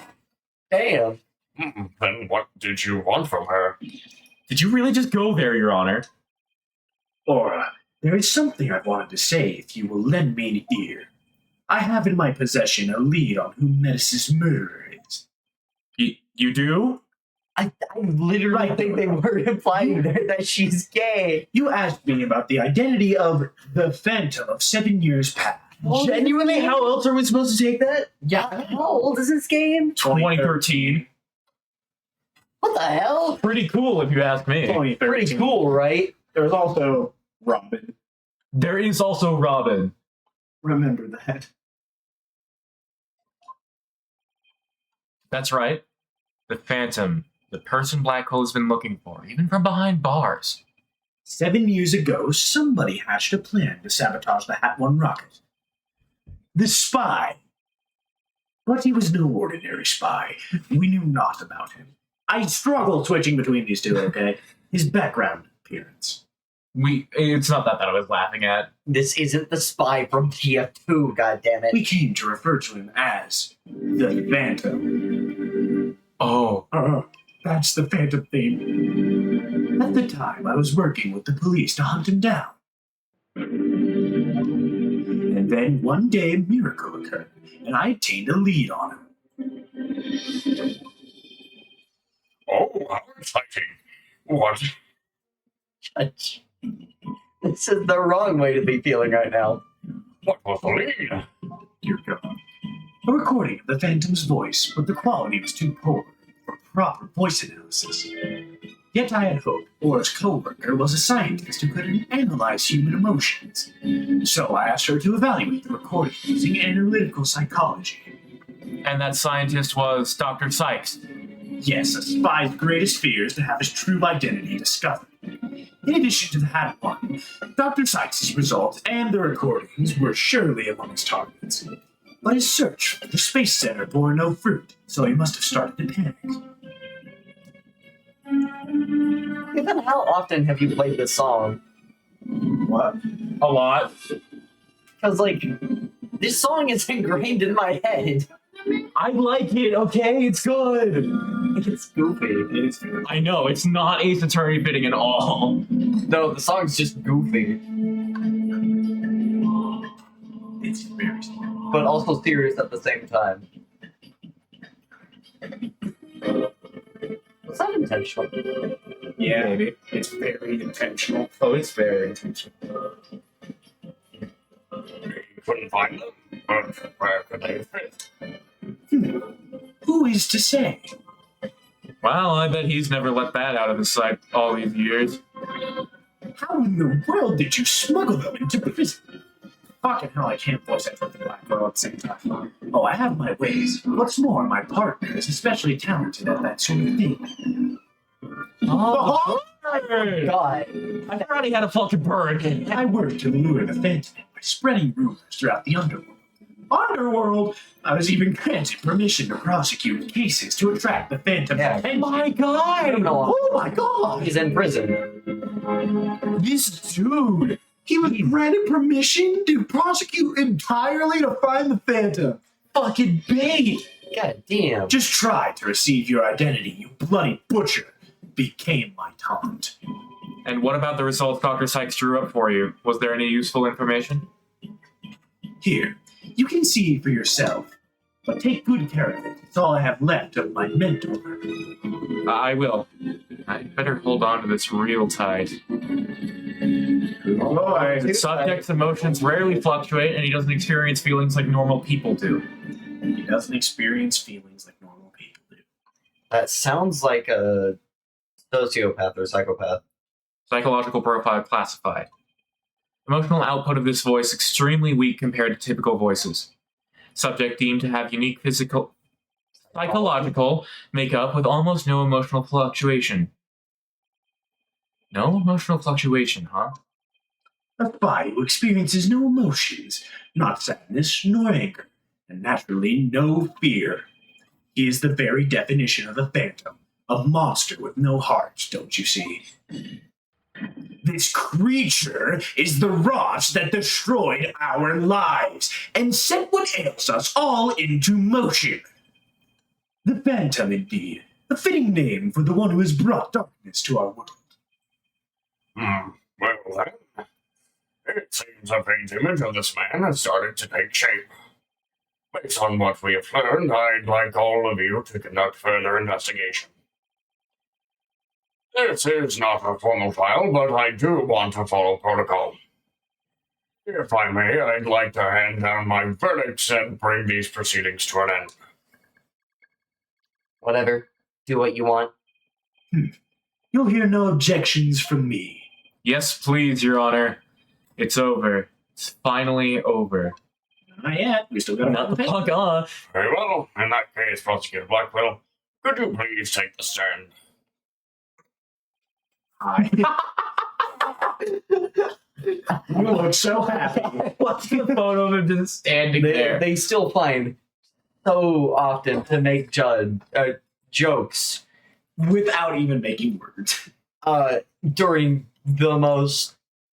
Damn. Then what did you want from her? Did you really just go there, Your Honor? Laura, there is something I've wanted to say if you will lend me an ear. I have in my possession a lead on who Metis' murderer is. You do? I literally think they were implying that she's gay. You asked me about the identity of the Phantom of 7 years past. Genuinely, how else are we supposed to take that? Yeah. How old is this game? 2013. What the hell? Pretty cool, if you ask me. 2013. Pretty cool, right? There's also Robin. There is also Robin. Remember that. That's right. The Phantom. The person Blackwell has been looking for, even from behind bars. 7 years ago, somebody hatched a plan to sabotage the Hat One rocket. The spy. But he was no ordinary spy. We knew naught about him. I struggle switching between these two, okay? His background appearance. It's not that I was laughing at. This isn't the spy from TF2, goddammit. We came to refer to him as the Phantom. Oh. That's the Phantom theme. At the time, I was working with the police to hunt him down. And then one day a miracle occurred, and I obtained a lead on him. Oh, how exciting. What? This is the wrong way to be feeling right now. What was the lead? Dear God. A recording of the Phantom's voice, but the quality was too poor for proper voice analysis. Yet I had hoped Aura's co-worker was a scientist who could analyze human emotions. So I asked her to evaluate the recording using analytical psychology. And that scientist was Dr. Sykes. Yes, a spy's greatest fear is to have his true identity discovered. In addition to the Hat one, Dr. Sykes' results and the recordings were surely among his targets. But his search for the Space Center bore no fruit, so he must have started to panic. Even how often have you played this song? What? A lot. Because, like, this song is ingrained in my head. I like it, okay? It's good. It's goofy. I know, it's not Ace Attorney fitting at all. No, the song's just goofy. It's very But also serious at the same time. Was that intentional? Yeah, Maybe. it's very intentional. Oh, it's very intentional. We couldn't find them, but where could they fit? Who is to say? Well, I bet he's never let that out of his sight all these years. How in the world did you smuggle them into prison? Fucking hell, I can't voice act with the black girl at the same time. Oh, I have my ways. What's more, my partner is especially talented at that sort of thing. Oh, God. I forgot he had a fucking bird. I work to lure the Phantom in by spreading rumors throughout the underworld. Underworld! I was even granted permission to prosecute cases to attract the Phantom's Yeah. attention. My God! No, Oh my god! he's in prison. This dude! He was granted permission to prosecute entirely to find the Phantom. Fucking bait! God damn. Just try to receive your identity, you bloody butcher! Became my taunt. And what about the results Dr. Sykes drew up for you? Was there any useful information? Here, you can see for yourself. But take good care of it. It's all I have left of my mentor. I will. I better hold on to this real tight. The subject's emotions rarely fluctuate, and he doesn't experience feelings like normal people do. He doesn't experience feelings like normal people do. That sounds like a sociopath or psychopath. Psychological profile classified. Emotional output of this voice extremely weak compared to typical voices. Subject deemed to have unique psychological makeup with almost no emotional fluctuation. No emotional fluctuation, huh? A spy who experiences no emotions, not sadness nor anger, and naturally no fear. He is the very definition of a phantom, a monster with no heart, don't you see? This creature is the rot that destroyed our lives and set what ails us all into motion. The Phantom, indeed, a fitting name for the one who has brought darkness to our world. Well then, it seems a faint image of this man has started to take shape. Based on what we have learned, I'd like all of you to conduct further investigation. This is not a formal trial, but I do want to follow protocol. If I may, I'd like to hand down my verdicts and bring these proceedings to an end. Whatever. Do what you want. You'll hear no objections from me. Yes, please, Your Honor. It's over. It's finally over. Not yet. We still got Not the fuck off. Very well. In that case, Prosecutor Blackwell, could you please take the stand? Hi. You look so happy. What's the photo of him just standing there? They still find so often to make jokes Without even making words. during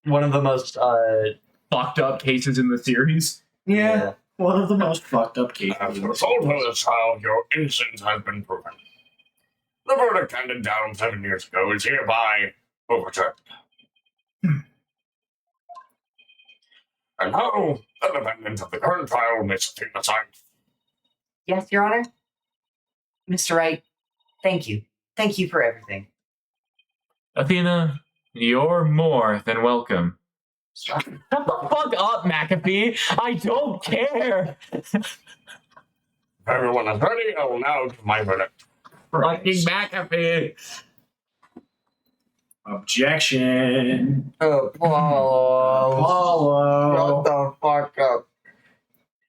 one of the most Fucked up cases in the series. Yeah. One of the most fucked up cases. As a result of this trial, your innocence has been proven. The verdict handed down 7 years ago is hereby overturned. And now, the defendant of the current trial, Miss Athena Sykes. Yes, Your Honor? Mr. Wright, thank you. Thank you for everything. Athena, you're more than welcome. Shut the fuck up, McAfee. I don't care. If everyone is ready, I will now give my verdict. Fucking McAfee. Objection. Apollo. Apollo. Shut the fuck up.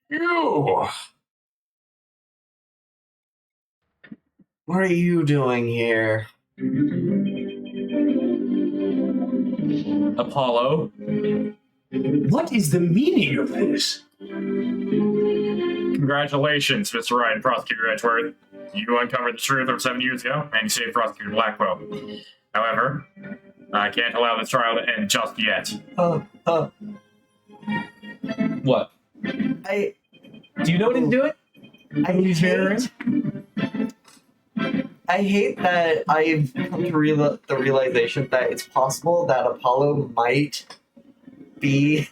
You. What are you doing here? Apollo. What is the meaning of this? Congratulations, Mr. Ryan, Prosecutor Edgeworth. You uncovered the truth of 7 years ago, and you saved Prosecutor Blackwell. However, I can't allow this trial to end just yet. What? I Do you know what he's doing? I hate that I've come to the realization that it's possible that Apollo might be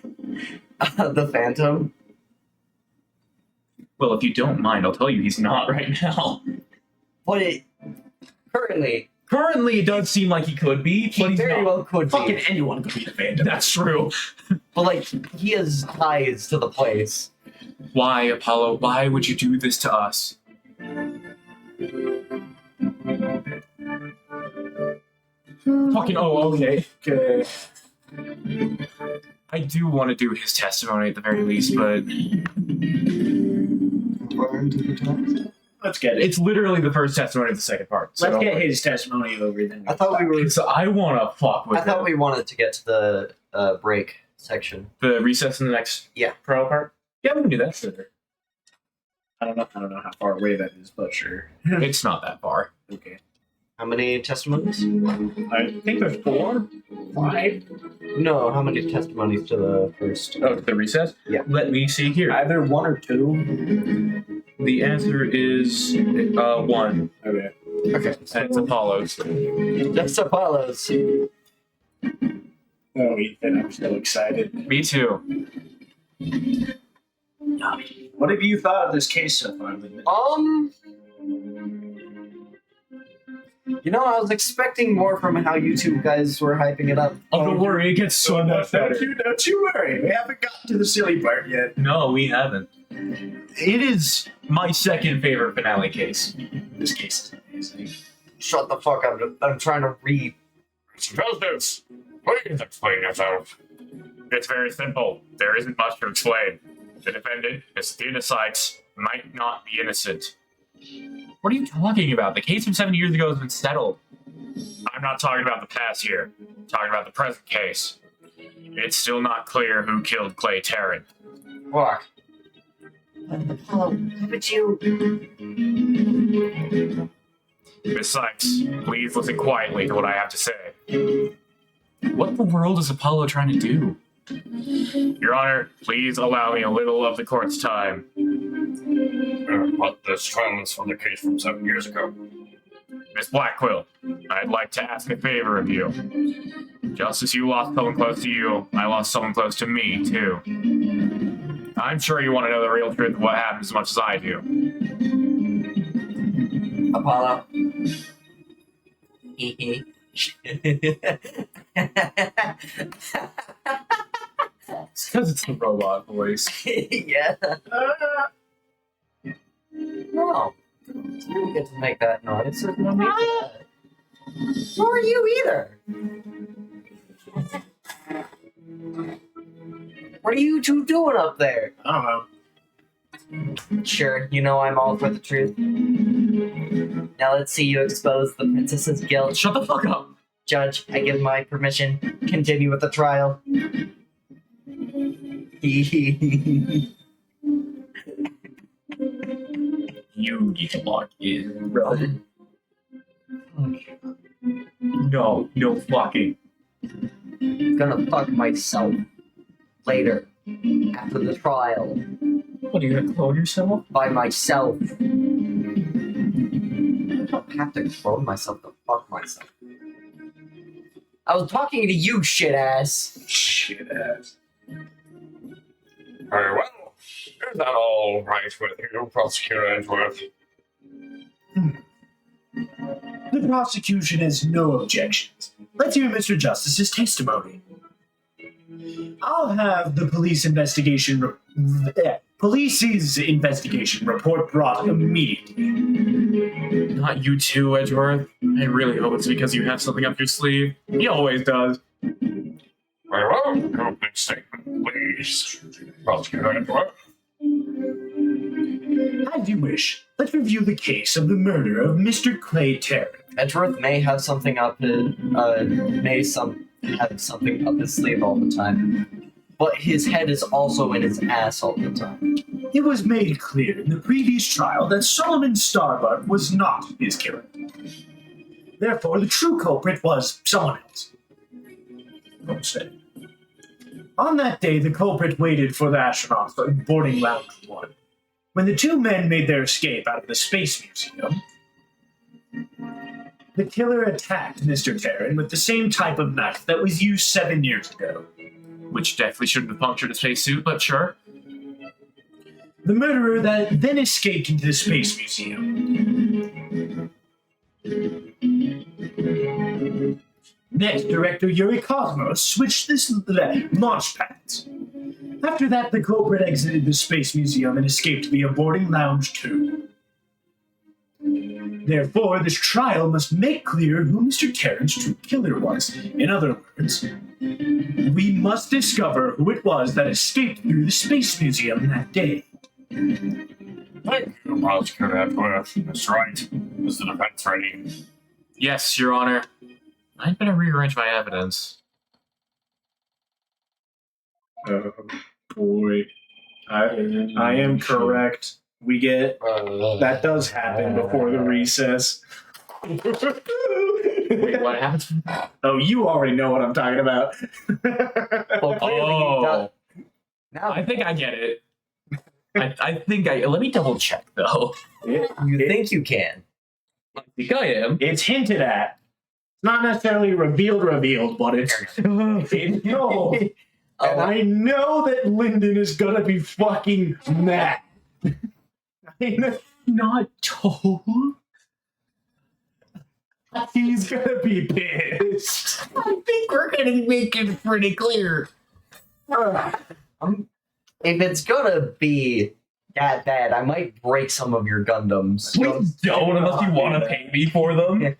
the Phantom. Well, if you don't mind, I'll tell you he's not right now. But it currently Currently, it does seem like he could be, but he he's very not. well could Fucking be. anyone could be the Phantom. That's true. But like he has ties to the place. Why, Apollo? Why would you do this to us? Fucking, oh, okay. Okay. I do want to do his testimony at the very least, but Let's get it. it's literally the first testimony of the second part. So Let's get his testimony over then. I thought we were. So I want to fuck with I thought him. we wanted to get to the break section. The recess in the next Yeah. trial part? Yeah, we can do that. Sure. I don't know how far away that is, but sure. It's not that far. Okay. How many testimonies? I think there's 4, 5. No, how many testimonies to the first? Oh, the recess? Yeah. Let me see here. Either 1 or 2. The answer is 1. Okay. Okay, And it's Apollo's. that's Apollo's. Oh, Ethan, I'm still excited. Me too. What have you thought of this case so far, Lyndon? You know, I was expecting more from how you two guys were hyping it up. Oh, don't worry, it gets so much better. Don't you worry. We haven't gotten to the silly part yet. No, we haven't. It is my second favorite finale case. This case is amazing. Shut the fuck up! I'm trying to read. Justice, please explain yourself. It's very simple. There isn't much to explain. The defendant, Christina Sykes, might not be innocent. What are you talking about? The case from 7 years ago has been settled. I'm not talking about the past year. I'm talking about the present case. It's still not clear who killed Clay Tarrant. Fuck. Apollo, haven't you? Miss Sykes, please listen quietly to what I have to say. What in the world is Apollo trying to do? Your Honor, please allow me a little of the court's time. But this trial is from the case from 7 years ago. Miss Blackquill, I'd like to ask a favor of you. Just as you lost someone close to you, I lost someone close to me, too. I'm sure you want to know the real truth of what happened as much as I do. Apollo. It's because it's the robot voice. Yeah. No. You don't get to make that noise. There's no need for that. Nor are you either. What are you two doing up there? I don't know. Sure, you know I'm all for the truth. Now let's see you expose the princess's guilt. Shut the fuck up. Judge, I give my permission. Continue with the trial. You need to log in, bro. No, no fucking. Gonna fuck myself later after the trial What, are you gonna clone yourself? by myself. I don't have to clone myself to fuck myself. I was talking to you, shit ass. Shit ass. Very well. Is that all right with you, Prosecutor Edgeworth? The prosecution has no objections. Let's hear Mr. Justice's testimony. I'll have the police's investigation report brought immediately. Not you too, Edgeworth. I really hope it's because you have something up your sleeve. He always does. Very well, your big statement, please. Prosecutor Edgeworth. As you wish. Let's review the case of the murder of Mr. Clay Terran. Edgeworth may have something up his have something up his sleeve all the time, but his head is also in his ass all the time. It was made clear in the previous trial that Solomon Starbuck was not his killer. Therefore, the true culprit was someone else. Don't say. On that day, the culprit waited for the astronauts on boarding lounge 1. When the two men made their escape out of the Space Museum, the killer attacked Mr. Terran with the same type of knife that was used 7 years ago. Which definitely shouldn't have punctured a spacesuit, but sure. The murderer that then escaped into the Space Museum. Next, Director Yuri Cosmos switched the launch pads. After that, the culprit exited the Space Museum and escaped via boarding lounge 2. Therefore, this trial must make clear who Mr. Terran's true killer was. In other words, we must discover who it was that escaped through the Space Museum that day. Thank you, Prosecutor Edgeworth. That's right. Is the defense ready? Yes, Your Honor. I'd better rearrange my evidence. Oh, boy. I am correct. We get... that does happen before the recess. Wait, what happened? Oh, you already know what I'm talking about. Well, clearly he does. Now, I think I get it. I think I... Let me double check, though. you think you can. I think I am. It's hinted at. Not necessarily revealed, but it's... no. And I know that Lyndon is gonna be fucking mad. I'm not told. He's gonna be pissed. I think we're gonna make it pretty clear. If it's gonna be that bad, I might break some of your Gundams. Please don't unless you want to pay me for them. Yeah.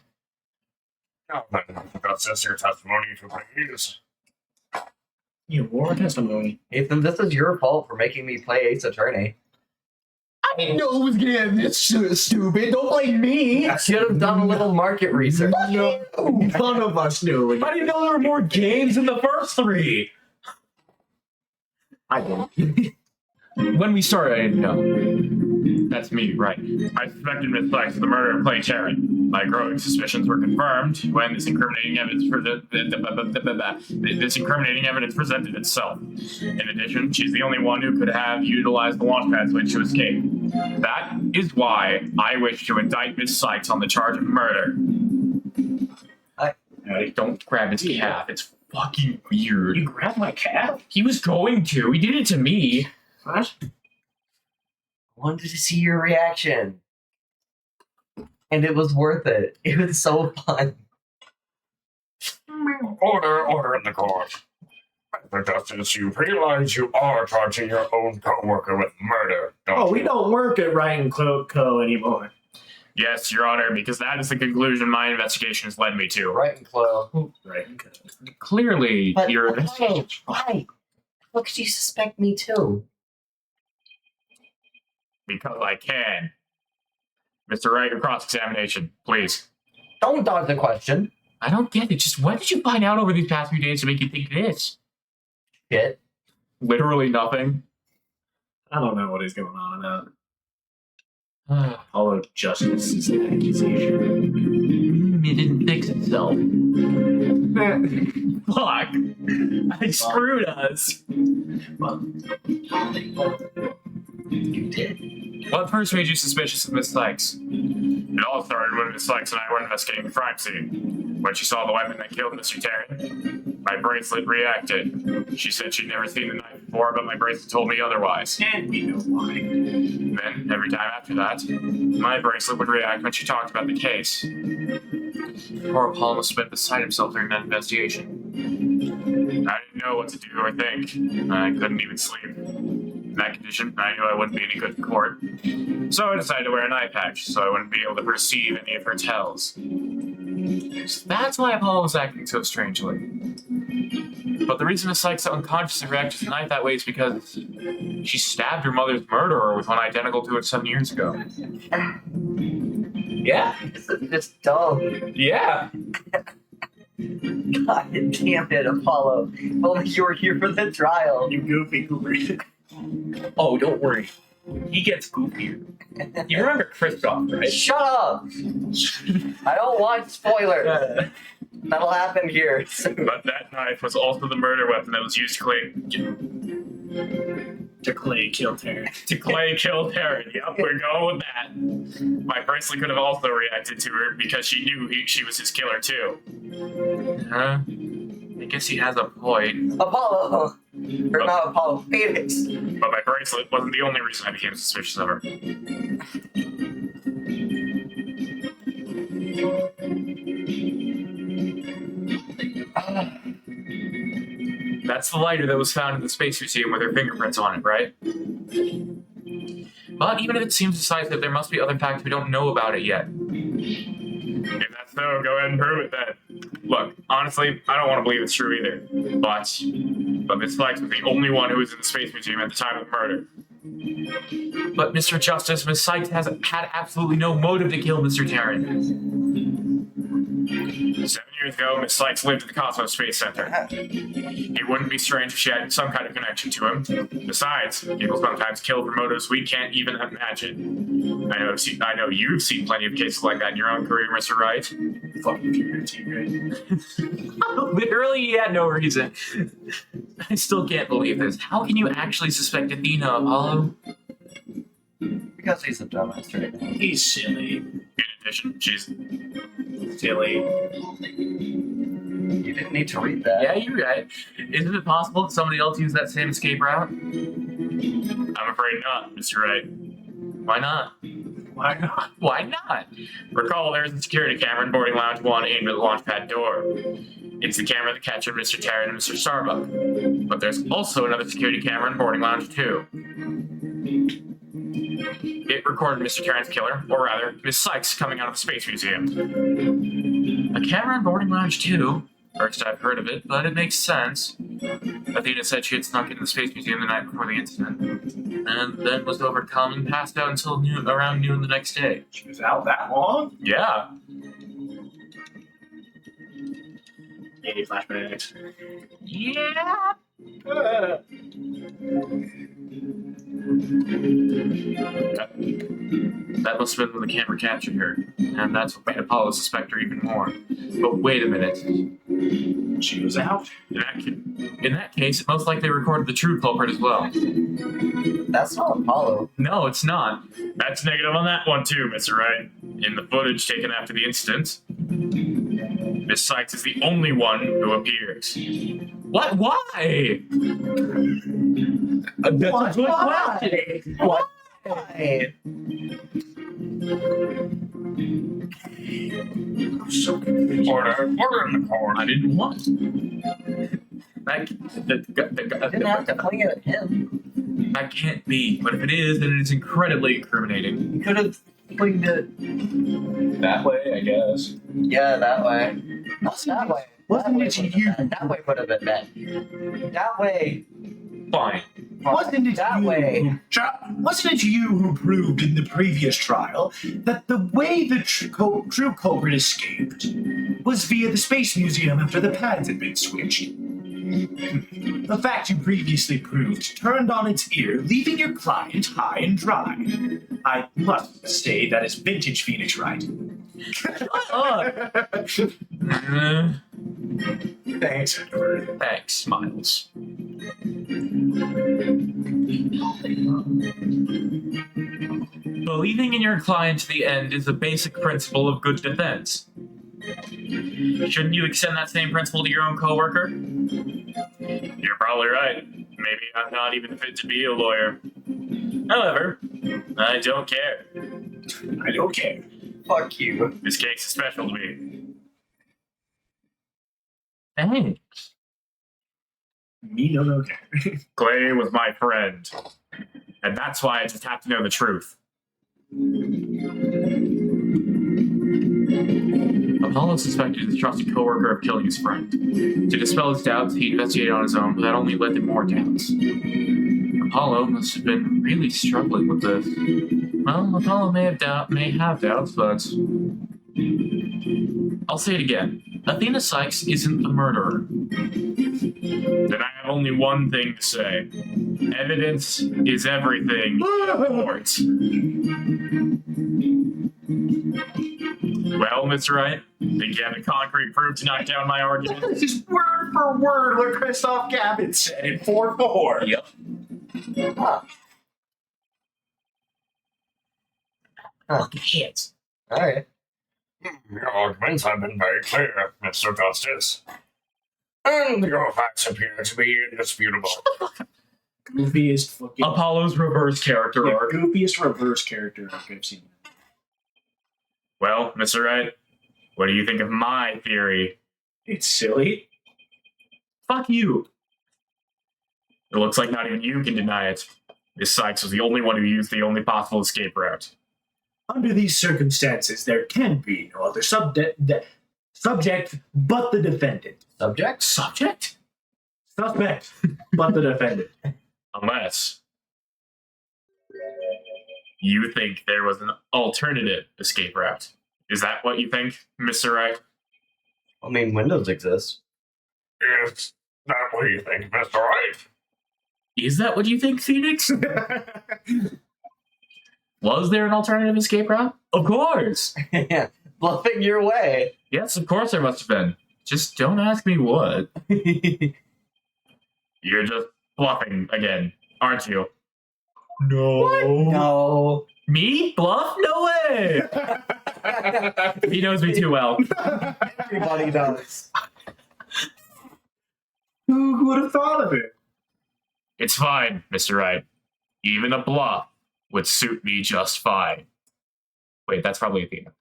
Now then, that's your testimony to please. You war testimony. Ethan, this is your fault for making me play Ace Attorney. I didn't know it was gonna end this stupid. Don't blame me. I should have done a little market research. None of us knew. I didn't know there were more games in the first 3. I didn't. When we started, I didn't know. That's me, right. I suspected Miss Sykes of the murder of Clay Terran. My growing suspicions were confirmed when this incriminating evidence presented itself. In addition, she's the only one who could have utilized the launch pad switch to escape. That is why I wish to indict Miss Sykes on the charge of murder. Don't grab his calf. It's fucking weird. You grabbed my calf? He was going to. He did it to me. What? I wanted to see your reaction. And it was worth it. It was so fun. Order in the court. Mr. Justice, you realize you are charging your own co-worker with murder, don't Oh, you? we don't work at Ryan Co anymore. Yes, Your Honor, because that is the conclusion my investigation has led me to. Right, and Chloe. Right. Clearly, But your why? investigation. Why? How could you suspect me too? Because I can. Mr. Wright, your cross-examination, please. Don't dodge the question. I don't get it. Just what did you find out over these past few days to make you think this? Shit. Literally nothing. I don't know what is going on about. Although justice is an accusation. It didn't fix itself. Fuck. I screwed us. You did. What first made you suspicious of Miss Sykes? It all started when Miss Sykes and I were investigating the crime scene. When she saw the weapon that killed Mr. Terry, my bracelet reacted. She said she'd never seen the knife before, but my bracelet told me otherwise. And we know why. Then, every time after that, my bracelet would react when she talked about the case. Poor Paul must have been beside himself during that investigation. I didn't know what to do or think. I couldn't even sleep. In that condition, I knew I wouldn't be any good in court. So I decided to wear an eye patch so I wouldn't be able to perceive any of her tells. So that's why Apollo was acting so strangely. But the reason Miss Sykes unconsciously reacted to the knife that way is because she stabbed her mother's murderer with one identical to it 7 years ago. Yeah, This is just dumb. yeah. God damn it, Apollo. If only you were here for the trial. You goofy Cooper. Oh, don't worry. He gets goofier. You remember Kristoff, right? Shut up! I don't want spoilers. That'll happen here. But that knife was also the murder weapon that was used to Clay killed her. Clay kill Taryn. Yep, we're going with that. My bracelet could have also reacted to her because she knew she was his killer too. I guess he has a point. Apollo! Or not Apollo, Phoenix. But my bracelet wasn't the only reason I became suspicious of her. That's the lighter that was found in the Space Museum with her fingerprints on it, right? But even if it seems decisive, there must be other facts we don't know about it yet. If that's so, go ahead and prove it then. Look, honestly, I don't want to believe it's true either. But Miss Flex was the only one who was in the Space Museum at the time of the murder. But Mr. Justice, Miss Sykes has had absolutely no motive to kill Mr. Tarrant. 7 years ago, Miss Sykes lived at the Cosmos Space Center. It wouldn't be strange if she had some kind of connection to him. Besides, people sometimes kill for motives we can't even imagine. I know you've seen plenty of cases like that in your own career, Mr. Wright. Fucking purity, right? Literally, he had no reason. I still can't believe this. How can you actually suspect Athena, Apollo? Because he's a dumbass right now. He's silly. In addition, she's... Silly. You didn't need to read that. Yeah, you're right. Isn't it possible that somebody else used that same escape route? I'm afraid not, Mr. Wright. Why not? Why not? Why not? Recall there's a security camera in boarding lounge 1 aimed at the launch pad door. It's the camera that captured Mr. Tarrant and Mr. Starbuck. But there's also another security camera in boarding lounge 2. It recorded Mr. Tarrant's killer, or rather, Miss Sykes coming out of the Space Museum. A camera in boarding lounge 2? First I've heard of it, but it makes sense. Athena said she had snuck into the Space Museum the night before the incident, and then was overcome and passed out until around noon the next day. She was out that long? Yeah. Any flashbacks? Yeah. That must have been when the camera captured her, and that's what made Apollo suspect her even more. But wait a minute. She was out? In that case, it most likely recorded the true culprit as well. That's not Apollo. No, it's not. That's negative on that one too, Mr. Wright. In the footage taken after the incident, Miss Sykes is the only one who appears. What? Why? That's a good question. What? Why? I'm so confused. Order in the court. I didn't want. That, Didn't have to cling it at him. that can't be. But if it is, then it is incredibly incriminating. You could have clinged it. That way, I guess. Yeah, that way. Not that way. Wasn't That it way you? That way would have been bad. That way. Fine. Wasn't it That you? way. Wasn't it you who proved in the previous trial that the way the true culprit escaped was via the Space Museum after the pads had been switched? The fact you previously proved turned on its ear, leaving your client high and dry. I must say that is vintage Phoenix writing. Thanks, Edward. Thanks, Miles. Believing in your client to the end is a basic principle of good defense. Shouldn't you extend that same principle to your own coworker? You're probably right. Maybe I'm not even fit to be a lawyer. However, I don't care. I don't care. Fuck you. This case is special to me. Thanks. Me no care. Clay was my friend. And that's why I just have to know the truth. Apollo suspected his trusted coworker of killing his friend. To dispel his doubts, he investigated on his own, but that only led to more doubts. Apollo must have been really struggling with this. Well, Apollo may have doubts, but I'll say it again. Athena Sykes isn't the murderer. Then I have only one thing to say. Evidence is everything. Court. Well, Mr. Wright, think you have the concrete proof to knock down my argument? This is word for word what Christoph Gavin said in 4-4. Yep. Fucking shit. Alright. Your arguments have been very clear, Mr. Justice. And your facts appear to be indisputable. Goofiest fucking... Apollo's reverse character the arc. goofiest reverse character arc I've seen. Well, Mr. Wright, what do you think of my theory? It's silly. Fuck you. It looks like not even you can deny it. Miss Sykes was the only one who used the only possible escape route. Under these circumstances, there can be no other subject but the defendant. Subject? Subject? Suspect but the defendant. Unless you think there was an alternative escape route. Is that what you think, Mr. Wright? I mean, windows exist. Is that what you think, Mr. Wright? Is that what you think, Phoenix? Was there an alternative escape route? Of course! Bluffing your way. Yes, of course there must have been. Just don't ask me what. You're just bluffing again, aren't you? No. No. Me? Bluff? No way! He knows me too well. Everybody does. Who would have thought of it? It's fine, Mr. Wright. Even a bluff would suit me just fine. Wait, that's probably Athena.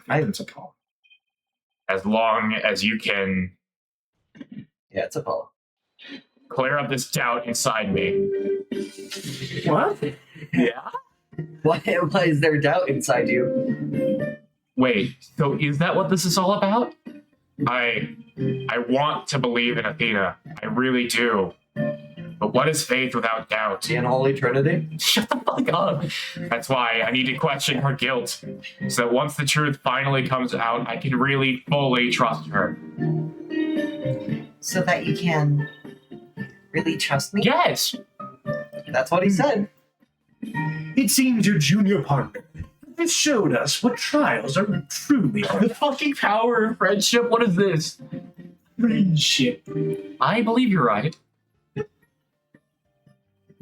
I think it's a call. As long as you can Yeah, it's Apollo. clear up this doubt inside me. What? Yeah? Why is there doubt inside you? Wait, so is that what this is all about? I want to believe in Athena. I really do. But what is faith without doubt? The unholy trinity? Shut the fuck up. That's why I need to question her guilt. So that once the truth finally comes out, I can really fully trust her. So that you can really trust me? Yes! That's what he said. It seems your junior partner has showed us what trials are truly The fucking power of friendship? What is this? friendship. I believe you're right.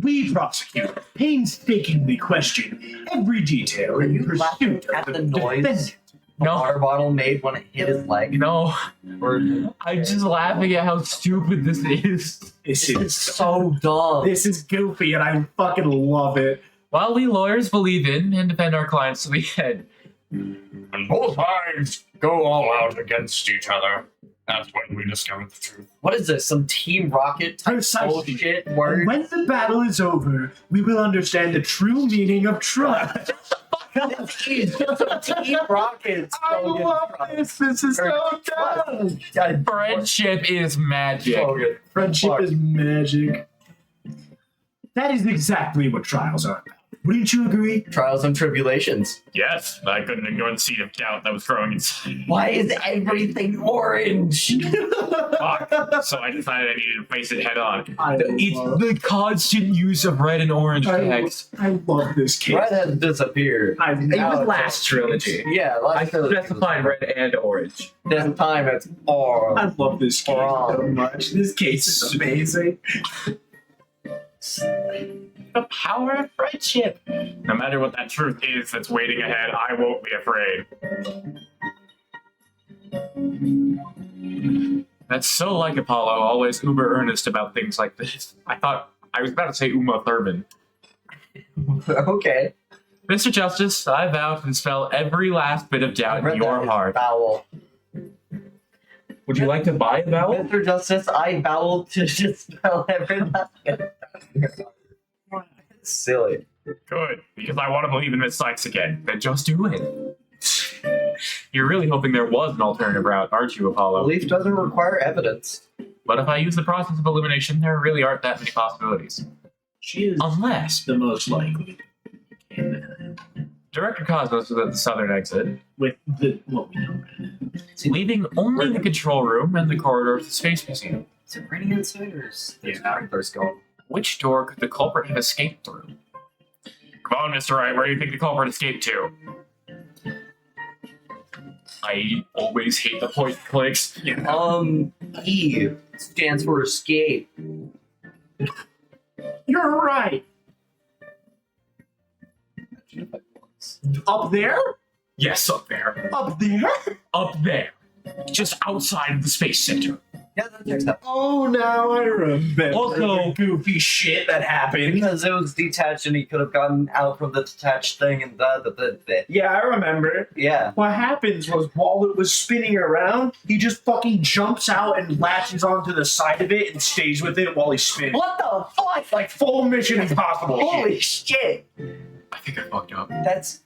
We prosecute painstakingly question every detail Are in you laughing pursuit at of the the noise defendant. a No. water bottle made when it hit his leg? No, Or I'm just laughing at how stupid this is. This it's is so dumb. this is goofy, and I fucking love it. While we lawyers believe in and defend our clients to the end, And both sides go all out against each other. That's when we discover the truth. What is this? Some Team Rocket type Precisely. bullshit And word? when the battle is over, we will understand the true meaning of trust. This is just a Team Rocket I slogan. love this. This is so dumb. friendship is magic. Slogan. Friendship Fuck. is magic. That is exactly what trials are about. Wouldn't you agree? Trials and tribulations. Yes, I couldn't ignore the seed of doubt that was growing inside. Why is everything orange? Fuck. So I decided I needed to face it head on. It's the constant use of red and orange text. I love this case. Red has disappeared. I Even love last trilogy. Yeah, I last trilogy. specified red and orange. This time it's orange. I love this case so much. This case is amazing. The power of friendship. No matter what that truth is that's waiting ahead, I won't be afraid. That's so like Apollo, always uber earnest about things like this. I was about to say Uma Thurman. Okay. Mr. Justice, I vow to dispel every last bit of doubt in your heart. Bowel. Would you like to buy a vowel? Mr. Justice, I vow to dispel every last. silly. Good, because I want to believe in Miss Sykes again. Then just do it. You're really hoping there was an alternative route, aren't you, Apollo? Belief doesn't require evidence. But if I use the process of elimination, there really aren't that many possibilities. She is Unless the most likely. Director Cosmos was at the southern exit, With the what we know. leaving only the control room and the corridor to the Space Museum. Is it raining outside or is there's sprinklers going? Which door could the culprit have escaped through? Come on, Mr. Wright, where do you think the culprit escaped to? I always hate the point clicks. E stands for escape. You're right. Up there? Yes, up there. Up there? Up there. Just outside of the Space Center. Yeah, that checks out. Oh, now I remember Also- the goofy shit that happened. Because it was detached and he could have gotten out from the detached thing and the. Yeah, I remember. Yeah. What happens was while it was spinning around, he just fucking jumps out and latches onto the side of it and stays with it while he's spinning. What the fuck? Like full Mission Impossible. Holy shit. shit! I think I fucked up. That's.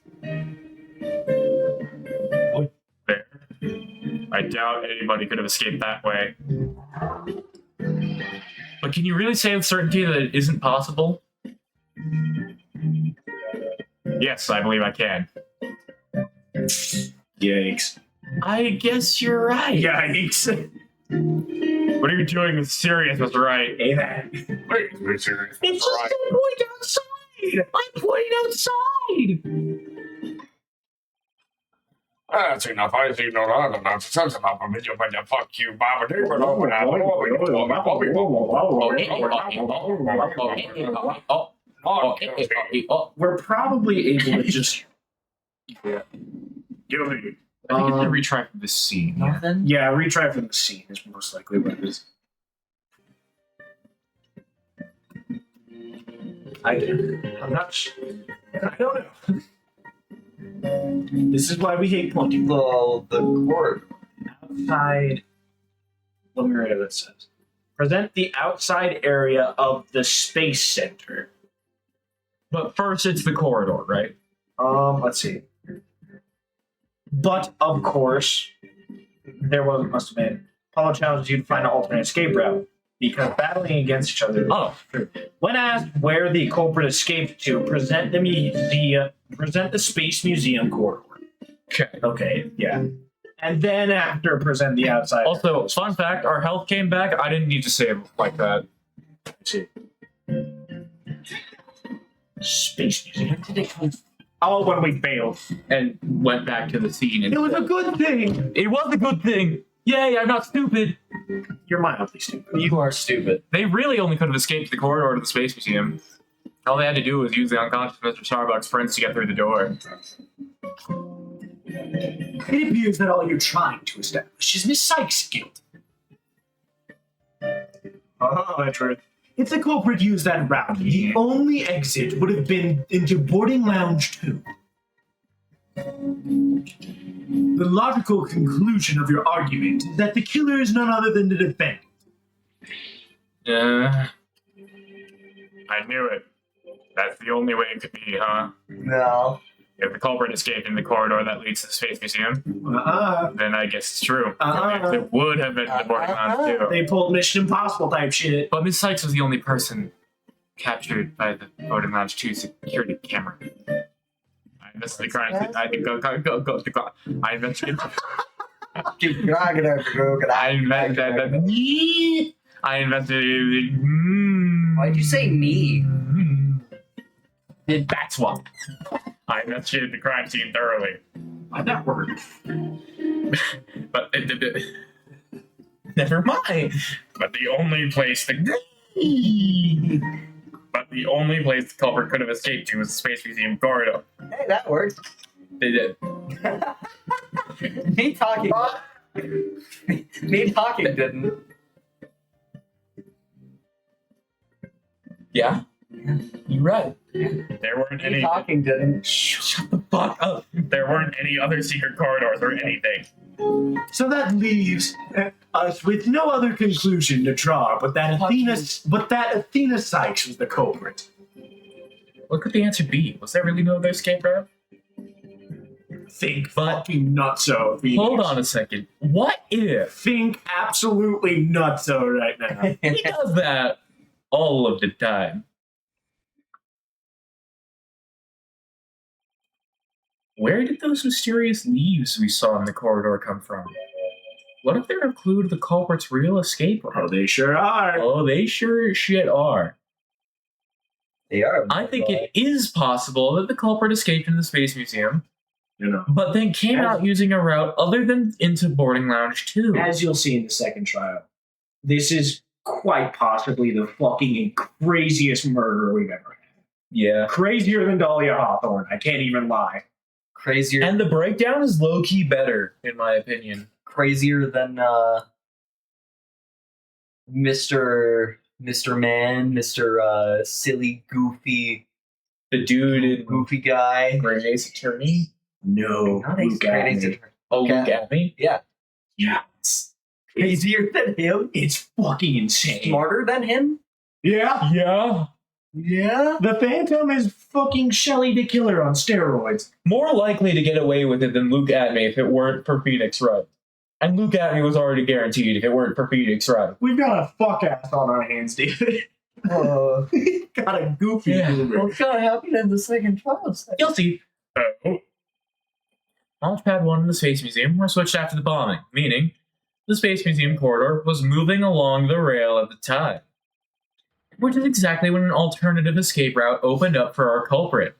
There. I doubt anybody could have escaped that way. But can you really say with certainty that it isn't possible? Yes, I believe I can. Yikes. I guess you're right. Yikes. What are you doing that's serious, Mr. Wright? Hey, man. Please be serious. It's Right. just a point outside! I'm pointing outside! That's enough. I see no other nonsense. That's enough of it. You better fuck you, Baba. We're probably able to just. Guilty. I think it's a retry from this scene. Nothing? Yeah, retry from the scene is most likely what it is. I'm not sure. I don't know. This is why we hate pointing. The court. Outside. Let me read what it says. Present the outside area of the Space Center. But first, it's the corridor, right? Let's see. But of course, must have been. Apollo challenges you to find an alternate escape route because battling against each other. Oh, When asked where the culprit escaped to, present the Space Museum corridor. okay. Okay, yeah. And then after present the outside. Also, fun fact, our health came back. I didn't need to save like that. Let's see. Space Museum. Oh, when we failed. And went back to the scene. And It was a good thing. it was a good thing. Yay, I'm not stupid. You're mildly stupid. You are stupid. They really only could have escaped the corridor to the Space Museum. All they had to do was use the unconscious Mr. Starbucks friends to get through the door. It appears that all you're trying to establish is Miss Sykes' guilt. Oh, that's right. If the culprit used that route, the only exit would have been into boarding lounge 2. The logical conclusion of your argument is that the killer is none other than the defendant. I knew it. That's the only way it could be, huh? No. If the culprit escaped in the corridor that leads to the Space Museum, then I guess it's true. It would have been the boarding lounge too. They pulled Mission Impossible type shit. But Miss Sykes was the only person captured by the boarding lounge 2 security camera. I invested the crime. I think go. I investigated. Keep dragging her, I investigated. Why'd you say me? That's what. I investigated the crime scene thoroughly. Why'd that work? But never mind. But the only place the culprit could have escaped to was the Space Museum corridor. Hey, that worked. They did. Me talking. Me talking didn't. Yeah. You're right. There weren't Me any. talking didn't. Shut the fuck up. There weren't any other secret corridors or anything. So that leaves us with no other conclusion to draw, but that Athena Sykes was the culprit. What could the answer be? Was there really no other escape route? Think But- fucking nutso. Phoenix. Hold on a second. What if Think absolutely nutso right now. he does that all of the time? Where did those mysterious leaves we saw in the corridor come from? What if they're a clue to the culprit's real escape Oh, route? they sure are. Oh, they sure as shit are. They are. I think it is possible that the culprit escaped in the Space Museum, You know, but then came out using a route other than into Boarding Lounge 2. as you'll see in the second trial, this is quite possibly the fucking craziest murder we've ever had. Yeah. Crazier than Dahlia Hawthorne. I can't even lie. Crazier. And the breakdown is low-key better, in my opinion. Crazier than Mr. Man, Mr. Silly, goofy, The dude in goofy guy. Great Ace Attorney. No. Not Ace Luke Attorney. Attorney. Oh, Okay. look at me. Yeah. Yeah. It's Crazier than him. fucking insane. Smarter than him. Yeah. Yeah. Yeah. The Phantom is fucking Shelly the Killer on steroids. More likely to get away with it than Luke Atney if it weren't for Phoenix Wright. And Luke Atney was already guaranteed if it weren't for Phoenix Wright. We've got a fuck ass on our hands, David. Got a goofy Yeah. boomer. What's gonna happen in the second trial? You'll see. Launchpad 1 and the Space Museum were switched after the bombing, meaning the Space Museum corridor was moving along the rail at the time. Which is exactly when an alternative escape route opened up for our culprit.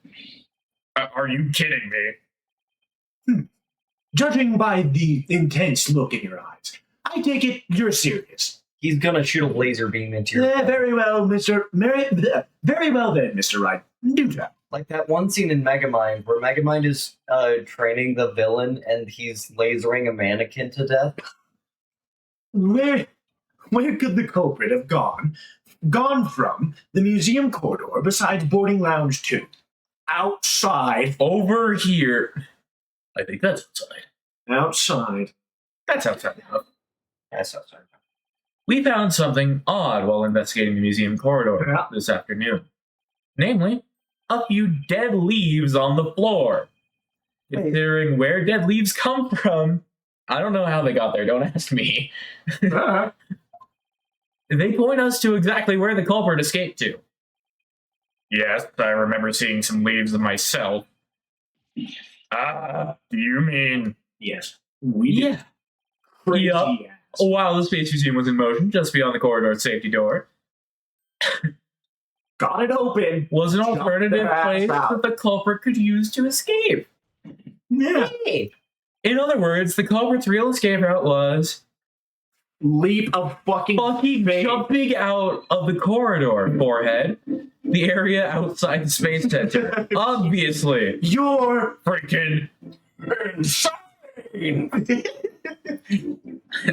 Are you kidding me? Judging by the intense look in your eyes, I take it you're serious. He's gonna shoot a laser beam into your. Very well, very well then, Mr. Wright. Do job. Like that one scene in Megamind where Megamind is training the villain and he's lasering a mannequin to death. Where could the culprit have gone from the museum corridor besides boarding lounge 2? Outside. Over here. I think that's outside. Outside. That's outside enough. That's outside. We found something odd while investigating the museum corridor Yeah. this afternoon. Namely, a few dead leaves on the floor. Wait. Considering where dead leaves come from, I don't know how they got there, don't ask me. They point us to exactly where the culprit escaped to. Yes, I remember seeing some leaves of myself. Do you mean... Yes. We did. Yeah. Crazy Yup. ass. While the Space Museum was in motion just beyond the corridor's safety door, Got it open. was an Jump alternative their ass place out. that the culprit could use to escape. Yeah. Hey, In other words, the culprit's real escape route was Leap of fucking faith. jumping out of the corridor, forehead, the area outside the Space Center. Obviously. You're Freaking. insane.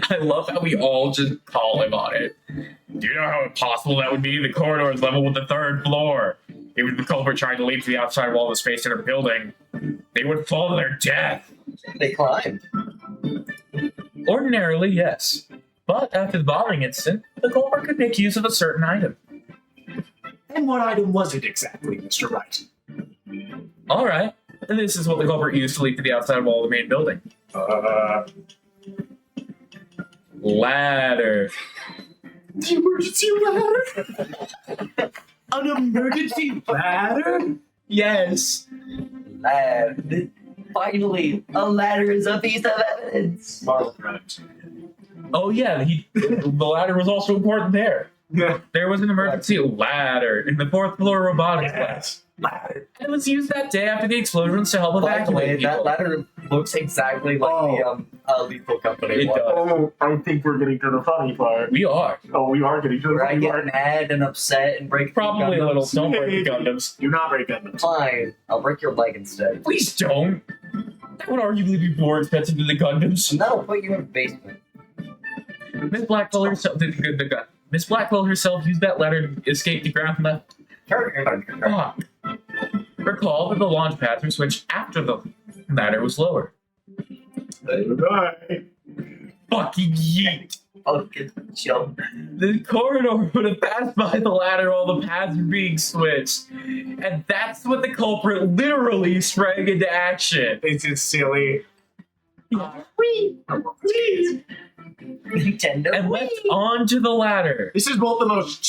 I love how we all just call him on it. Do you know how impossible that would be? The corridor is level with the third floor. If the culprit tried to leap to the outside wall of the Space Center building, they would fall to their death. they climbed. Ordinarily, yes. But after the bombing incident, the culprit could make use of a certain item. And what item was it exactly, Mr. Wright? Alright, this is what the culprit used to leap to the outside wall of the main building. Ladder. The emergency ladder? An emergency ladder? Yes. Finally, a ladder is a piece of evidence. Marvel Crimes. Oh yeah, the ladder was also important there. Yeah. There was an emergency ladder in the fourth floor robotics lab. Yes. Ladder. It was used that day after the explosions to help By the way, evacuate that people. ladder looks exactly like the Lethal Company It one. does. Oh, I think we're getting to the funny part. We are. Oh, we are getting to the Where I funny get part. mad and upset and break Probably a little. Gundams. Don't break the Gundams. Do not break Gundams. Fine, I'll break your leg instead. Please don't. That would arguably be more expensive than the Gundams. And that'll put you in the basement. Miss Blackwell herself. Miss Blackwell herself used that ladder to escape the ground level. Fuck. Recall that the launch pads were switched after the ladder was lowered. Bye. Fucking yeet. Fucking jump. The corridor would have passed by the ladder while the pads were being switched. And that's what the culprit literally sprang into action. This is silly. Nintendo. And let's on to the ladder. This is both the most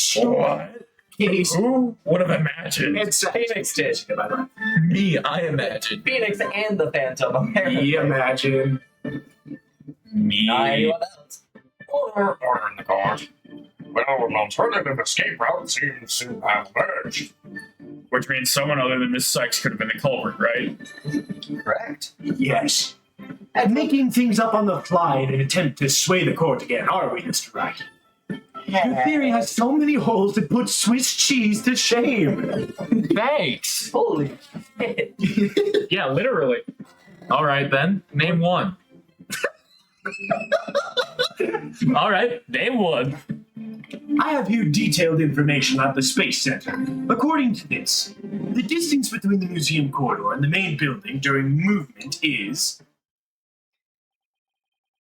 case Who would have imagined? it's Phoenix did. By the way. Me, I imagined. Phoenix and the Phantom. Apparently. Imagine. Me. Anyone else? Order in the court. Well, an alternative escape route seems to have emerged. Which means someone other than Miss Sykes could have been the culprit, right? Correct. Yes. And making things up on the fly in an attempt to sway the court again, are we, Mr. Wright? Your theory has so many holes that put Swiss cheese to shame. Thanks. Holy shit. Yeah, literally. All right, then. Name one. All right, name one. I have here detailed information about the Space Center. According to this, the distance between the museum corridor and the main building during movement is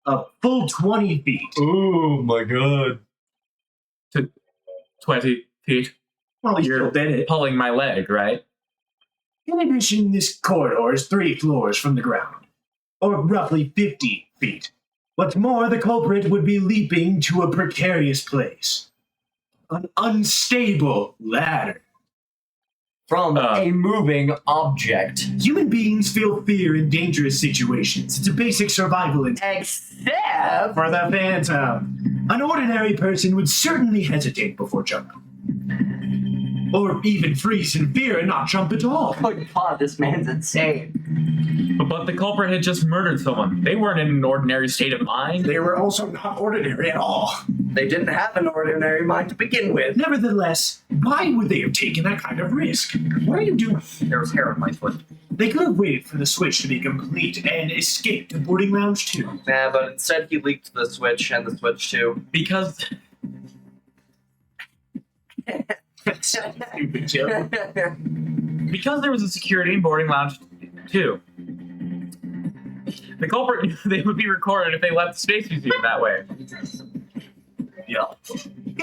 a full 20 feet. Oh my god. 20 feet. Well, you You're still did it. pulling my leg, right? In addition, this corridor is 3 floors from the ground, or roughly 50 feet. What's more, the culprit would be leaping to a precarious place. An unstable ladder. From a moving object. Human beings feel fear in dangerous situations. It's a basic survival instinct. Except For the Phantom, an ordinary person would certainly hesitate before jumping. Or even freeze in fear and not jump at all. good God, this man's insane. But the culprit had just murdered someone. They weren't in an ordinary state of mind. They were also not ordinary at all. They didn't have an ordinary mind to begin with. Nevertheless, why would they have taken that kind of risk? What are you doing? There was hair on my foot. They could have waited for the switch to be complete and escaped to boarding lounge 2. Nah, but instead he leaked the Switch and the Switch 2. Because Stupid joke. there was a security in boarding lounge 2. The culprit knew they would be recorded if they left the Space Museum that way. Yeah.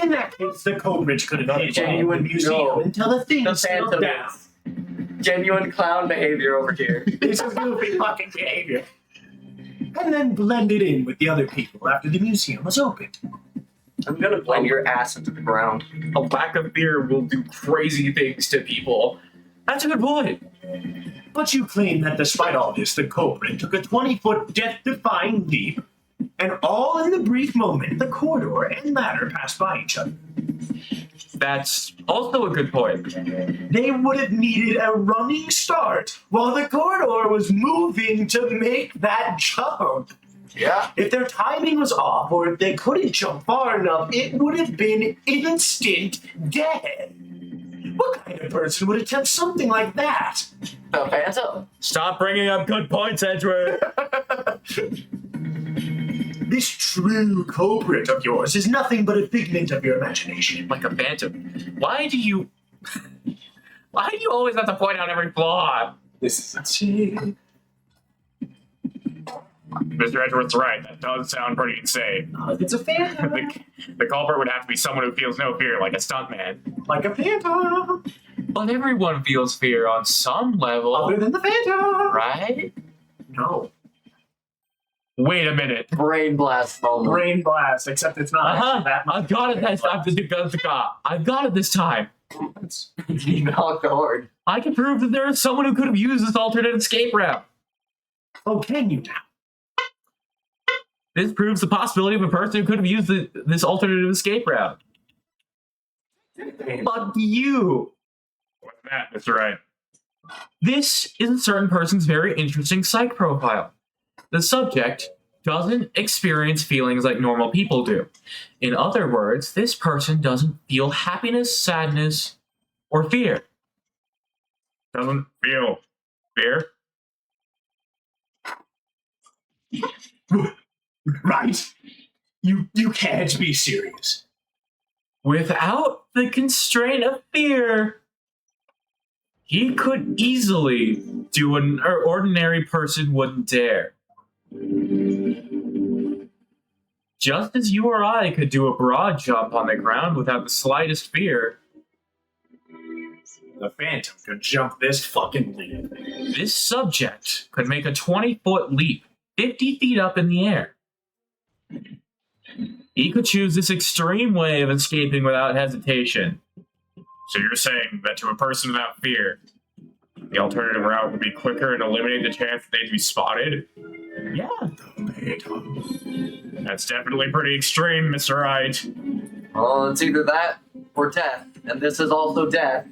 In that case, the culprit could have hid in the Genuine museum no. until the thing The settled Phantom down. is genuine clown behavior over here. This is goofy fucking behavior. And then blended in with the other people after the museum was open. I'm gonna blame your ass into the ground. A lack of fear will do crazy things to people. That's a good point. But you claim that despite all this, the culprit took a 20-foot death-defying leap, and all in the brief moment, the corridor and ladder passed by each other. That's also a good point. They would have needed a running start while the corridor was moving to make that jump. Yeah. If their timing was off, or if they couldn't jump far enough, it would have been instant death. What kind of person would attempt something like that? The Phantom. Stop bringing up good points, Edgeworth. This true culprit of yours is nothing but a figment of your imagination. Like a phantom. Why do you always have to point out every flaw? This is insane. Mr. Edgeworth's right. That does sound pretty insane. It's a phantom. The culprit would have to be someone who feels no fear, like a stuntman. Like a phantom. But everyone feels fear on some level, Other than the phantom. right? No. Wait a minute. Brain blast moment. Brain blast, except it's not actually that much. I've got it this time. I've got it this time. He knocked hard. I can prove that there is someone who could have used this alternate escape route. Oh, can you now? This proves the possibility of a person who could have used this alternative escape route. Fuck you. What's that, Mr. Wright? This is a certain person's very interesting psych profile. The subject doesn't experience feelings like normal people do. In other words, this person doesn't feel happiness, sadness, or fear. Doesn't feel fear? Right? You can't be serious. Without the constraint of fear, he could easily do an ordinary person wouldn't dare. Just as you or I could do a broad jump on the ground without the slightest fear, The Phantom could jump this fucking leap. This subject could make a 20-foot leap 50 feet up in the air. He could choose this extreme way of escaping without hesitation. So you're saying that to a person without fear, the alternative route would be quicker and eliminate the chance that they'd be spotted? Yeah, the Phantom. That's definitely pretty extreme, Mr. Wright. Well, it's either that or death, and this is also death.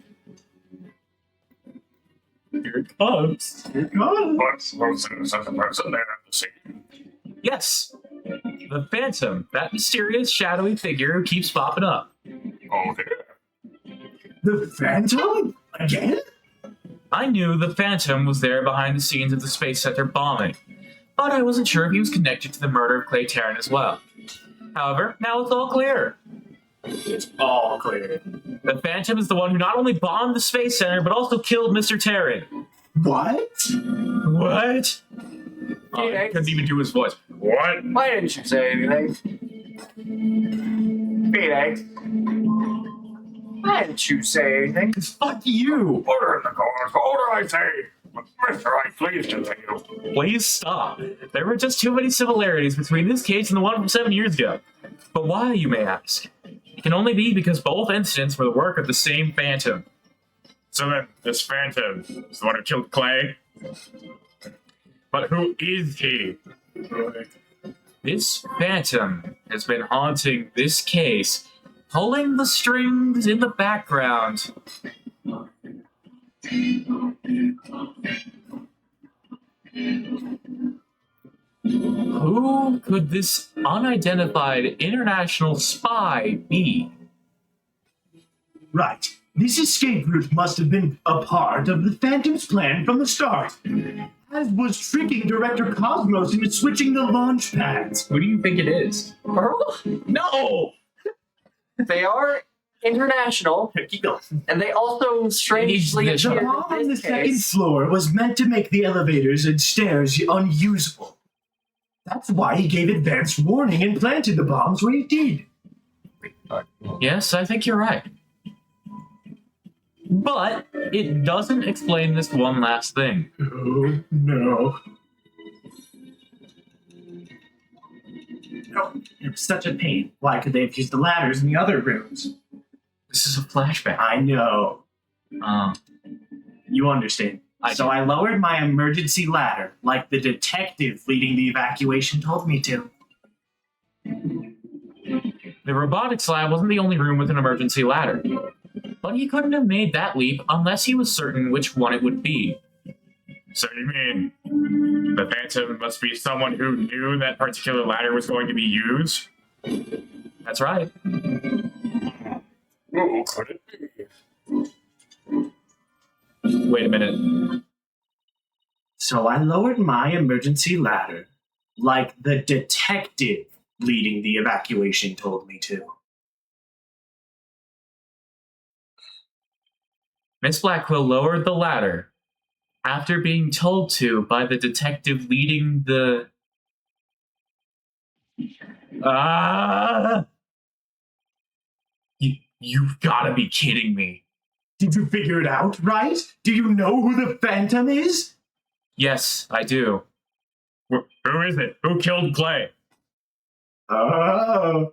Here it comes. Here it comes. But suppose there's such a person there at the scene. Yes, the Phantom, that mysterious, shadowy figure who keeps popping up. Oh dear. The Phantom? Again? I knew the Phantom was there behind the scenes of the Space Center bombing, but I wasn't sure if he was connected to the murder of Clay Terran as well. However, now it's all clear. It's all clear. The Phantom is the one who not only bombed the Space Center, but also killed Mr. Terran. What? What? Oh, he couldn't even do his voice. What? Why didn't you say anything? Phoenix. Why didn't you say anything? Fuck you! Order in the corner. Order, I say. Mr. Wright, please continue. Please stop. There were just too many similarities between this case and the one from 7 years ago. But why, you may ask? It can only be because both incidents were the work of the same Phantom. So then, this Phantom is the one who killed Clay? But who is he? This Phantom has been haunting this case, pulling the strings in the background. Who could this unidentified international spy be? Right. This escape route must have been a part of the Phantom's plan from the start, as was tricking Director Cosmos into switching the launch pads. Who do you think it is? Pearl? No! They are international, Keep going. and they also strangely The The appear bomb on in the this second case. floor was meant to make the elevators and stairs unusable. That's why he gave advance warning and planted the bombs where he did. Yes, I think you're right. But it doesn't explain this one last thing. Oh, no. No, it's such a pain. Why could they have used the ladders in the other rooms? This is a flashback. I know. You understand. I So do. I lowered my emergency ladder, like the detective leading the evacuation told me to. The robotics lab wasn't the only room with an emergency ladder. But he couldn't have made that leap unless he was certain which one it would be. So you mean the Phantom must be someone who knew that particular ladder was going to be used? That's right. Who could it be? Wait a minute. So I lowered my emergency ladder, like the detective leading the evacuation told me to. Miss Blackwell lowered the ladder after being told to by the detective leading the... You've gotta be kidding me. Did you figure it out, right? Do you know who the Phantom is? Yes, I do. Who is it? Who killed Clay? Oh.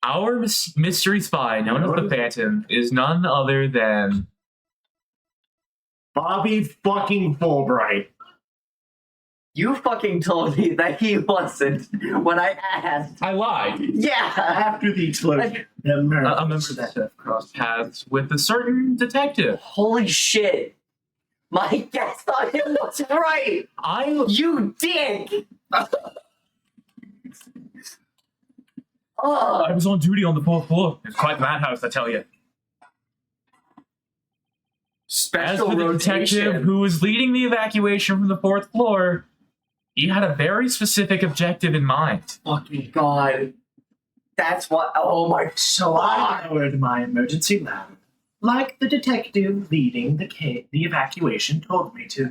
Our mystery spy, known as the Phantom, is none other than... Bobby fucking Fulbright. You fucking told me that he wasn't when I asked. I lied. Yeah! After the explosion, the murder. A member that have crossed paths with a certain detective. Holy shit! My guess on him was right! You dick! Oh, I was on duty on the 4th floor. It's quite the madhouse, I tell you. As special for the detective rotation. who was leading the evacuation from the 4th floor, he had a very specific objective in mind. Fucking god. That's what. Oh my. So I lowered my emergency ladder, like the detective leading the evacuation told me to.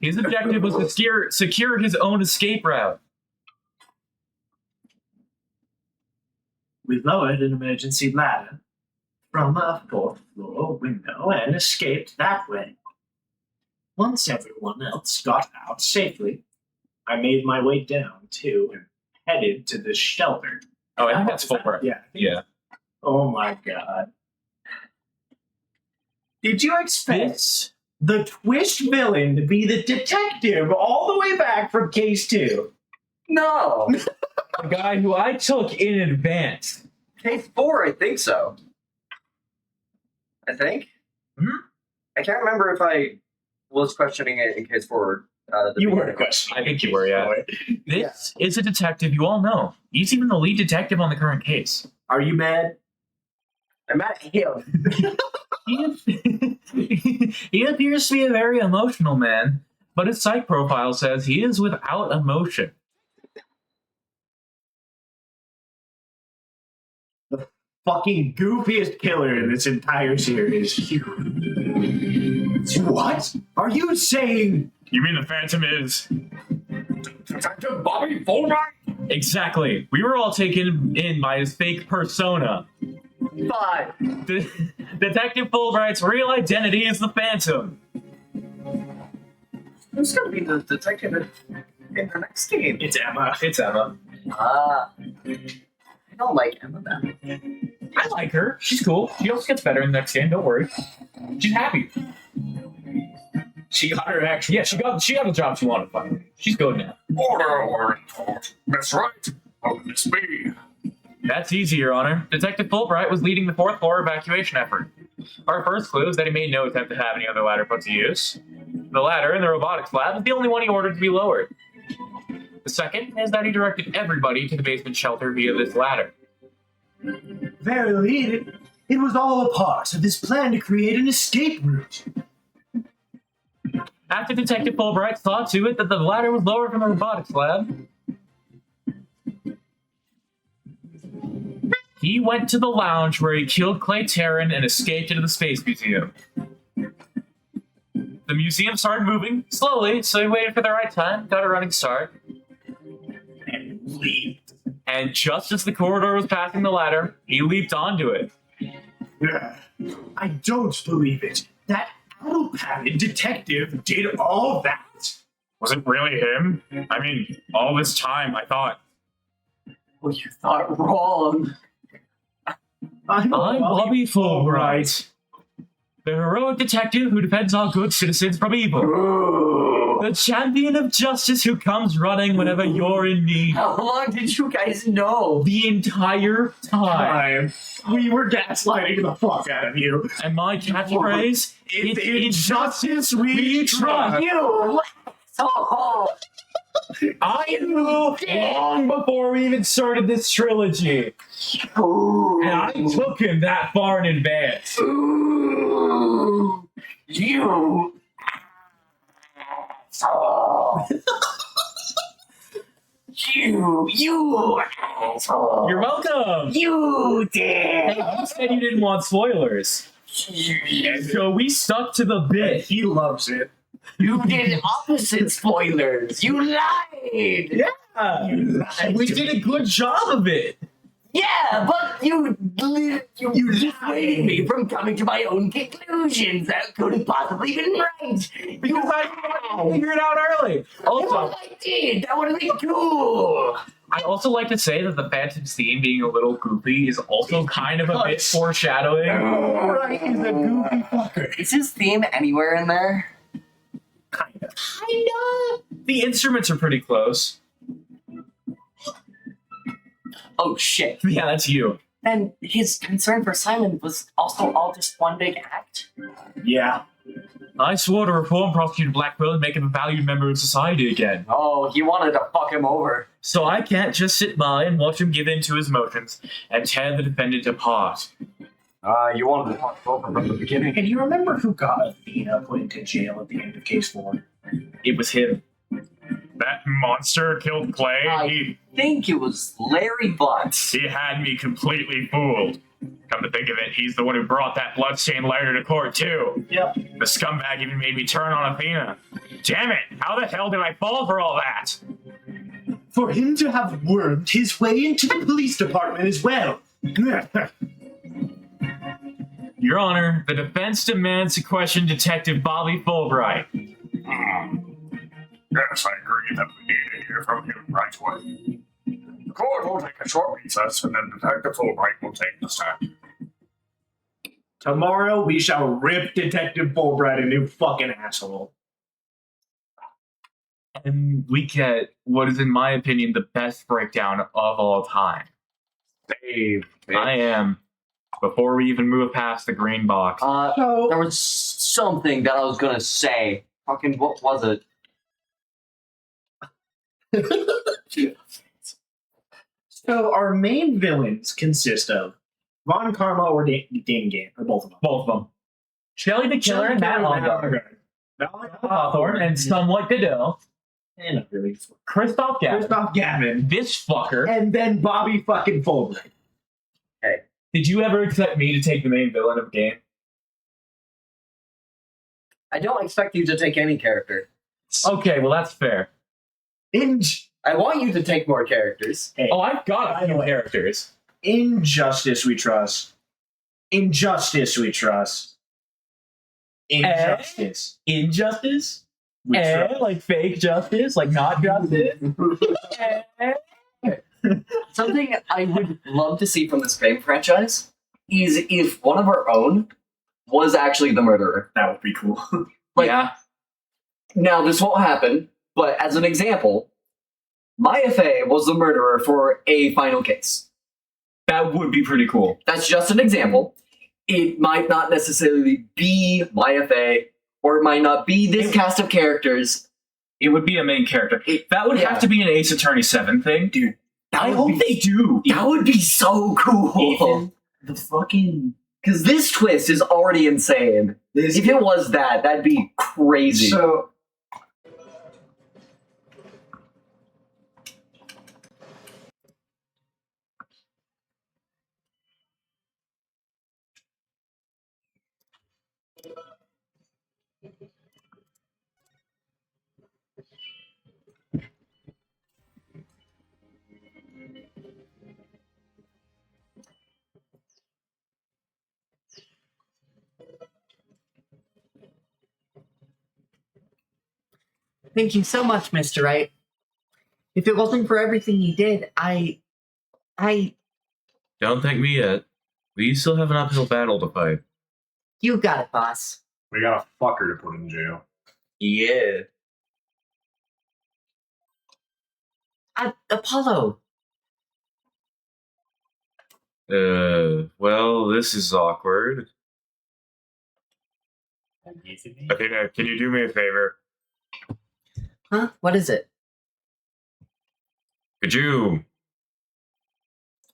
His objective was to secure his own escape route. We lowered an emergency ladder from a fourth floor window and escaped that way. Once everyone else got out safely, I made my way down too and headed to the shelter. Oh, I think that's Fulbright. Yeah. Yeah. Oh my god. Did you expect the twist villain to be the detective all the way back from case 2? No! A guy who I took in advance. Case 4, I think so. I think? I can't remember if I was questioning it in case 4. You were a question. I think you were, yeah. This is a detective you all know. He's even the lead detective on the current case. Are you mad? I'm at him. He appears to be a very emotional man, but his psych profile says he is without emotion. Fucking goofiest killer in this entire series. What? Are you saying? You mean the Phantom is... Detective Bobby Fulbright? Exactly. We were all taken in by his fake persona. 5. Detective Fulbright's real identity is the Phantom. Who's gonna be the detective in the next game? It's Emma. It's Emma. I don't like Emma that much. I like her. She's cool. She also gets better in the next game. Don't worry. She's happy. She got her action. Yeah, she got the job she wanted finally. She's good now. Order. That's right. How can this be? That's easy, Your Honor. Detective Fulbright was leading the 4th floor evacuation effort. Our first clue is that he made no attempt to have any other ladder put to use. The ladder in the robotics lab is the only one he ordered to be lowered. The second is that he directed everybody to the basement shelter via this ladder. Verily, it was all a part of his plan to create an escape route. After Detective Fulbright saw to it that the ladder was lowered from the robotics lab, he went to the lounge where he killed Clay Terran and escaped into the Space Museum. The museum started moving slowly, so he waited for the right time, got a running start, And leaped. and just as the corridor was passing the ladder, he leaped onto it. I don't believe it. That padded detective did all that. Was it really him? I mean, all this time I thought. Well, you thought wrong. I'm Bobby Fulbright, the heroic detective who defends our good citizens from evil. The champion of justice who comes running whenever you're in need. How long did you guys know? The entire time. We were gaslighting the fuck out of you. And my catchphrase, It's injustice we trust. You! Oh, I knew long before we even started this trilogy. And I took him that far in advance. Ooh, you asshole. You asshole. You're welcome. You did. You said you didn't want spoilers. So we stuck to the bit. He loves it. You did opposite spoilers. You lied. Yeah. And we did a good job of it. Yeah, but you dissuaded me from coming to my own conclusions that could have possibly been right. Because I figured it out early. Also, I did. That would have been cool. I also like to say that the Phantom's theme being a little goofy is also kind of a bit foreshadowing. Right, he's a goofy fucker. Is his theme anywhere in there? Kinda. The instruments are pretty close. Oh shit. Yeah, that's you. Then his concern for Simon was also all just one big act? Yeah. I swore to reform Prosecutor Blackwell and make him a valued member of society again. Oh, he wanted to fuck him over. So I can't just sit by and watch him give in to his emotions and tear the defendant apart. You wanted to fuck him over from the beginning. And you remember who got Athena put into jail at the end of case 4? It was him. That monster killed Clay. I think it was Larry Butts. He had me completely fooled. Come to think of it, he's the one who brought that bloodstained letter to court, too. Yep. The scumbag even made me turn on Athena. Damn it! How the hell did I fall for all that? For him to have wormed his way into the police department as well. Your Honor, the defense demands to question Detective Bobby Fulbright. Yes, I agree that we need to hear from him right away. The court will take a short recess, and then Detective Fulbright will take the stand. Tomorrow we shall rip Detective Fulbright a new fucking asshole. And we get what is, in my opinion, the best breakdown of all time. Save. I am, before we even move past the green box. There was something that I was gonna say. Fucking, what was it? So our main villains consist of Von Karma or Damon Gann, or both of them. Both of them. Shelly the Killer and Matt Longard. Hawthorne and Somewhat Goodell. And not really. Christoph Gavin. Christoph Gavin. This fucker. And then Bobby fucking Fulbright. Did you ever expect me to take the main villain of the game? I don't expect you to take any character. Okay, well that's fair. I want you to take more characters. Oh, I've got a few characters. Injustice we trust. Injustice we trust. Injustice. Injustice? We trust. Like fake justice? Like not justice? Something I would love to see from this game franchise is if one of our own was actually the murderer. That would be cool. Like, Yeah. now this won't happen, but as an example, Maya Fey was the murderer for a final case. That would be pretty cool. That's just an example. It might not necessarily be Maya Fey, or it might not be this cast of characters. It would be a main character. That would have to be an Ace Attorney 7 thing. Dude, I hope they do. that would be so cool. Ethan, the fucking... Because this twist is already insane. If it was that, that'd be crazy. So... Thank you so much, Mr. Wright. If it wasn't for everything you did, I Don't thank me yet. We still have an uphill battle to fight. you got it, boss. We got a fucker to put in jail. Yeah. Apollo. Well, this is awkward. Athena, can you do me a favor? Huh? What is it? Could you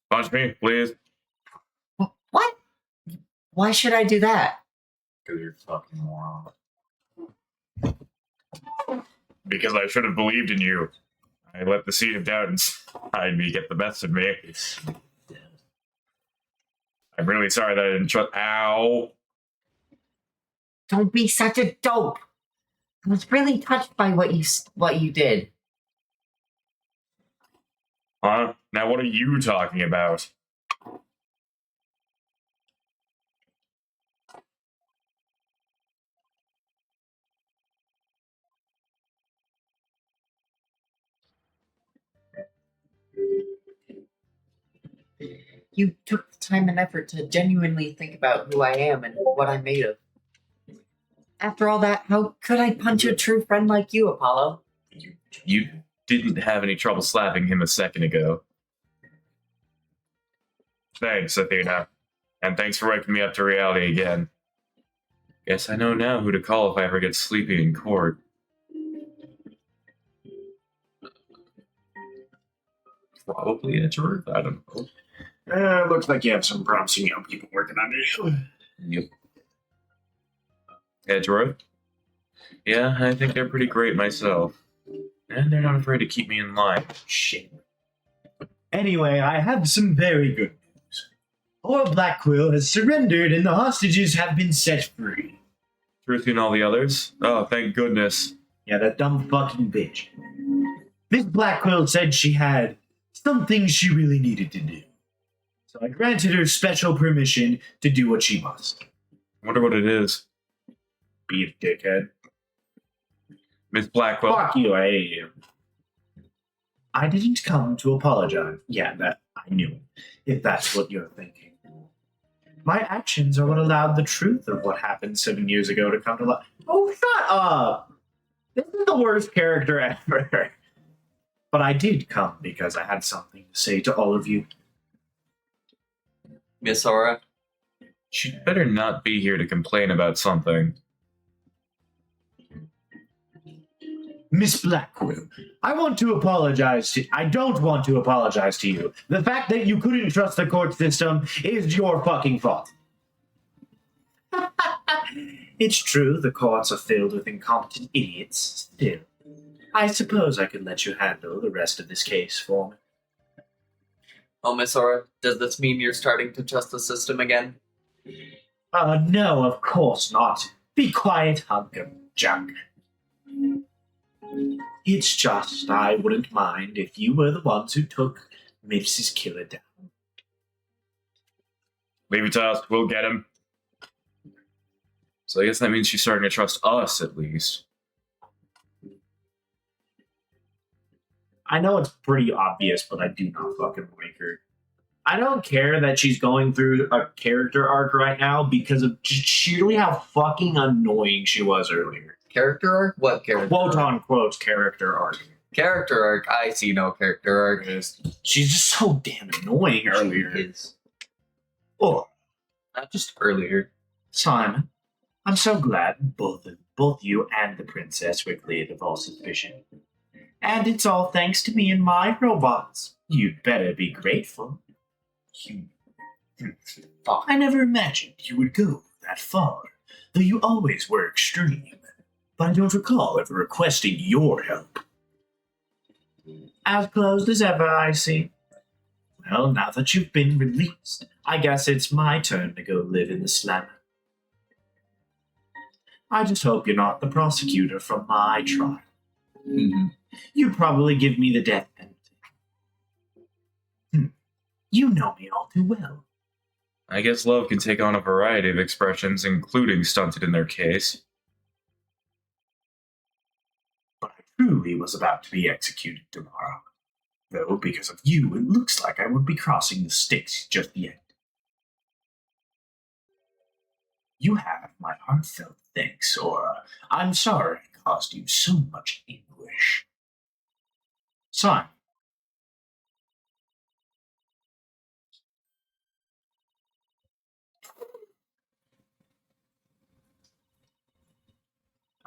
punch me, please? What? Why should I do that? Because you're fucking moron. Because I should have believed in you. I let the seed of doubt inside me get the best of me. I'm really sorry that I didn't trust. Ow! Don't be such a dope. I was really touched by what you did. Huh? Now what are you talking about? You took the time and effort to genuinely think about who I am and what I'm made of. After all that, how could I punch a true friend like you, Apollo? You didn't have any trouble slapping him a second ago. Thanks, Athena. And thanks for waking me up to reality again. Guess I know now who to call if I ever get sleepy in court. Probably Edgeworth? I don't know. looks like you have some promising young people working under you. Yep. Edgeworth? Yeah, I think they're pretty great myself. And they're not afraid to keep me in line. Shit. Anyway, I have some very good news. Lord Blackquill has surrendered and the hostages have been set free. Truth and all the others? Oh, thank goodness. Yeah, that dumb fucking bitch. Miss Blackquill said she had something she really needed to do. So I granted her special permission to do what she must. I wonder what it is. Be a dickhead. Miss Blackwell. Fuck you, I hate you. I didn't come to apologize. Yeah, that I knew, if that's what you're thinking. My actions are what allowed the truth of what happened 7 years ago to come to light. Oh, shut up! This is the worst character ever. But I did come because I had something to say to all of you. Miss Aura. She'd better not be here to complain about something. Miss Blackwell, I don't want to apologize to you. The fact that you couldn't trust the court system is your fucking fault. It's true, the courts are filled with incompetent idiots. Still, I suppose I could let you handle the rest of this case for me. Oh, Miss Aura, does this mean you're starting to trust the system again? No, of course not. Be quiet, hunk of junk. It's just I wouldn't mind if you were the ones who took Mrs. Killer down. Leave it to us. We'll get him. So I guess that means she's starting to trust us, at least. I know it's pretty obvious, but I do not fucking like her. I don't care that she's going through a character arc right now because of just sheerly how fucking annoying she was earlier. Character arc? What character? Quote arc? unquote character arc. Character arc? I see no character arc. She's just so damn annoying earlier. She is. Oh, Not just earlier. Simon, I'm so glad both you and the princess were cleared of all suspicion. And it's all thanks to me and my robots. You'd better be grateful. I never imagined you would go that far, though you always were extreme. But I don't recall ever requesting your help. As closed as ever, I see. Well, now that you've been released, I guess it's my turn to go live in the slammer. I just hope you're not the prosecutor from my trial. Mm-hmm. You'd probably give me the death penalty. You know me all too well. I guess love can take on a variety of expressions, including stunted in their case. But I truly was about to be executed tomorrow. Though, because of you, it looks like I would be crossing the sticks just yet. You have my heartfelt thanks, Aura. I'm sorry I caused you so much anguish. Simon.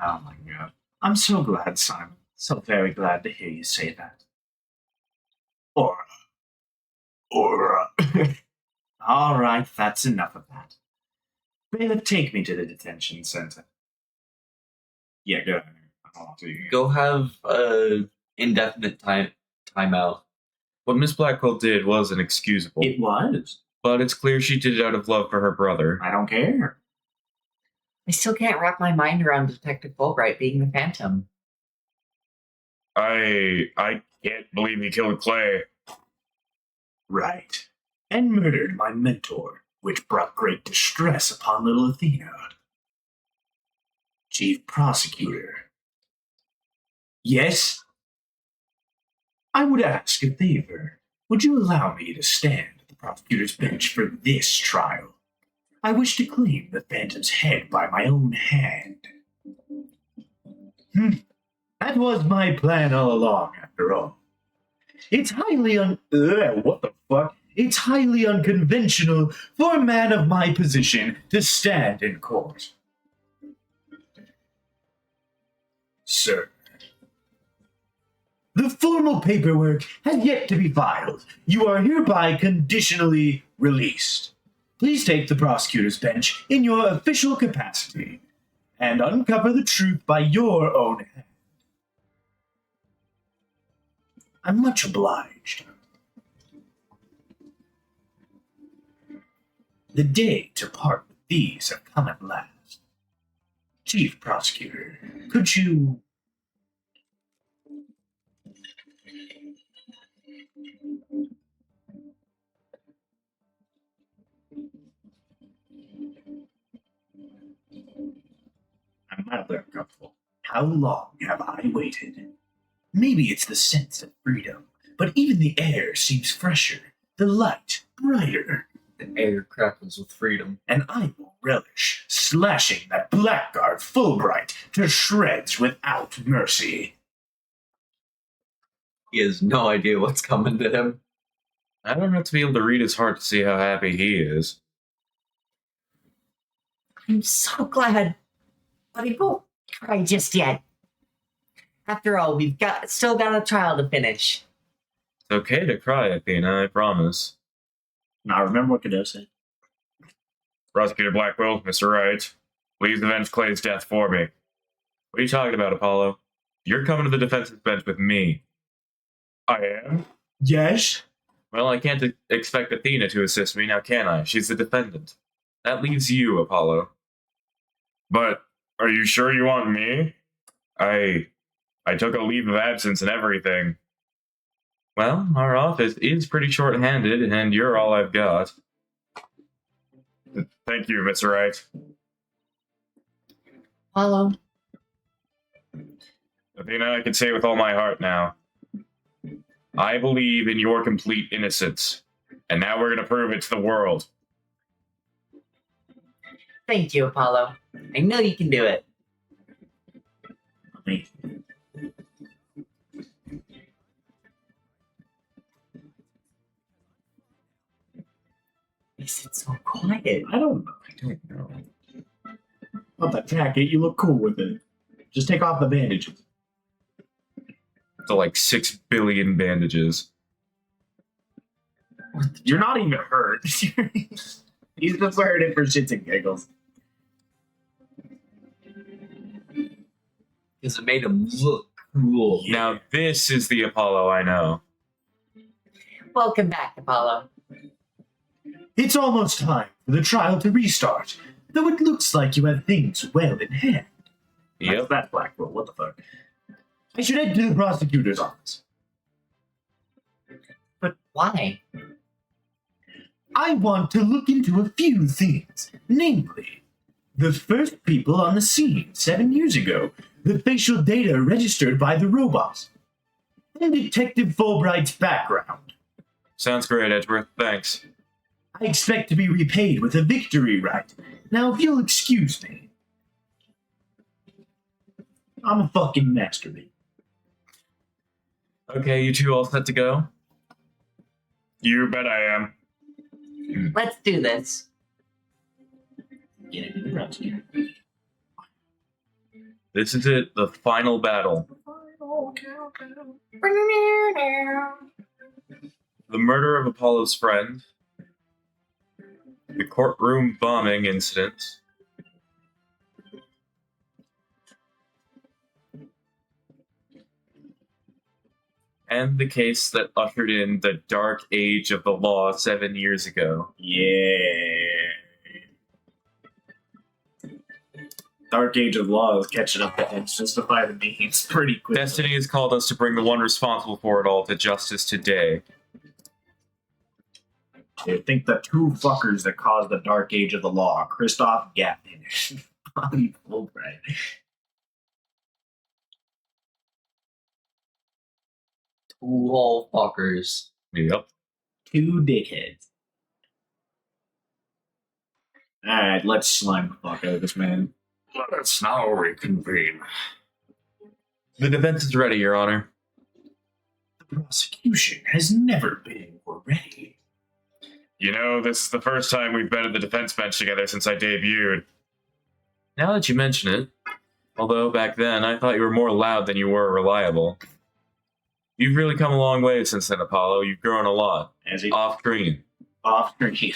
Oh my god. I'm so glad, Simon. So very glad to hear you say that. Aura. Aura. All right, that's enough of that. Bailiff, take me to the detention center. Yeah, go ahead. I don't want to. Go have a indefinite timeout. What Miss Blackwell did was inexcusable, It was. but it's clear she did it out of love for her brother. I don't care. I still can't wrap my mind around Detective Fulbright being the Phantom. I can't believe he killed Clay. Right. And murdered my mentor, which brought great distress upon little Athena. Chief Prosecutor. Yes? I would ask a favor. Would you allow me to stand at the prosecutor's bench for this trial? I wish to claim the Phantom's head by my own hand. That was my plan all along, after all. It's highly what the fuck? It's highly unconventional for a man of my position to stand in court. Sir. The formal paperwork has yet to be filed. You are hereby conditionally released. Please take the prosecutor's bench in your official capacity and uncover the truth by your own hand. I'm much obliged. The day to part with these have come at last. Chief Prosecutor, could you... mildly uncomfortable. How long have I waited? Maybe it's the sense of freedom, but even the air seems fresher, the light brighter, The air crackles with freedom. and I will relish slashing that blackguard Fulbright to shreds without mercy. He has no idea what's coming to him. I don't have to be able to read his heart to see how happy he is. I'm so glad, but he won't cry just yet. After all, we've still got a trial to finish. It's okay to cry, Athena, I promise. Now remember what Godot said. Prosecutor Blackwell, Mr. Wright, please avenge Clay's death for me. What are you talking about, Apollo? You're coming to the defense's bench with me. I am? Yes? Well, I can't expect Athena to assist me, now can I? She's the defendant. That leaves you, Apollo. But are you sure you want me? I took a leave of absence and everything. Well, our office is pretty short-handed, and you're all I've got. Thank you, Mr. Wright. Apollo, Athena, I can say with all my heart now. I believe in your complete innocence. And now we're going to prove it to the world. thank you, Apollo. I know you can do it. Is it so quiet? I don't know. Not that jacket, you look cool with it. Just take off the bandages. So like 6 billion bandages. You're not even hurt. He's just wearing it for shits and giggles. Because it made him look cool. Now this is the Apollo I know. Welcome back, Apollo. It's almost time for the trial to restart, though it looks like you have things well in hand. Yep. That's Blackwell, what the fuck? I should head to the prosecutor's office. But why? I want to look into a few things, namely, the first people on the scene 7 years ago, the facial data registered by the robots, and Detective Fulbright's background. Sounds great, Edgeworth. Thanks. I expect to be repaid with a victory right. Now, if you'll excuse me. I'm a fucking masturbate. Okay, you two all set to go? You bet I am. Let's do this. Get it in the prosecutor. This is it, the final battle. The murder of Apollo's friend, the courtroom bombing incident, and the case that ushered in the dark age of the law 7 years ago. Yeah. Dark Age of Law is catching up to him. Justify the means pretty quick. Destiny has called us to bring the one responsible for it all to justice today. I think the two fuckers that caused the Dark Age of the Law, Christoph Gapman and Bobby Fulbright. Two whole fuckers. Yep. Two dickheads. Alright, let's slime the fuck out of this man. Let us now reconvene. The defense is ready, Your Honor. The prosecution has never been more ready. You know, this is the first time we've been at the defense bench together since I debuted. Now that you mention it, although back then I thought you were more loud than you were reliable. You've really come a long way since then, Apollo. You've grown a lot. As he Off screen. off screen.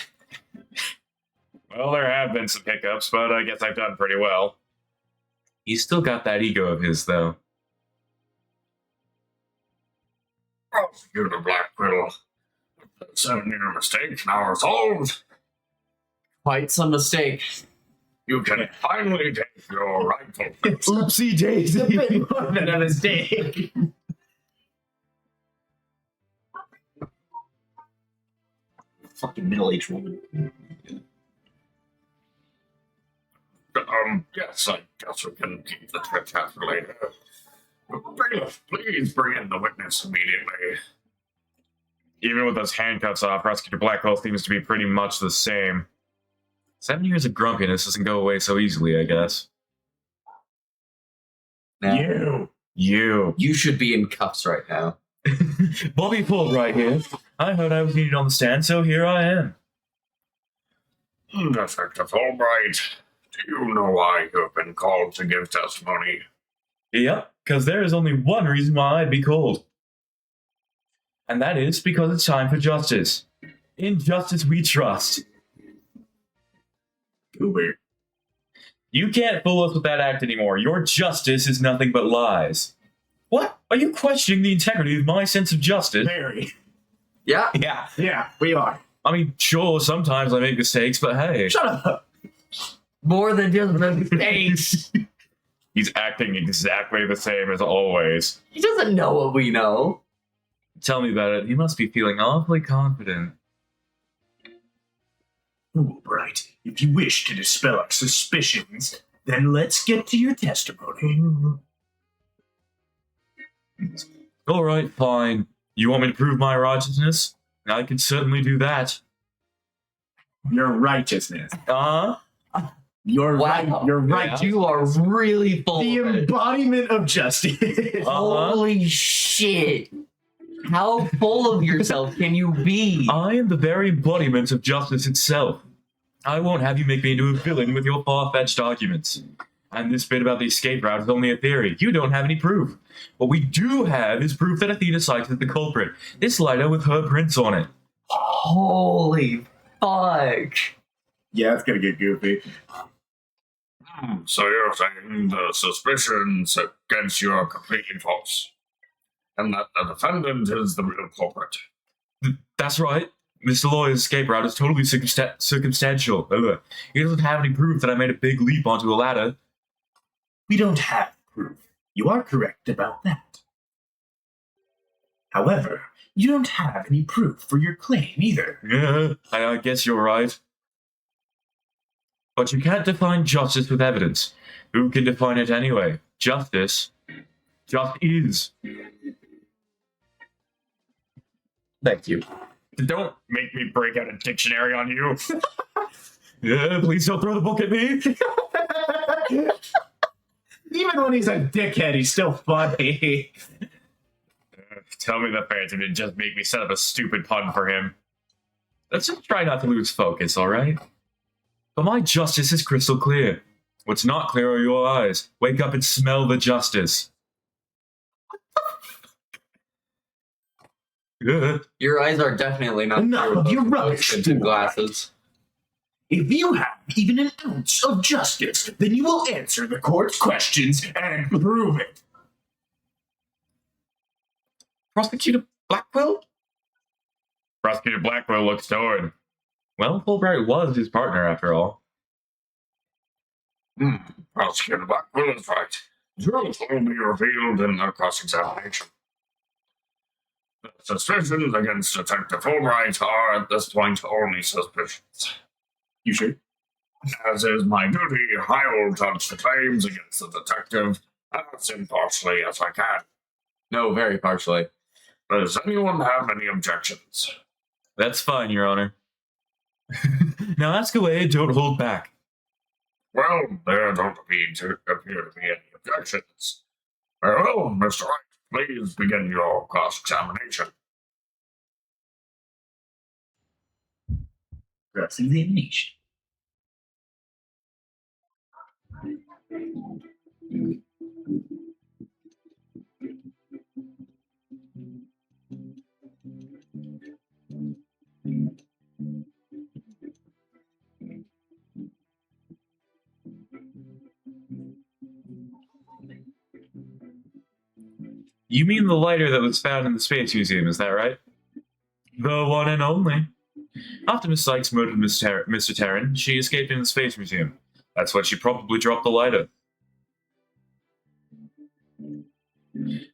Well, there have been some hiccups, but I guess I've done pretty well. He's still got that ego of his, though. Prosecutor Blackwell. 7-year mistakes now are solved. Quite some mistake. You can finally take your rightful place. Oopsie daisy. A mistake. Fucking middle-aged woman. Yes, I guess we can keep the chat for later. Bailiff, please bring in the witness immediately. Even with those handcuffs off, Prosecutor Blackwell seems to be pretty much the same. 7 years of grumpiness doesn't go away so easily, I guess. Now, you should be in cuffs right now. Bobby Paul right here. I heard I was needed on the stand, so here I am. Detective Albright, do you know why you have been called to give testimony? Yep, because there is only one reason why I'd be called. And that is because it's time for justice. In justice we trust. Gooby. You can't fool us with that act anymore. Your justice is nothing but lies. What? Are you questioning the integrity of my sense of justice? Very. Yeah. Yeah, we are. I mean, sure, sometimes I make mistakes, but hey. Shut up. More than just mistakes. He's acting exactly the same as always. He doesn't know what we know. Tell me about it. He must be feeling awfully confident. Albright, if you wish to dispel our suspicions, then let's get to your testimony. All right, fine. You want me to prove my righteousness? I can certainly do that. Your righteousness. You're Wow. right. You're right. Yeah. You are really full The of it. embodiment of justice. Holy shit. How full of yourself can you be? I am the very embodiment of justice itself. I won't have you make me into a villain with your far-fetched arguments. And this bit about the escape route is only a theory. You don't have any proof. What we do have is proof that Athena cited the culprit. This lighter with her prints on it. Holy fuck. Yeah, it's gonna get goofy. So you're saying the suspicions against you are completely false, and that the defendant is the real culprit? That's right. Mr. Lawyer's escape route is totally circumstantial. He doesn't have any proof that I made a big leap onto a ladder. We don't have proof. You are correct about that. However, you don't have any proof for your claim either. Yeah, I guess you're right. But you can't define justice with evidence. Who can define it anyway? Justice just is. Thank you. Don't make me break out a dictionary on you. Yeah, please don't throw the book at me. Even when he's a dickhead, he's still funny. Tell me the Phantom didn't just make me set up a stupid pun for him. Let's just try not to lose focus, alright? But my justice is crystal clear. What's not clear are your eyes. Wake up and smell the justice. Yeah. Your eyes are definitely not No, clear with you're those rubbish. tinted glasses. If you have even an ounce of justice, then you will answer the court's questions and prove it. Prosecutor Blackwell? Prosecutor Blackwell looks torn. Well, Fulbright was his partner after all. Prosecutor Blackwell is right. Truth will be revealed in the cross-examination. The suspicions against Detective Fulbright are at this point only suspicions. You sure? As is my duty, I will judge the claims against the detective as impartially as I can. No, very partially. Does anyone have any objections? That's fine, Your Honor. Now ask away and don't hold back. Well, there don't appear to be any objections. Well, Mr. Wright, please begin your cross-examination. Cross-examination. You mean the lighter that was found in the Space Museum, is that right? The one and only. After Miss Sykes murdered Mr. Terran, she escaped in the Space Museum. That's when she probably dropped the lighter.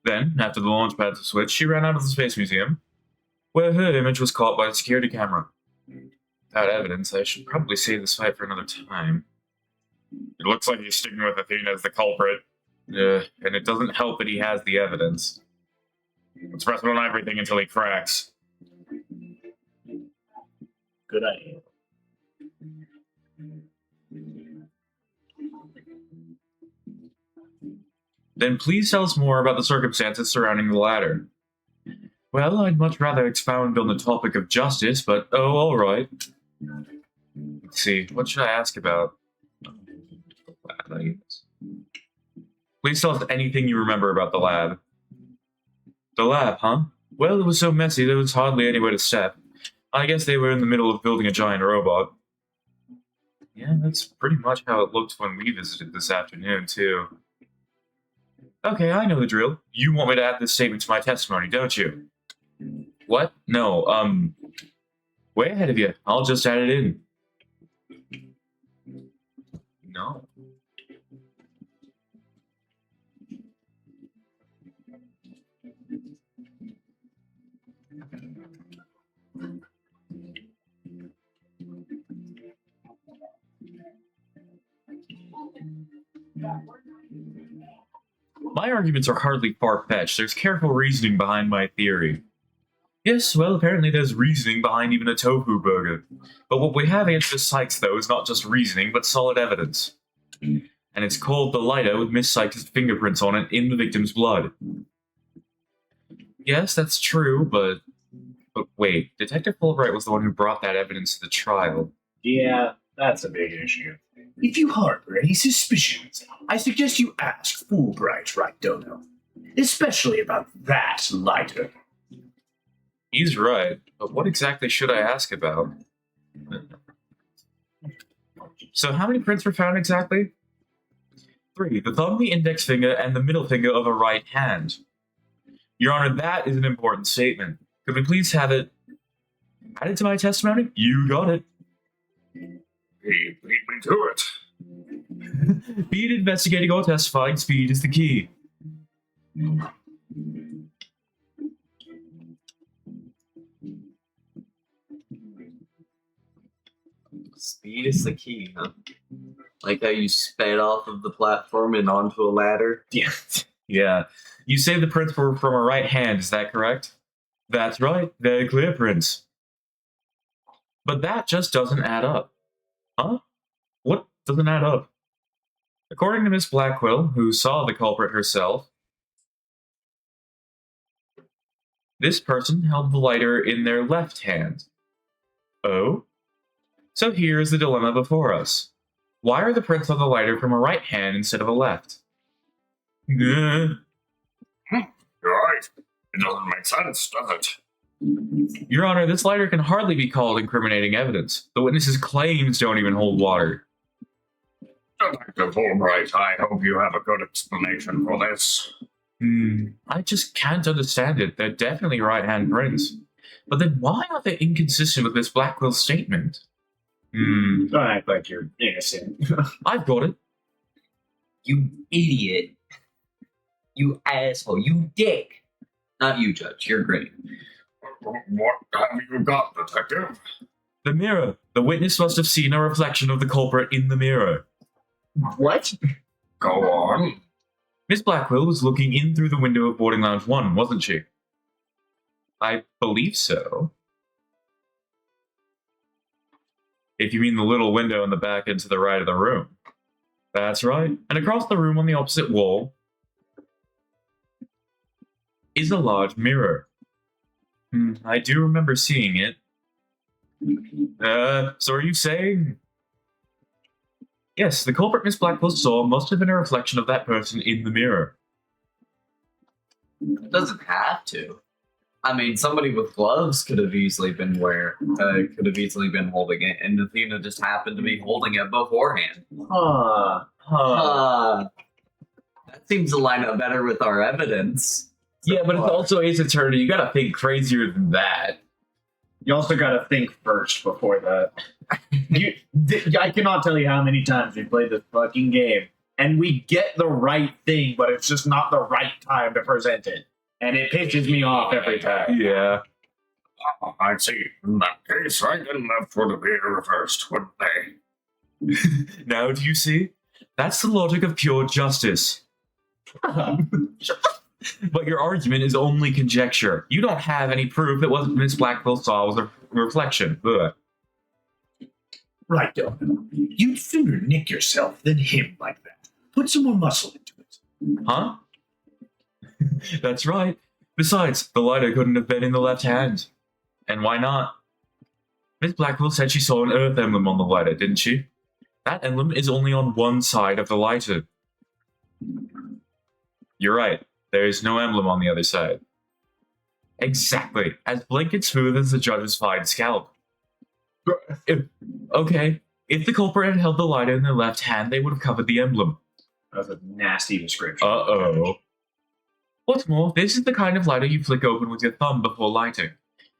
Then, after the launch pads were switched, she ran out of the Space Museum, where her image was caught by a security camera. Without evidence, I should probably save this fight for another time. It looks like he's sticking with Athena as the culprit. And it doesn't help that he has the evidence. Let's press on everything until he cracks. Good idea. Then please tell us more about the circumstances surrounding the ladder. Well, I'd much rather expound on the topic of justice, but oh, all right. Let's see, what should I ask about? Please tell us anything you remember about the lab. The lab, huh? Well, it was so messy there was hardly anywhere to step. I guess they were in the middle of building a giant robot. Yeah, that's pretty much how it looked when we visited this afternoon, too. Okay, I know the drill. You want me to add this statement to my testimony, don't you? What? No, way ahead of you. I'll just add it in. No. My arguments are hardly far-fetched. There's careful reasoning behind my theory. Yes, well, apparently there's reasoning behind even a tofu burger. But what we have against the Sykes, though, is not just reasoning, but solid evidence. And it's called the lighter with Miss Sykes' fingerprints on it in the victim's blood. Yes, that's true, but wait, Detective Fulbright was the one who brought that evidence to the trial. Yeah, that's a big issue. If you harbor any suspicions, I suggest you ask Fulbright, right, Dono? Especially about that lighter. He's right, but what exactly should I ask about? So how many prints were found exactly? 3, the thumb, the index finger, and the middle finger of a right hand. Your Honor, that is an important statement. Could we please have it added to my testimony? You got it. He beat me to it. Be it investigating or testifying, speed is the key. Speed is the key, huh? Like how you sped off of the platform and onto a ladder. Yeah. You say the prints were from a right hand, is that correct? That's right, very clear prints. But that just doesn't add up. Huh? What doesn't add up? According to Miss Blackwell, who saw the culprit herself, this person held the lighter in their left hand. Oh? So here is the dilemma before us. Why are the prints on the lighter from a right hand instead of a left? You're right. It doesn't make sense, does it? Your Honor, this lighter can hardly be called incriminating evidence. The witness's claims don't even hold water. Detective Fulbright, I hope you have a good explanation for this. I just can't understand it. They're definitely right-hand prints. But then why are they inconsistent with Miss Blackwell's statement? Don't act like you're innocent. I've got it. You idiot. You asshole. You dick. Not you, Judge. You're great. What have you got, Detective? The mirror. The witness must have seen a reflection of the culprit in the mirror. What? Go on. Miss Blackwell was looking in through the window of boarding lounge 1, wasn't she? I believe so. If you mean the little window in the back and to the right of the room. That's right. And across the room on the opposite wall is a large mirror. I do remember seeing it. So are you saying? Yes, the culprit Miss Blackwell saw must have been a reflection of that person in the mirror. It doesn't have to. I mean, somebody with gloves could have easily been holding it, and Athena just happened to be holding it beforehand. That seems to line up better with our evidence. Yeah, but it's also Ace Attorney. You gotta think crazier than that. You also gotta think first before that. I cannot tell you how many times we played this fucking game, and we get the right thing, but it's just not the right time to present it. And it pisses me off every time. Yeah. I see. In that case, right and left would appear reversed, wouldn't they? Now do you see? That's the logic of pure justice. But your argument is only conjecture. You don't have any proof that what Miss Blackwell saw was a reflection. Ugh. Right, Domino. You'd sooner nick yourself than him like that. Put some more muscle into it. Huh? That's right. Besides, the lighter couldn't have been in the left hand. And why not? Miss Blackwell said she saw an Earth emblem on the lighter, didn't she? That emblem is only on one side of the lighter. You're right. There is no emblem on the other side. Exactly. As blank and smooth as the judge's fine scalp. Okay. If the culprit had held the lighter in their left hand, they would have covered the emblem. That's a nasty description. Uh-oh. What's more, this is the kind of lighter you flick open with your thumb before lighting.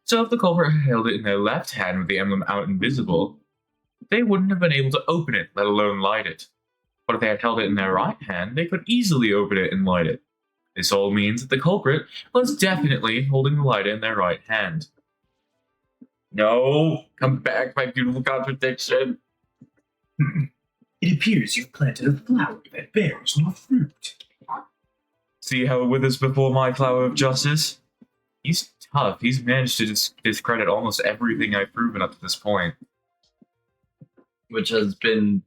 So if the culprit had held it in their left hand with the emblem out and visible, they wouldn't have been able to open it, let alone light it. But if they had held it in their right hand, they could easily open it and light it. This all means that the culprit was definitely holding the lighter in their right hand. No, come back, my beautiful contradiction. It appears you've planted a flower that bears no fruit. See how it withers before my flower of justice? He's tough. He's managed to discredit almost everything I've proven up to this point. Which has been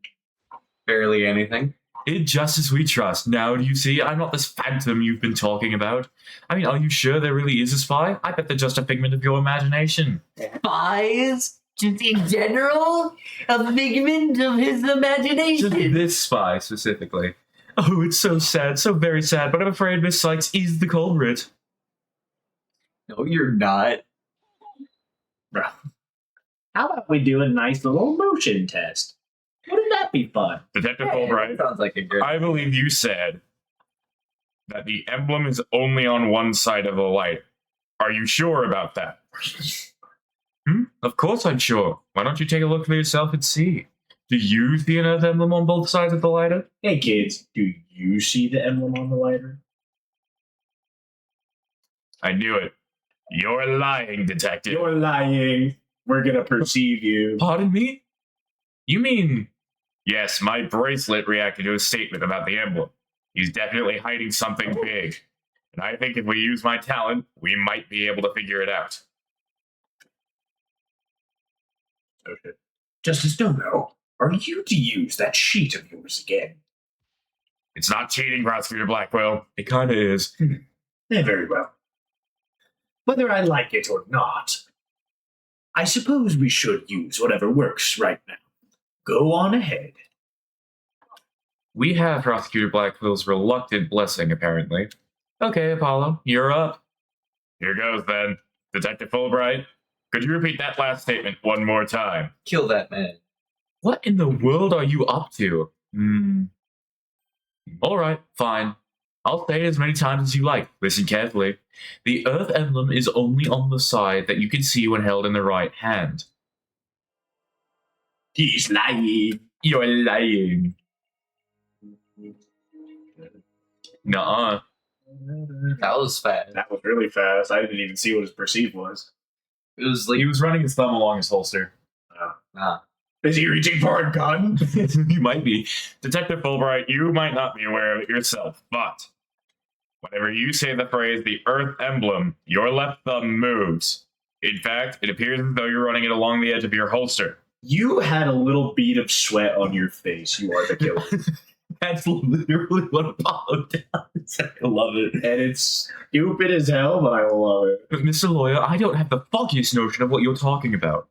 barely anything. In justice we trust. Now do you see? I'm not this phantom you've been talking about. I mean, are you sure there really is a spy? I bet they're just a figment of your imagination. Spies? Just in general? A figment of his Just imagination. this spy specifically. Oh, it's so sad, so very sad, but I'm afraid Miss Sykes is the culprit. No, you're not. Bro. How about we do a nice little motion test? Wouldn't that be fun? Detective Fulbright, Sounds like a good. I believe you said that the emblem is only on one side of the light. Are you sure about that? Of course I'm sure. Why don't you take a look for yourself and see? Do you see an Earth emblem on both sides of the lighter? Hey kids, do you see the emblem on the lighter? I knew it. You're lying, detective. You're lying. We're gonna perceive you. Pardon me? You mean... Yes, my bracelet reacted to a statement about the emblem. He's definitely hiding something big. And I think if we use my talent, we might be able to figure it out. Okay. Justice Domino, are you to use that sheet of yours again? It's not cheating, Prosecutor Blackwell. It kinda is. Very well. Whether I like it or not, I suppose we should use whatever works right now. Go on ahead. We have Prosecutor Blackwell's reluctant blessing, apparently. Okay, Apollo, you're up. Here goes then. Detective Fulbright, could you repeat that last statement one more time? Kill that man. What in the world are you up to? Alright, fine. I'll say it as many times as you like. Listen carefully. The Earth emblem is only on the side that you can see when held in the right hand. He's lying. You're lying. Nuh-uh. That was fast. That was really fast. I didn't even see what his perceived was. It was like He was running his thumb along his holster. Is he reaching for a gun? You might be. Detective Fulbright, you might not be aware of it yourself, but whenever you say the phrase the Earth emblem, your left thumb moves. In fact, it appears as though you're running it along the edge of your holster. You had a little bead of sweat on your face. You are the killer. That's literally what Apollo does. I love it. And it's stupid as hell, but I love it. But Mr. Lawyer, I don't have the foggiest notion of what you're talking about.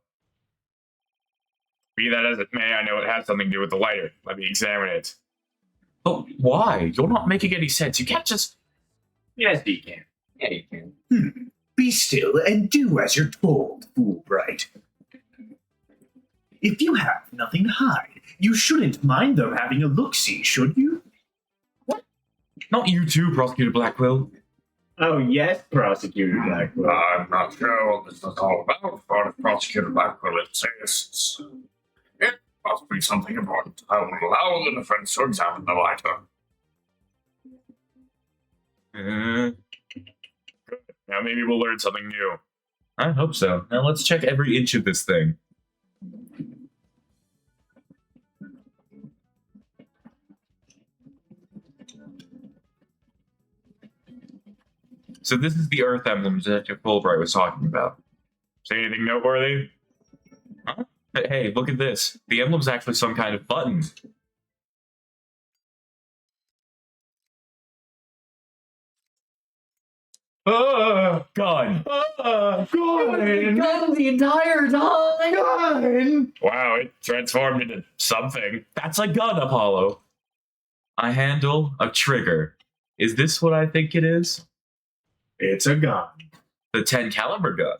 Be that as it may, I know it has something to do with the lighter. Let me examine it. But why? You're not making any sense. You can't just... Yes, he can. yeah, you can. Be still and do as you're told, Fulbright. If you have nothing to hide, you shouldn't mind them having a look-see, should you? Not you too, Prosecutor Blackwell. Oh, yes, Prosecutor Blackwell. I'm not sure what this is all about, but if Prosecutor Blackwell insists, it must be something important. I will allow the defense to examine the lighter. Now maybe we'll learn something new. I hope so. Now let's check every inch of this thing. So this is the Earth emblem Detective Fulbright was talking about. See anything noteworthy? Huh? Hey, look at this. The emblem's actually some kind of button. Gun. Gun the entire time. Wow, it transformed into something. That's a gun, Apollo. A handle, a trigger. Is this what I think it is? It's a gun. The 10 caliber gun.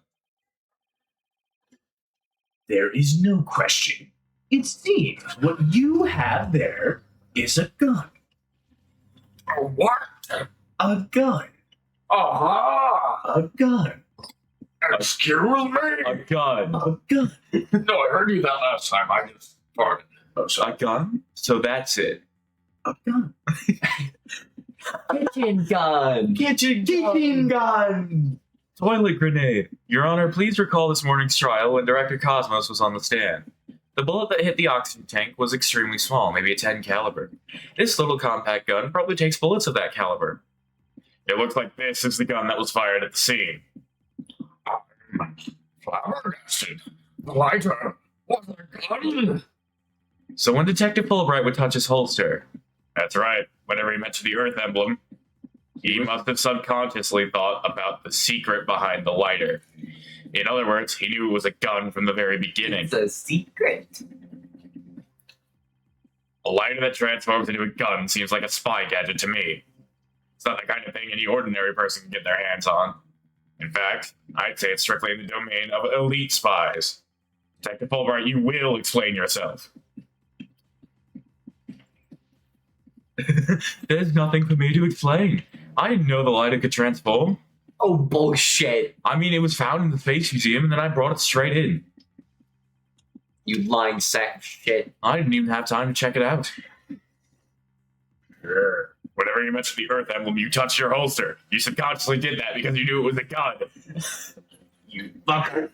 There is no question. It seems what you have there is a gun. What? A gun. Aha! A gun. Excuse me? A gun. A gun. No, I heard you that last time. I just farted. Oh, sorry. A gun? So that's it. A gun. Kitchen gun. Kitchen gun. Toilet grenade. Your Honor, please recall this morning's trial when Director Cosmos was on the stand. The bullet that hit the oxygen tank was extremely small, maybe a 10 caliber. This little compact gun probably takes bullets of that caliber. It looks like this is the gun that was fired at the scene. I'm flabbergasted. The lighter was a gun. So when Detective Fulbright would touch his holster, That's right. Whenever he mentioned the Earth emblem, he must have subconsciously thought about the secret behind the lighter. In other words, he knew it was a gun from the very beginning. It's a secret. A lighter that transforms into a gun seems like a spy gadget to me. It's not the kind of thing any ordinary person can get their hands on. In fact, I'd say it's strictly in the domain of elite spies. Detective Fulbright, you will explain yourself. there's nothing for me to explain. I didn't know the lighter could transform. Oh, bullshit. I mean, it was found in the Space Museum, and then I brought it straight in. You lying sack of shit. I didn't even have time to check it out. Sure. Whenever you mentioned the Earth emblem, you touched your holster. You subconsciously did that because you knew it was a gun. You fucker.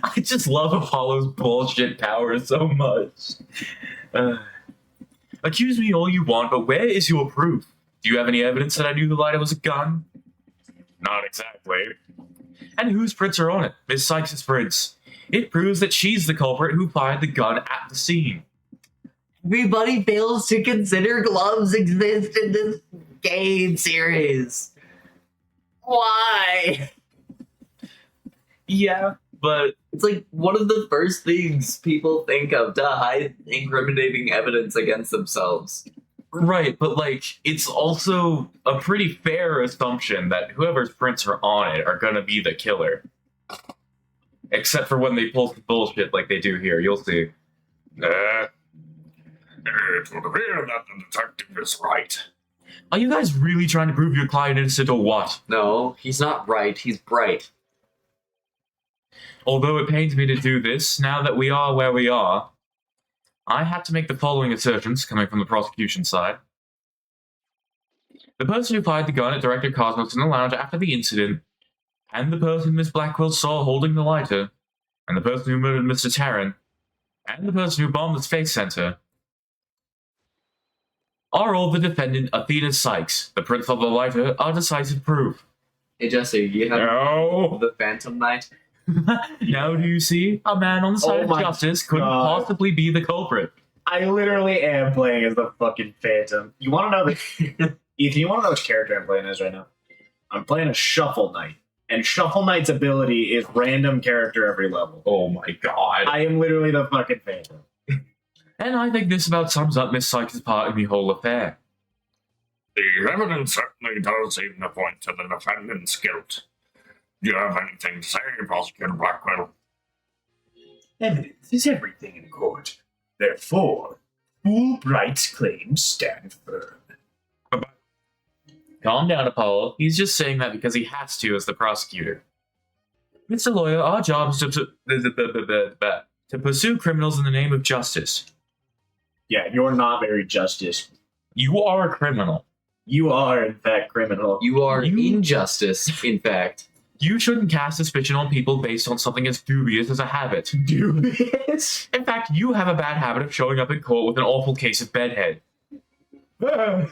I just love Apollo's bullshit power so much. Accuse me all you want, but where is your proof? Do you have any evidence that I knew the lighter was a gun? Not exactly. And whose prints are on it? Miss Sykes' prints. It proves that she's the culprit who fired the gun at the scene. Everybody fails to consider gloves exist in this game series. Why? Yeah, but It's like one of the first things people think of to hide incriminating evidence against themselves. right, but like it's also a pretty fair assumption that whoever's prints are on it are gonna be the killer. Except for when they pull some bullshit like they do here, you'll see. It would appear that the detective is right. Are you guys really trying to prove your client innocent or what? No, he's not right, he's bright. Although it pains me to do this, now that we are where we are, I have to make the following assertions coming from the prosecution side. The person who fired the gun at Director Cosmos in the lounge after the incident, and the person Miss Blackwell saw holding the lighter, and the person who murdered Mr. Tarrant, and the person who bombed the Space Center, are all the defendant Athena Sykes. The prints of the lighter are decisive proof. Hey Jesse, you have No. the Phantom Knight? Now do you see? A man on the side Oh of my justice couldn't God. possibly be the culprit. I literally am playing as the fucking Phantom. You want to know the Ethan? You want to know which character I'm playing as right now? I'm playing a Shuffle Knight, and Shuffle Knight's ability is random character every level. Oh my god. I am literally the fucking Phantom. And I think this about sums up Miss Sykes' part in the whole affair. The evidence certainly does seem to point to the defendant's guilt. Do you have anything to say, Prosecutor Blackwell? Evidence is everything in court. Therefore, Fulbright's claims stand firm. Calm down, Apollo. He's just saying that because he has to as the prosecutor. Mr. Lawyer, our job is to pursue criminals in the name of justice. Yeah, you're not very justice. You are a criminal. You are, in fact, criminal. You are You- injustice, in fact. You shouldn't cast suspicion on people based on something as dubious as a habit. Dubious. In fact, you have a bad habit of showing up in court with an awful case of bedhead. Fuck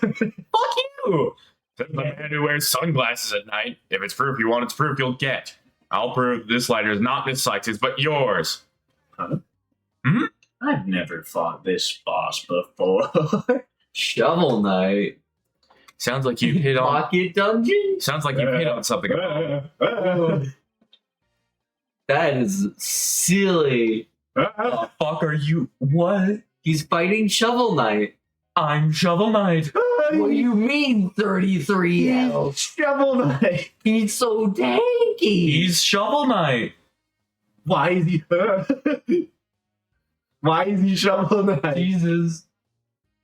you! Says the man who wears sunglasses at night. If it's proof you want, it's proof you'll get. I'll prove this lighter is not Miss Sykes', but yours. Huh? Hmm? I've never fought this boss before. Shovel Knight. Sounds like you hit on. Pocket Dungeon? Sounds like you hit on something. That is silly. The fuck are you? What? He's fighting Shovel Knight. I'm Shovel Knight. What do you mean 33 health? Shovel Knight. He's so tanky. He's Shovel Knight. Why is he? Why is he Shovel Knight? Jesus.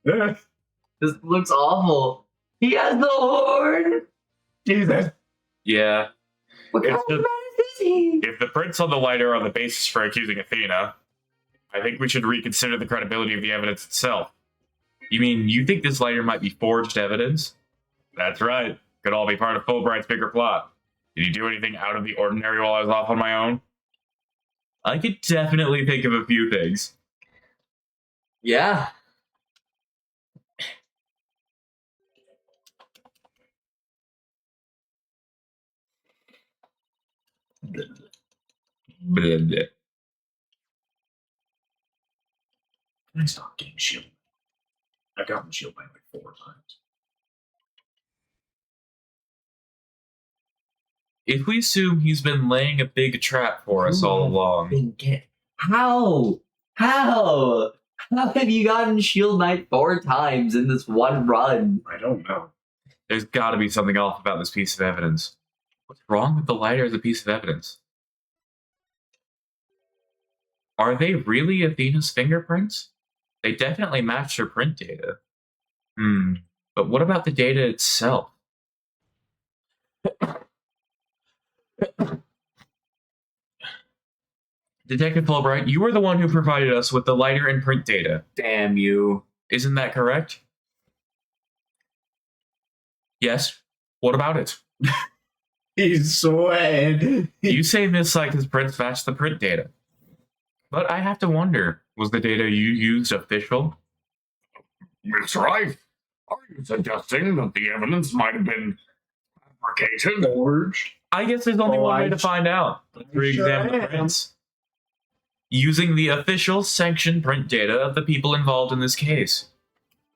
This looks awful. He has the horn. Jesus. Yeah. What kind It's of the- man is he? If the prints on the lighter are the basis for accusing Athena, I think we should reconsider the credibility of the evidence itself. You mean you think this lighter might be forged evidence? That's right. Could all be part of Fulbright's bigger plot. Did you do anything out of the ordinary while I was off on my own? I could definitely think of a few things. Yeah. Blah, blah. Can I stop getting shield? I've gotten shield by like 4 times. If we assume he's been laying a big trap for us all along, How? How? How have you gotten Shield Knight 4 times in this one run? I don't know. there's got to be something off about this piece of evidence. What's wrong with the lighter as a piece of evidence? Are they really Athena's fingerprints? They definitely match her print data. But what about the data itself? Detective Fulbright, you were the one who provided us with the lighter and print data. Damn you. Isn't that correct? Yes. What about it? He's sweating. You say Miss Sykes' prints match the print data. But I have to wonder, was the data you used official? Miss Rife, are you suggesting that the evidence might have been fabricated? Forged. I guess there's only Oh, one way I to find out. Let's sure re-examine the am. prints. Using the official sanctioned print data of the people involved in this case.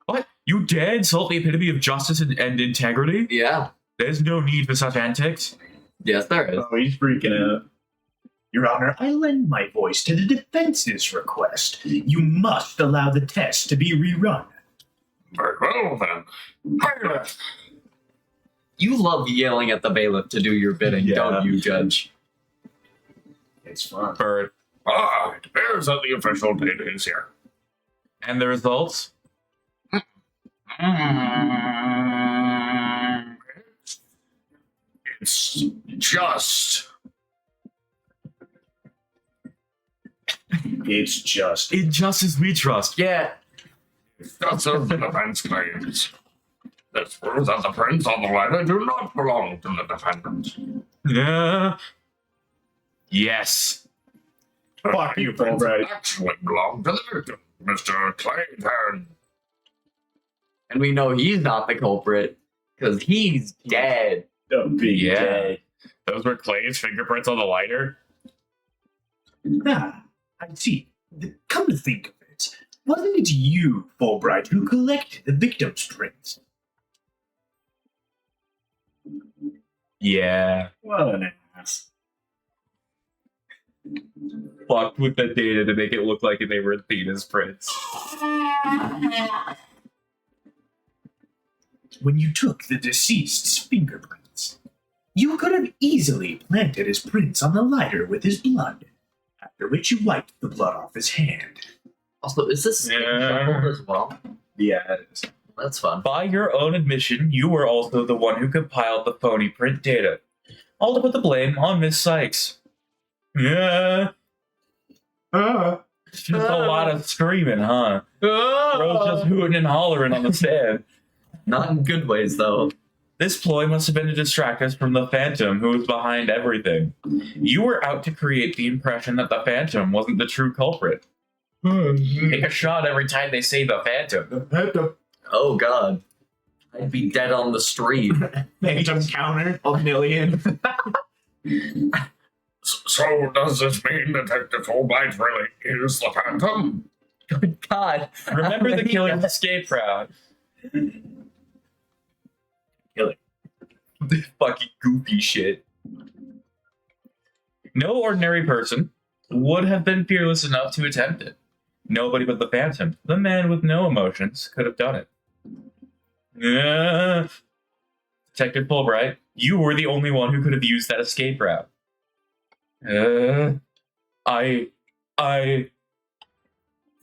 What? You dare insult the epitome of justice and integrity? Yeah. There's no need for such antics. Yes, there is. Oh, he's freaking out. Your Honor, I lend my voice to the defense's request. You must allow the test to be rerun. Very well, then. Bailiff, You love yelling at the bailiff to do your bidding, Yeah. don't you, Judge? It's fun. Bird. it appears that the official data is here. And the results? It's just... It's just. In justice we trust. Yeah. That's as the defense claims. This proves that the prints on the letter do not belong to the defendant. Yeah. Yes. Fuck you, Prints Fulbright. actually belong to the victim, Mr. Clayton. And we know he's not the culprit, because he's dead. The big Yeah. day. Those were Clay's fingerprints on the lighter? Ah, I see. Come to think of it, wasn't it you, Fulbright, who collected the victim's prints? Yeah. What an ass. Fucked with the data to make it look like they were Athena's prints. When you took the deceased's fingerprints, you could have easily planted his prints on the lighter with his blood, after which you wiped the blood off his hand. Also, is this shuffled as well? Yeah, it is. That's fun. By your own admission, you were also the one who compiled the phony print data. All to put the blame on Miss Sykes. Yeah. Just a lot of screaming, huh? Rose just hooting and hollering on the stand. Not in good ways, though. This ploy must have been to distract us from the Phantom, who was behind everything. You were out to create the impression that the Phantom wasn't the true culprit. Take a shot every time they say the Phantom. Oh, God. I'd be dead on the street. Phantom counter, 1,000,000. So does this mean Detective Fulbright really is the Phantom? Good God. Remember the killer's escape route. Killer. The fucking goofy shit. No ordinary person would have been fearless enough to attempt it. Nobody but the Phantom, the man with no emotions, could have done it. Detective Fulbright, you were the only one who could have used that escape route. I...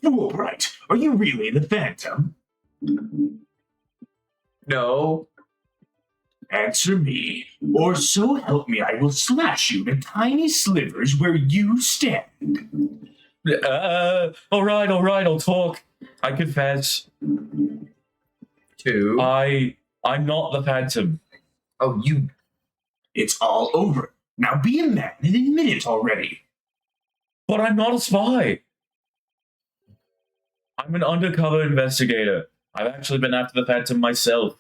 Fulbright, are you really the Phantom? No. Answer me, or so help me, I will slash you to tiny slivers where you stand. Alright, I'll talk. I confess. 2. I'm not the Phantom. Oh, you. It's all over. Now be a man and admit it already. But I'm not a spy. I'm an undercover investigator. I've actually been after the Phantom myself.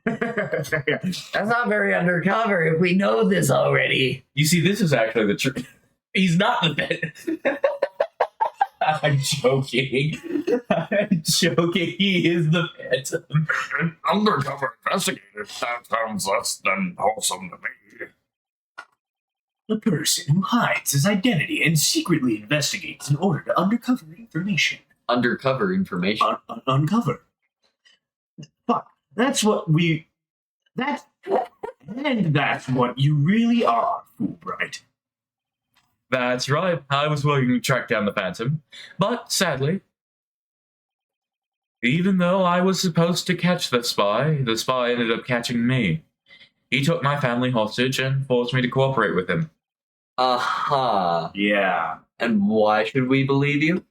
That's not very undercover if we know this already. You see, this is actually the truth. He's not the Phantom. I'm joking. I'm joking. He is the Phantom. An undercover investigator? That sounds less than wholesome to me. A person who hides his identity and secretly investigates in order to uncover information. Undercover information. Uncover. Fuck. That's what we... That's what you really are, Fulbright. That's right. I was working to track down the Phantom. But, sadly, even though I was supposed to catch the spy ended up catching me. He took my family hostage and forced me to cooperate with him. Uh-huh. Yeah. And why should we believe you?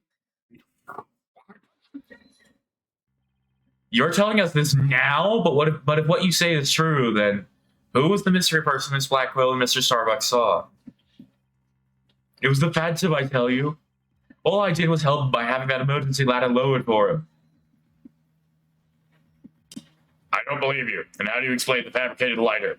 You're telling us this now, but if what you say is true, then who was the mystery person Miss Blackwell and Mr. Starbucks saw? It was the Phantom, I tell you. All I did was help by having that emergency ladder lowered for him. I don't believe you. And how do you explain the fabricated lighter?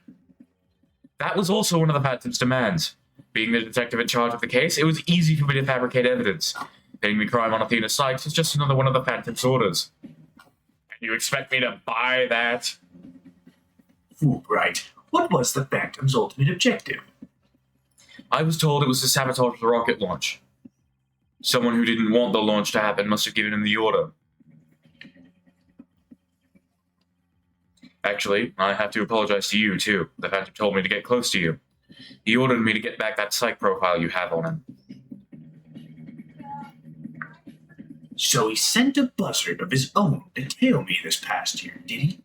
That was also one of the Phantom's demands. Being the detective in charge of the case, it was easy for me to fabricate evidence. Pinning the crime on Athena Sykes was just another one of the Phantom's orders. And you expect me to buy that? Fulbright, what was the Phantom's ultimate objective? I was told it was to sabotage the rocket launch. Someone who didn't want the launch to happen must have given him the order. Actually, I have to apologize to you, too. The Phantom told me to get close to you. He ordered me to get back that psych profile you have on him. So he sent a buzzard of his own to tail me this past year, did he?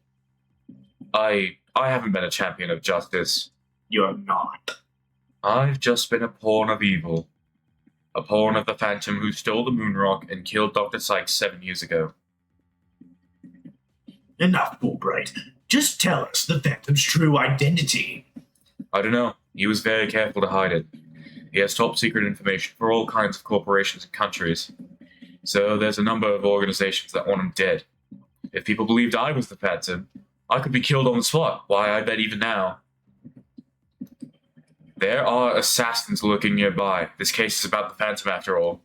I haven't been a champion of justice. You're not. I've just been a pawn of evil. A pawn of the Phantom who stole the moon rock and killed Dr. Sykes 7 years ago. Enough, Fulbright. Just tell us the Phantom's true identity. I don't know. He was very careful to hide it. He has top secret information for all kinds of corporations and countries. So there's a number of organizations that want him dead. If people believed I was the Phantom, I could be killed on the spot. Why, I bet even now. There are assassins lurking nearby. This case is about the Phantom after all.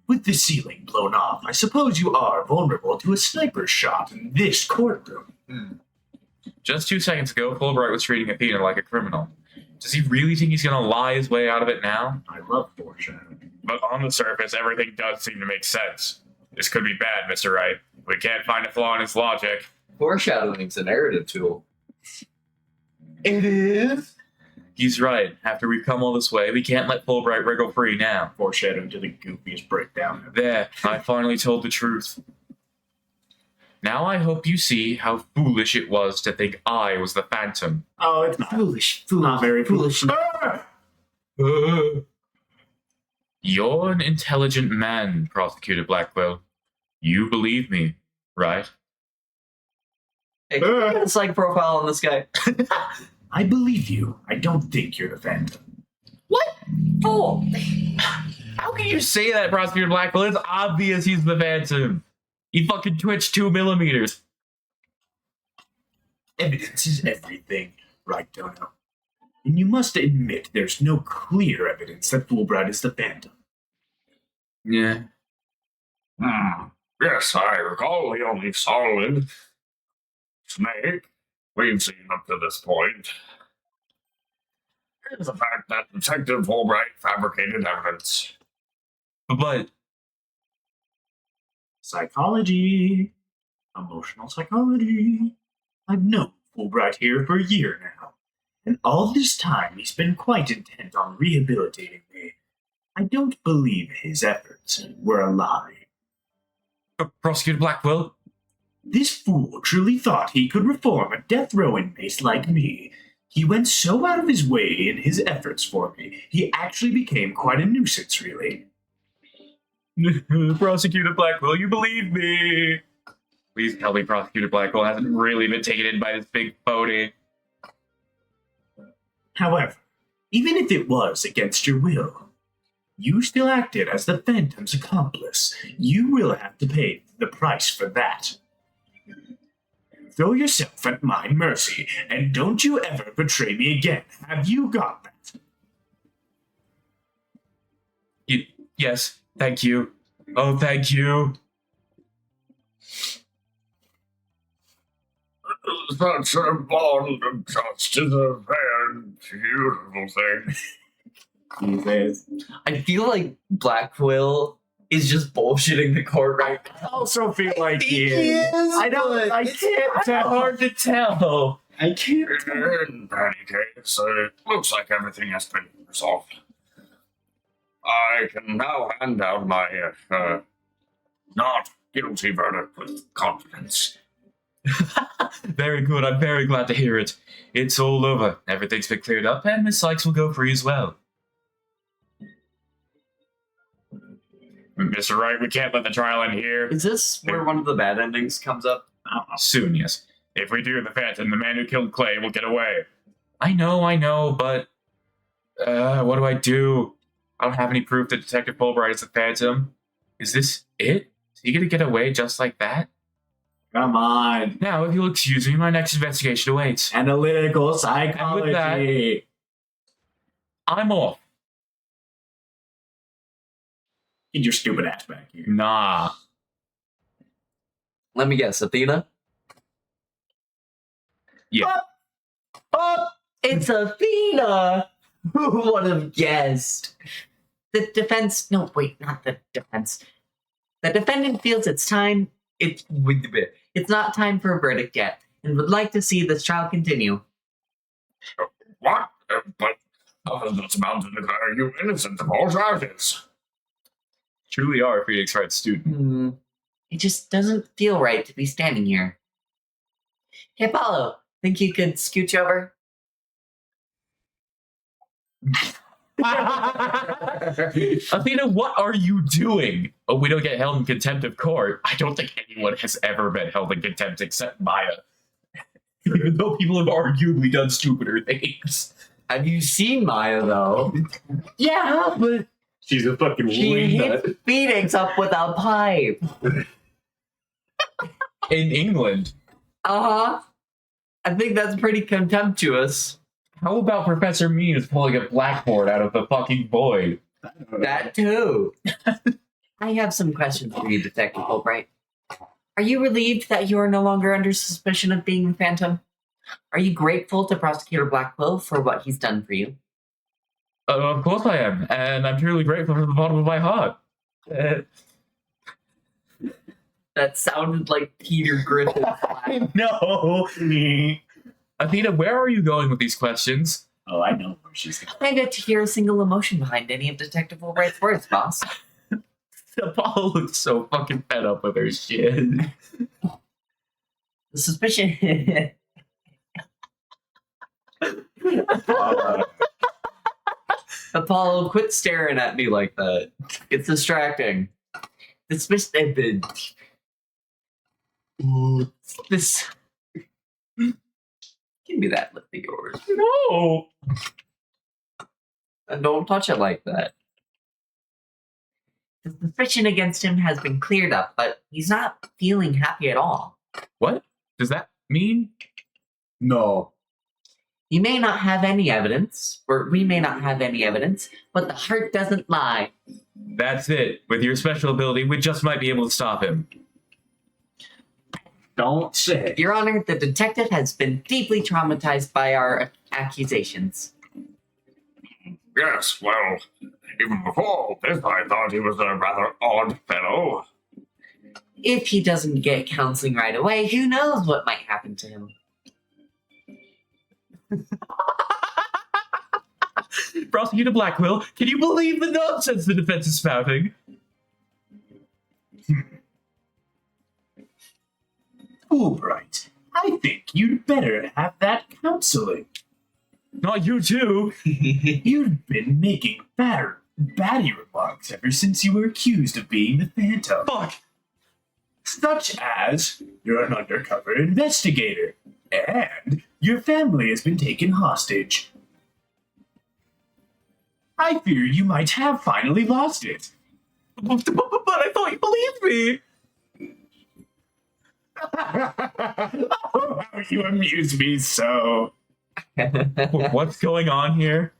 With the ceiling blown off, I suppose you are vulnerable to a sniper shot in this courtroom. Just 2 seconds ago, Fulbright was treating Athena like a criminal. Does he really think he's gonna lie his way out of it now? I love foreshadowing. But on the surface, everything does seem to make sense. This could be bad, Mr. Wright. We can't find a flaw in his logic. Foreshadowing's a narrative tool. It is? He's right. After we've come all this way, we can't let Fulbright wriggle free now. Foreshadowing to the goofiest breakdown ever. There, I finally told the truth. Now I hope you see how foolish it was to think I was the Phantom. Oh, it's not. Foolish. Not very foolish. You're an intelligent man, Prosecutor Blackwell. You believe me, right? Hey, can you get a psych profile on this guy? I believe you. I don't think you're the Phantom. What? Oh! How can you say that, Prosecutor Blackwell? It's obvious he's the Phantom. He fucking twitched 2 millimeters. Evidence is everything, right, Dono? And you must admit there's no clear evidence that Fulbright is the Phantom. Yeah. Yes, I recall the only solid snake we've seen up to this point is the fact that Detective Fulbright fabricated evidence. But Psychology. Emotional psychology. I've known Fulbright here for a year now, and all this time he's been quite intent on rehabilitating me. I don't believe his efforts were a lie. Prosecutor Blackwell, This fool truly thought he could reform a death row inmate like me. He went so out of his way in his efforts for me, he actually became quite a nuisance, really. Prosecutor Blackwell, you believe me? Please tell me Prosecutor Blackwell hasn't really been taken in by this big phony. However, even if it was against your will, you still acted as the Phantom's accomplice. You will have to pay the price for that. Throw yourself at my mercy, and don't you ever betray me again. Have you got that? Yes, thank you. Oh, thank you. Such a bond of trust is a very beautiful thing. Jesus. I feel like Blackwell is just bullshitting the court right I also feel like he is, I don't. I can't It's tell. hard to tell. I can't. In any case, it looks like everything has been resolved. I can now hand out my not guilty verdict with confidence. Very good. I'm very glad to hear it. It's all over. Everything's been cleared up, and Miss Sykes will go free as well. Mr. Wright, we can't let the trial end here. Is this where one of the bad endings comes up? Soon, yes. If we do the Phantom, the man who killed Clay will get away. I know, but... what do I do? I don't have any proof that Detective Fulbright is the Phantom. Is this it? Is he gonna get away just like that? Come on. Now, if you'll excuse me, my next investigation awaits. Analytical And with that- psychology. I'm off. Get your stupid ass back here. Nah. Let me guess, Athena? Yeah. Oh, it's Athena! Who would have guessed? The defense. No, wait, not the defense. The defendant feels it's time. It's not time for a verdict yet, and would like to see this trial continue. What? But how does this amount to declare you innocent of all charges? Truly are a Phoenix Wright student. It just doesn't feel right to be standing here. Hey, Apollo, think you could scooch over? Athena, what are you doing? Oh, we don't get held in contempt of court. I don't think anyone has ever been held in contempt except Maya. Even though people have arguably done stupider things. Have you seen Maya, though? Yeah, but She's a fucking She hit Phoenix up with a pipe. in England. Uh-huh. I think that's pretty contemptuous. How about Professor Means pulling a blackboard out of the fucking void? That too. I have some questions for you, Detective Fulbright. Are you relieved that you are no longer under suspicion of being the Phantom? Are you grateful to Prosecutor Blackwell for what he's done for you? Of course I am, and I'm truly grateful from the bottom of my heart. That sounded like Peter Griffin. No. Athena, where are you going with these questions? Oh, I know where she's going. I get to hear a single emotion behind any of Detective Fulbright's words, boss. Apollo looks so fucking fed up with her shit. The suspicion. Apollo, quit staring at me like that. It's distracting. This. Give me that lip of yours. No! And don't touch it like that. The suspicion against him has been cleared up, but he's not feeling happy at all. What does that mean? No. You may not have any evidence, or we may not have any evidence, but the heart doesn't lie. That's it. With your special ability, we just might be able to stop him. Don't say. Your Honor, the detective has been deeply traumatized by our accusations. Yes, well, even before this, I thought he was a rather odd fellow. If he doesn't get counseling right away, who knows what might happen to him. Prosecutor Blackwell, can you believe the nonsense the defense is spouting? Fulbright, I think you'd better have that counseling. Not you too. You've been making batty remarks ever since you were accused of being the Phantom. Fuck. Such as, you're an undercover investigator, and your family has been taken hostage. I fear you might have finally lost it. But I thought you believed me. Oh, how you amuse me so. What's going on here?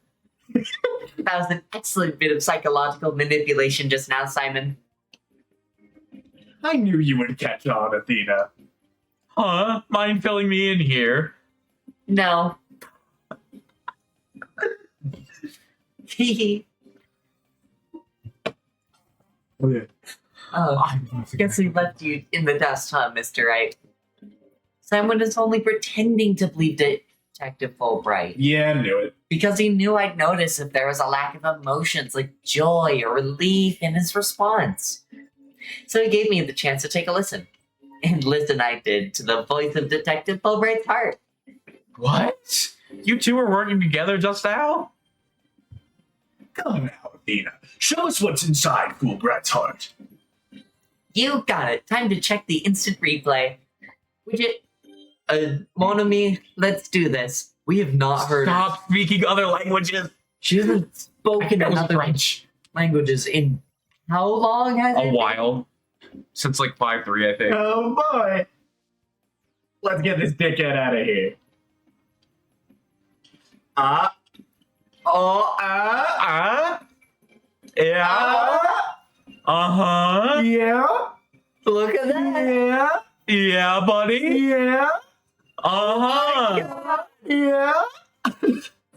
That was an excellent bit of psychological manipulation just now, Simon. I knew you would catch on, Athena. Huh? Mind filling me in here? No. Hehe. Oh, guess we left you in the dust, huh, Mr. Wright? Simon is only pretending to believe Detective Fulbright Yeah, I knew it. because he knew I'd notice if there was a lack of emotions like joy or relief in his response. So he gave me the chance to take a listen. And listen I did to the voice of Detective Fulbright's heart. What? You two were working together just now? Come now, Athena. Show us what's inside Fulbright's heart. You got it. Time to check the instant replay. Mon ami, let's do this. We have not heard her. Stop speaking other languages. She hasn't spoken That was another French. languages in how long has A it? while. Since like 5'3", I think. Oh boy. Let's get this dickhead out of here. Yeah. Uh-huh. Yeah. Look at that. Yeah. Yeah, buddy. Yeah. Uh-huh. Yeah.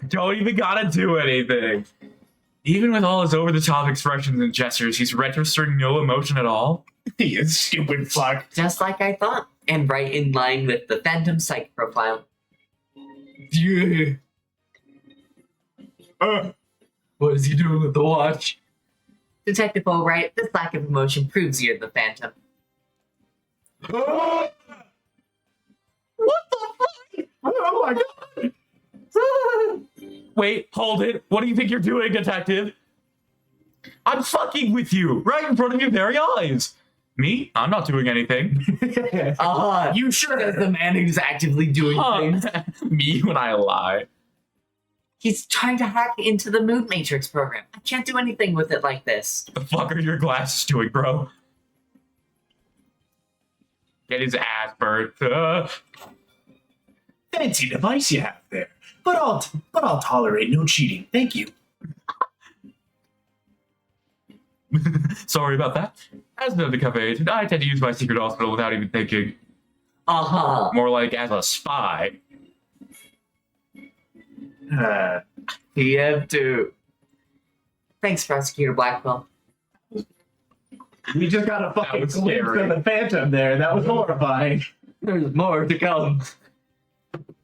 Don't even gotta do anything. Even with all his over-the-top expressions and gestures, he's registering no emotion at all. You stupid fuck. Just like I thought, and right in line with the Phantom Psych profile. Yeah. What is he doing with the watch? Detective Fulbright, this lack of emotion proves you're the Phantom. What the fuck? Oh my god. Wait, hold it. What do you think you're doing, detective? I'm fucking with you, right in front of your very eyes. Me? I'm not doing anything. You sure? Says the man who's actively doing things. Me when I lie. He's trying to hack into the Mood Matrix program. I can't do anything with it like this. The fuck are your glasses doing, bro? Get his ass burnt. Fancy device you have there. But I'll tolerate no cheating. Thank you. Sorry about that. As an undercover agent, I tend to use my secret hospital without even thinking. Uh-huh. More like as a spy. TF2. Thanks, Prosecutor Blackwell. We just got a fucking was glimpse scary. of the Phantom there. That was horrifying. There's more to come.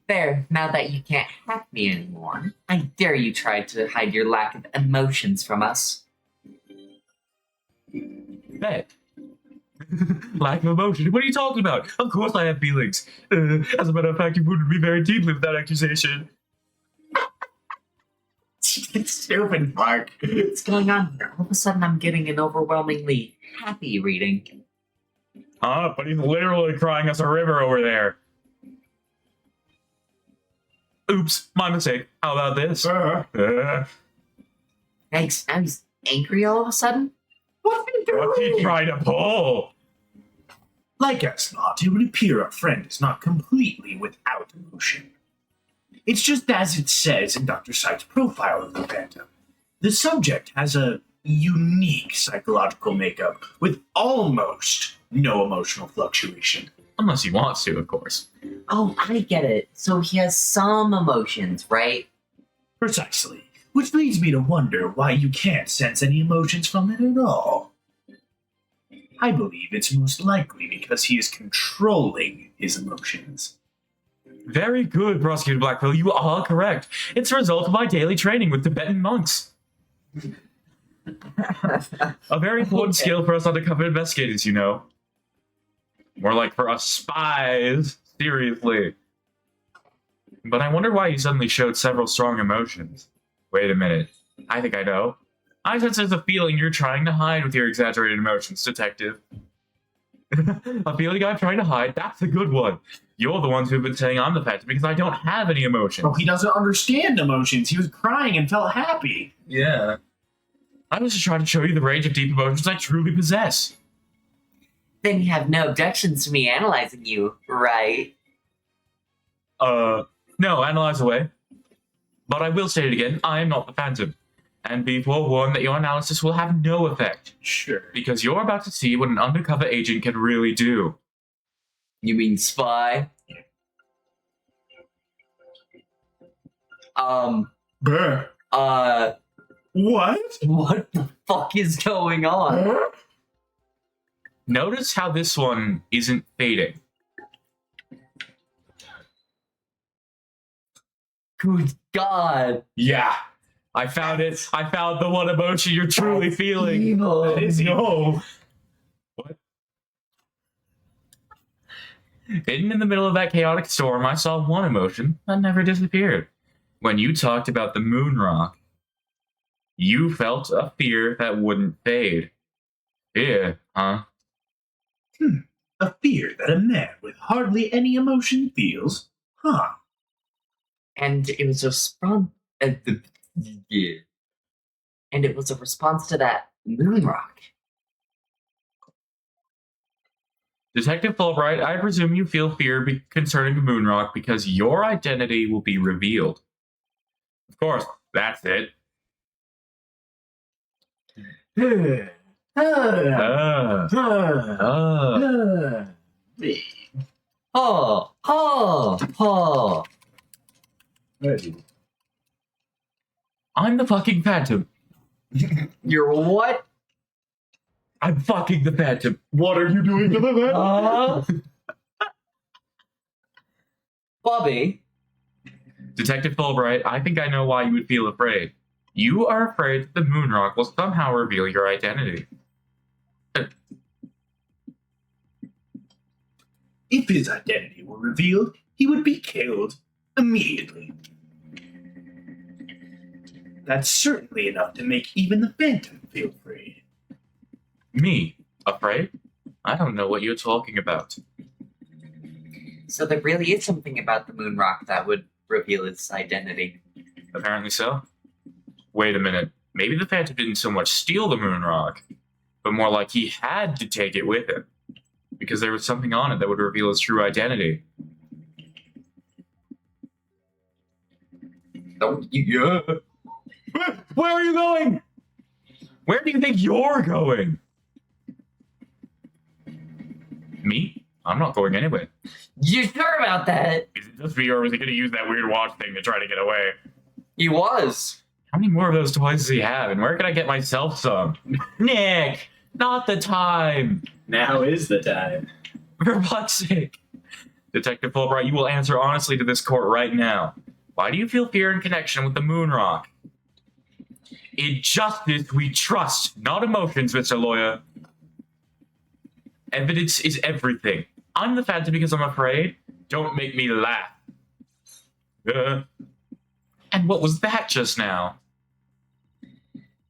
There, now that you can't hack me anymore, I dare you try to hide your lack of emotions from us. Bet. Lack of emotion. What are you talking about? Of course I have feelings. As a matter of fact, you wounded me very deeply with that accusation. Stupid fuck. What's going on here? All of a sudden I'm getting an overwhelmingly happy reading. But he's literally crying us a river over there. Oops, my mistake. How about this? Thanks, now he's angry all of a sudden? What's been What's he trying to pull? Like us not, it would appear our friend is not completely without emotion. It's just as it says in Dr. Site's profile of the Phantom. The subject has a unique psychological makeup with almost no emotional fluctuation. Unless he wants to, of course. Oh, I get it. So he has some emotions, right? Precisely. Which leads me to wonder why you can't sense any emotions from it at all. I believe it's most likely because he is controlling his emotions. Very good, Prosecutor Blackville. You are correct. It's a result of my daily training with Tibetan monks. A very important skill for us undercover investigators, you know. More like for us spies. Seriously. But I wonder why you suddenly showed several strong emotions. Wait a minute. I think I know. I sense there's a feeling you're trying to hide with your exaggerated emotions, Detective. A feeling I'm trying to hide? That's a good one. You're the ones who've been saying I'm the Phantom because I don't have any emotions. Oh, he doesn't understand emotions. He was crying and felt happy. Yeah. I was just trying to show you the range of deep emotions I truly possess. Then you have no objections to me analyzing you, right? No, analyze away. But I will state it again, I am not the Phantom. And be forewarned that your analysis will have no effect. Sure. Because you're about to see what an undercover agent can really do. You mean spy? Brr. What? What the fuck is going on? Notice how this one isn't fading. Good God. Yeah. I found it. I found the one emotion you're truly feeling. Evil. That is no. What? Hidden in the middle of that chaotic storm, I saw one emotion that never disappeared. When you talked about the moon rock, you felt a fear that wouldn't fade. Fear, huh? A fear that a man with hardly any emotion feels? Huh. And it was a response. Yeah. And it was a response to that moon rock. Detective Fulbright, I presume you feel fear concerning the moon rock because your identity will be revealed. Of course, that's it. Oh. I'm the fucking Phantom. You're what? I'm fucking the Phantom. What are you doing to the man? Bobby. Detective Fulbright, I think I know why you would feel afraid. You are afraid that the moon rock will somehow reveal your identity. If his identity were revealed, he would be killed immediately. That's certainly enough to make even the Phantom feel afraid. Me? Afraid? I don't know what you're talking about. So there really is something about the moon rock that would reveal its identity. Apparently so. Wait a minute. Maybe the Phantom didn't so much steal the moon rock, but more like he had to take it with him. Because there was something on it that would reveal his true identity. Yeah. Where are you going? Where do you think you're going? Me? I'm not going anywhere. You sure about that? Is it just me, or was he going to use that weird watch thing to try to get away? He was. How many more of those toys does he have, and where can I get myself some? Nick! Not the time! Now is the time. For fuck's sake. Detective Fulbright, you will answer honestly to this court right now. Why do you feel fear in connection with the moon rock? In justice, we trust, not emotions, Mr. Lawyer. Evidence is everything. I'm the Phantom because I'm afraid. Don't make me laugh. And what was that just now?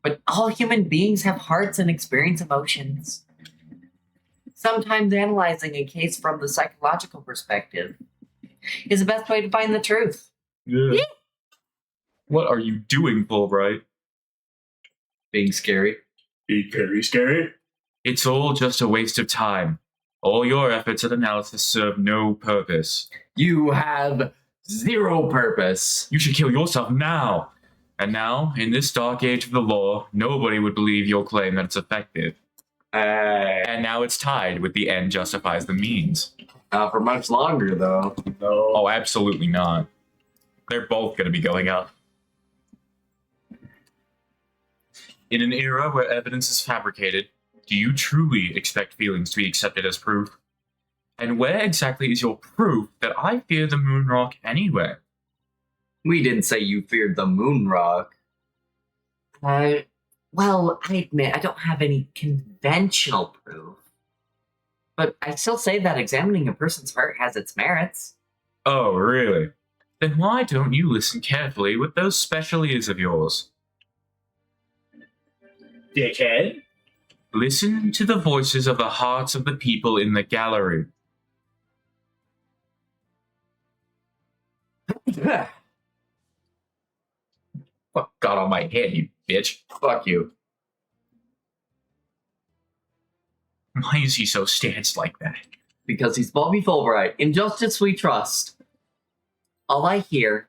But all human beings have hearts and experience emotions. Sometimes analyzing a case from the psychological perspective is the best way to find the truth. Yeah. What are you doing, Fulbright? Being scary. Be very scary. It's all just a waste of time. All your efforts at analysis serve no purpose. You have zero purpose. You should kill yourself now. And now, in this dark age of the law, nobody would believe your claim that it's effective. And now it's tied with the end justifies the means. Not for much longer, though. No. Oh, absolutely not. They're both going to be going up. In an era where evidence is fabricated, do you truly expect feelings to be accepted as proof? And where exactly is your proof that I fear the moon rock anyway? We didn't say you feared the moon rock. Well, I admit I don't have any conventional proof. But I still say that examining a person's heart has its merits. Oh, really? Then why don't you listen carefully with those special ears of yours? Dickhead. Listen to the voices of the hearts of the people in the gallery. Fuck got on my head, you bitch. Fuck you. Why is he so stanced like that? Because he's Bobby Fulbright. In justice we trust. All I hear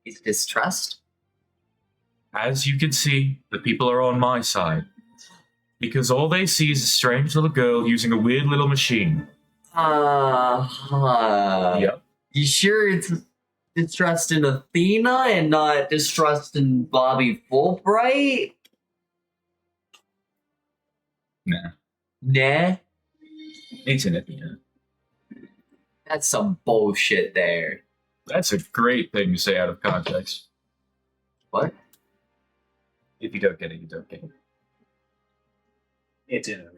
is distrust. As you can see, the people are on my side. Because all they see is a strange little girl using a weird little machine. Yep. You sure it's distrust in Athena and not distrust in Bobby Fulbright? Nah. Nah, It's an Athena. that's some bullshit there. That's a great thing to say out of context. What? If you don't get it, you don't get it. It's in a ring.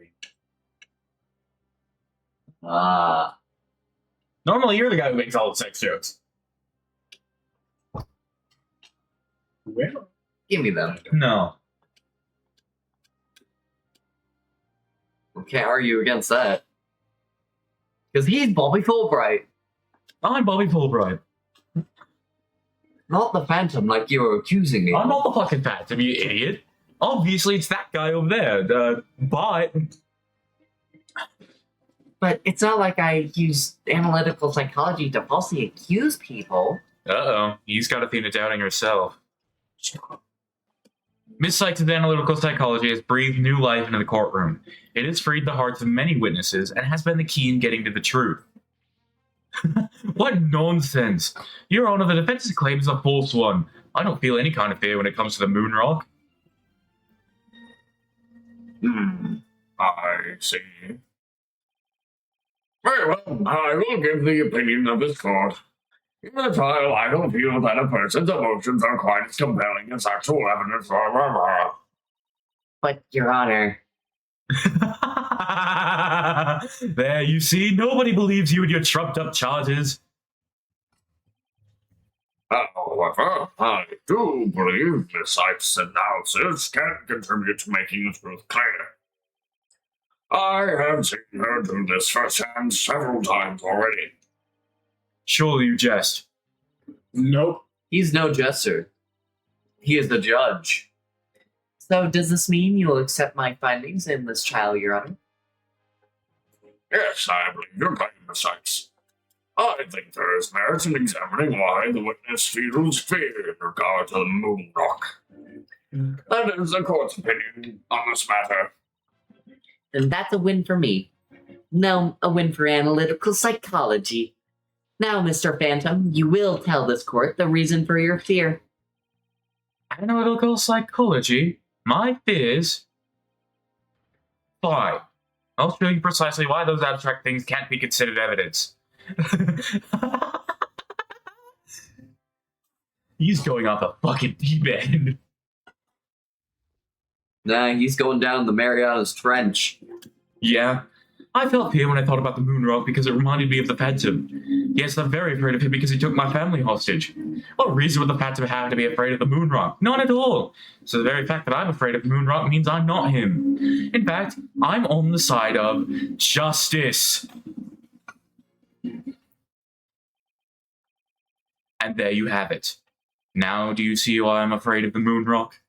Normally, you're the guy who makes all the sex jokes. Well, Give me them. No. We can't argue against that. Because he's Bobby Fulbright, I'm Bobby Fulbright. not the Phantom like you were accusing me. I'm not the fucking Phantom, you idiot. Obviously, it's that guy over there. But But it's not like I use analytical psychology to falsely accuse people. uh-oh, he's got Athena doubting herself. Miss Sykes' analytical psychology has breathed new life into the courtroom. It has freed the hearts of many witnesses and has been the key in getting to the truth. What nonsense! Your Honor, the defense's claim is a false one. I don't feel any kind of fear when it comes to the moon rock. I see. Very well, I will give the opinion of this court. In the trial, I don't feel that a person's emotions are quite as compelling as actual evidence. But, Your Honor, There, you see, nobody believes you and your trumped up charges. However, I do believe Miss Sykes' analysis can contribute to making the truth clear. I have seen her do this firsthand several times already. Surely you jest. nope. He's no jester. He is the judge. so does this mean you will accept my findings in this trial, Your Honor? Yes, I believe your claim, Miss Sykes. I think there is merit in examining why the witness feels fear in regard to the moon rock. That is the court's opinion on this matter. And that's a win for me. No, a win for analytical psychology. Now, Mr. Phantom, you will tell this court the reason for your fear. Analytical psychology? My fears? Fine. I'll show you precisely why those abstract things can't be considered evidence. He's going off the fucking deep end. Nah, he's going down the Marianas Trench. Yeah. I felt fear when I thought about the moon rock because it reminded me of the Phantom. Yes, I'm very afraid of him because he took my family hostage. What reason would the Phantom have to be afraid of the moon rock? None at all. So the very fact that I'm afraid of the moon rock means I'm not him. In fact, I'm on the side of justice. And there you have it. Now do you see why I'm afraid of the moon rock?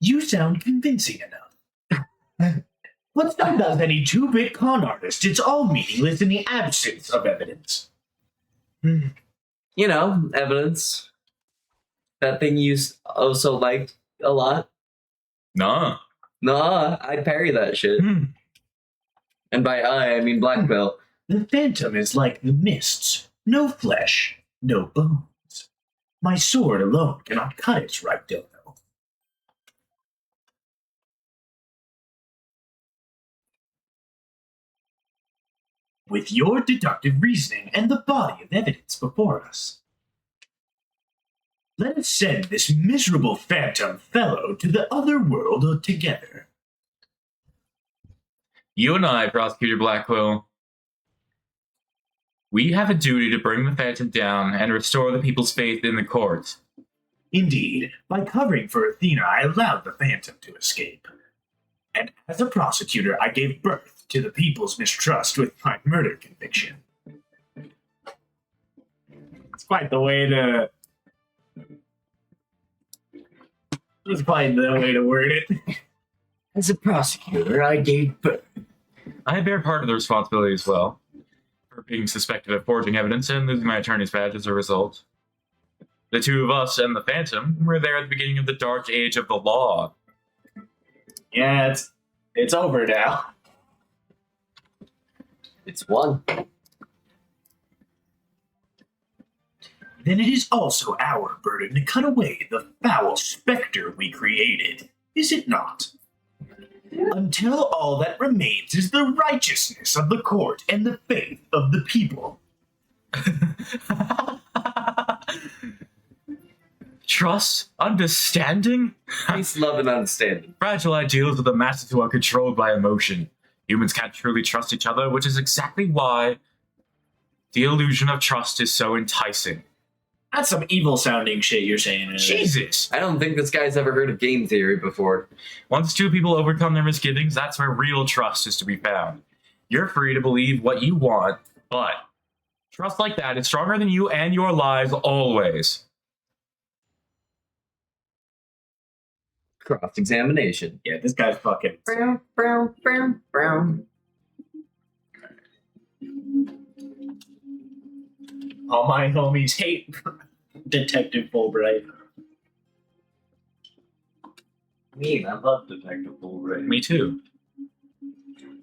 You sound convincing enough. But so does any two-bit con artist. It's all meaningless in the absence of evidence. You know, evidence. That thing you also liked a lot. Nah. Nah, I'd parry that shit. And by I mean black belt. The phantom is like the mists. No flesh, no bones. My sword alone cannot cut its right dono. With your deductive reasoning and the body of evidence before us, let us send this miserable phantom fellow to the other world altogether. You and I, Prosecutor Blackwell, we have a duty to bring the Phantom down and restore the people's faith in the court. Indeed, by covering for Athena, I allowed the phantom to escape. And as a prosecutor, I gave birth to the people's mistrust with my murder conviction. It's quite the way to... It's quite the way to word it. As a prosecutor, I gave birth. I bear part of the responsibility as well, for being suspected of forging evidence and losing my attorney's badge as a result. The two of us and the Phantom were there at the beginning of the dark age of the law. Yeah, it's over now. It's one. Then it is also our burden to cut away the foul specter we created, is it not? Until all that remains is the righteousness of the court and the faith of the people. Trust? Understanding? Peace, love, and understanding. Fragile ideals of the masses who are controlled by emotion. Humans can't truly trust each other, which is exactly why the illusion of trust is so enticing. That's some evil-sounding shit you're saying. Jesus! I don't think this guy's ever heard of game theory before. Once two people overcome their misgivings, that's where real trust is to be found. You're free to believe what you want, but trust like that is stronger than you and your lies always. Cross-examination. Yeah, this guy's fucking... Brown, brown, brown, brown. All my homies hate Detective Fulbright. I love Detective Fulbright. Me too.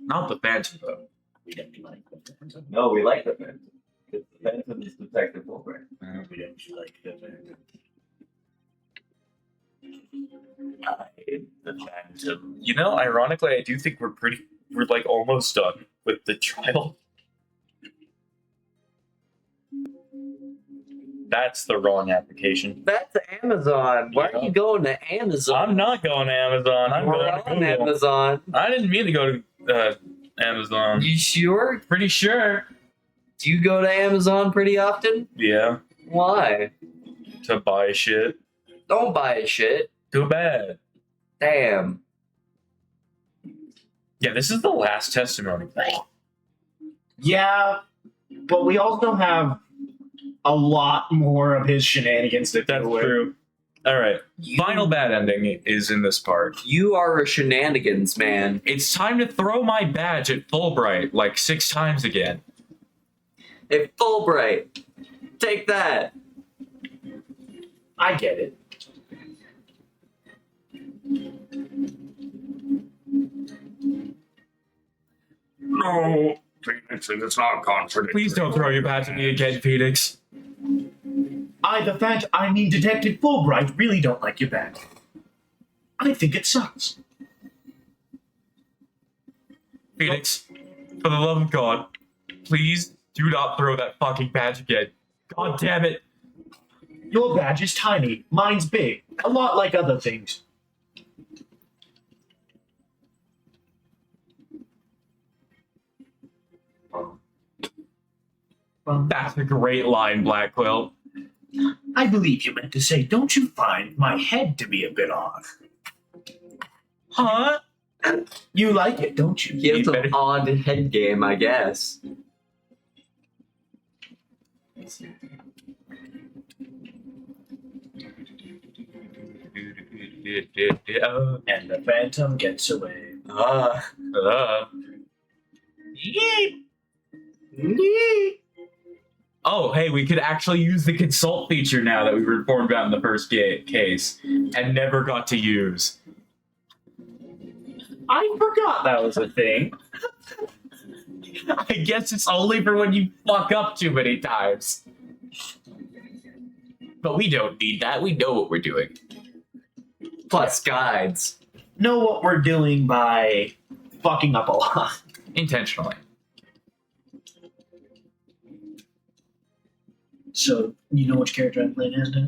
Not the Phantom, though. We don't like the Phantom. No, we like the Phantom. The Phantom is Detective Fulbright. We don't like the Phantom. The Phantom. You know, ironically, I do think we're like almost done with the trial. That's the wrong application. That's Amazon. Why are you going to Amazon? I'm not going to Amazon. I'm We're going on to Google. Amazon. I didn't mean to go to Amazon. You sure? Pretty sure. Do you go to Amazon pretty often? Yeah, Why? to buy shit. Don't buy shit. Too bad. Damn. Yeah, this is the last testimony. Yeah, but we also have a lot more of his shenanigans to That's deal with. true. All right. You- Final bad ending is in this part. You are a shenanigans man. It's time to throw my badge at Fulbright like 6 times again. Hey, Fulbright, take that. I get it. No, Phoenix, it is not contradictory. Please don't throw your badge at me again, Phoenix. I mean Detective Fulbright really don't like you back. I think it sucks. Phoenix, for the love of God, please do not throw that fucking badge again. God damn it. Your badge is tiny, mine's big, a lot like other things. That's a great line, Blackwell. I believe you meant to say, don't you find my head to be a bit off? Huh? You like it, don't you? He has You some better- odd head game, I guess. And the Phantom gets away. Uh. Oh, hey, we could actually use the consult feature now that we were informed about in the first case and never got to use. I forgot that was a thing. I guess it's only for when you fuck up too many times. But we don't need that. We know what we're doing. Plus guides. Know what we're doing by fucking up a lot. Intentionally. So, you know which character I'm playing as now?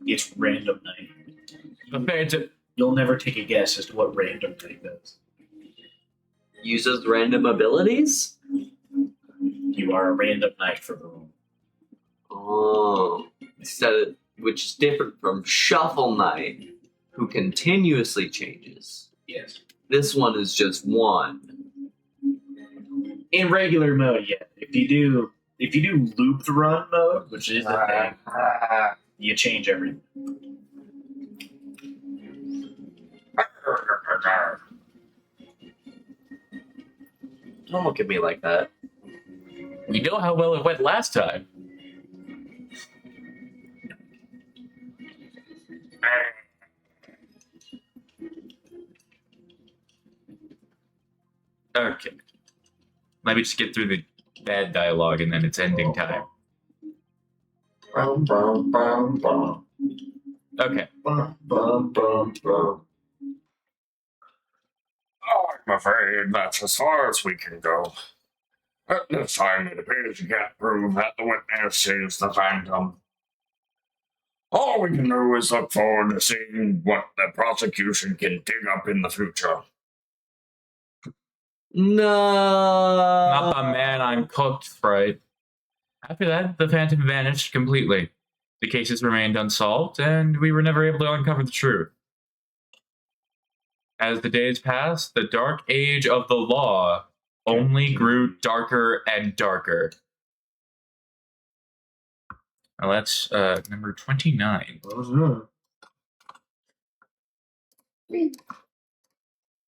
It's Random Knight. The Phantom. You'll never take a guess as to what Random Knight does. Uses random abilities? You are a Random Knight for the room. Oh. Which is different from Shuffle Knight, who continuously changes. Yes. This one is just one. In regular mode, yeah. If you do looped run mode, which is a thing, you change everything. Don't look at me like that. We know how well it went last time. Okay. Let me just get through the bad dialogue and then it's ending time. Bum, bum, bum, bum. Okay. Bum, bum, bum, bum. Oh, I'm afraid that's as far as we can go. At this time, it appears you can't prove that the witness is the Phantom. All we can do is look forward to seeing what the prosecution can dig up in the future. No. Not the man I'm cooked, Sprite. After that, the Phantom vanished completely. The cases remained unsolved, and we were never able to uncover the truth. As the days passed, the dark age of the law only grew darker and darker. Now that's number 29.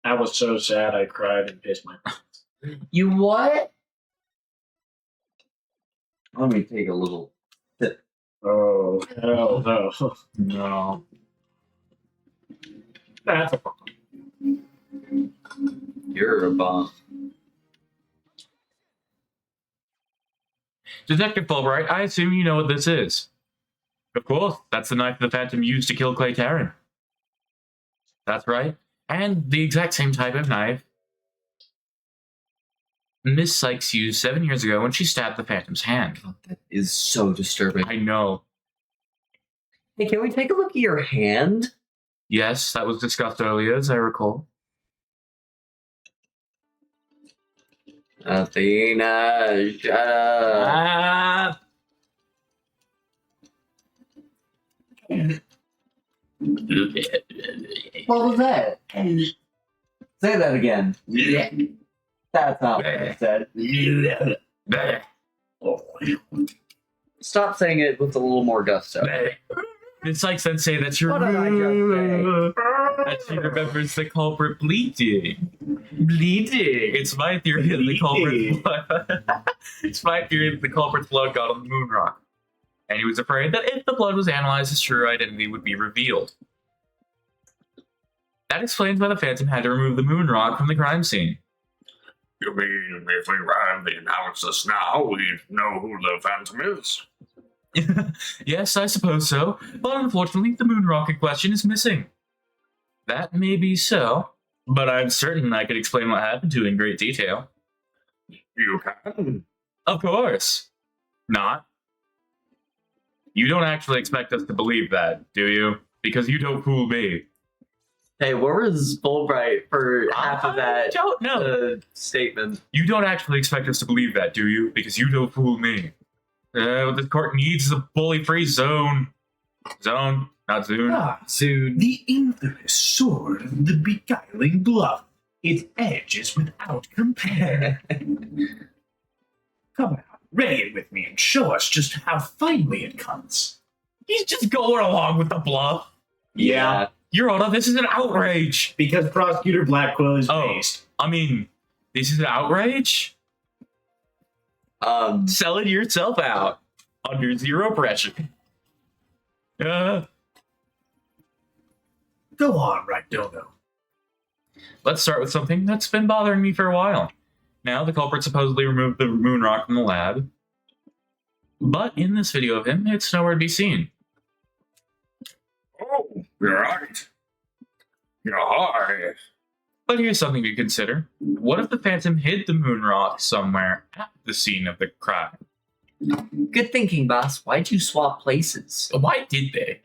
I was so sad I cried and pissed my pants. You what? Let me take a little sip. Oh, hell no. No. That's a problem. You're a bomb. Detective Fulbright, I assume you know what this is. Of course, that's the knife the Phantom used to kill Clay Tarrant. That's right. And the exact same type of knife Miss Sykes used 7 years ago when she stabbed the Phantom's hand. That is so disturbing. I know. Hey, can we take a look at your hand? Yes, that was discussed earlier, as I recall. Athena, shut up. Ah! What was that? Say that again. That's not what I said. Stop saying it with a little more gusto. Miss Sykes then say that you're What did I just that she remembers the culprit bleeding. Bleeding. It's my theory that the culprit's blood. It's my theory that the culprit's blood got on the moon rock, and he was afraid that if the blood was analyzed, his true identity would be revealed. That explains why the Phantom had to remove the moon rock from the crime scene. You mean if we ran the analysis now, we'd know who the Phantom is? Yes, I suppose so, but unfortunately, the moon rock in question is missing. That may be so, but I'm certain I could explain what happened to it in great detail. You can. Of course. Not. You don't actually expect us to believe that, do you? Because you don't fool me. Hey, where was Fulbright for half of that I don't know. statement? You don't actually expect us to believe that, do you? Because you don't fool me. What the court needs is a bully-free zone. Zone, not Zune. Soon. The infamous sword of the beguiling bluff. Its edge is without compare. Come out, ready it with me, and show us just how finely it cuts. He's just going along with the bluff. Yeah. Your Honor, this is an outrage. Because Prosecutor Blackwell is Oh. based. I mean, this is an outrage? Selling yourself out under zero pressure. Go on, right, Dono. Let's start with something that's been bothering me for a while. Now, the culprit supposedly removed the moon rock from the lab. But in this video of him, it's nowhere to be seen. Oh, you're right. You're high. But here's something to consider. What if the Phantom hid the moon rock somewhere at the scene of the crime? Good thinking, boss. Why'd you swap places? Why did they?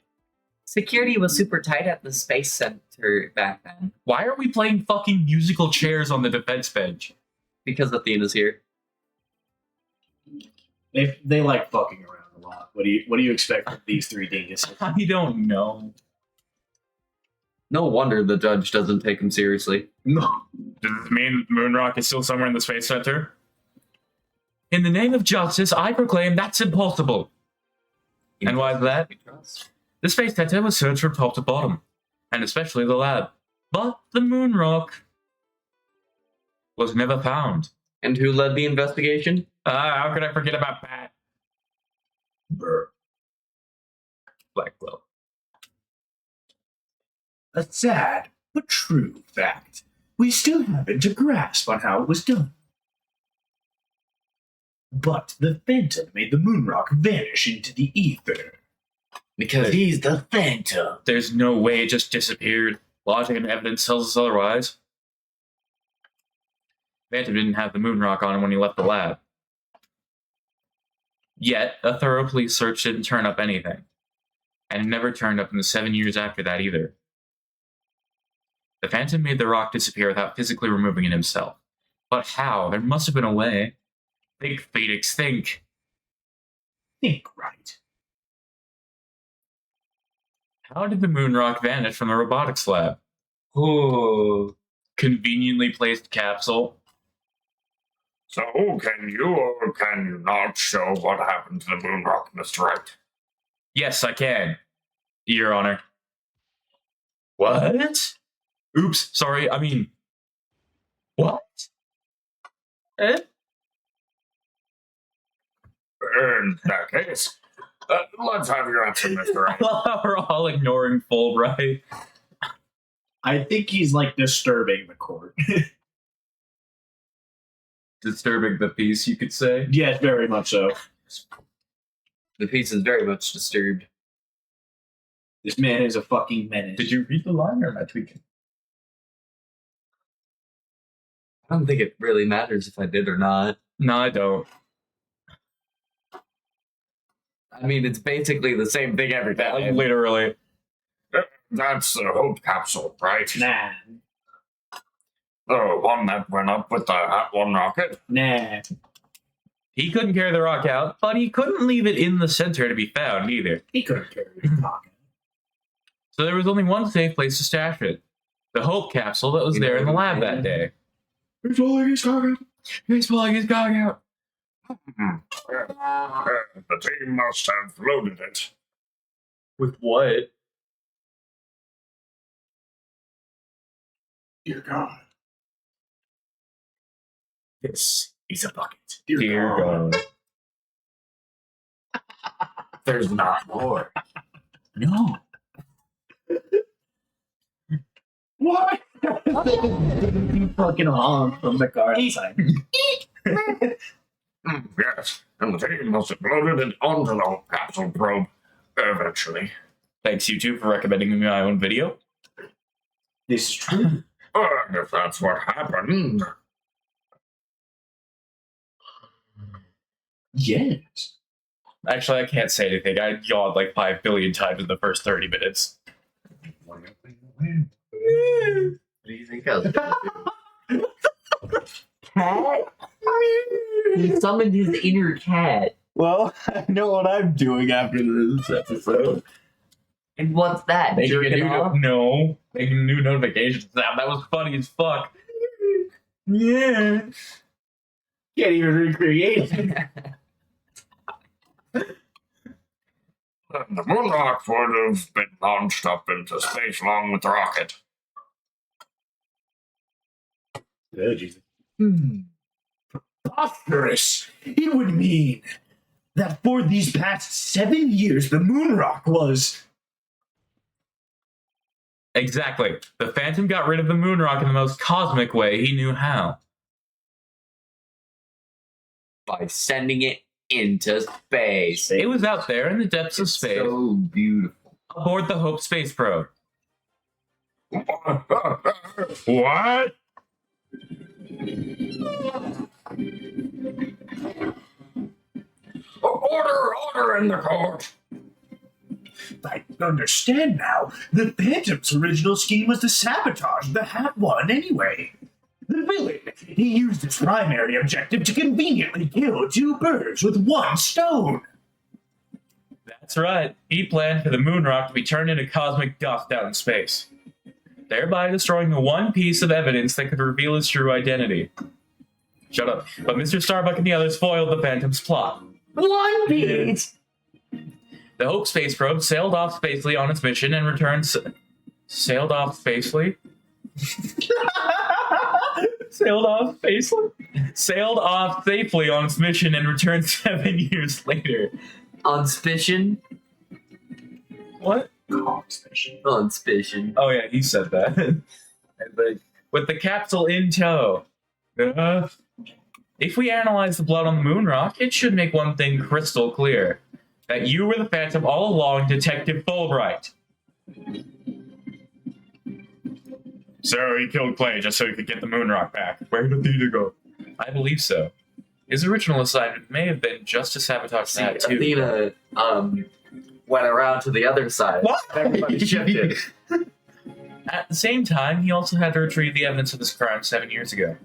Security was super tight at the space center back then. Why are we playing fucking musical chairs on the defense bench? Because Athena's here. They like fucking around a lot. What do you expect from these three dinguses? I don't know. No wonder the judge doesn't take him seriously. No. Does this mean Moonrock is still somewhere in the Space Center? In the name of justice, I proclaim that's impossible. And why is that? The Space Center was searched from top to bottom, and especially the lab. But the Moonrock was never found. And who led the investigation? How could I forget about that? Brr. Blackwell. A sad but true fact. We still haven't a grasp on how it was done. But the Phantom made the Moonrock vanish into the ether. Because he's the Phantom. There's no way it just disappeared. Logic and evidence tells us otherwise. Phantom didn't have the Moonrock on him when he left the lab. Yet, a thorough police search didn't turn up anything. And it never turned up in the 7 years after that either. The Phantom made the rock disappear without physically removing it himself. But how? There must have been a way. Think, Phoenix, think. Think right. How did the Moonrock vanish from the robotics lab? Oh. Conveniently placed capsule. So can you or can you not show what happened to the Moonrock, Mr. Wright? Yes, I can. Your Honor. What? Oops, sorry, I mean... What? Eh? In that case, let's have your answer, Mr. Wright. We're all ignoring Fulbright. I think he's like disturbing the court. Disturbing the peace, you could say. Yes, very much so. The piece is very much disturbed. This man is a fucking menace. Did you read the line or am I tweaking? I don't think it really matters if I did or not. No, I don't. I mean, it's basically the same thing every time. Literally. That's the Hope capsule, right? Nah. The one that went up with the Hat 1 rocket? Nah. He couldn't carry the rock out, but he couldn't leave it in the center to be found either. He couldn't carry the pocket. So there was only one safe place to stash it. The Hope capsule that was there in the lab that day. He's pulling his cock out. He's pulling his cock out. The team must have loaded it. With what? Dear God. This He's a bucket. dear God. There's not more. No. What? Fucking honk from the car outside. Yes, and the team must have loaded it onto the Hope capsule probe eventually. Thanks, YouTube, for recommending me my own video. This is true. And if that's what happened, Yes. Actually, I can't say anything. I yawned like 5 billion times in the first 30 minutes. What do you think I was gonna do? Cat? He summoned his inner cat. Well, I know what I'm doing after this episode. And what's that? Making a Jerking new off? no, making a new notification sound. That was funny as fuck. Yeah. Can't even recreate it. the moon rock would have been launched up into space along with the rocket. Oh, Jesus. Preposterous! It would mean that for these past 7 years, the moon rock was. Exactly. The Phantom got rid of the moon rock in the most cosmic way he knew how. By sending it into space. It was out there in the depths of space, So beautiful. aboard the Hope space probe. What? Order in the court. I understand now. The Phantom's original scheme was to sabotage the Hat One anyway. The villain, he used his primary objective to conveniently kill 2 birds with 1 stone. That's right. He planned for the moon rock to be turned into cosmic dust out in space, thereby destroying the one piece of evidence that could reveal his true identity. Shut up. But Mr. Starbuck and the others foiled the Phantom's plot. One piece! The Hope space probe sailed off spacely on its mission and returned. Sailed off spacely? Sailed off spacely? Sailed off safely on its mission and returned 7 years later. On suspicion? What? On suspicion. Oh, yeah, he said that. With the capsule in tow. If we analyze the blood on the moon rock, it should make one thing crystal clear. That you were the Phantom all along, Detective Fulbright. So he killed Clay just so he could get the moon rock back. Where did Athena go? I believe so. His original assignment may have been just to sabotage See, that too. Athena went around to the other side. What? Everybody shifted. At the same time, he also had to retrieve the evidence of his crime 7 years ago.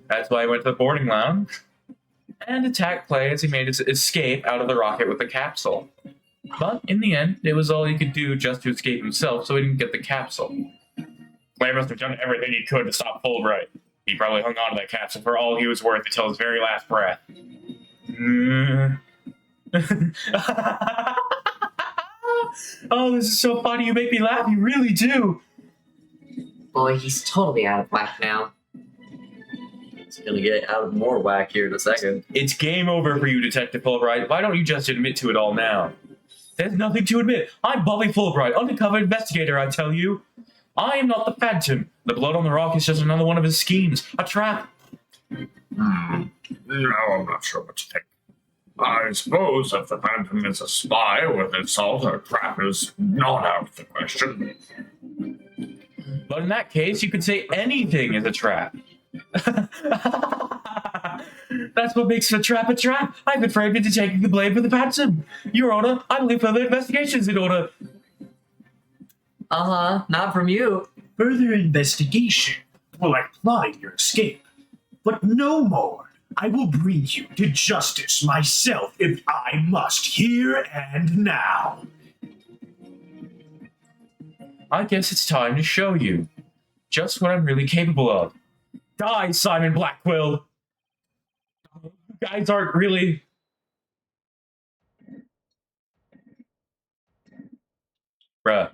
That's why he went to the boarding lounge and attacked Clay as he made his escape out of the rocket with the capsule. But in the end, it was all he could do just to escape himself, so he didn't get the capsule. Clay must have done everything he could to stop Fulbright. He probably hung on to that capsule for all he was worth until his very last breath. Oh, this is so funny. You make me laugh. You really do. Boy, he's totally out of whack now. It's gonna get out of more whack here in a second. It's game over for you, Detective Fulbright. Why don't you just admit to it all now? There's nothing to admit. I'm Bobby Fulbright, undercover investigator, I tell you. I am not the Phantom. The blood on the rock is just another one of his schemes. A trap. No, I'm not sure what to think. I suppose if the Phantom is a spy with assault, a trap is not out of the question. But in that case, you could say anything is a trap. That's what makes a trap a trap. I've been framed into taking the blame for the Phantom. Your Honor, I believe further investigations in order. Not from you. Further investigation will imply your escape, but no more. I will bring you to justice myself if I must, here and now. I guess it's time to show you just what I'm really capable of. Die, Simon Blackquill! You guys aren't really... Bruh.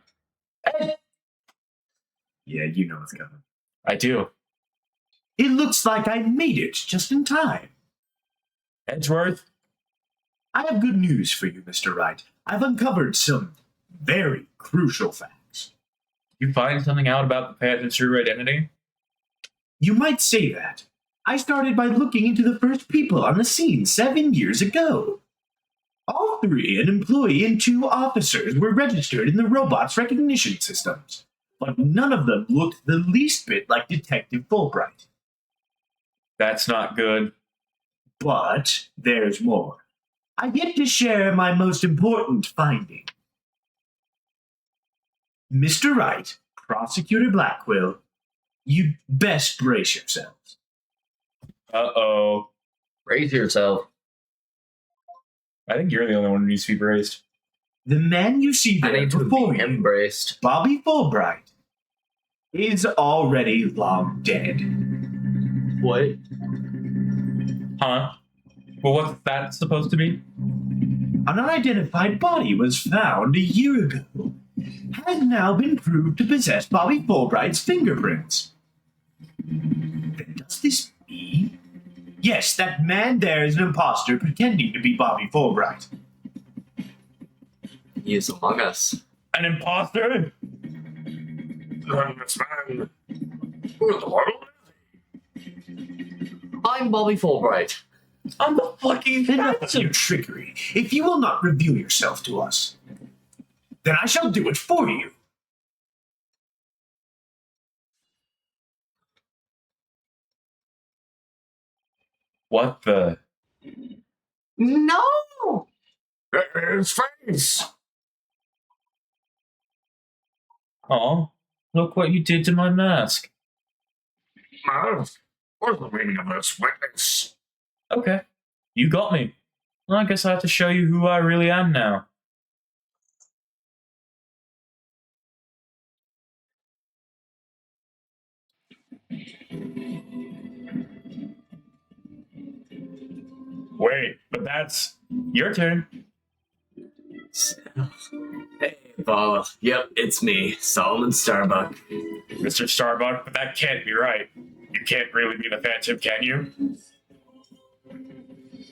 Yeah, you know what's coming. I do. It looks like I made it just in time. Edgeworth? I have good news for you, Mr. Wright. I've uncovered some very crucial facts. You find something out about the Phantom's true identity? You might say that. I started by looking into the first people on the scene 7 years ago. All 3, an employee and 2 officers, were registered in the robot's recognition systems, but none of them looked the least bit like Detective Fulbright. That's not good. But there's more. I get to share my most important finding. Mr. Wright, Prosecutor Blackquill, you'd best brace yourselves. Uh-oh. Raise yourself. I think you're the only one who needs to be braced. The man you see I there need to before be you, embraced. Bobby Fulbright, is already long dead. What? Huh? Well, what's that supposed to be? an unidentified body was found a year ago. Has now been proved to possess Bobby Fulbright's fingerprints. Then does this mean? Yes, that man there is an imposter pretending to be Bobby Fulbright. He is among us. An imposter? Then this man. Who in the world is he? I'm Bobby Fulbright. I'm the fucking That's your trickery. If you will not reveal yourself to us, then I shall do it for you. What the? No! His face! Oh, look what you did to my mask. Mask? What's the meaning of this witness? Okay, you got me. Well, I guess I have to show you who I really am now. Wait, but that's Your turn. Hey, Paul. Yep, it's me, Solomon Starbuck. Mr. Starbuck, but that can't be right. You can't really be the Phantom, can you?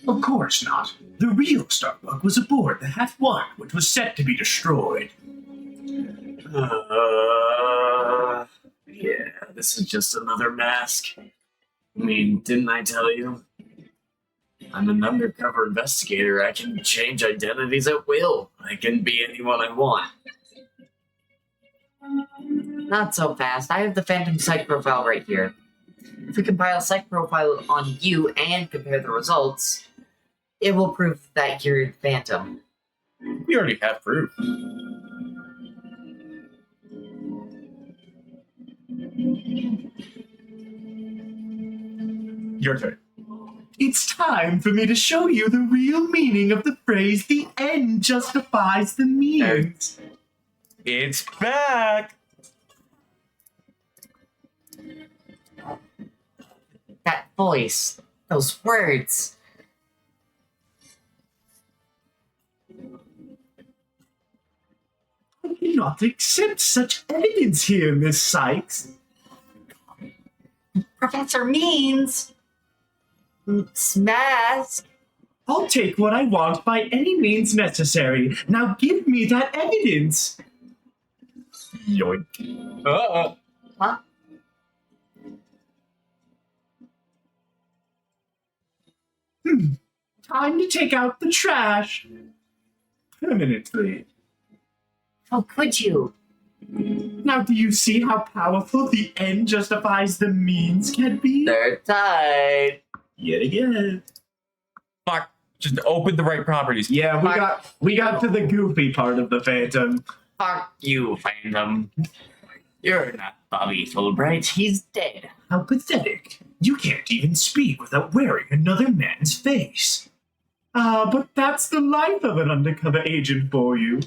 Of course not. The real Starbuck was aboard the Hat-1, which was set to be destroyed. Yeah, this is just another mask. I mean, didn't I tell you? I'm an undercover investigator. I can change identities at will. I can be anyone I want. Not so fast. I have the Phantom psych profile right here. If we compile a psych profile on you and compare the results, it will prove that you're Phantom. We already have proof. Your turn. It's time for me to show you the real meaning of the phrase, the end justifies the means. It's back! That voice, those words. I cannot accept such evidence here, Miss Sykes. Professor Means. Mask. I'll take what I want by any means necessary. Now give me that evidence. Yoink. Huh? Time to take out the trash. Permanently. How could you? Now do you see how powerful the end justifies the means can be? They're tied. Yet again. Fuck. Just open the right properties. Yeah, we got to the goofy part of the Phantom. Fuck you, Phantom. You're not Bobby Fulbright. He's dead. How pathetic. You can't even speak without wearing another man's face. But that's the life of an undercover agent for you.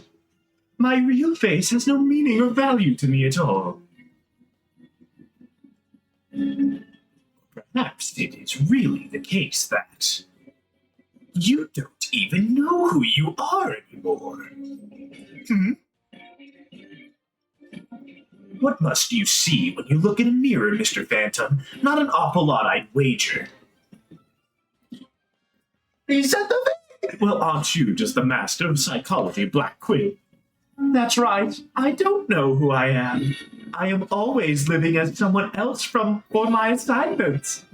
My real face has no meaning or value to me at all. Perhaps it is really the case that you don't even know who you are anymore. What must you see when you look in a mirror, Mr. Phantom? Not an awful lot, I'd wager. He said the thing! Well, aren't you just the master of psychology, Black Queen? That's right. I don't know who I am. I am always living as someone else for my assignments.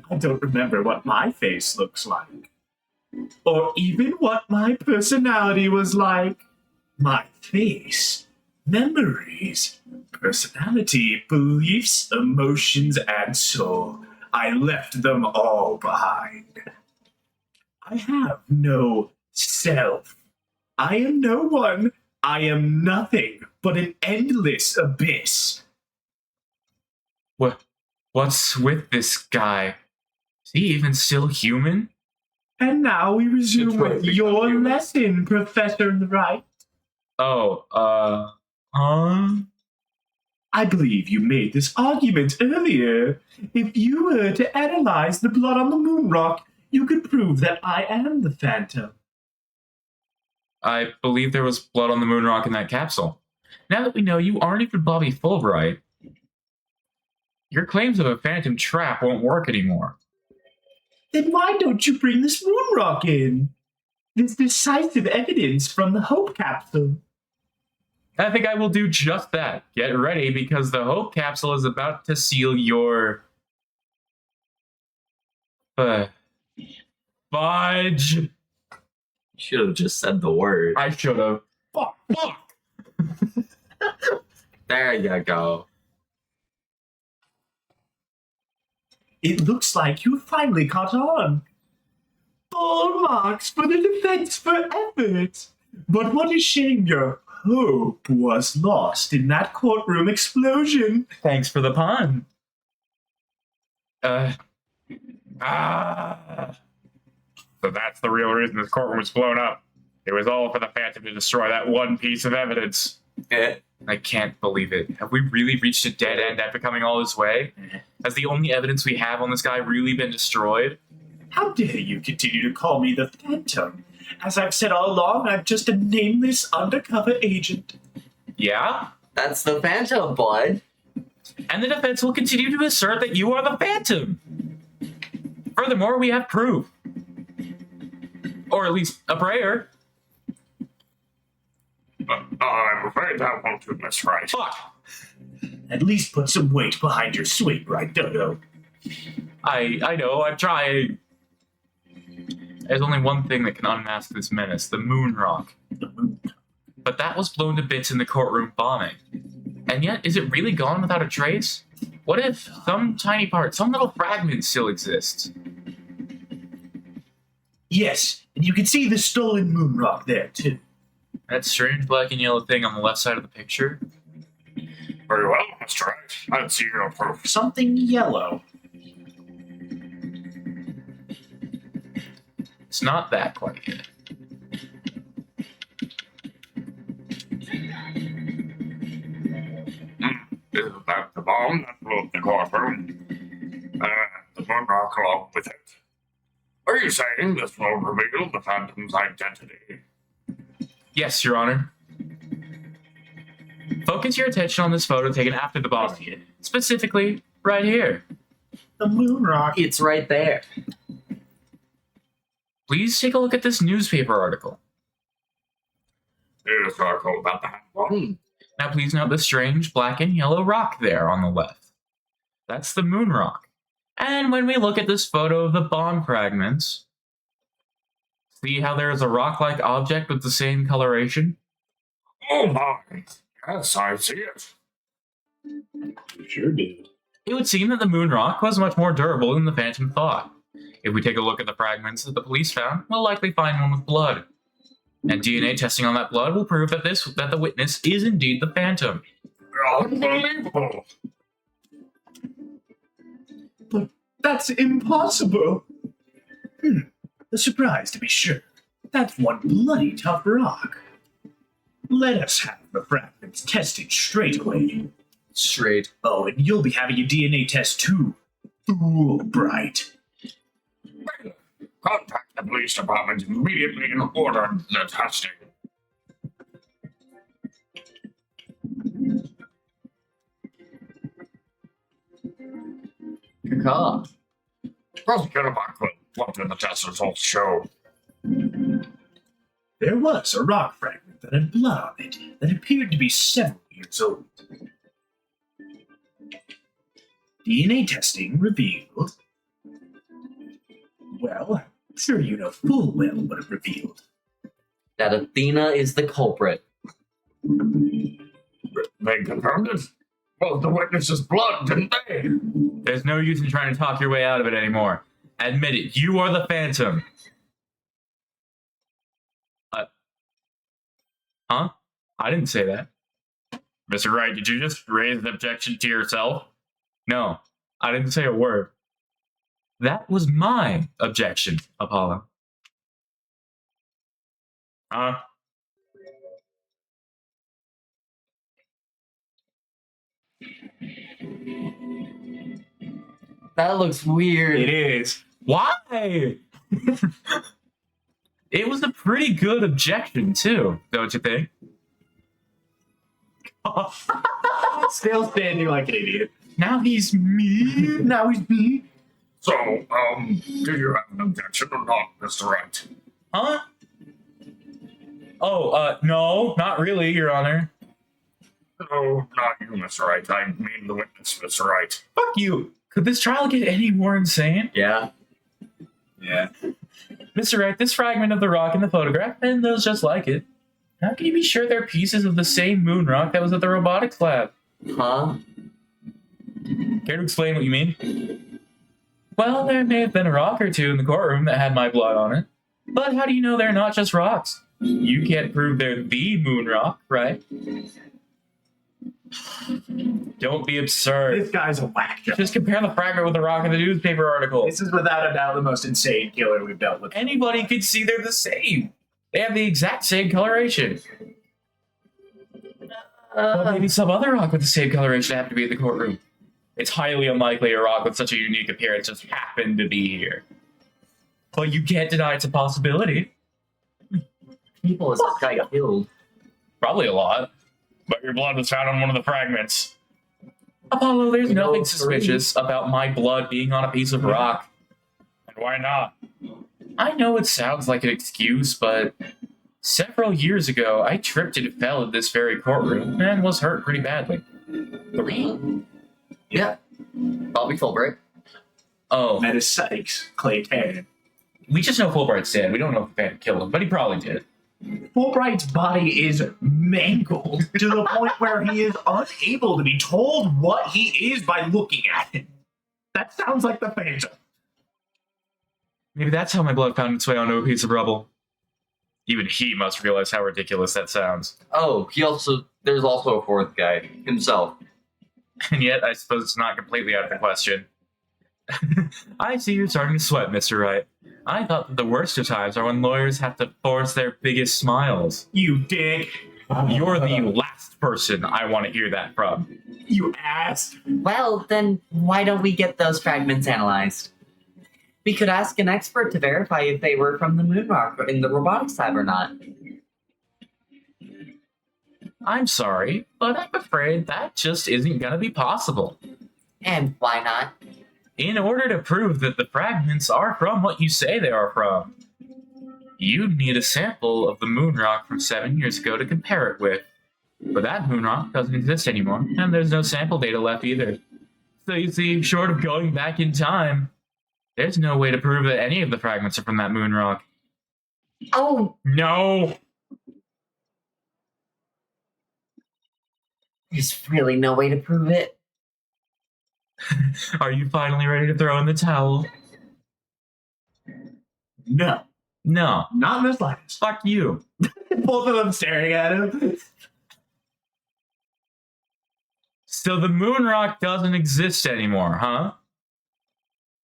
I don't remember what my face looks like. Or even what my personality was like. My face, memories, personality, beliefs, emotions, and soul. I left them all behind. I have no self. I am no one. I am nothing but an endless abyss. What's with this guy? Is he even still human? And now we resume Which way with we your go? lesson, Professor Wright. Huh? I believe you made this argument earlier. If you were to analyze the blood on the moon rock, you could prove that I am the Phantom. I believe there was blood on the moon rock in that capsule. Now that we know you aren't even Bobby Fulbright, your claims of a phantom trap won't work anymore. Then why don't you bring this moon rock in? There's decisive evidence from the Hope capsule. I think I will do just that. Get ready, because the Hope capsule is about to seal your... fudge. Should have just said the word. I should have. Fuck. There you go. It looks like you finally caught on. Full marks for the defense for effort. But what a shame your hope was lost in that courtroom explosion. Thanks for the pun. So that's the real reason this courtroom was blown up. It was all for the Phantom to destroy that one piece of evidence. I can't believe it. Have we really reached a dead end after coming all this way? Has the only evidence we have on this guy really been destroyed? How dare you continue to call me the Phantom? As I've said all along, I'm just a nameless undercover agent. Yeah? That's the Phantom, bud. And the defense will continue to assert that you are the Phantom. Furthermore, we have proof. Or at least a prayer. I'm afraid that won't do this right. Fuck! At least put some weight behind your swing, right, Dodo? I know, I'm trying. There's only one thing that can unmask this menace, the moon rock. But that was blown to bits in the courtroom bombing. And yet, is it really gone without a trace? What if some tiny part, some little fragment still exists? Yes, and you can see the stolen moon rock there, too. That strange black and yellow thing on the left side of the picture? Very well, Mr. Wright. I'd see your proof. Something yellow. It's not that quite yet. Is that the bomb that blew up the courtroom? The moon rock along with it. Are you saying this will reveal the Phantom's identity? Yes, Your Honor. Focus your attention on this photo taken after the bombing. Specifically, right here. The moon rock. It's right there. Please take a look at this newspaper article. Here's the article about that one. Now please note the strange black and yellow rock there on the left. That's the moon rock. And when we look at this photo of the bomb fragments, see how there is a rock-like object with the same coloration? Oh my! Yes, I see it. Sure did. It would seem that the moon rock was much more durable than the Phantom thought. If we take a look at the fragments that the police found, we'll likely find one with blood. And DNA testing on that blood will prove that the witness is indeed the Phantom. Unbelievable! But that's impossible. A surprise, to be sure. That's one bloody tough rock. Let us have the fragments tested straight away. Straight. Oh, and you'll be having a DNA test too. Fulbright. Contact the police department immediately and order the testing. Caw. Prosecutor Buckland, what did the test results show? There was a rock fragment that had blood on it that appeared to be several years old. DNA testing revealed. Well, I'm sure you know full well what it revealed. That Athena is the culprit. They confirmed it? Well, the witness's blood, didn't they? There's no use in trying to talk your way out of it anymore. Admit it, you are the Phantom. Huh? I didn't say that. Mr. Wright, did you just raise an objection to yourself? No, I didn't say a word. That was my objection, Apollo. Huh? That looks weird. It is. Why? It was a pretty good objection, too, don't you think? Still standing like an idiot. Now he's me. Now he's me. So, do you have an objection or not, Mr. Wright? Huh? Oh, no, not really, Your Honor. No, not you, Mr. Wright. I mean the witness, Mr. Wright. Fuck you. Could this trial get any more insane? Yeah. Yeah. Mr. Wright, this fragment of the rock in the photograph, and those just like it, how can you be sure they're pieces of the same moon rock that was at the robotics lab? Huh? Care to explain what you mean? Well, there may have been a rock or two in the courtroom that had my blood on it. But how do you know they're not just rocks? You can't prove they're the moon rock, right? Don't be absurd. This guy's a whack job. Just compare the fragment with the rock in the newspaper article. This is without a doubt the most insane killer we've dealt with. Anybody could see they're the same. They have the exact same coloration. Well, maybe some other rock with the same coloration happened to be in the courtroom. It's highly unlikely a rock with such a unique appearance just happened to be here. But you can't deny it's a possibility. People is this guy killed? Probably a lot. But your blood was found on one of the fragments. Apollo, there's You know, nothing three. suspicious about my blood being on a piece of rock. And why not? I know it sounds like an excuse, but several years ago, I tripped and fell in this very courtroom and was hurt pretty badly. 3? Yeah. Bobby Fulbright. Oh, Metapsychs, Clay Tan. we just know Fulbright's dead. We don't know if the fan killed him, but he probably did. Fulbright's body is mangled to the point where he is unable to be told what he is by looking at him. That sounds like the Phantom. Maybe that's how my blood found its way onto a piece of rubble. Even he must realize how ridiculous that sounds. Oh, there's also a fourth guy, himself. And yet, I suppose it's not completely out of the question. I see you're starting to sweat, Mr. Wright. I thought that the worst of times are when lawyers have to force their biggest smiles. You dick. You're the last person I want to hear that from. You ass. Well, then why don't we get those fragments analyzed? We could ask an expert to verify if they were from the moon rock in the robotics lab or not. I'm sorry, but I'm afraid that just isn't going to be possible. And why not? In order to prove that the fragments are from what you say they are from, you'd need a sample of the moon rock from 7 years ago to compare it with. But that moon rock doesn't exist anymore, and there's no sample data left either. So you see, short of going back in time, there's no way to prove that any of the fragments are from that moon rock. Oh, No! there's really no way to prove it. Are you finally ready to throw in the towel? No. No. Not in the slightest. Fuck you. Both of them staring at him. So the moon rock doesn't exist anymore, huh?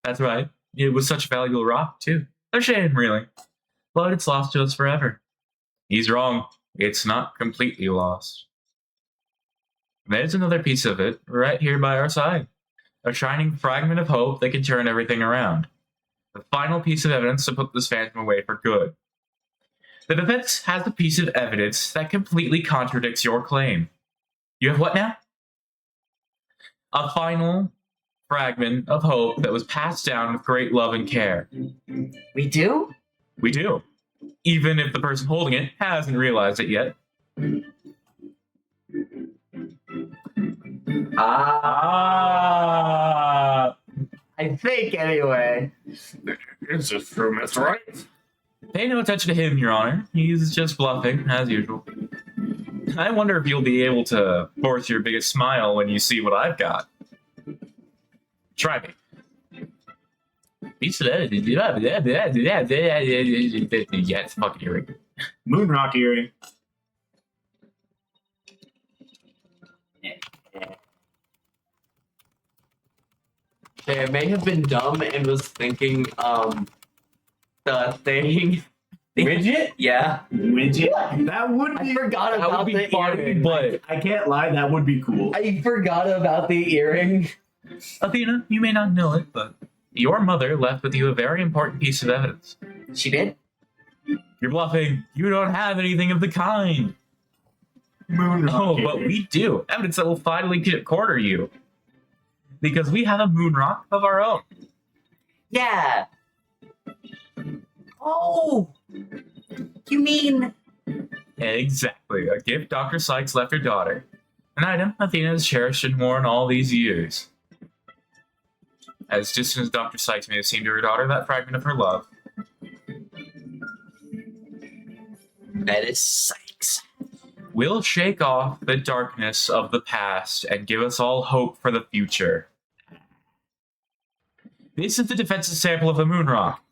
That's right. It was such a valuable rock, too. A shame, really. But it's lost to us forever. He's wrong. It's not completely lost. There's another piece of it right here by our side. A shining fragment of hope that can turn everything around. The final piece of evidence to put this phantom away for good. The defense has a piece of evidence that completely contradicts your claim. You have what now? A final fragment of hope that was passed down with great love and care. We do? We do. Even if the person holding it hasn't realized it yet. Ah. I think, anyway. Is this true, Mr. Wright? Pay no attention to him, Your Honor. He's just bluffing, as usual. I wonder if you'll be able to force your biggest smile when you see what I've got. Try me. Yeah, it's fucking earring. Moonrock earring. Okay, I may have been dumb and was thinking, the thing. Widget? Yeah. Widget? That would I be. forgot That about would be the funny, earring. but I can't lie, that would be cool. I forgot about the earring. Athena, you may not know it, but your mother left with you a very important piece of evidence. She did? You're bluffing. You don't have anything of the kind. Moon Oh, rock. but we do. Evidence that will finally corner you. Because we have a moon rock of our own. Yeah. Oh, you mean Exactly. A gift Dr. Sykes left her daughter. An item Athena has cherished and worn all these years. As distant as Dr. Sykes may have seemed to her daughter, that fragment of her love. Metis Sykes? Will shake off the darkness of the past and give us all hope for the future. This is the defensive sample of the moon rock.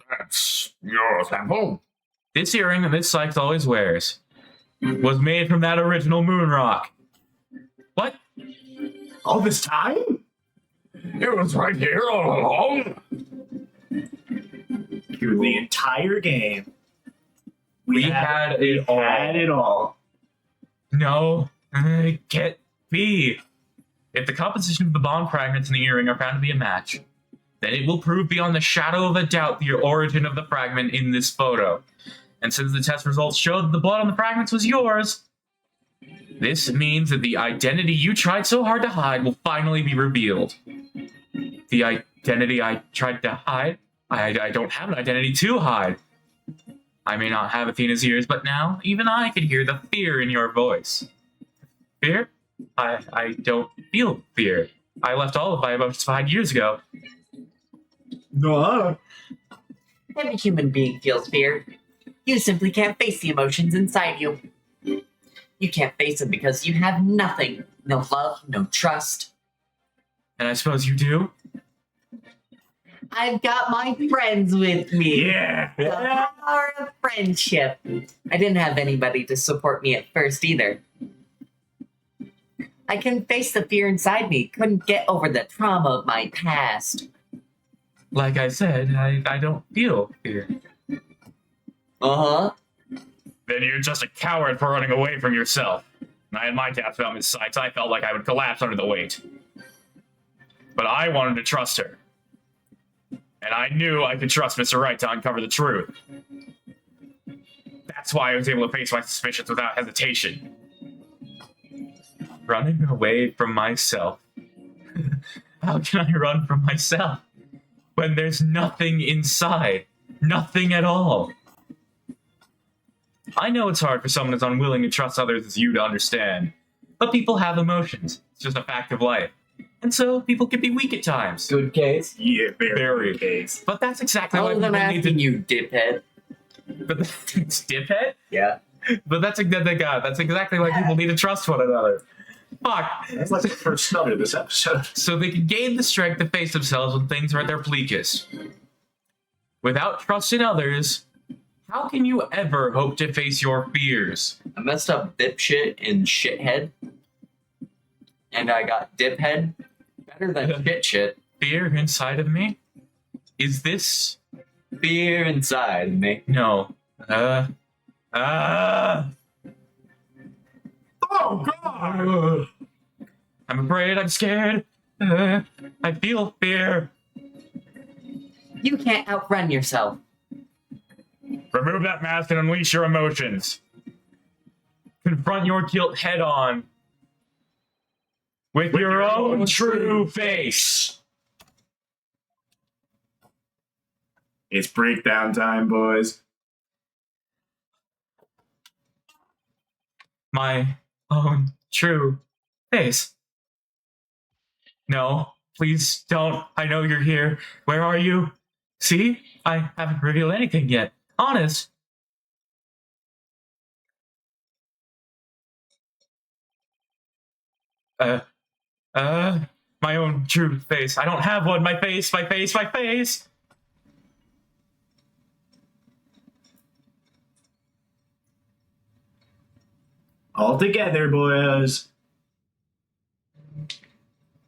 That's your sample. This earring that Miss Sykes always wears was made from that original moon rock. What? All this time? It was right here all along. Through the entire game. We had it all. Had it all. No, it can't be. If the composition of the bond fragments in the earring are found to be a match, then it will prove beyond the shadow of a doubt the origin of the fragment in this photo. And since the test results showed that the blood on the fragments was yours, this means that the identity you tried so hard to hide will finally be revealed. The identity I tried to hide? I don't have an identity to hide. I may not have Athena's ears, but now even I can hear the fear in your voice. Fear? I don't feel fear. I left all of my emotions 5 years ago. No. every human being feels fear? You simply can't face the emotions inside you. You can't face them because you have nothing. No love, no trust. And I suppose you do? I've got my friends with me. Yeah. The power of friendship. I didn't have anybody to support me at first either. I couldn't face the fear inside me, couldn't get over the trauma of my past. Like I said, I don't feel fear. Uh-huh. Then you're just a coward for running away from yourself. When I had my doubts about Miss Sykes, I felt like I would collapse under the weight. But I wanted to trust her. And I knew I could trust Mr. Wright to uncover the truth. That's why I was able to face my suspicions without hesitation. Running away from myself. How can I run from myself when there's nothing inside? Nothing at all. I know it's hard for someone as unwilling to trust others as you to understand, but people have emotions. It's just a fact of life. And so people can be weak at times. Good case. Yeah, very Very. case. But that's exactly why Other than people need to. asking you, diphead. But it's diphead. Yeah. But that's exactly why people need to trust one another. Fuck. That's like the first snub of this episode. So they can gain the strength to face themselves when things are at their bleakest. Without trust in others, how can you ever hope to face your fears? I messed up dipshit and shithead. And I got diphead. Better than shit. Fear inside of me? Is this? Fear inside me. No. Oh, God! I'm afraid, I'm scared. I feel fear. You can't outrun yourself. Remove that mask and unleash your emotions. Confront your guilt head on. With your own true face. It's breakdown time, boys. My own true face. No, please don't. I know you're here. Where are you? See? I haven't revealed anything yet. Honest. My own true face. I don't have one. My face, my face, my face. All together, boys.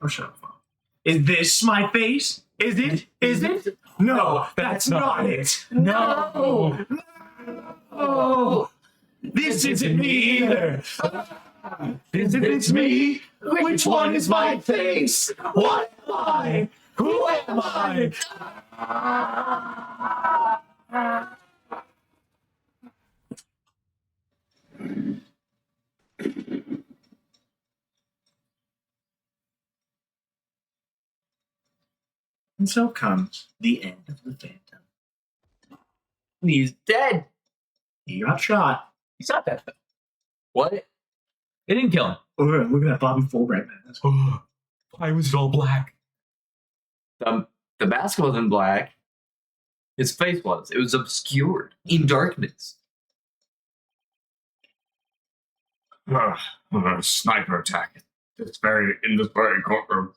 Oh, shut up. Is this my face? Is it? Is it? No, that's not it. No. Oh, this isn't me either. Isn't it me? Which one is my face? What am I? Who am I? And so comes the end of the Phantom. He's dead. He got shot. He's not that bad. What? It didn't kill him. Oh, look at that Bobby Fulbright mask. Why was it all black? The mask wasn't black. His face was. It was obscured in darkness. Sniper attack. In this very courtroom.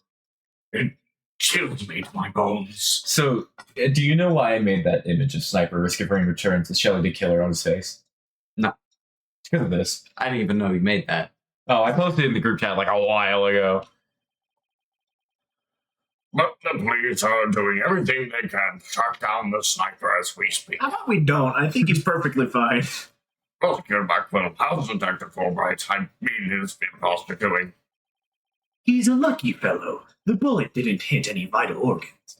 It chills me to my bones. So, do you know why I made that image of Sniper risk of rain returns with Shelly the Killer on his face? No. It's because of this. I didn't even know you made that. Oh, I posted it in the group chat like a while ago. But the police are doing everything they can to track down the sniper as we speak. How about we don't? I think he's perfectly fine. Prosecutor Blackwell, how's Detective Fulbright? I mean, his imposter doing? He's a lucky fellow. The bullet didn't hit any vital organs.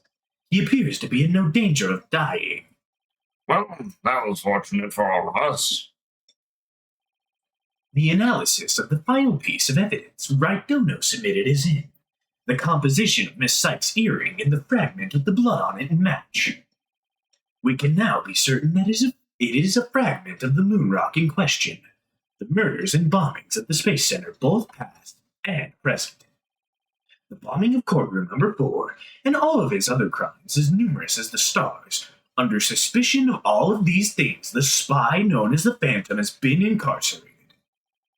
He appears to be in no danger of dying. Well, that was fortunate for all of us. The analysis of the final piece of evidence Right Dono submitted is in. The composition of Miss Sykes' earring and the fragment of the blood on it match. We can now be certain that it is a fragment of the moon rock in question. The murders and bombings at the Space Center, both past and present. The bombing of courtroom number 4 and all of his other crimes as numerous as the stars. Under suspicion of all of these things, the spy known as the Phantom has been incarcerated.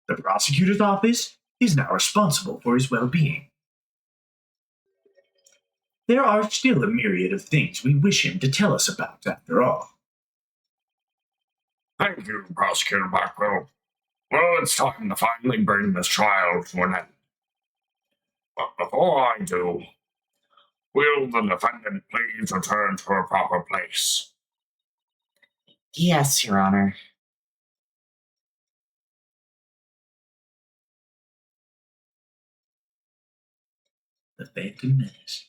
The prosecutor's office is now responsible for his well-being. There are still a myriad of things we wish him to tell us about, after all. Thank you, Prosecutor Blackwell. Well, it's time to finally bring this trial to an end. But before I do, will the defendant please return to her proper place? Yes, Your Honor. The Phantom Menace.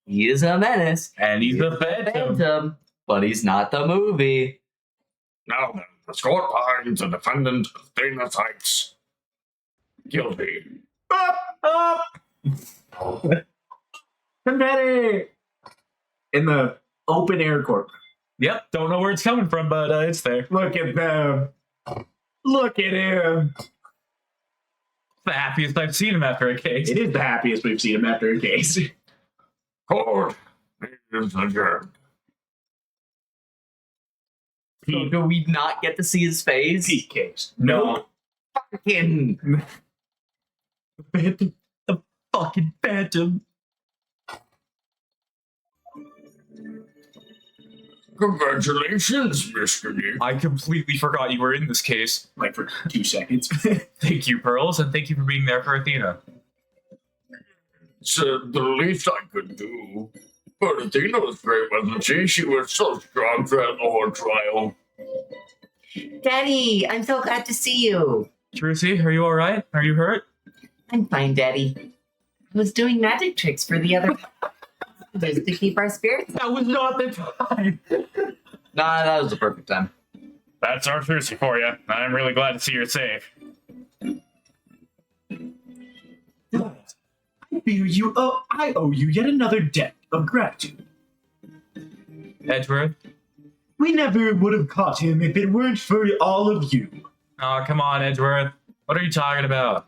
He is a menace. And he's a The Phantom. Phantom, but he's not the movie. Now then, the court finds the defendant, Dana Sykes, guilty. Confetti! In the open air courtroom. Yep, don't know where it's coming from, but it's there. Look at them. Look at him. The happiest I've seen him after a case. It is the happiest we've seen him after a case. Court is adjourned. Do we not get to see his face? Peak case. No. Fucking Phantom. The fucking Phantom. Congratulations, Mr. Nick. I completely forgot you were in this case. Like for 2 seconds. Thank you, Pearls, and thank you for being there for Athena. It's the least I could do. But Athena was great, wasn't she? She was so strong throughout the whole trial. Daddy, I'm so glad to see you. Trucy, are you alright? Are you hurt? I'm fine, Daddy. I was doing magic tricks for the other just to keep our spirits up. That was not the time. Nah, that was the perfect time. That's our Trucy for you. I'm really glad to see you're safe. I owe you yet another debt of gratitude. Edgeworth? We never would have caught him if it weren't for all of you. Oh, come on, Edgeworth. What are you talking about?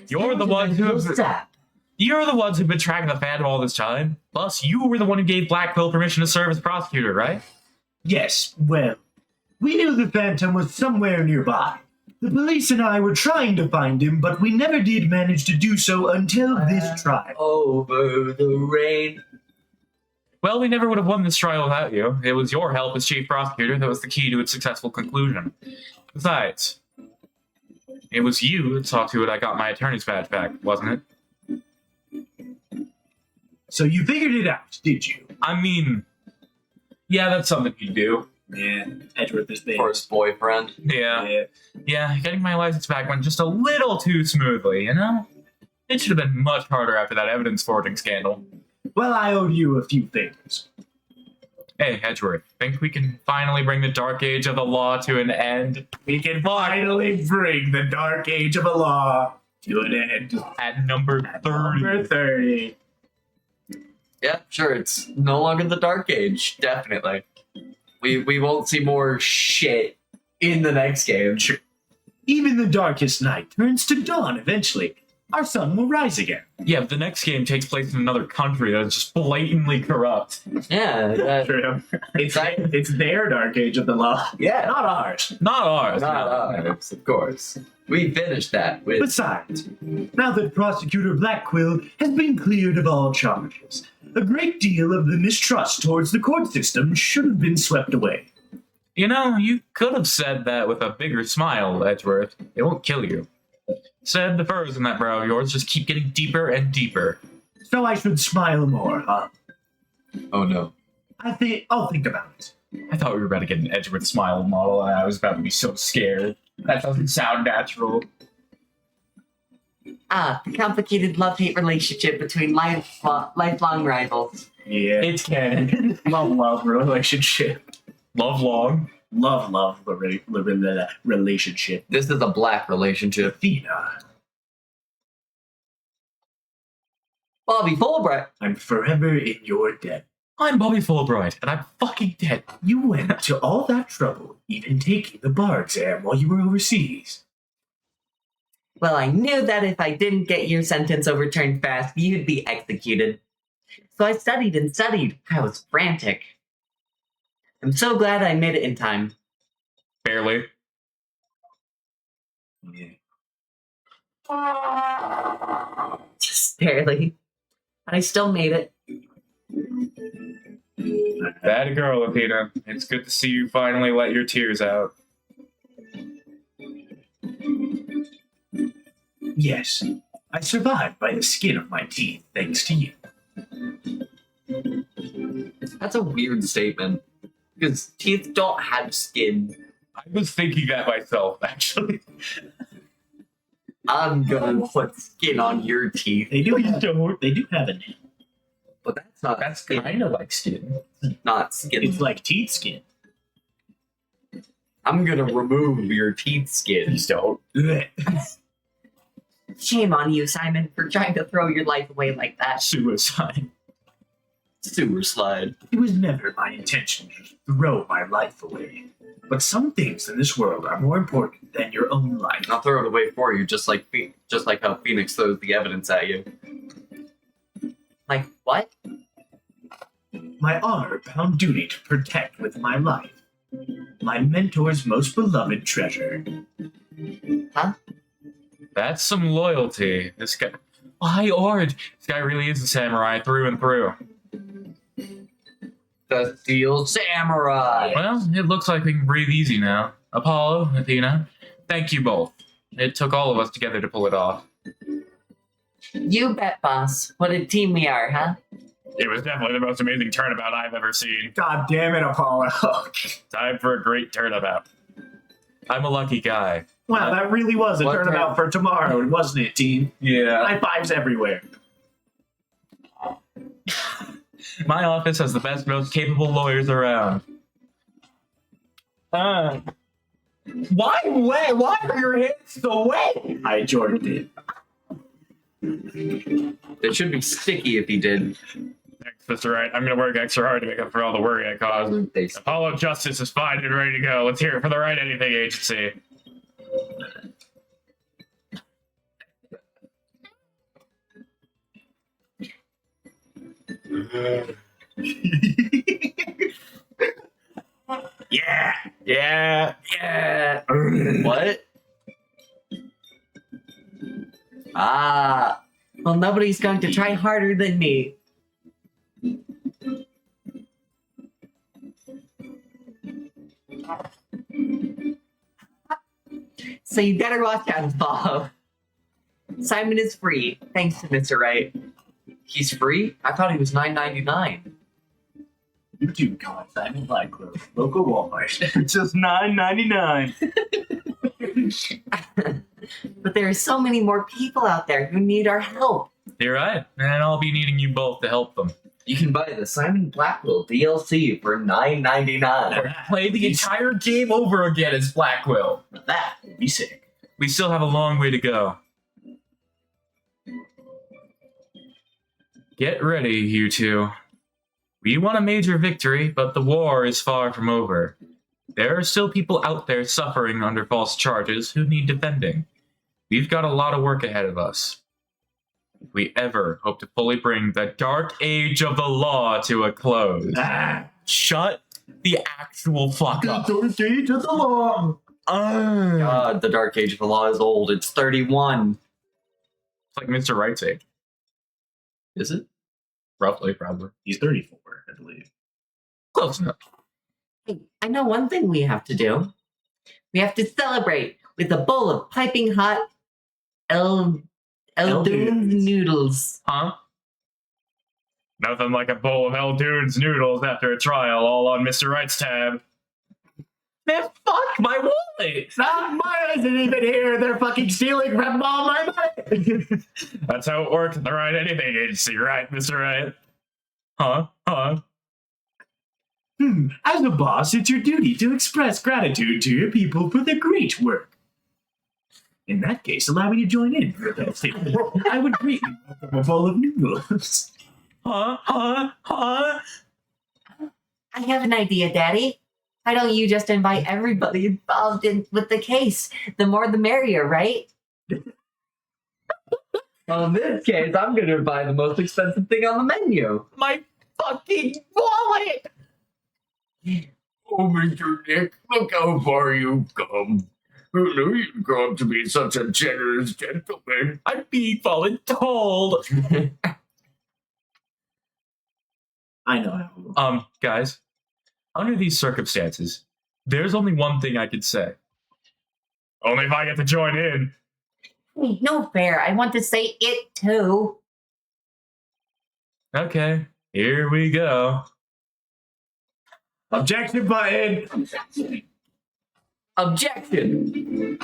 You're the ones who've been tracking the Phantom all this time. Plus, you were the one who gave Blackwell permission to serve as prosecutor, right? Yes, well, we knew the Phantom was somewhere nearby. The police and I were trying to find him, but we never did manage to do so until this trial. Over the rain. Well, we never would have won this trial without you. It was your help as chief prosecutor that was the key to its successful conclusion. Besides, it was you that saw to it I got my attorney's badge back, wasn't it? So you figured it out, did you? I mean, yeah, that's something you do. Yeah, Edgeworth is big. Or his boyfriend. Yeah, getting my license back went just a little too smoothly, you know? It should have been much harder after that evidence forging scandal. Well, I owed you a few favors. Hey, Edgeworth, think we can finally bring the Dark Age of the Law to an end? We can finally bring the Dark Age of the Law to an end. At number 30. Number 30. Yeah, sure. It's no longer the Dark Age. Definitely. We won't see more shit in the next game. Sure. Even the darkest night turns to dawn eventually. Our sun will rise again. Yeah, but the next game takes place in another country that's just blatantly corrupt. Yeah. True. It's their Dark Age of the Law. Yeah. Not ours. Not ours. Not ours, of course. We finished that with. Besides, now that Prosecutor Blackquill has been cleared of all charges, a great deal of the mistrust towards the court system should have been swept away. You know, you could have said that with a bigger smile, Edgeworth. It won't kill you. Said the furrows in that brow of yours just keep getting deeper and deeper. So I should smile more, huh? Oh no. I'll think about it. I thought we were about to get an Edgeworth smile model, and I was about to be so scared. That doesn't sound natural. The complicated love-hate relationship between lifelong rivals. Yeah. It's canon. Love relationship. Love long. Love relationship. This is a black relationship. Athena, Bobby Fulbright. I'm forever in your debt. I'm Bobby Fulbright, and I'm fucking dead. You went to all that trouble, even taking the bar exam while you were overseas. Well, I knew that if I didn't get your sentence overturned fast, you'd be executed. So I studied and studied. I was frantic. I'm so glad I made it in time. Barely. Just barely. But I still made it. That girl, Athena. It's good to see you finally let your tears out. Yes, I survived by the skin of my teeth, thanks to you. That's a weird statement. Because teeth don't have skin. I was thinking that myself, actually. I'm gonna put skin on your teeth. They do have a name. But that's not That's skin. kind of like skin. Not skin. It's like teeth skin. I'm gonna remove your teeth skin. Please don't. Shame on you, Simon, for trying to throw your life away like that. Suicide. Sewer slide. It was never my intention to throw my life away. But some things in this world are more important than your own life. I'll throw it away for you, just like how Phoenix throws the evidence at you. Like, what? My honor-bound duty to protect with my life. My mentor's most beloved treasure. That's some loyalty. This guy. Why, Ord? This guy really is a samurai through and through. The Steel Samurai. Well, it looks like we can breathe easy now. Apollo, Athena, thank you both. It took all of us together to pull it off. You bet, boss. What a team we are, huh? It was definitely the most amazing turnabout I've ever seen. God damn it, Apollo. Time for a great turnabout. I'm a lucky guy. Wow, that really was a What turnabout for tomorrow, wasn't it, team? Yeah. High fives everywhere. My office has the best, most capable lawyers around. Why wet? Why are your hands so wet? I Jordan did. It should be sticky if he did. Thanks, Mr. Wright. I'm gonna work extra hard to make up for all the worry I caused. Apollo Justice is fine and ready to go. Let's hear it for the Right Anything Agency. Yeah. Yeah. Yeah. What? Ah. Well, nobody's going to try harder than me. So you better watch out, Apollo. Simon is free, thanks to Mr. Wright. He's free? I thought he was $9.99. You do go on Simon Blackquill, local Walmart. It's just $9.99. But there are so many more people out there who need our help. You're right. And I'll be needing you both to help them. You can buy the Simon Blackwell DLC for $9.99. Play the entire game over again as Blackwell. That would be sick. We still have a long way to go. Get ready, you two. We won a major victory, but the war is far from over. There are still people out there suffering under false charges who need defending. We've got a lot of work ahead of us. If we ever hope to fully bring the dark age of the law to a close. Shut the actual fuck up. Dark age of the law. God, the Dark Age of the Law is old. It's 31. It's like Mr. Right's age. Is it? Roughly, probably. He's 34, I believe. Close enough. Hey, I know one thing we have to do. We have to celebrate with a bowl of piping hot Eldoon noodles. Huh? Nothing like a bowl of Eldoon's noodles after a trial, all on Mr. Right's tab. Man, fuck my wallet. Mine isn't even here. They're fucking stealing from all my money. That's how it works at the Right Anything Agency, right, Mr. Right? Huh? As a boss, it's your duty to express gratitude to your people for their great work. In that case, allow me to join in. I would greatly welcome a bowl of noodles. Huh? I have an idea, Daddy. Why don't you just invite everybody involved with the case? The more the merrier, right? Well, in this case, I'm going to buy the most expensive thing on the menu. My fucking wallet. Oh, Mr. Nick, look how far you've come. Who knew you'd grow up to be such a generous gentleman? I'm being voluntold. I know how. Guys, under these circumstances, there's only one thing I could say. Only if I get to join in. Hey, no fair. I want to say it too. Okay, here we go. Objection button. Objection!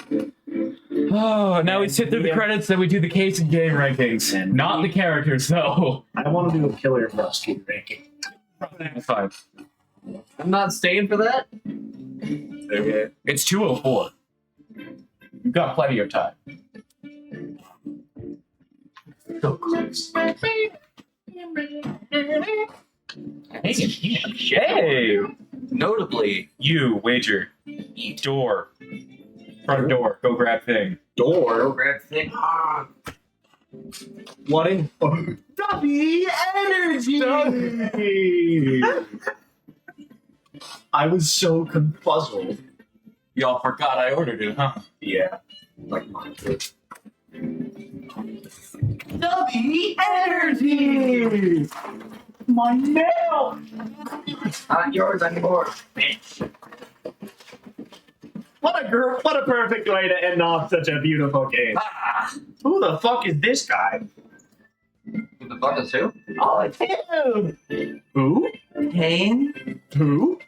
Oh, now we sit through the credits, then we do the case and game rankings. And Not the characters, though. I want to do a killer prosecutor ranking. Fine. I'm not staying for that. Okay. It's 2:04. You've got plenty of time. So close. Hey! Notably, You, wager. Door. Front door. Go grab thing. Door. grab thing. What in? Dubby energy. I was so confuzzled. Y'all forgot I ordered it, huh? Yeah. Like mine too. Dubby energy. My nail. Not yours anymore. What a perfect way to end off such a beautiful game. Ah! Who the fuck is this guy? Who the fuck is who? Oh, it's him. Who? Kane? Who?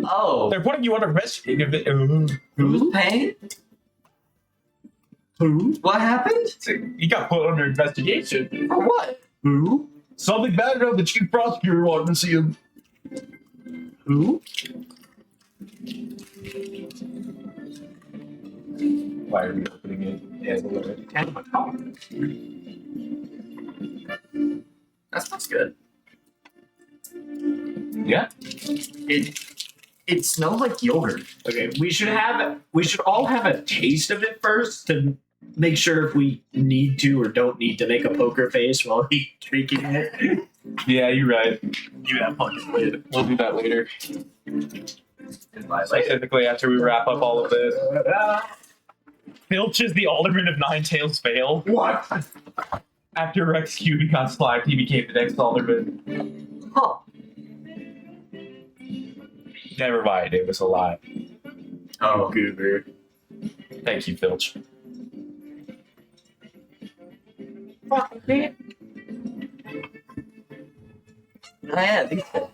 Oh. They're putting you under investigation. Who's Payne? Who? What happened? You got put under investigation. For what? Who? Something bad enough the chief prosecutor wanted to see him. Who? Why are we opening it as a limit? That smells good. Yeah. It smells like yogurt. Okay, we should all have a taste of it first to make sure if we need to or don't need to make a poker face while we drinking it. Yeah, you're right. You have fucking lid. We'll do that later. Specifically after we wrap up all of this. Filch is the alderman of Nine Tails Vale. What? After Rex Cubey got slapped, he became the next alderman. Huh. Never mind, it was a lie. Oh, goober. Thank you, Filch. Fuck, man. Oh, yeah, these guys.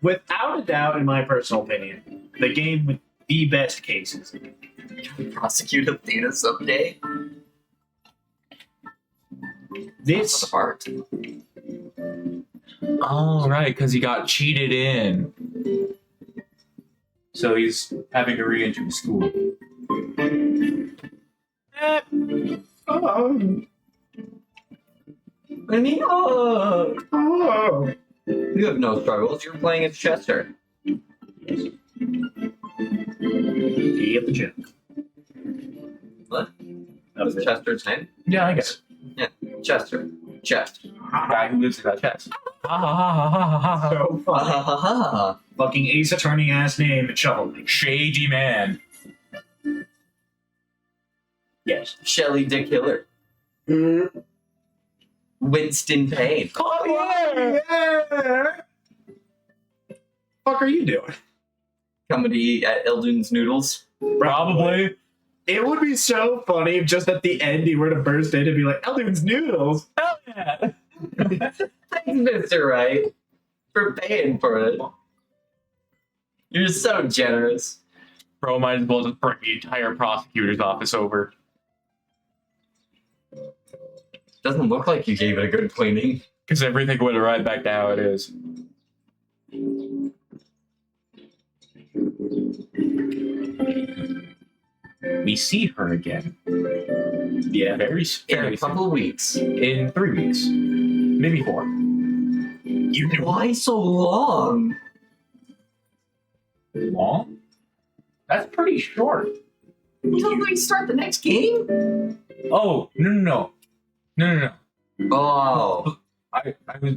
Without a doubt, in my personal opinion, the game with the best cases. Prosecute Athena someday. This Apart. Oh, right, because he got cheated in. So he's having to re-enter school. You have no struggles. You're playing as Chester. you get the joke. What? That was What's it. Chester's name? Yeah, I guess. Chester. Chest. Guy who lives in that chest. Ha ha ha ha ha ha ha. So funny. Fucking Ace Attorney ass name and shovel. Shady man. Yes. Shelly Dick Hiller. Winston Payne. Oh yeah! Fuck are you doing? Coming to eat at Eldon's Noodles. Probably. It would be so funny if just at the end he were to burst in and be like, Eldon's Noodles. Hell yeah. Thanks, Mr. Wright, for paying for it. You're so generous. Bro, might as well just bring the entire prosecutor's office over. Doesn't look like you gave it a good cleaning. Because everything went right back to how it is. We see her again. Yeah. Very In fairly a couple of weeks. soon. In 3 weeks. Maybe 4. You know Why so long? Long? That's pretty short. Until we start the next game? Oh, no. Oh. I was.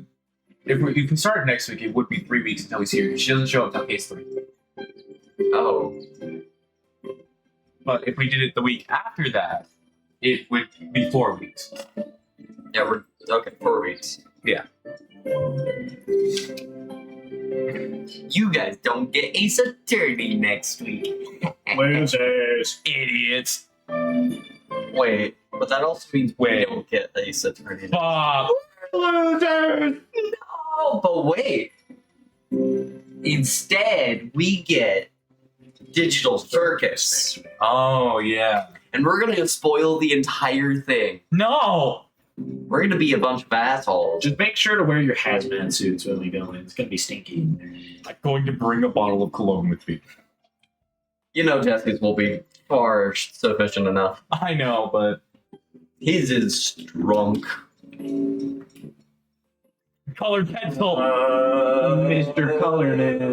If we can start next week, it would be 3 weeks until we see her. She doesn't show up until case 3. Oh. But if we did it the week after that, it would be 4 weeks. Yeah, we're okay, 4 weeks. Yeah. You guys don't get Ace Attorney next week. losers. Idiots. Wait, but that also means we Wait. don't get Ace Attorney. Bob. Losers. No, but wait. Instead, we get Digital Circus. Oh, yeah. And we're gonna spoil the entire thing. No! We're gonna be a bunch of assholes. Just make sure to wear your hazmat suits when we go in. It's gonna be stinky. I'm going to bring a bottle of cologne with me. You know Jesse's will be far sufficient enough. I know, but His is drunk. colored pencil. Mr. Colorman.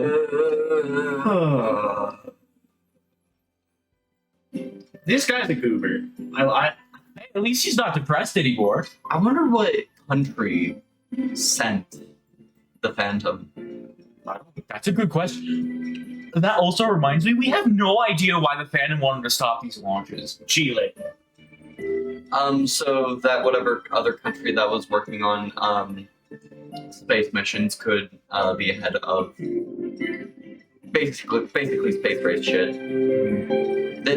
This guy's a goober. Hey, at least he's not depressed anymore. I wonder what country sent the Phantom. That's a good question. That also reminds me, we have no idea why the Phantom wanted to stop these launches. Chile. So that whatever other country that was working on space missions could be ahead of basically space race shit.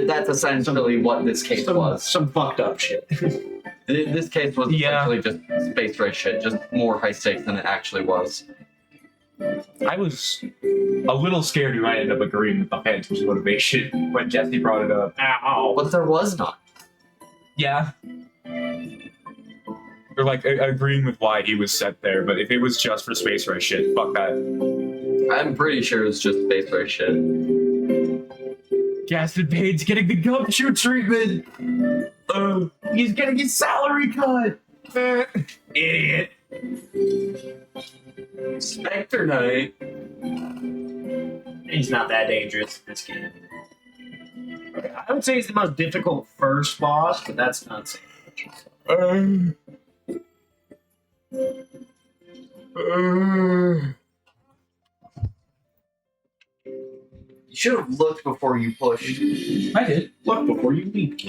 That's essentially what this case was. Some fucked up shit. This case was Yeah. essentially just space race shit, just more high stakes than it actually was. I was a little scared you might end up agreeing with the Phantom's motivation when Jesse brought it up. Ow. But there was not. Yeah. Or like agreeing with why he was set there, but if it was just for space race shit, fuck that. I'm pretty sure it's just space race shit. Gaston Payne's getting the gumshoe treatment. He's getting his salary cut. Idiot. Spectre Knight. He's not that dangerous, this game. I would say he's the most difficult first boss, but that's not saying much. You should have looked before you pushed. I did. Look before you leap.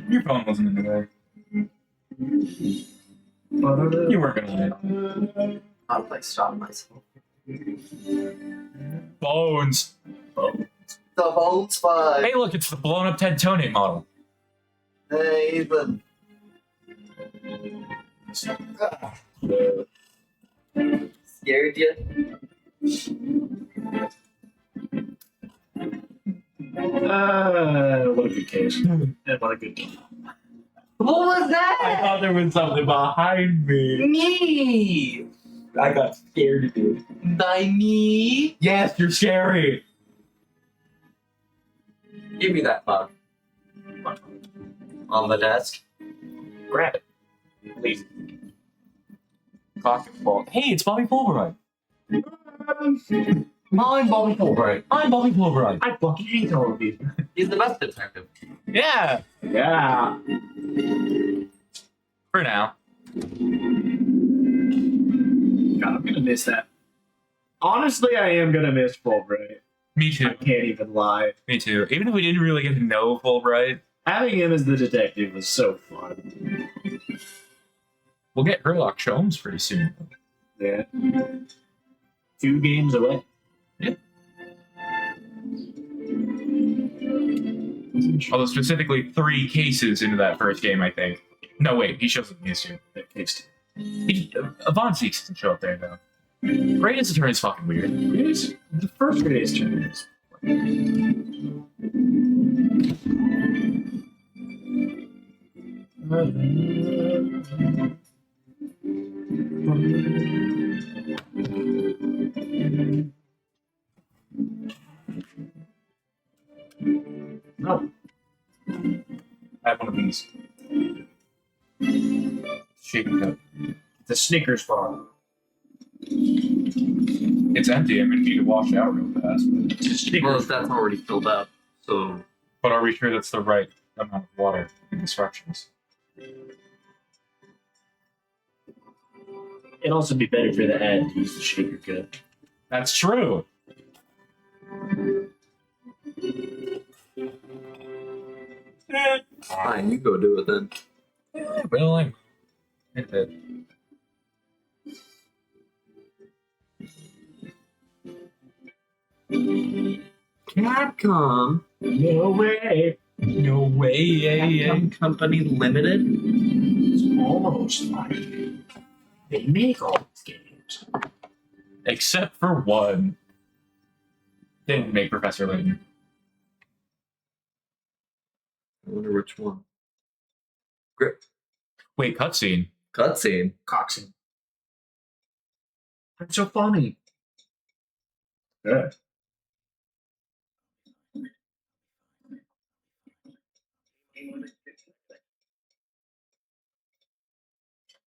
Your phone wasn't in the way. You weren't gonna win. How do I stop myself? Bones. The Bones 5. Hey, look, it's the blown up Ted Tonate model. Hey, Ethan. Scared you? What a good case. And what a good game. was I that? thought there was something behind me. Me! I got scared, dude. By me? Yes, you're scary. Give me that mug. On the desk. Grab it. Please. Pocket ball. Hey, it's Bobby Pulverine. I'm Bobby Fulbright. I'm Bobby Pulverine. I fucking hate all of you. He's the best detective. Yeah. Yeah. For now. God, I'm gonna miss that. Honestly, I am gonna miss Fulbright. Me I too. can't even lie. Me too. Even if we didn't really get to know Fulbright, Having him as the detective was so fun. we'll get Herlock Sholmes pretty soon. Yeah. 2 games away. Although specifically 3 cases into that first game, I think. No, wait, he shows up in case 2. Von Zeeks doesn't show up there, though. Greatest Attorney is fucking weird. The first greatest turn is. No. I have one of these. Shaken cup. The Snickers bar. It's empty. I'm gonna need to wash out real fast. But, The Well, Snickers. that's already filled up. So but are we sure that's the right amount of water in instructions? It'd also be better for the ad to use the shaker cup. That's true. fine, you go do it then. Well, I'm. It did. Capcom. No way. No way. Capcom Company Limited. It's almost like they make all these games. Except for one. Didn't make Professor Layton. I wonder which one. Wait, cutscene. Cutscene. Coxing. That's so funny. Good.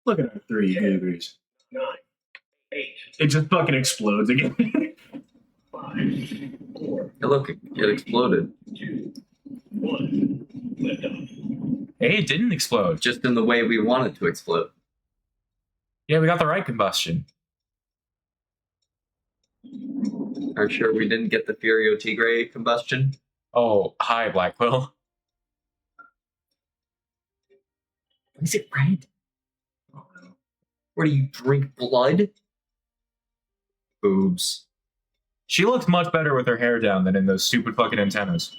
Look at our 3 goobers. 9, 8. It just fucking explodes again. 5, 4, Hey, look, it exploded. 2, 1. Lift off. Hey, it didn't explode. Just in the way we want it to explode. Yeah, we got the right combustion. Are you sure we didn't get the Furio Tigre combustion? Oh, hi, Blackwell. Is it red? What do you drink blood? Boobs. She looks much better with her hair down than in those stupid fucking antennas.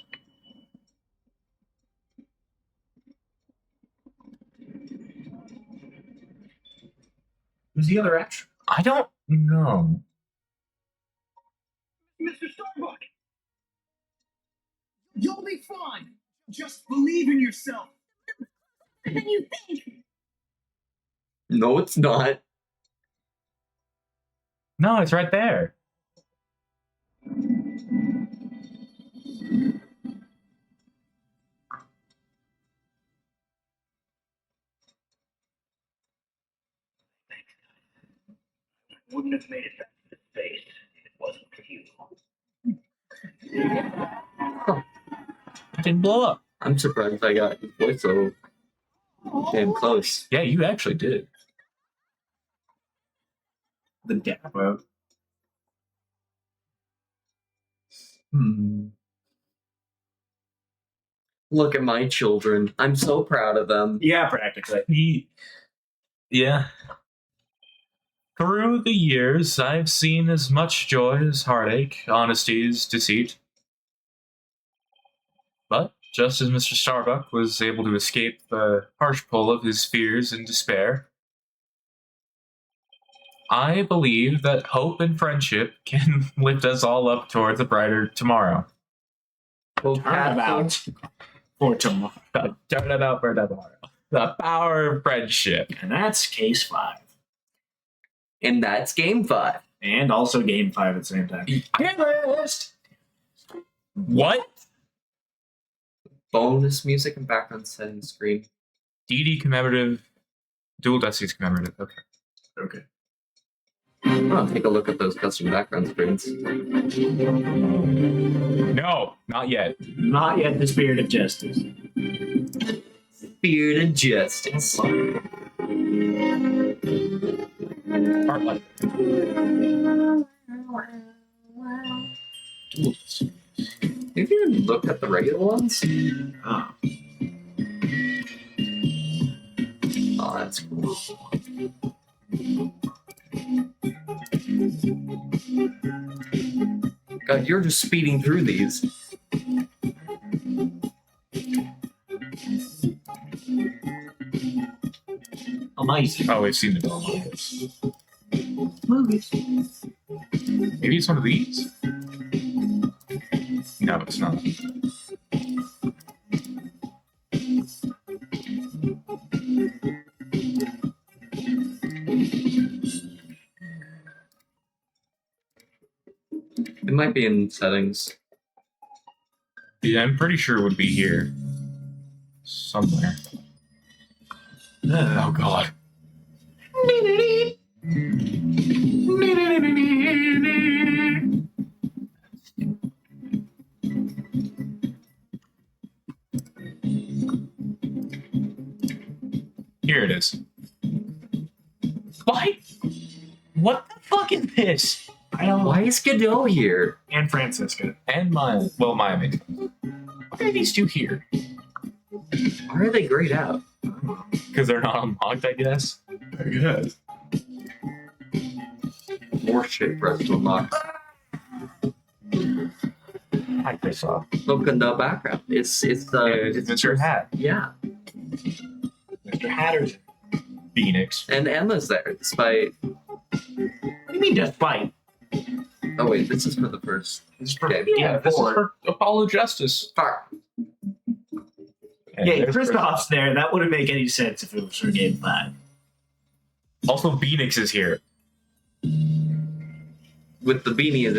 Who's the other actor? I don't know. Mr. Starbuck! You'll be fine! Just believe in yourself! Than you think. No, it's not. No, it's right there. Wouldn't have made it back to the space if it wasn't for you. It didn't blow up. I'm surprised I got his voice so damn close. Yeah, you actually did. The Dapper. Look at my children. I'm so proud of them. Yeah, practically. Yeah. Through the years, I've seen as much joy as heartache, honesty as deceit. But just as Mr. Starbuck was able to escape the harsh pull of his fears and despair, I believe that hope and friendship can lift us all up towards a brighter tomorrow. Well, Turnabout. For tomorrow. Turn about for tomorrow. The power of friendship. And that's case 5. And that's game 5. And also game 5 at the same time. List. What? Bonus music and background setting screen. DD commemorative. Dual Destinies commemorative. Okay. Okay. I'll take a look at those custom background screens. No, not yet. Not yet the spirit of justice. Spirit of Justice. Part one. Have you even looked at the regular ones? Ah. Oh, that's cool. God, you're just speeding through these. Amazing. Oh, we've seen the dog movies. Maybe it's one of these? No, it's not. It might be in settings. Yeah, I'm pretty sure it would be here. Somewhere. Oh, God. Here it is. Why? What the fuck is this? I don't know. Why is Godot here? And Francisca. And Miami. Well, Miami. Why are these two here? Why are they grayed out? Because they're not unlocked, I guess. I guess. More shit for us to unlock. Hi, Chris. Look in the background. It's Mr. Hat. Yeah. Mr. Hatter's. Phoenix. And Emma's there, despite. What do you mean despite? Oh wait, this is for the first. This is for Okay. Yeah, game this is 4. for Apollo Justice. Fuck. And Yeah, there's Kristoff's there. That wouldn't make any sense if it was for game 5. Also, Phoenix is here. With the beanie as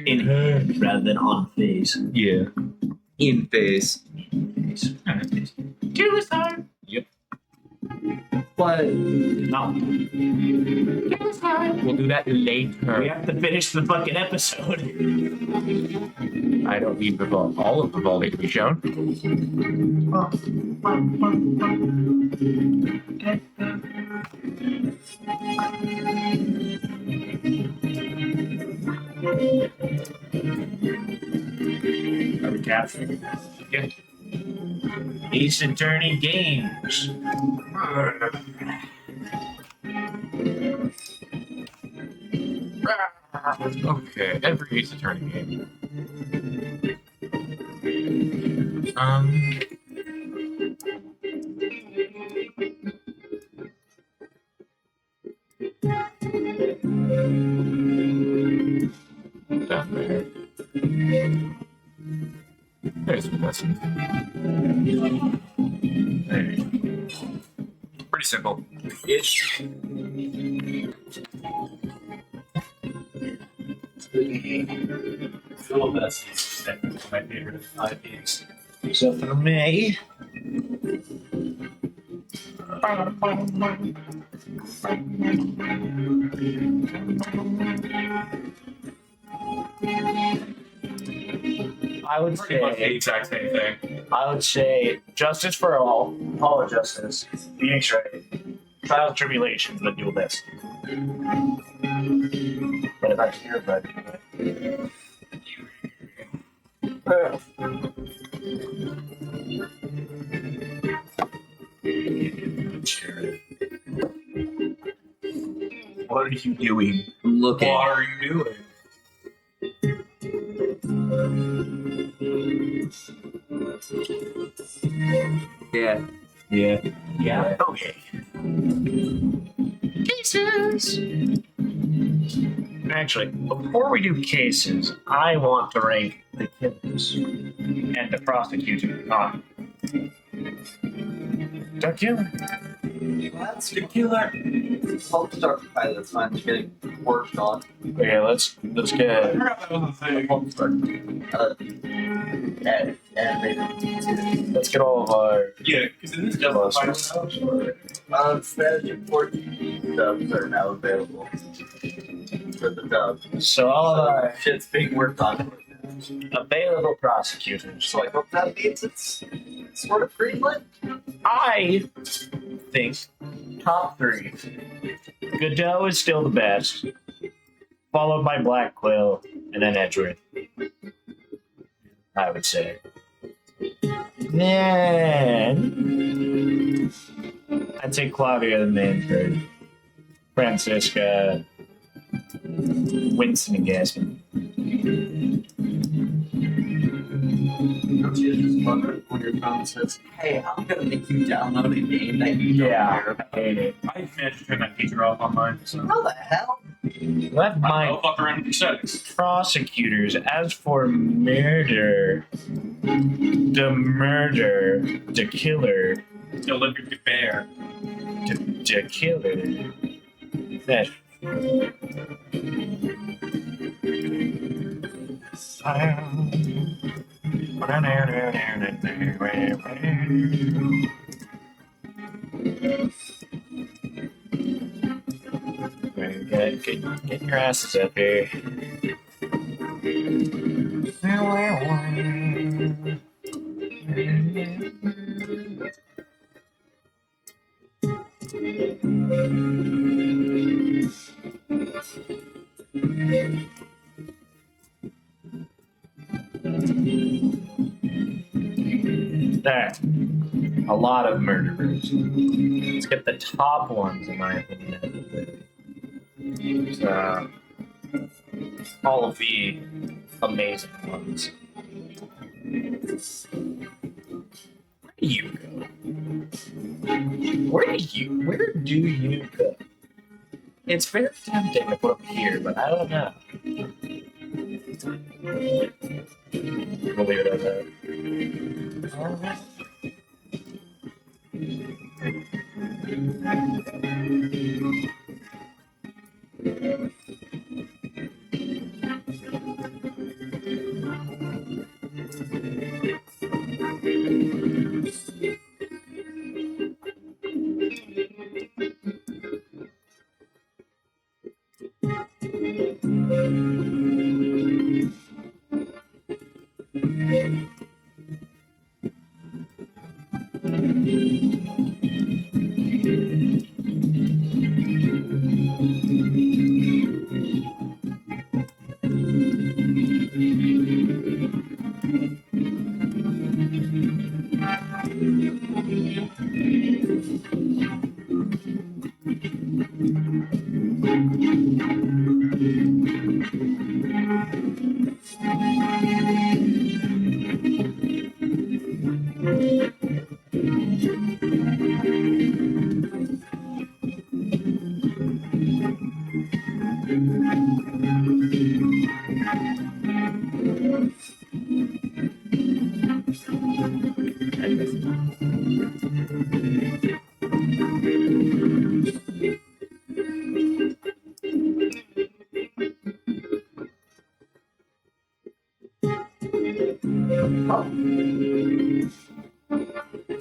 In hand rather than on face. Yeah. in phase. Kill this time. Yep. But No. We'll do that later. We have to finish the fucking episode. I don't need the vault. All of the vault to be shown. Are we capturing? Yeah. Ace Attorney Games. Okay, every Ace Attorney game. Down there. There's the lesson. Pretty simple. Ish. Philibusters is my favorite of 5 games. So for me, I would Pretty much the say, exact same thing. Justice for All, All of Justice, Phoenix Wright, Trials and Tribulations, the Dual List. But if I can hear, but What are you doing? I'm looking. What are you doing? Yeah. Yeah. yeah, okay. Cases. Actually, before we do cases, I want to rank the killers and the prosecutor. The killer. That's the killer. I'll start the pilot's finally getting worked on. Okay, let's get. Let's get all of our. Yeah, because it is just Strategy 14 dubs are now available for the dub. So all of our Shit's being worked on. available prosecutors. So I hope that means it's sort of greenlit. I think Top 3. Godot is still the best, followed by Black Quill, and then Edgewood. I would say. Then I'd say Claudia and Manfred, Francisca, Winston and Gaspin. Don't you just wonder when your phone says, Hey, I'm gonna make you download a game that you don't care about. Hate it. I managed to turn that feature off on mine, so How the hell? That's I'll my fuck around with your settings. prosecutors. As for murder, the killer, Still live with your bear. the killer. That. Get your asses up here. There. A lot of murderers. Let's get the top ones, in my opinion. All of the amazing ones. Where do you go? Where do you go? It's very tempting to put them here, but I don't know. We'll leave it at that. Alright.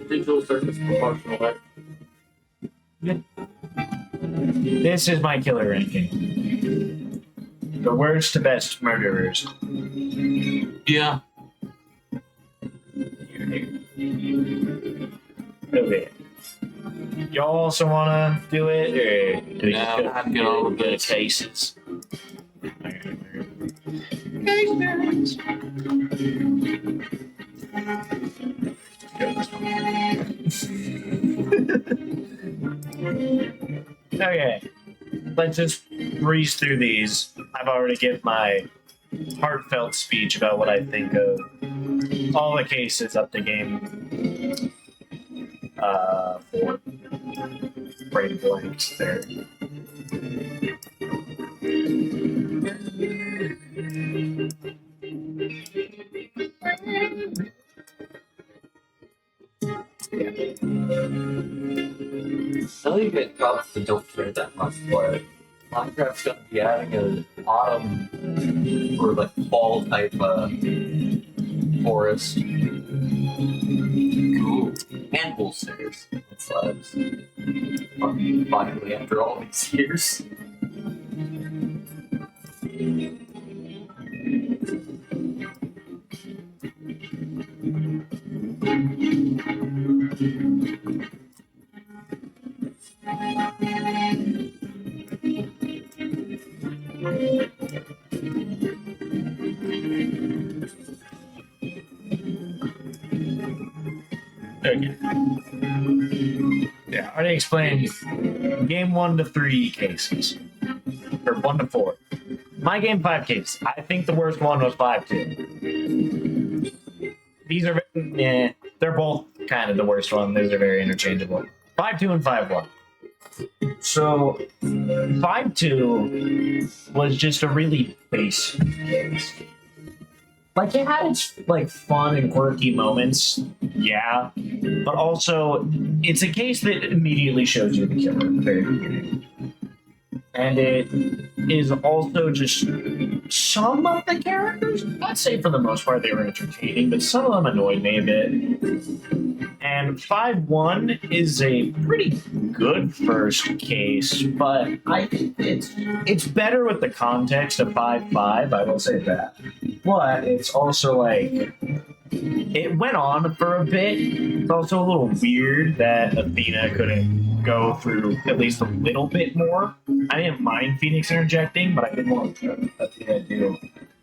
digital surface proportional, right? This is my killer ranking. The worst to best murderers. Yeah. Okay. Y'all also wanna do it, or do we just No, I'd get all of go to this. cases? Okay, let's just breeze through these. I've already given my heartfelt speech about what I think of all the cases up to game 4. Brain blanks there. get probably don't care that much, but Minecraft's gonna be adding an autumn or like fall type forest. Cool. And wool stairs and slabs. Finally, after all these years. Okay. Yeah, I already explained game 1 to 3 cases. Or 1 to 4. My game 5 case. I think the worst one was 5-2. These are, they're both kind of the worst one. These are very interchangeable. 5-2 and 5-1. So, 5-2 was just a really base case. Like, it had its, like, fun and quirky moments, yeah, but also, it's a case that immediately shows you the killer at the very beginning. And it is also just some of the characters, I'd say for the most part they were entertaining, but some of them annoyed me a bit. And 5-1 is a pretty good first case, but I think it's better with the context of 5-5, I will say that. But it's also like, it went on for a bit. It's also a little weird that Athena couldn't go through at least a little bit more. I didn't mind Phoenix interjecting, but I didn't want Athena to do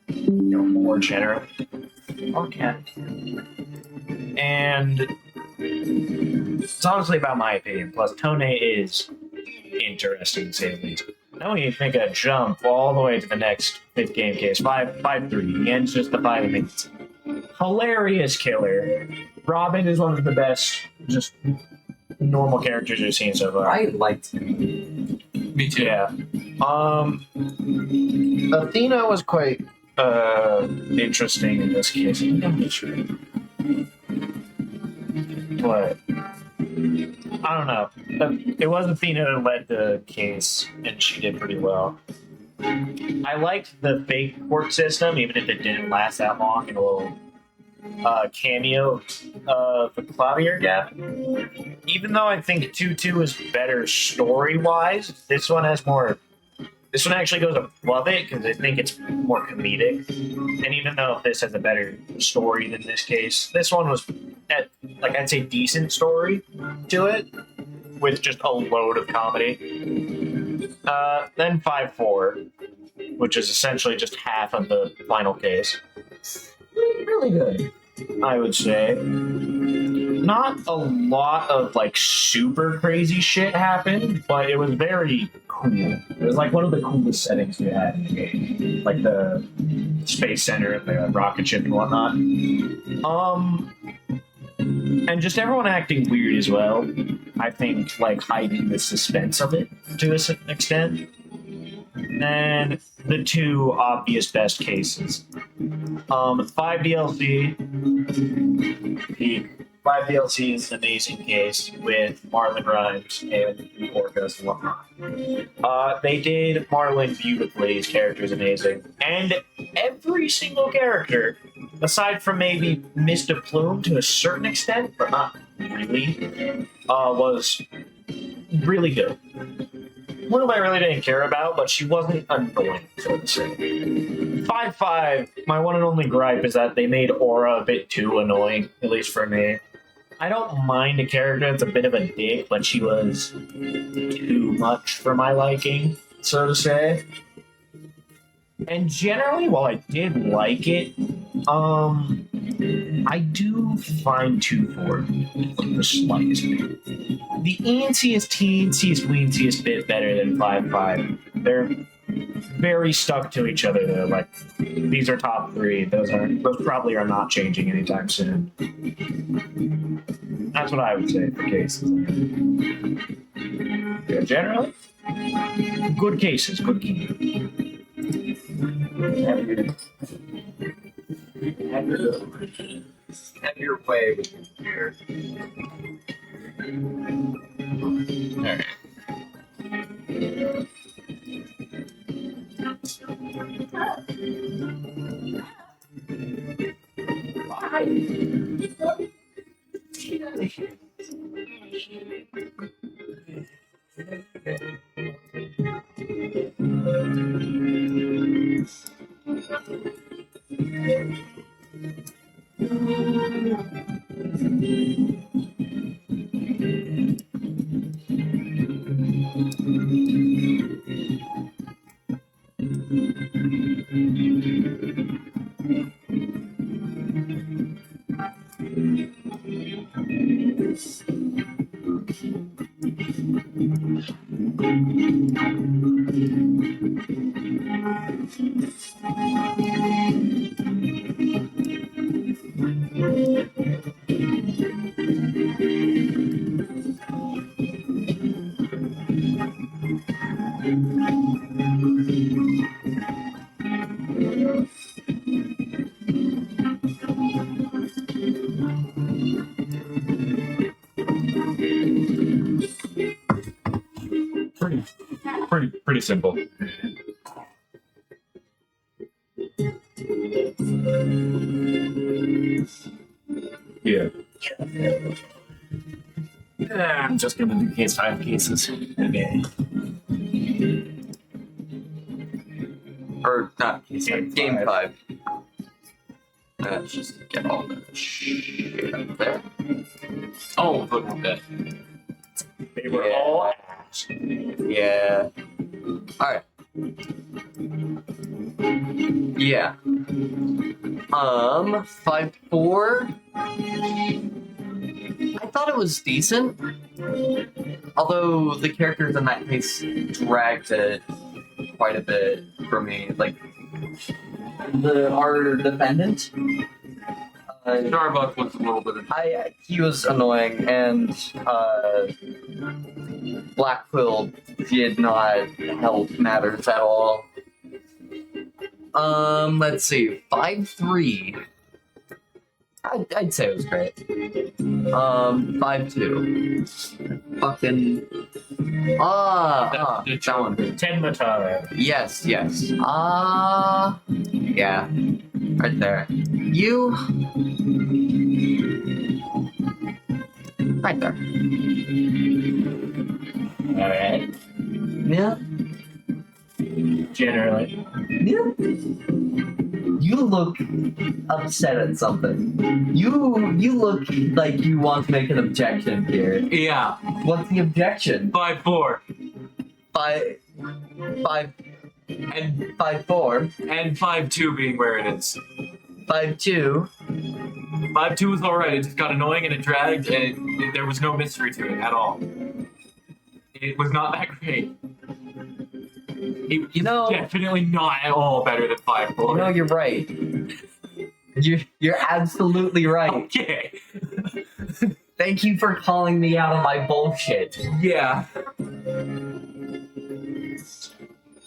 more generally. Okay. And it's honestly about my opinion. Plus, Tone is interesting, to say the least. Now we make a jump all the way to the next 5th game case, 5-3. The end's just the 5 minutes. Hilarious killer. Robin is one of the best, just normal characters we've seen so far. I liked him. Me too. Yeah. Athena was quite interesting in this case. I'm not sure. But I don't know. It was Athena that led the case, and she did pretty well. I liked the fake court system, even if it didn't last that long, and a little cameo of the Clavier Gap. Even though I think 2-2 is better story-wise, this one has more. This one actually goes above it because I think it's more comedic. And even though this has a better story than this case, this one was at, like, I'd say decent story to it with just a load of comedy. Then 5-4, which is essentially just half of the final case. Really good, I would say. Not a lot of, like, super crazy shit happened, but it was very cool. It was like one of the coolest settings you had in the game. Like the Space Center and the rocket ship and whatnot. And just everyone acting weird as well. I think, like, hiding the suspense of it to a certain extent. And the 2 obvious best cases. 5 DLC. The 5 DLC is an amazing case with Marlon Rhymes and Orcas and whatnot. They did Marlon beautifully. His character is amazing. And every single character, aside from maybe Mr. Plume to a certain extent, but not really, was really good. One of I really didn't care about, but she wasn't annoying, so to say. 5-5, my one and only gripe is that they made Aura a bit too annoying, at least for me. I don't mind a character that's a bit of a dick, but she was too much for my liking, so to say. And generally, while I did like it, I do find 2-4 the slightest bit. The enciest, teensiest, weensiest bit better than 5-5. They're very stuck to each other though. Like, these are top 3. Those probably are not changing anytime soon. That's what I would say for cases. Yeah, generally, good cases, good cases. Have your way with your beer. Alright. Pretty simple. Yeah. I'm just gonna do case 5 cases. Okay. Or not case Game game five. 5. Let's just get all the shit up there. Oh, look at that. They were Yeah. all Yeah. Alright. Yeah. 5-4. I thought it was decent. Although the characters in that case dragged it quite a bit for me. Like our defendant. Starbuck was a little bit. He was annoying, and Black Quill did not help matters at all. Let's see, 5-3. I'd say it was great. 5-2. Fucking. That one. Tenmatara. Yes. Yeah. Right there. You. Right there. Alright. Yeah. Generally. Yeah. You look upset at something. You look like you want to make an objection here. Yeah. What's the objection? 5-4 5 and 5-4. and 5-2 being where it is. 5-2. 5-2 was alright. It just got annoying and it dragged, and there was no mystery to it at all. It was not that great. You know, Definitely not at all better than 5-4. you know, you're right. You're absolutely right. Okay. Thank you for calling me out on my bullshit. Yeah.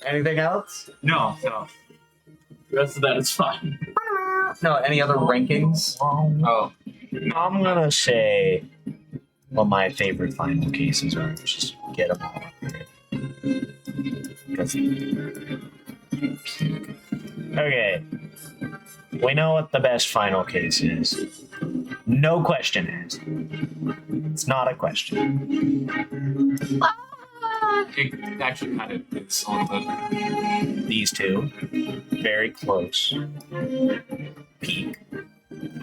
Anything else? No. The rest of that is fine. No, any other rankings? Oh. I'm gonna say what my favorite final cases are. Just get them all up here. Okay. We know what the best final case is. No question asked. It's not a question. It actually kind of is a little bit. These two, very close. Peak.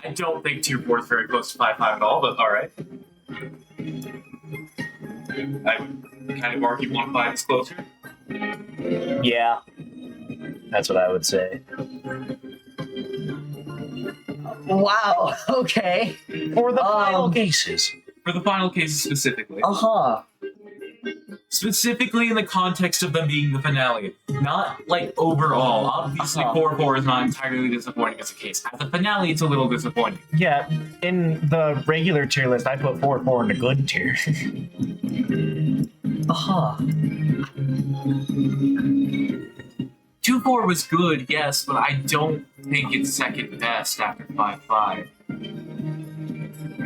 I don't think 2-4 is very close to 5-5 at all, but alright. I would kind of argue 1-5 is closer. Yeah. That's what I would say. Wow, okay. For the final cases. For the final cases specifically. Uh-huh. Specifically in the context of them being the finale. Not like overall. Obviously, 4-4 is not entirely disappointing as a case. As a finale, it's a little disappointing. Yeah, in the regular tier list, I put 4-4 in the good tier. Uh-huh. 2-4 was good, yes, but I don't think it's second best after 5-5.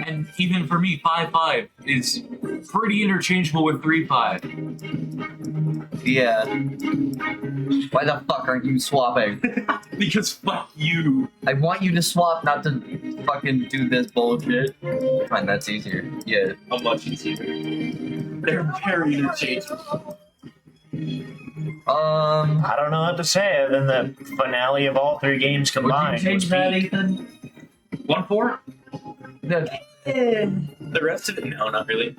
And even for me, 5-5 is pretty interchangeable with 3-5. Yeah. Why the fuck aren't you swapping? Because fuck you. I want you to swap, not to fucking do this bullshit. Fine, that's easier. Yeah. How much easier. They're very interchangeable. I don't know what to say other than the finale of all three games combined. Would you change was that, peak. Ethan? 1-4? No. The rest of it, no, not really.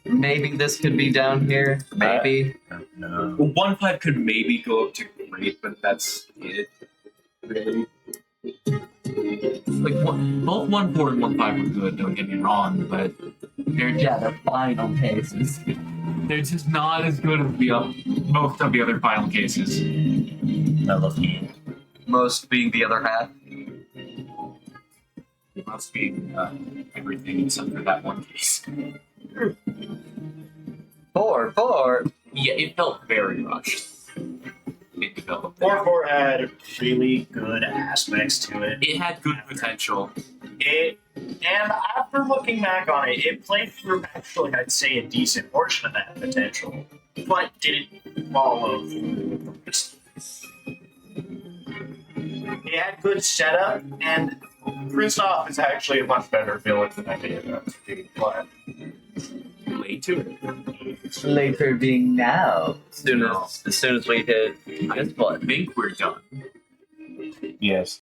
Maybe this could be down here. Maybe. No. Well, 1-5 could maybe go up to great, but that's it. Really. Like both 1-4 and 1-5 were good. Don't get me wrong, but they're final cases. they're just not as good as most of the other final cases. I love you. Most being the other half. It must be everything except for that one case. 4-4. Yeah, it felt very rushed. It developed. 4-4 had really good aspects to it. It had good potential. And after looking back on it, it played through actually, I'd say, a decent portion of that potential, but didn't follow through with the rest. It had good setup, and Kristoff is actually a much better villain than I made it out to be, but Later. Later being now. As soon as we hit this I one. think we're done. yes.